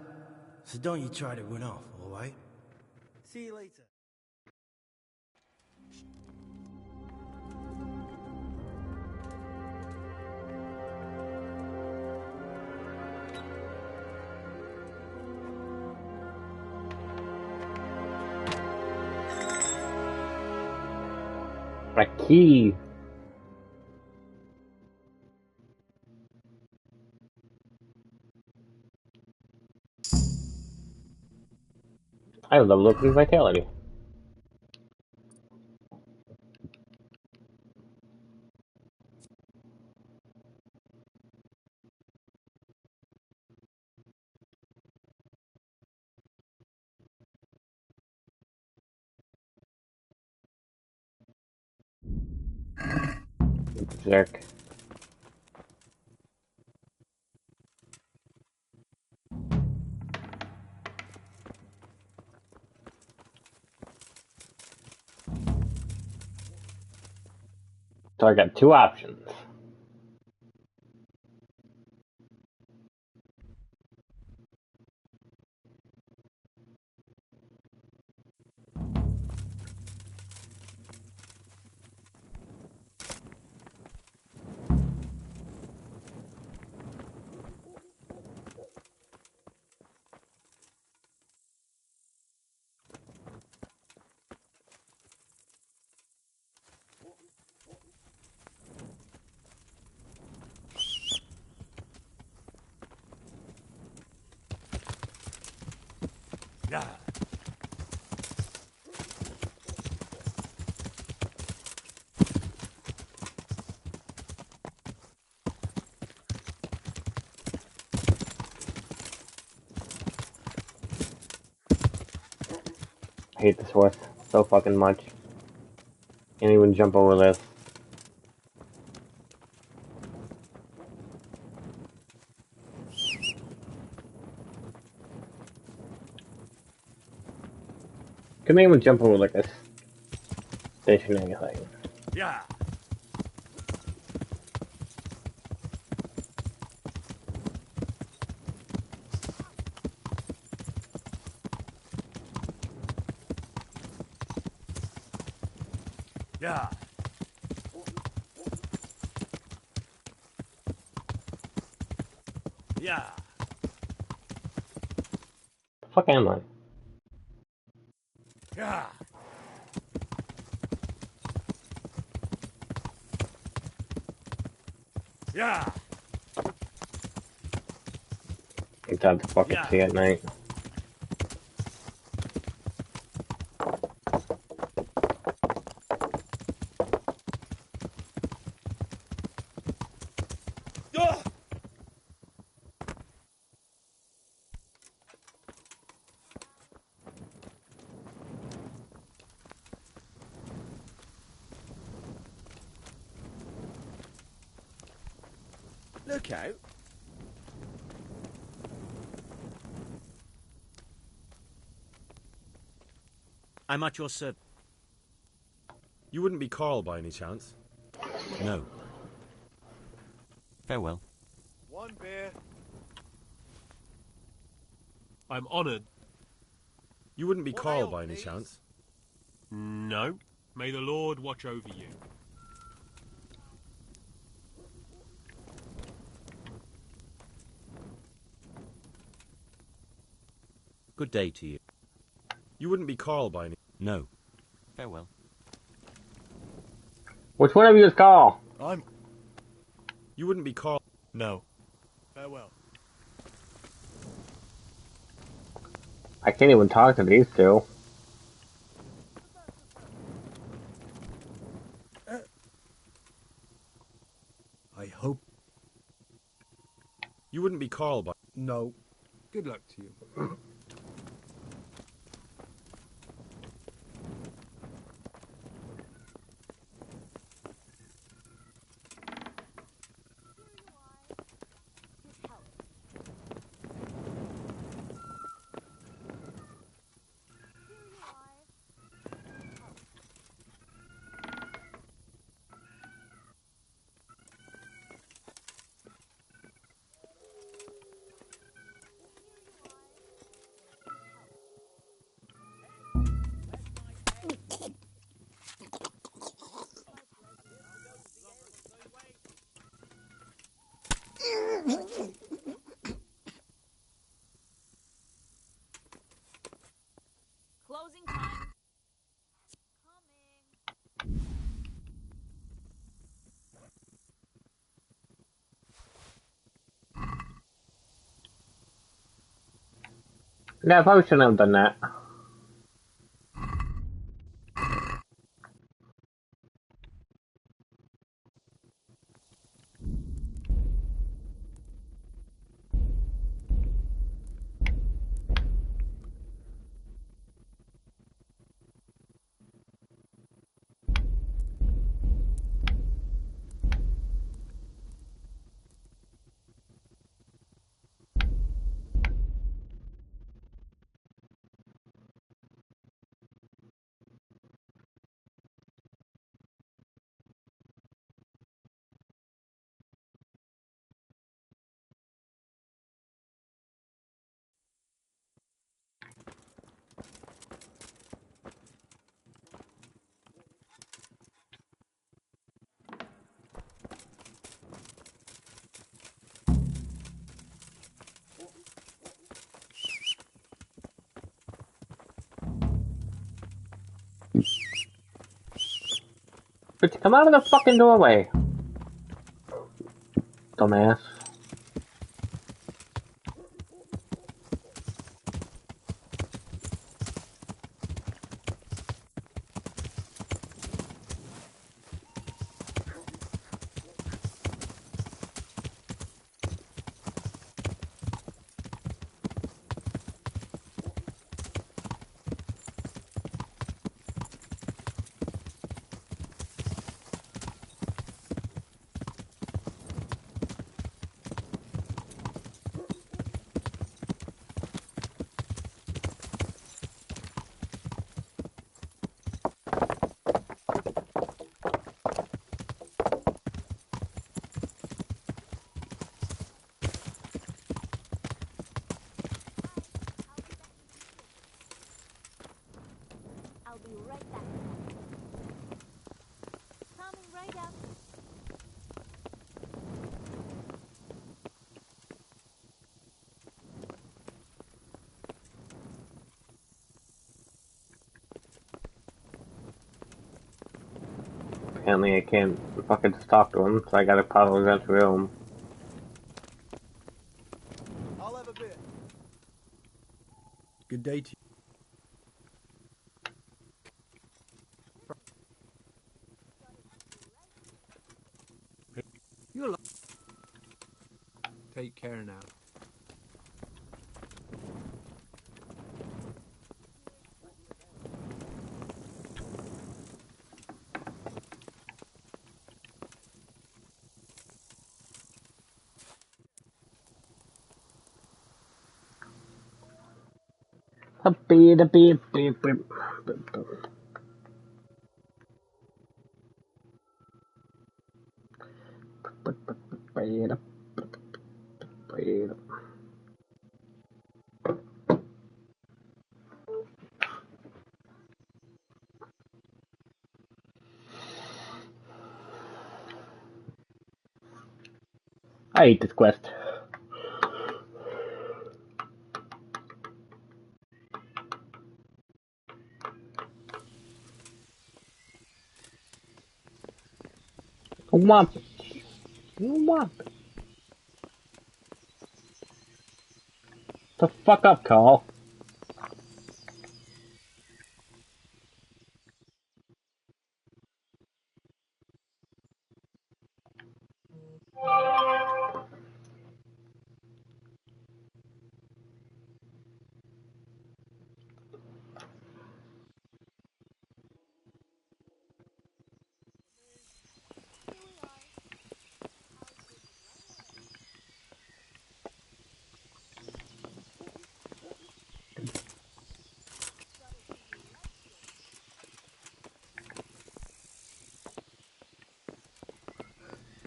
So don't you try to run off, alright? See you later. A key. I love looking vitality. Jerk. So I got two options. Yeah. I hate this horse so fucking much. Can't even jump over this. Couldn't even jump over like a stationary thing. Yeah. Yeah. Yeah. The fuck am I? Yeah. Yeah. It's time to fucking see at night. Look out. I'm at your service. You wouldn't be Carl by any chance? No. Farewell. One beer. I'm honoured. You wouldn't be Carl by any chance? No. May the Lord watch over you. Good day to you. You wouldn't be Carl by any... No. Farewell. Which one of you is Carl? I'm... You wouldn't be Carl... No. Farewell. I can't even talk to these two. I hope... You wouldn't be Carl by... No. Good luck to you. Closing time. Yeah, I probably shouldn't have done that. But come out of the fucking doorway, dumbass. I'll be right back. Coming right up. Apparently I can't fucking just talk to him, so I gotta probably run through him. I'll have a bit. Good day to you. You'll take care now. Beep, beep, beep, beep, beep. I hate this quest. Womp. Womp. The fuck up, Carl.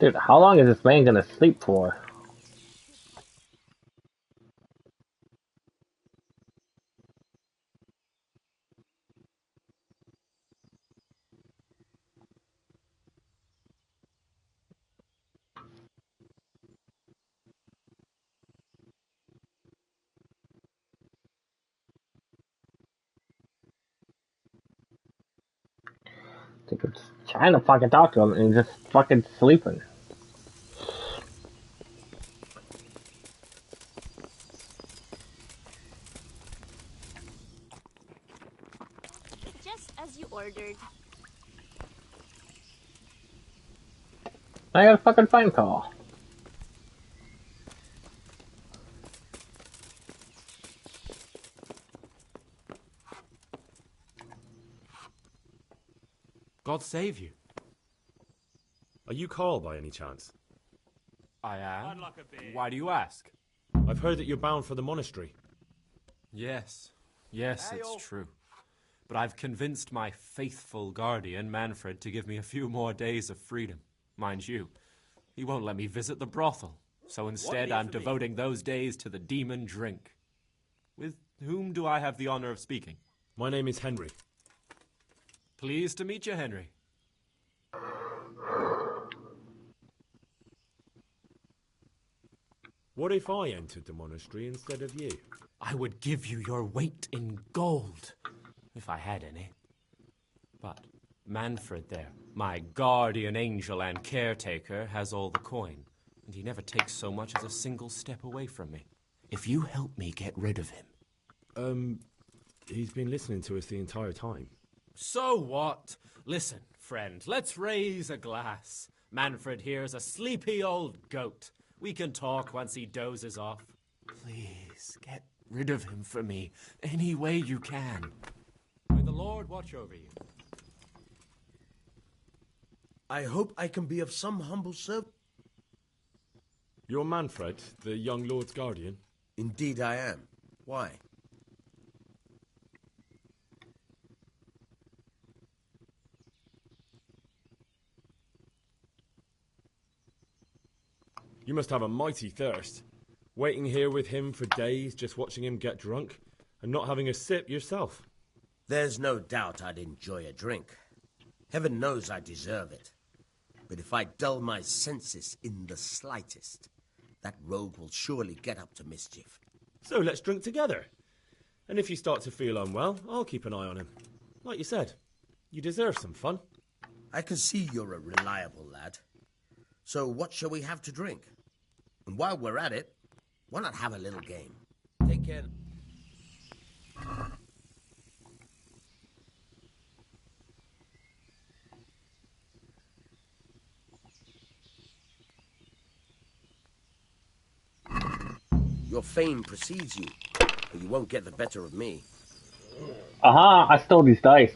Dude, how long is this man gonna sleep for? Dude, trying to fucking talk to him and he's just fucking sleeping. Just as you ordered. I got a fucking phone call. God save you. Are you Carl by any chance? I am. Why do you ask? I've heard that you're bound for the monastery. Yes. Yes, it's true. But I've convinced my faithful guardian, Manfred, to give me a few more days of freedom. Mind you, he won't let me visit the brothel. So instead, I'm devoting those days to the demon drink. With whom do I have the honor of speaking? My name is Henry. Pleased to meet you, Henry. What if I entered the monastery instead of you? I would give you your weight in gold, if I had any. But Manfred there, my guardian angel and caretaker, has all the coin, and he never takes so much as a single step away from me. If you help me get rid of him... He's been listening to us the entire time. So what? Listen, friend, let's raise a glass. Manfred here's a sleepy old goat. We can talk once he dozes off. Please, get rid of him for me, any way you can. May the Lord watch over you. I hope I can be of some humble service. You're Manfred, the young lord's guardian? Indeed I am. Why? You must have a mighty thirst. Waiting here with him for days, just watching him get drunk, and not having a sip yourself. There's no doubt I'd enjoy a drink. Heaven knows I deserve it. But if I dull my senses in the slightest, that rogue will surely get up to mischief. So let's drink together. And if you start to feel unwell, I'll keep an eye on him. Like you said, you deserve some fun. I can see you're a reliable lad. So what shall we have to drink? And while we're at it, why not have a little game? Take care. Your fame precedes you, but you won't get the better of me. Aha, I stole these dice.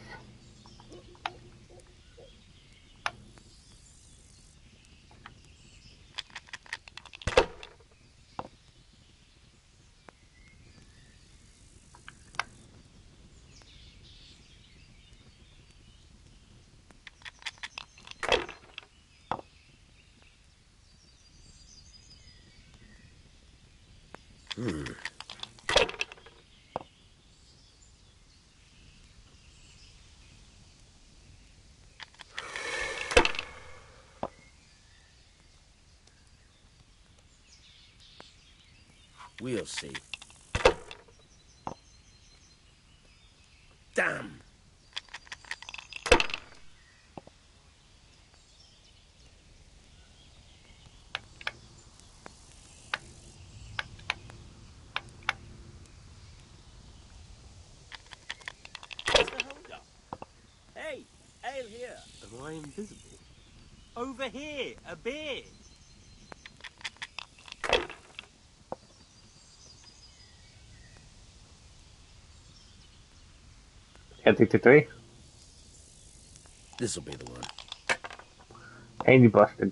We'll see. Damn! What's the hold up? Hey, ale here. Am I invisible? Over here, a beer. Got 63. This'll be the one. And you busted.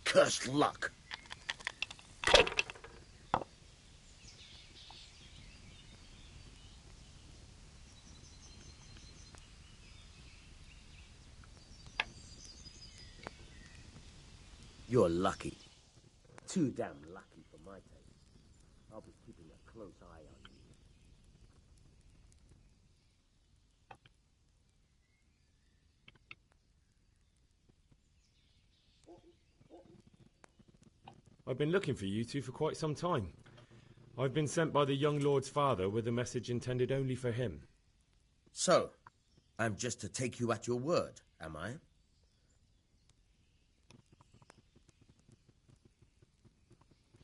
Cursed luck. You're lucky. Too damn lucky for my taste. I'll be keeping a close eye on you. I've been looking for you two for quite some time. I've been sent by the young lord's father with a message intended only for him. So, I'm just to take you at your word, am I?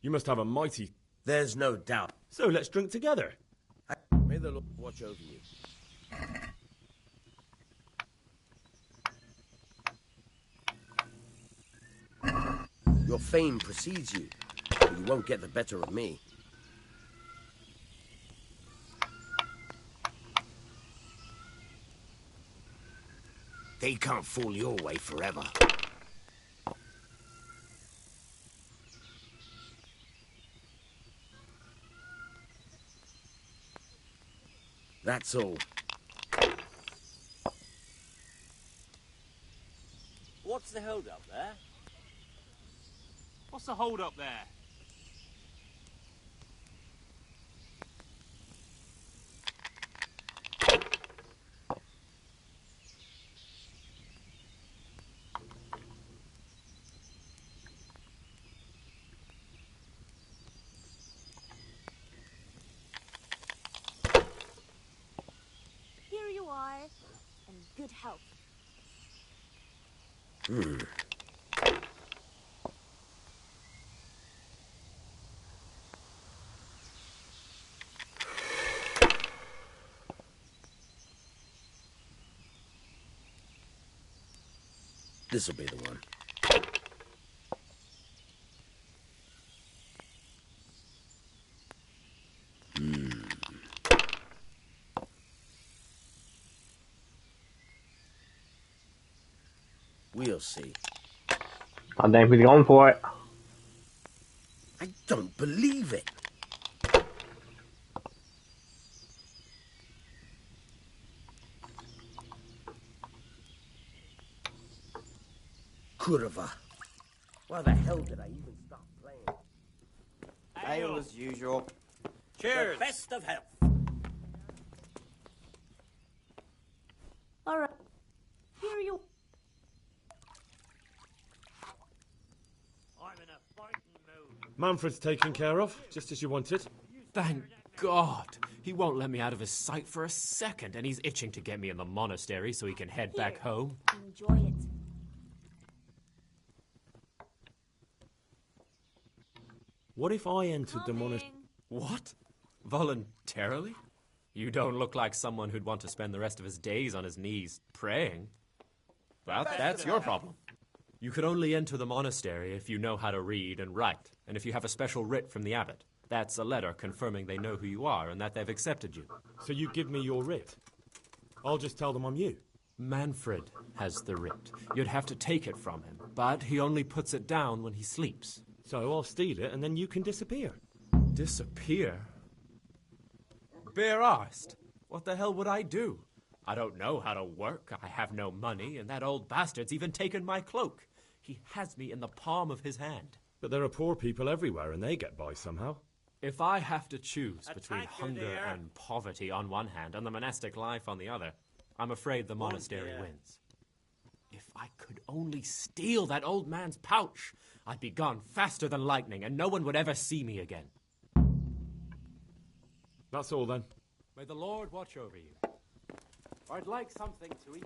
You must have a mighty... There's no doubt. So let's drink together. May the Lord watch over you. Your fame precedes you, but you won't get the better of me. They can't fool your way forever. That's all. What's the hold up there? What's the hold up there? Here you are, and good health. This'll be the one. We'll see. I think he's going for it. I don't believe it. Kurva. Why the hell did I even start playing? Ale as usual. Cheers. The best of health. All right. Here you... I'm in a fighting mood. Manfred's taken care of, just as you wanted. Thank God. He won't let me out of his sight for a second, and he's itching to get me in the monastery so he can head back home. Enjoy it. What if I entered the monastery? What? Voluntarily? You don't look like someone who'd want to spend the rest of his days on his knees praying. Well, that's your problem. You could only enter the monastery if you know how to read and write, and if you have a special writ from the abbot. That's a letter confirming they know who you are and that they've accepted you. So you give me your writ? I'll just tell them I'm you. Manfred has the writ. You'd have to take it from him, but he only puts it down when he sleeps. So I'll steal it and then you can disappear. Disappear? Bare-arsed? What the hell would I do? I don't know how to work, I have no money, and that old bastard's even taken my cloak. He has me in the palm of his hand. But there are poor people everywhere and they get by somehow. If I have to choose between tanker hunger there. and poverty on one hand and the monastic life on the other, I'm afraid the monastery dear. wins. If I could only steal that old man's pouch, I'd be gone faster than lightning and no one would ever see me again. That's all then. May the Lord watch over you. I'd like something to eat.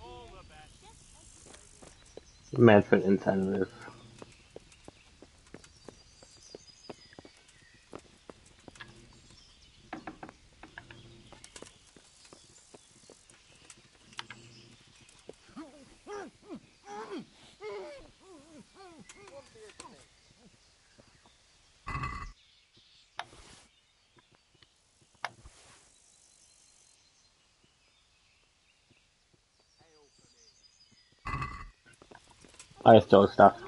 All the best. Manfred incentive. I stole stuff.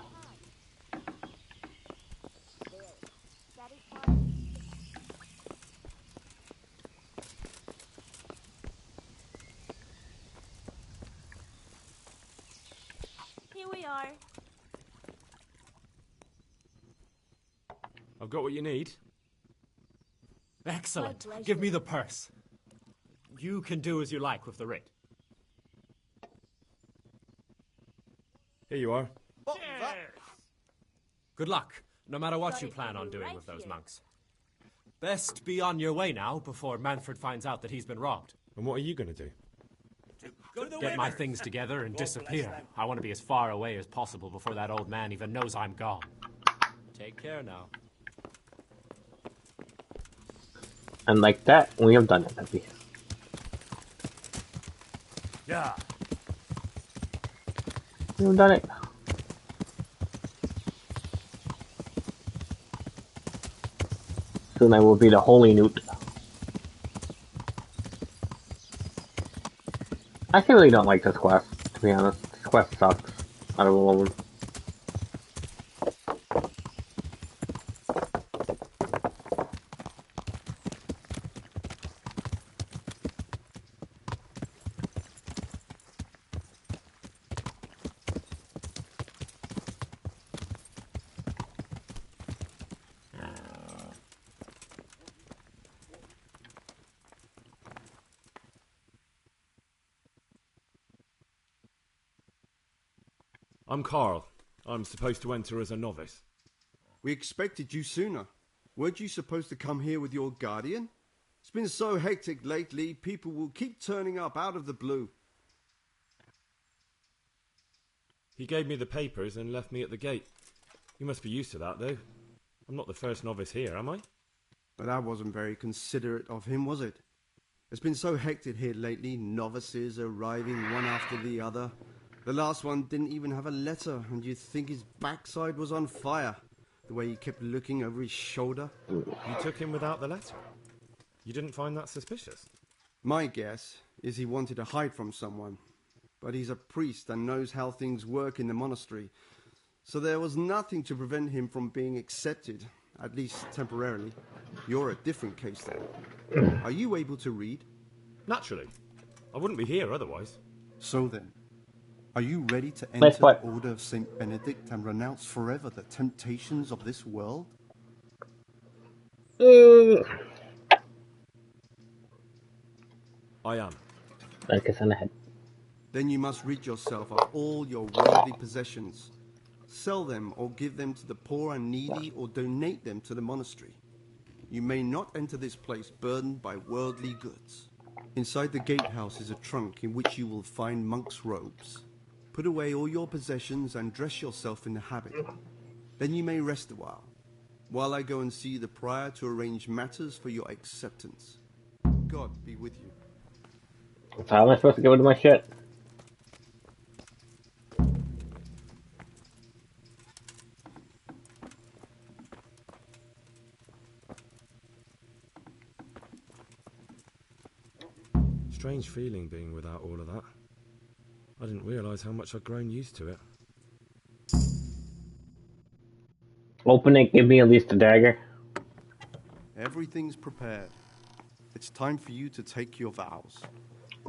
I've got what you need. Excellent. Give me the purse. You can do as you like with the writ. Here you are. Good luck, no matter what you plan on doing with those monks. Best be on your way now before Manfred finds out that he's been robbed. And what are you going to do? Get my things together and disappear. I want to be as far away as possible before that old man even knows I'm gone. Take care now. And like that, we have done it, Peppy. Yeah. We've done it. Soon I will be the holy newt. I actually really don't like this quest, to be honest. This quest sucks out of all of them. I'm Carl. I'm supposed to enter as a novice. We expected you sooner. Weren't you supposed to come here with your guardian? It's been so hectic lately, people will keep turning up out of the blue. He gave me the papers and left me at the gate. You must be used to that, though. I'm not the first novice here, am I? But that wasn't very considerate of him, was it? It's been so hectic here lately, novices arriving one after the other. The last one didn't even have a letter, and you'd think his backside was on fire, the way he kept looking over his shoulder. You took him without the letter? You didn't find that suspicious? My guess is he wanted to hide from someone, but he's a priest and knows how things work in the monastery, so there was nothing to prevent him from being accepted, at least temporarily. You're a different case then. Are you able to read? Naturally. I wouldn't be here otherwise. So then, are you ready to enter the Order of St. Benedict and renounce forever the temptations of this world? I am. Like it's on the head. Then you must rid yourself of all your worldly possessions. Sell them or give them to the poor and needy or donate them to the monastery. You may not enter this place burdened by worldly goods. Inside the gatehouse is a trunk in which you will find monks' robes. Put away all your possessions and dress yourself in the habit. Then you may rest a while I go and see the prior to arrange matters for your acceptance. God be with you. So how am I supposed to get rid of my shit? Strange feeling being without all of that. I didn't realise how much I'd grown used to it. Open it, give me at least a dagger. Everything's prepared. It's time for you to take your vows.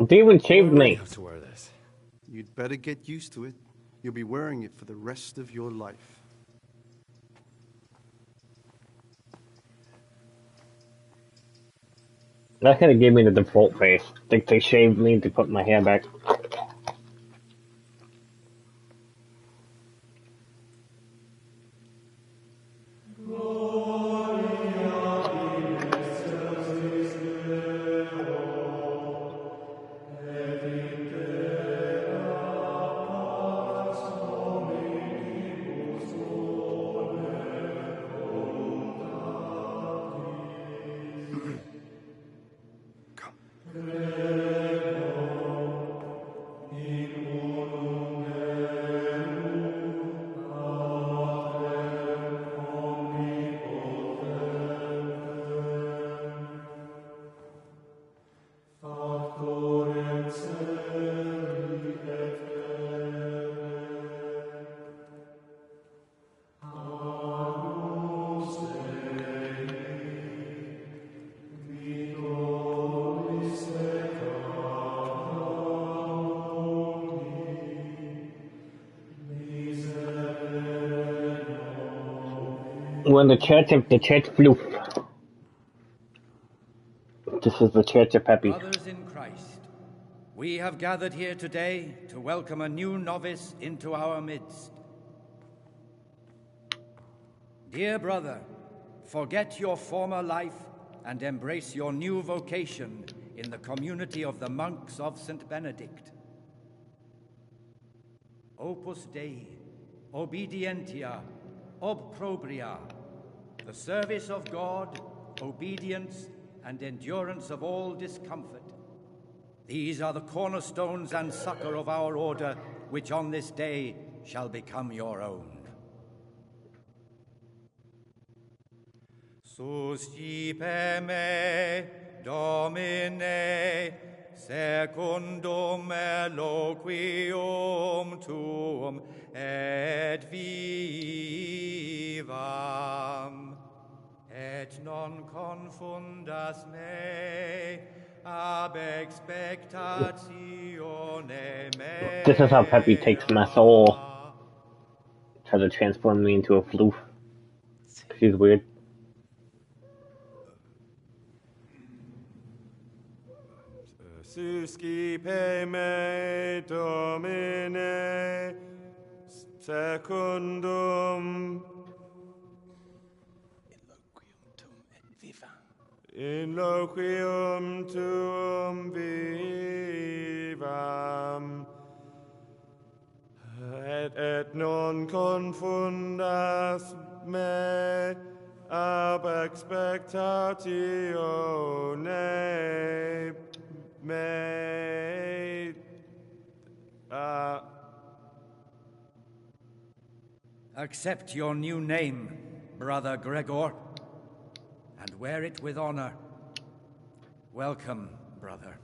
Demon shaved me. I have to wear this. You'd better get used to it. You'll be wearing it for the rest of your life. That kind of gave me the default face. They shaved me to put my hair back. When the church flew. This is the church of Peppy. Brothers in Christ, we have gathered here today to welcome a new novice into our midst. Dear brother, forget your former life and embrace your new vocation in the community of the monks of St. Benedict. Opus Dei, obedientia, obprobria, the service of God, obedience, and endurance of all discomfort. These are the cornerstones and succor of our order, which on this day shall become your own. Suscipe me, Domine, secundum eloquium tuum, et vivam, et non confundas me, ab expectatione me. This is how Peppy takes my soul. Tries to transform me into a floof. She's weird. Suscipe me, Domine, secundum in loquium tuum vivam, et non confundas me ab expectatione me. Accept your new name, Brother Gregor, and wear it with honor. Welcome, brother.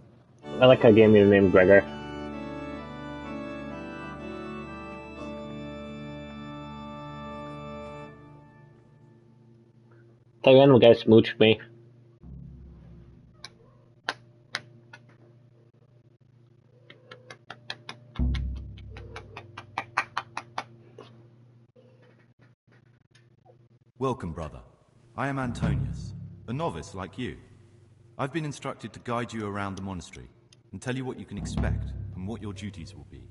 I like how he gave me the name Gregor. The random guy smooched me. Welcome, brother. I am Antonius, a novice like you. I've been instructed to guide you around the monastery and tell you what you can expect and what your duties will be.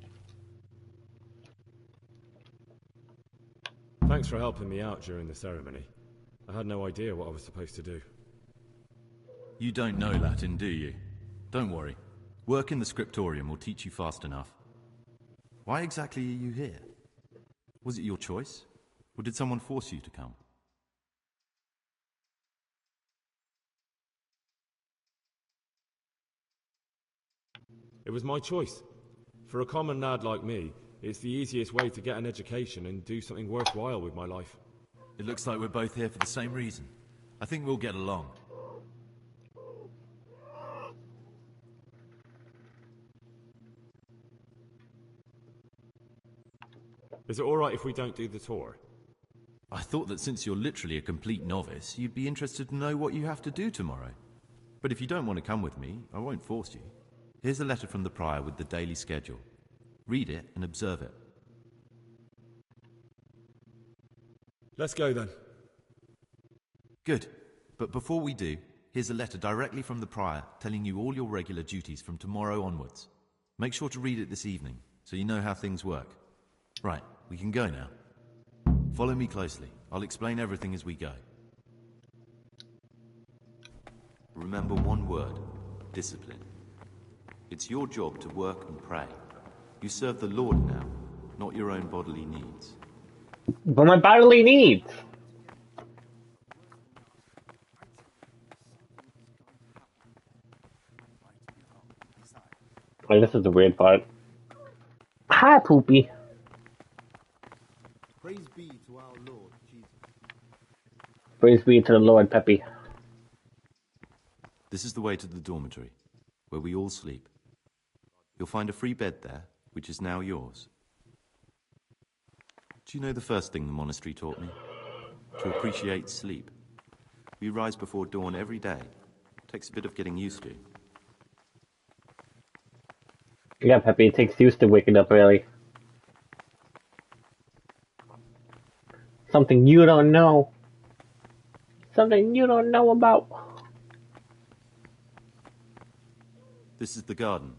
Thanks for helping me out during the ceremony. I had no idea what I was supposed to do. You don't know Latin, do you? Don't worry. Work in the scriptorium will teach you fast enough. Why exactly are you here? Was it your choice? Or did someone force you to come? It was my choice. For a common lad like me, it's the easiest way to get an education and do something worthwhile with my life. It looks like we're both here for the same reason. I think we'll get along. Is it alright if we don't do the tour? I thought that since you're literally a complete novice, you'd be interested to know what you have to do tomorrow. But if you don't want to come with me, I won't force you. Here's a letter from the prior with the daily schedule. Read it and observe it. Let's go then. Good. But before we do, here's a letter directly from the prior telling you all your regular duties from tomorrow onwards. Make sure to read it this evening, so you know how things work. Right, we can go now. Follow me closely. I'll explain everything as we go. Remember one word: discipline. It's your job to work and pray. You serve the Lord now, not your own bodily needs. But my bodily needs! Oh, this is the weird part. Hi, Poopy. Praise be to our Lord Jesus. Praise be to the Lord, Peppy. This is the way to the dormitory, where we all sleep. You'll find a free bed there, which is now yours. Do you know the first thing the monastery taught me? To appreciate sleep. We rise before dawn every day. Takes a bit of getting used to. Yeah, Peppy, it takes used to waking up early. Something you don't know. Something you don't know about. This is the garden,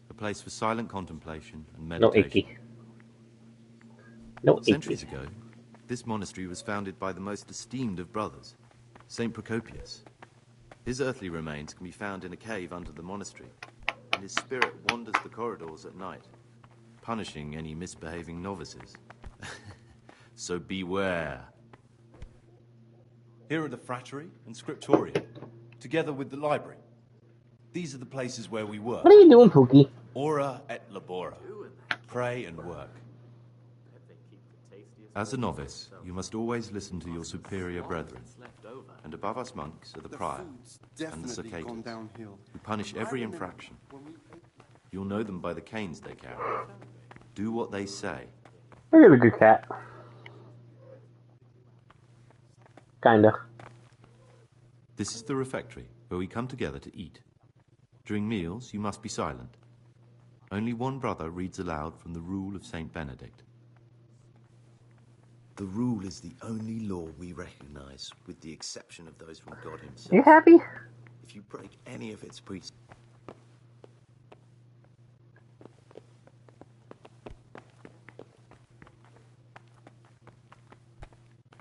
a place for silent contemplation and No meditation. icky. No icky. Centuries ago, this monastery was founded by the most esteemed of brothers, Saint Procopius. His earthly remains can be found in a cave under the monastery, and his spirit wanders the corridors at night, punishing any misbehaving novices. So beware. Here are the frattery and scriptorium, together with the library. These are the places where we work. What are you doing, Pookie? Ora et labora. Pray and work. As a novice, you must always listen to your superior brethren. And above us monks are the prior and the circadians, who punish every infraction. You'll know them by the canes they carry. Do what they say. Look at a good cat. Kinda. This is the refectory, where we come together to eat. During meals, you must be silent. Only one brother reads aloud from the Rule of Saint Benedict. The rule is the only law we recognize, with the exception of those from God himself. You happy? If you break any of its precepts...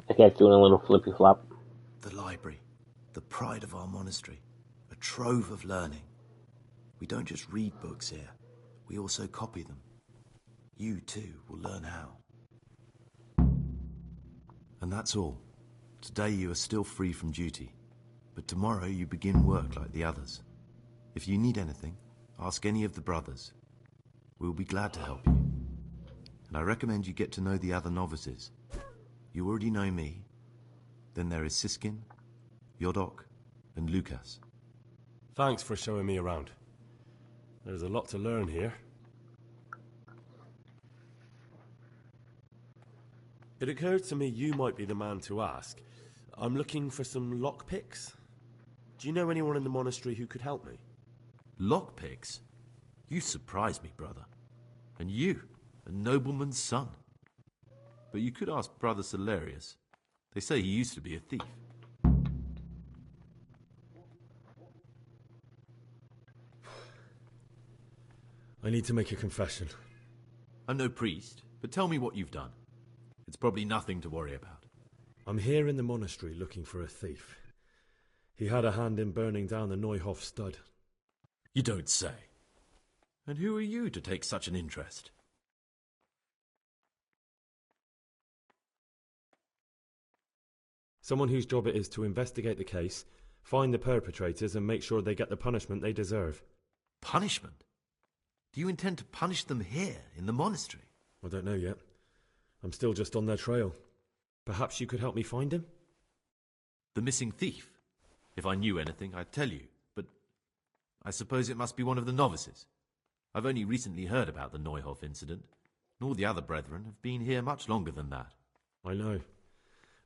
The cat's doing a little flippy flop. The library, the pride of our monastery, a trove of learning. We don't just read books here, we also copy them. You, too, will learn how. And that's all. Today you are still free from duty, but tomorrow you begin work like the others. If you need anything, ask any of the brothers. We'll be glad to help you. And I recommend you get to know the other novices. You already know me. Then there is Siskin, Yodok, and Lucas. Thanks for showing me around. There's a lot to learn here. It occurred to me you might be the man to ask. I'm looking for some lockpicks. Do you know anyone in the monastery who could help me? Lockpicks? You surprise me, brother. And you, a nobleman's son. But you could ask Brother Celerius. They say he used to be a thief. I need to make a confession. I'm no priest, but tell me what you've done. It's probably nothing to worry about. I'm here in the monastery looking for a thief. He had a hand in burning down the Neuhof stud. You don't say. And who are you to take such an interest? Someone whose job it is to investigate the case, find the perpetrators and make sure they get the punishment they deserve. Punishment? Do you intend to punish them here, in the monastery? I don't know yet. I'm still just on their trail. Perhaps you could help me find him? The missing thief? If I knew anything, I'd tell you, but I suppose it must be one of the novices. I've only recently heard about the Neuhof incident, and all the other brethren have been here much longer than that. I know.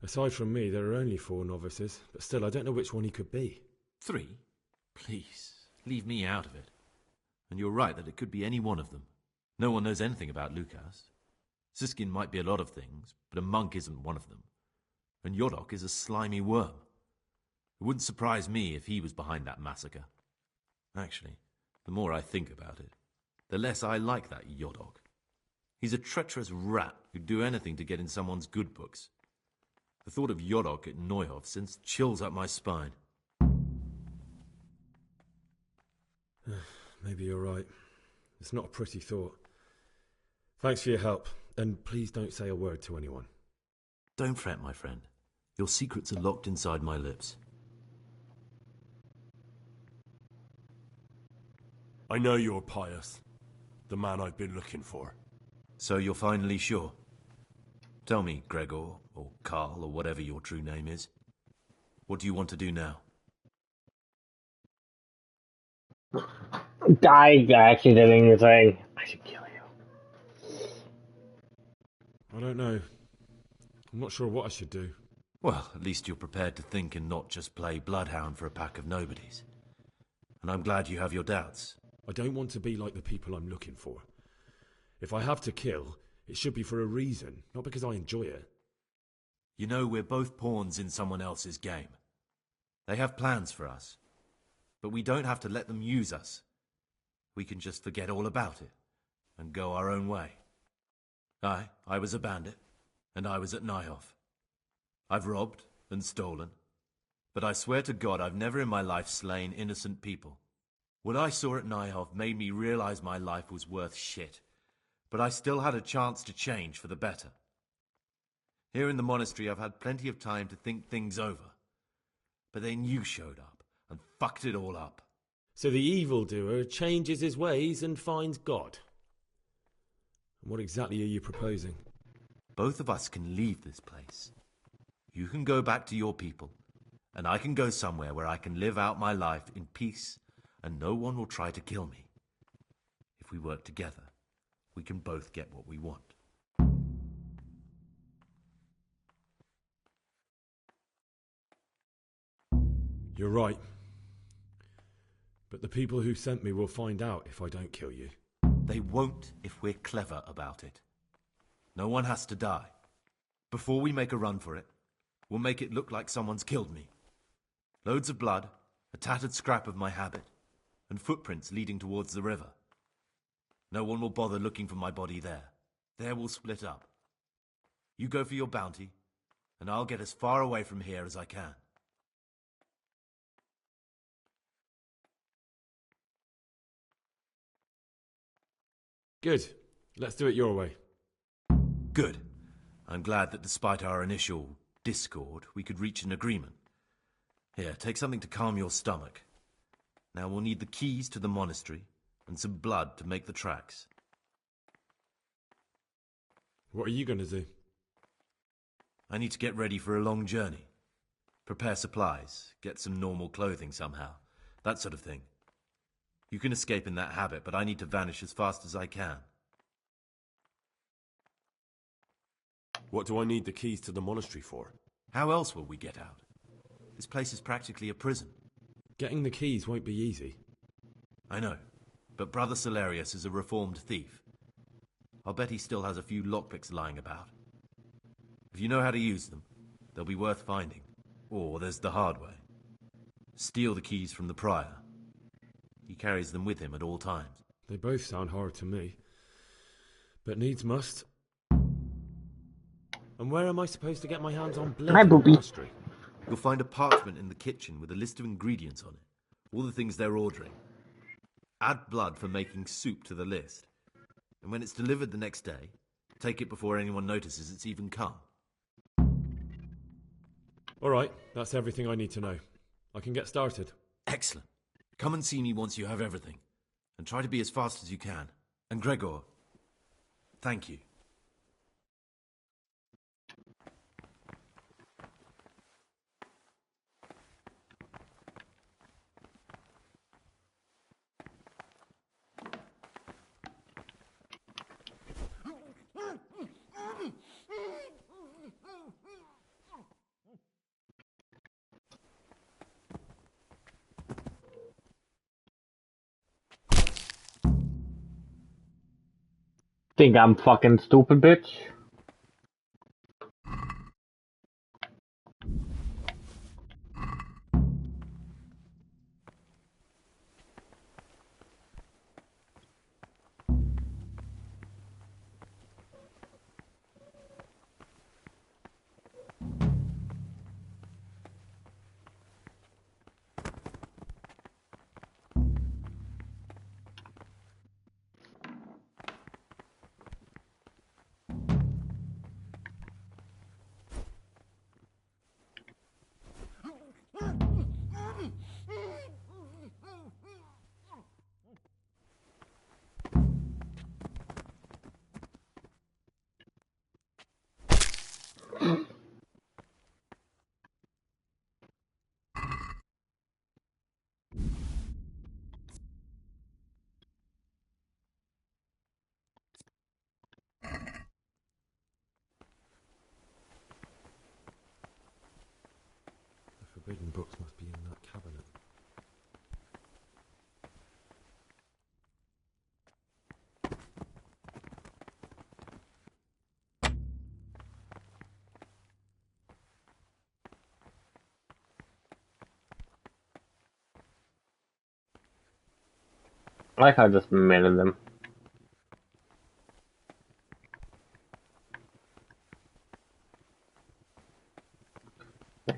Aside from me, there are only 4 novices, but still, I don't know which one he could be. 3? Please, leave me out of it. And you're right that it could be any one of them. No one knows anything about Lucas. Siskin might be a lot of things, but a monk isn't one of them. And Yodok is a slimy worm. It wouldn't surprise me if he was behind that massacre. Actually, the more I think about it, the less I like that Yodok. He's a treacherous rat who'd do anything to get in someone's good books. The thought of Yodok at Neuhof sends chills up my spine. Maybe you're right. It's not a pretty thought. Thanks for your help, and please don't say a word to anyone. Don't fret, my friend. Your secrets are locked inside my lips. I know you're pious. The man I've been looking for. So you're finally sure? Tell me, Gregor, or Karl, or whatever your true name is. What do you want to do now? I actually did anything. I should kill you. I don't know. I'm not sure what I should do. Well, at least you're prepared to think and not just play bloodhound for a pack of nobodies. And I'm glad you have your doubts. I don't want to be like the people I'm looking for. If I have to kill, it should be for a reason, not because I enjoy it. You know, we're both pawns in someone else's game. They have plans for us, but we don't have to let them use us. We can just forget all about it and go our own way. I was a bandit, and I was at Nyhoff. I've robbed and stolen, but I swear to God I've never in my life slain innocent people. What I saw at Nyhoff made me realize my life was worth shit, but I still had a chance to change for the better. Here in the monastery I've had plenty of time to think things over, but then you showed up and fucked it all up. So the evildoer changes his ways and finds God. What exactly are you proposing? Both of us can leave this place. You can go back to your people, and I can go somewhere where I can live out my life in peace, and no one will try to kill me. If we work together, we can both get what we want. You're right. But the people who sent me will find out if I don't kill you. They won't if we're clever about it. No one has to die. Before we make a run for it, we'll make it look like someone's killed me. Loads of blood, a tattered scrap of my habit, and footprints leading towards the river. No one will bother looking for my body there. There we'll split up. You go for your bounty, and I'll get as far away from here as I can. Good. Let's do it your way. Good. I'm glad that despite our initial discord, we could reach an agreement. Here, take something to calm your stomach. Now we'll need the keys to the monastery and some blood to make the tracks. What are you going to do? I need to get ready for a long journey. Prepare supplies, get some normal clothing somehow, that sort of thing. You can escape in that habit, but I need to vanish as fast as I can. What do I need the keys to the monastery for? How else will we get out? This place is practically a prison. Getting the keys won't be easy. I know, but Brother Solarius is a reformed thief. I'll bet he still has a few lockpicks lying about. If you know how to use them, they'll be worth finding. Or there's the hard way. Steal the keys from the prior. He carries them with him at all times. They both sound hard to me. But needs must. And where am I supposed to get my hands on blood in the monastery? You'll find a parchment in the kitchen with a list of ingredients on it. All the things they're ordering. Add blood for making soup to the list. And when it's delivered the next day, take it before anyone notices it's even come. All right, that's everything I need to know. I can get started. Excellent. Come and see me once you have everything. And try to be as fast as you can. And Gregor, thank you. Think I'm fucking stupid, bitch? The forbidden books must be in that cabinet. I like how I just minted them.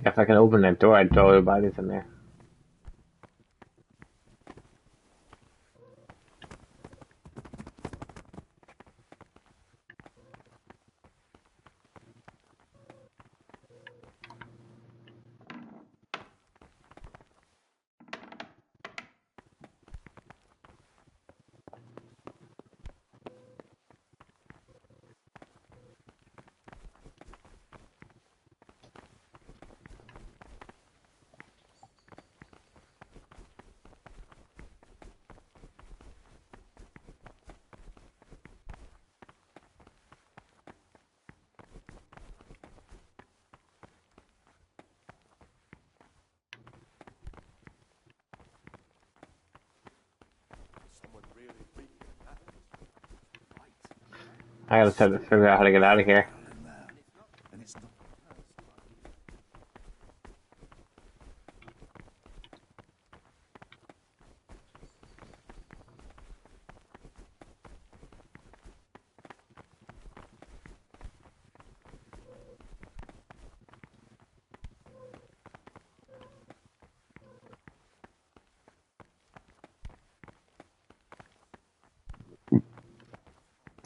If I can open that door, I'd throw everybody's in there. I gotta try to figure out how to get out of here.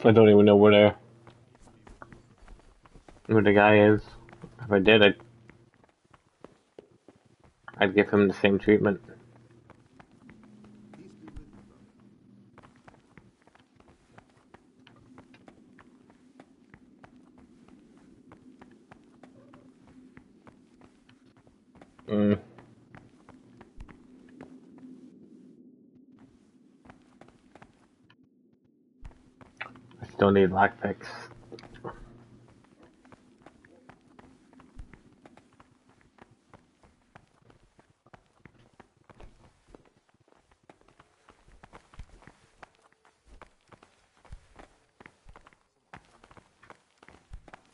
I don't even know where the guy is. If I did, I'd give him the same treatment. I still need lockpicks.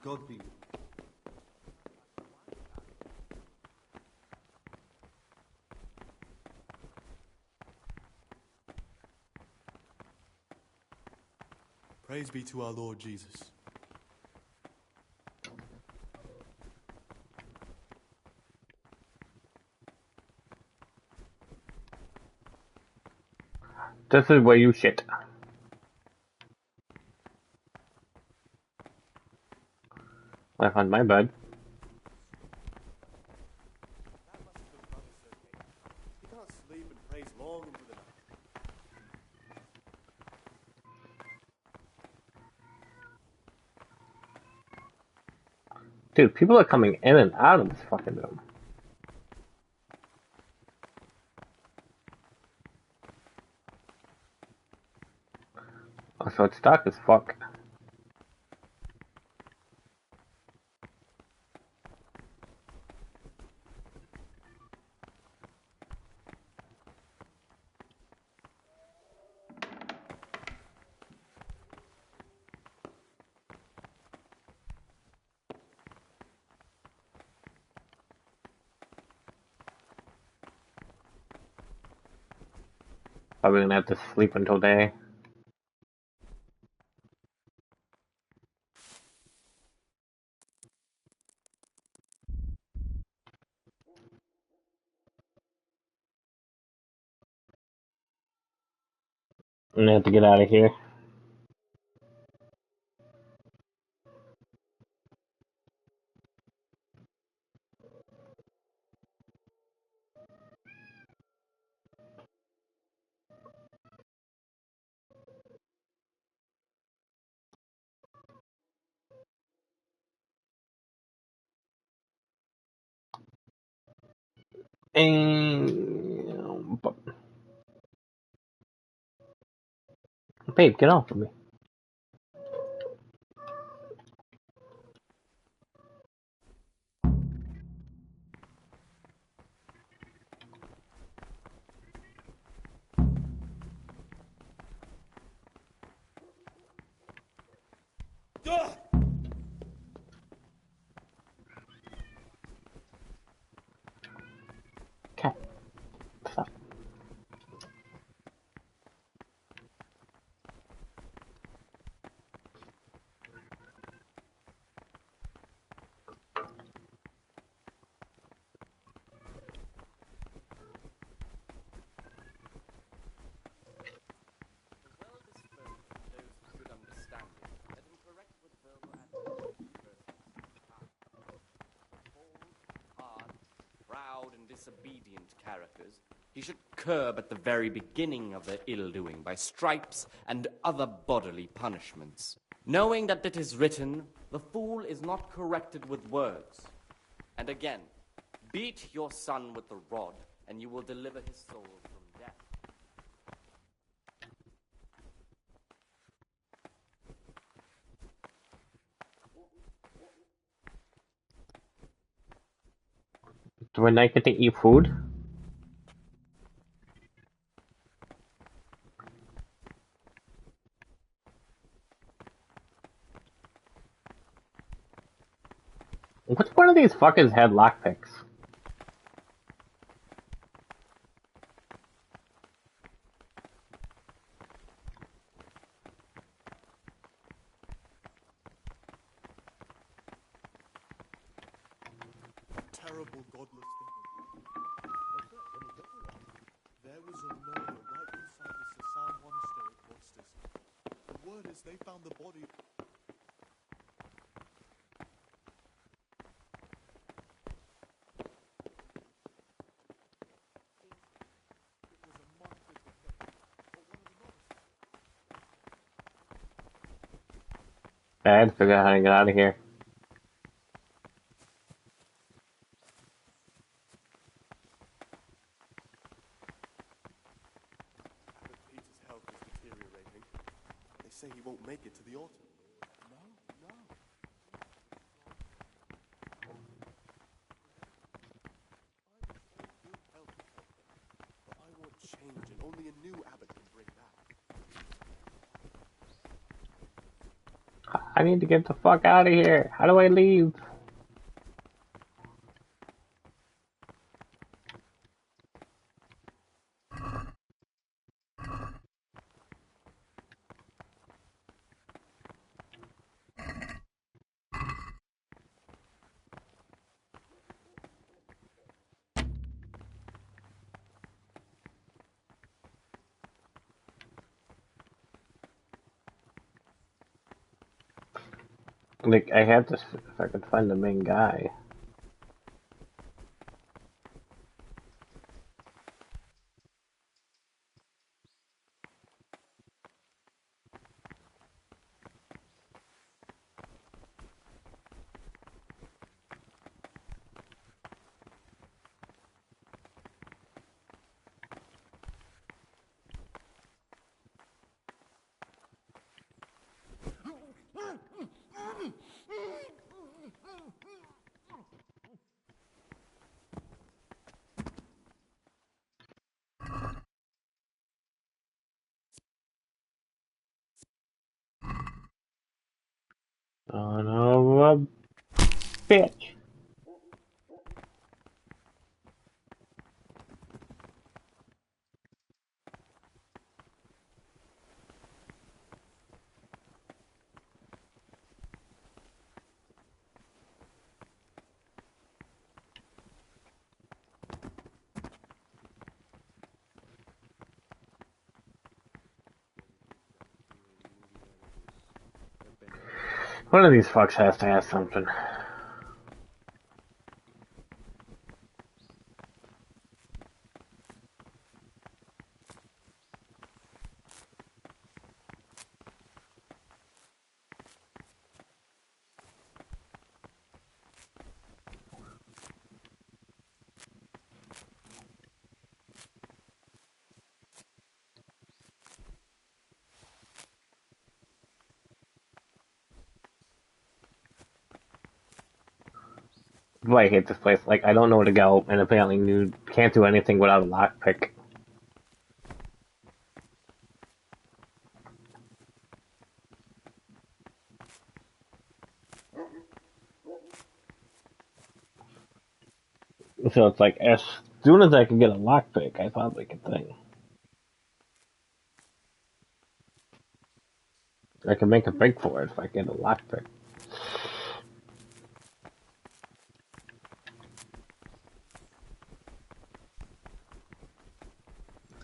God be with you. Praise be to our Lord Jesus. This is where you shit. I found my bed. He can't sleep and prays long into the night. Dude, people are coming in and out of this fucking room. Oh, so it's dark as fuck. Probably gonna have to sleep until day. I'm gonna have to get out of here. And... Babe, get off of me. Cat. Stop. disobedient characters, he should curb at the very beginning of their ill-doing by stripes and other bodily punishments. Knowing that it is written, the fool is not corrected with words. And again, beat your son with the rod, and you will deliver his soul from death. Do I not get to eat food? Which one of these fuckers had lockpicks? Terrible, godless thing. There was a murder right inside the Sasan monastery of Cloisters. The word is they found the body. I had to figure out how to get out of here. But Peter's health is deteriorating. They say he won't make it to the altar. No. But I want change, and only a new abbot can bring that. I need to get the fuck out of here. How do I leave? Like, I have to, if I could find the main guy. Son of a bitch. One of these fucks has to have something. Boy, I hate this place. Like, I don't know where to go, and apparently you can't do anything without a lockpick. So it's like, as soon as I can get a lockpick, I probably could think. I can make a break for it if I get a lockpick.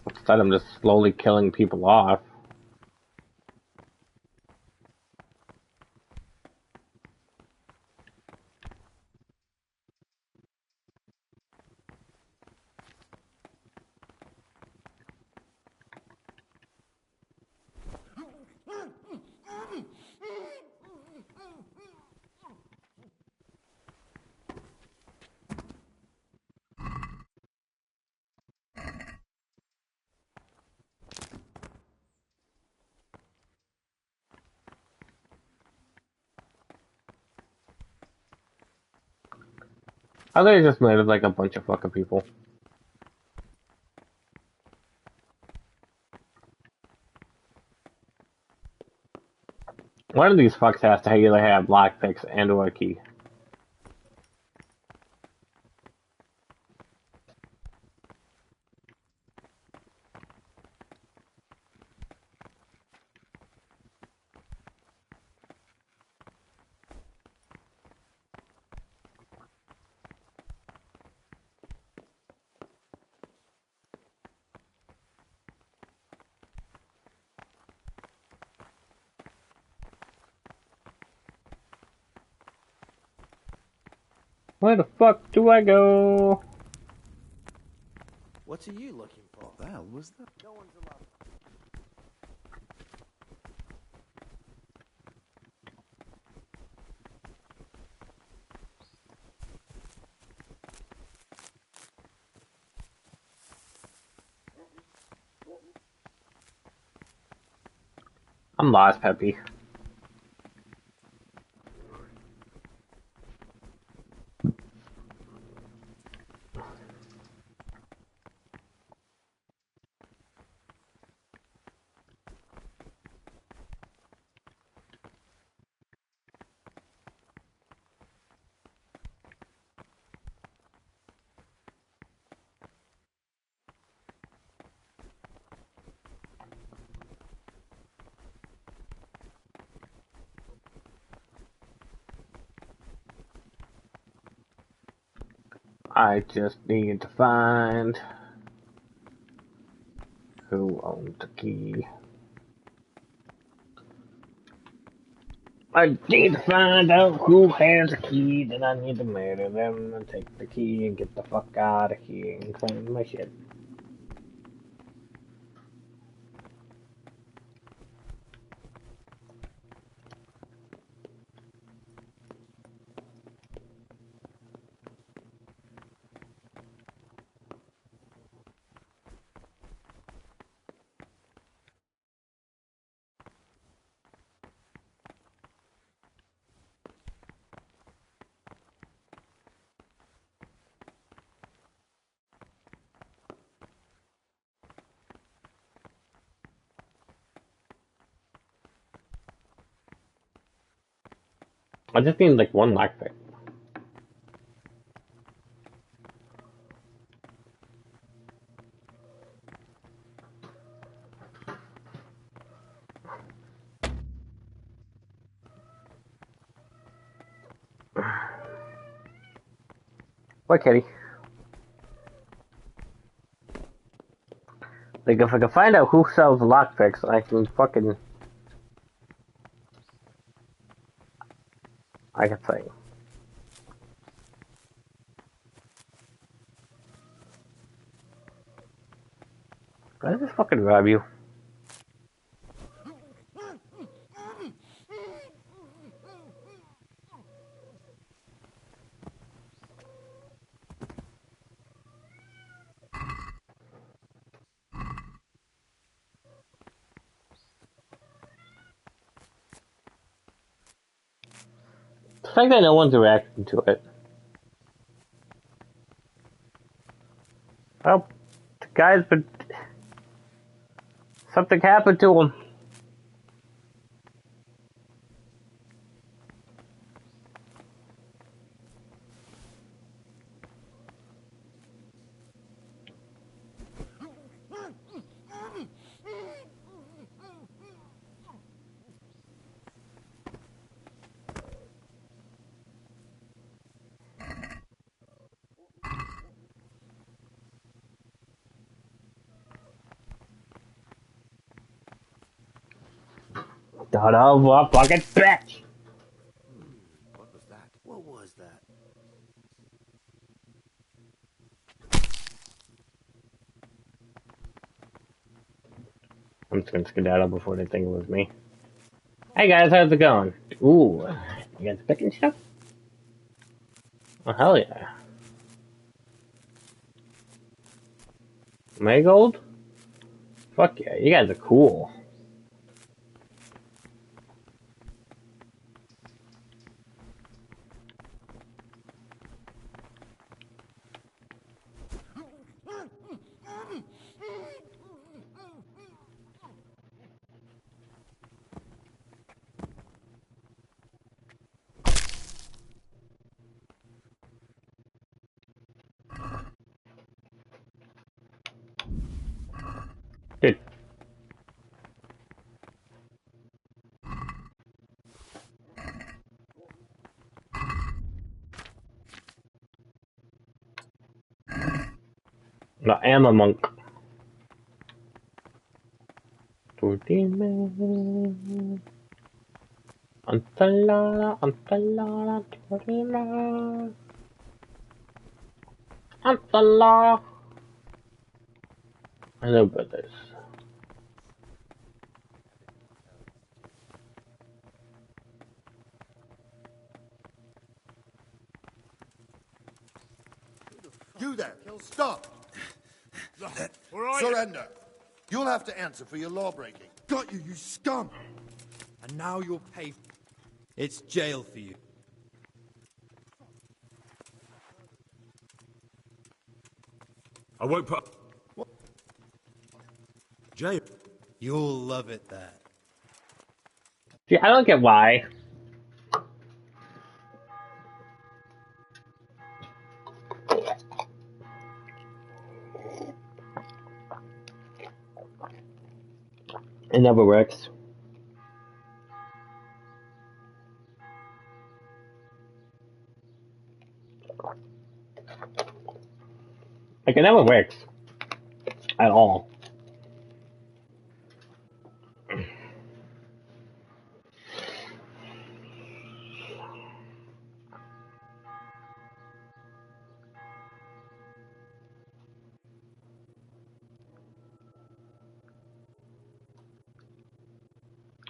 Instead, I'm just slowly killing people off. I think it's just made of like a bunch of fucking people. One of these fucks has to either have lockpicks and or a key. Where the fuck do I go? What are you looking for? What the hell was that? No one's allowed. I'm lost, Peppy. I just need to find who owns the key. I need to find out who has a key, then I need to murder them and take the key and get the fuck out of here and claim my shit. I just need like one lockpick. What, kitty? Like, if I can find out who sells lockpicks, I can fucking... I can say. Can I just fucking grab you? The fact that no one's reacting to it. Well, the guy's been... Something happened to him. Son of a fucking bitch! What was that? What was that? I'm just gonna skedaddle before they think it was me. Hey guys, how's it going? Ooh, you guys picking stuff? Oh, hell yeah. Marigold? Fuck yeah, you guys are cool. Good. I am a monk. Antalala, Antalala, Torima. Antala. I know about this. You there! Stop! Surrender! You'll have to answer for your law-breaking. Got you, you scum! And now you'll pay. It's jail for you. I won't put... Jail. You'll love it there. See, I don't get why. It never works. Like, it never works. At all.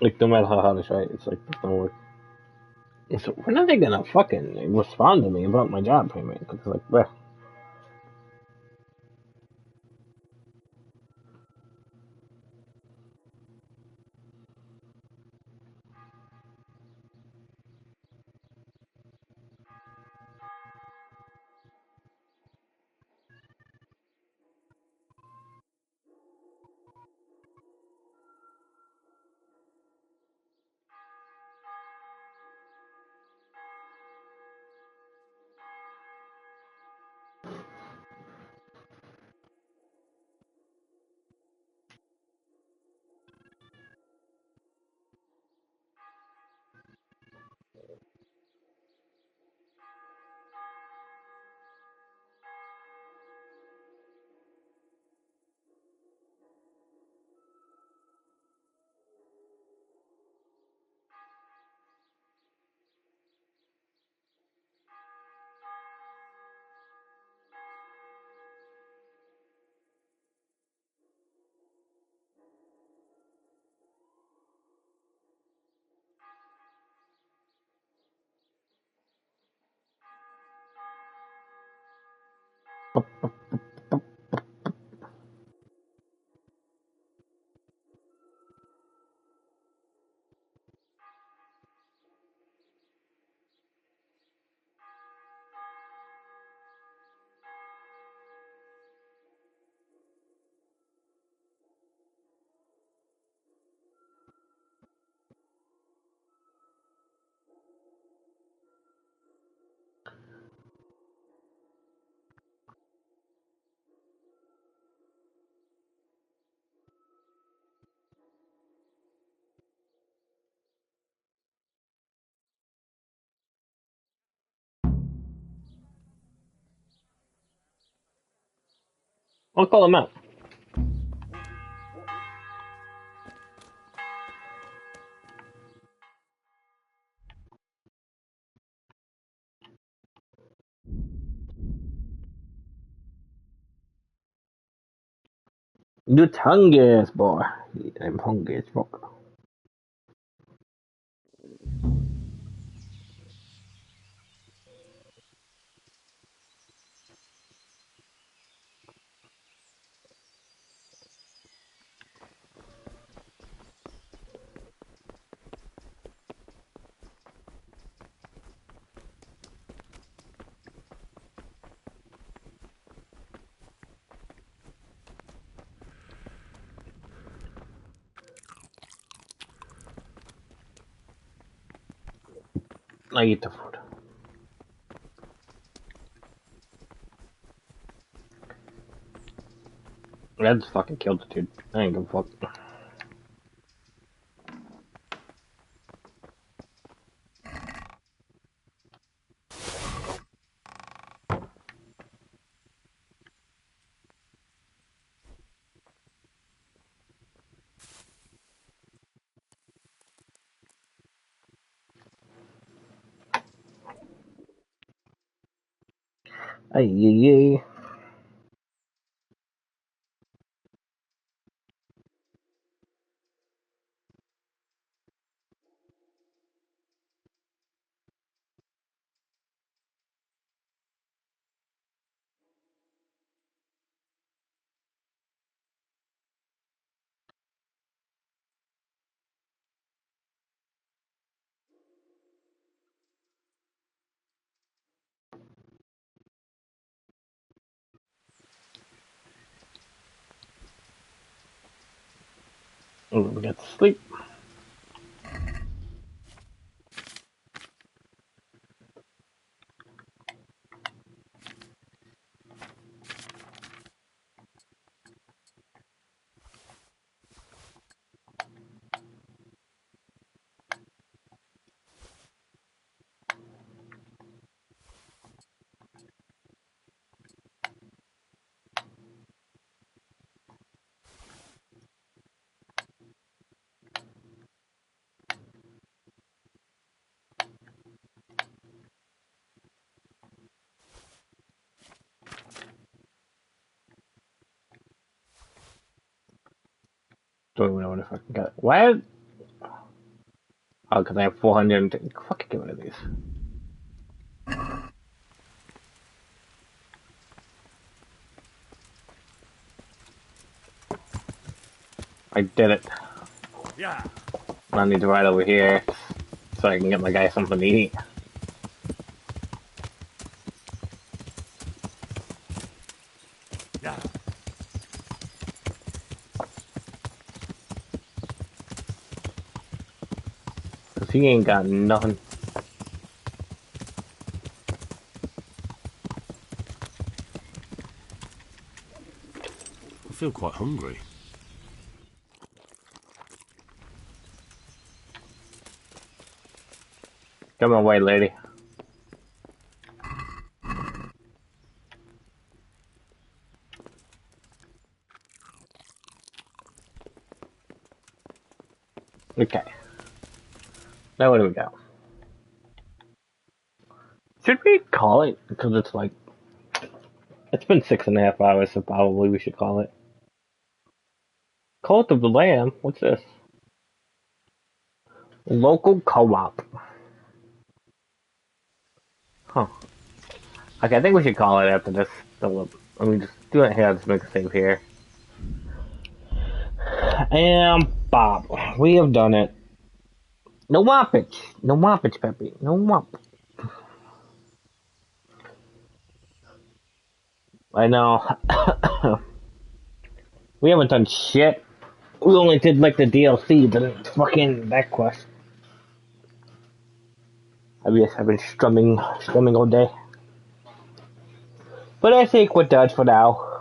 Like, no matter how hard I try, it's like, it don't work. So, when are they gonna fucking respond to me about my job payment? Because, like, bruh. I'll call him out. Du hungry, boy. I'm hungry as fuck. I eat the food. I just fucking killed the dude. I ain't gonna fuck. Ay, ay, ay. We got to sleep. Don't even know what I fucking got. What? Oh, because I have 400. Fucking get rid of these. I did it. Yeah. I need to ride over here so I can get my guy something to eat. Yeah. Because he ain't got nothing. I feel quite hungry. Come on, white lady. Okay. Now what do we got? Should we call it? Because it's like... It's been 6.5 hours, so probably we should call it. Cult of the Lamb? What's this? Local co-op. Huh. Okay, I think we should call it after this. Let me just do it here. Let's make a save here. And Bob, we have done it. No wampage. No wampage, Peppy. No wamp. I know. We haven't done shit. We only did like the DLC, the fucking back quest. I've been strumming all day. But I think we're done for now.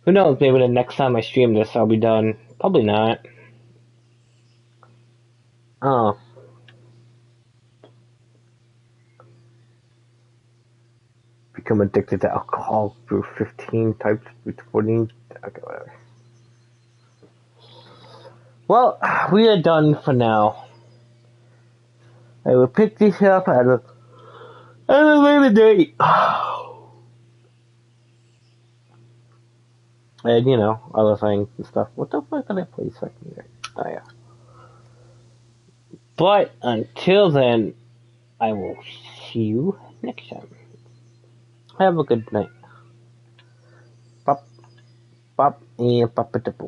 Who knows, maybe the next time I stream this I'll be done. Probably not. Oh. Become addicted to alcohol through 15 types through 14. Okay, whatever. Well, we are done for now. I will pick this up at a later date. And, you know, other things and stuff. What the fuck did I play second here? Oh, yeah. But until then, I will see you next time. Have a good night. Pop, pop, and pop it up.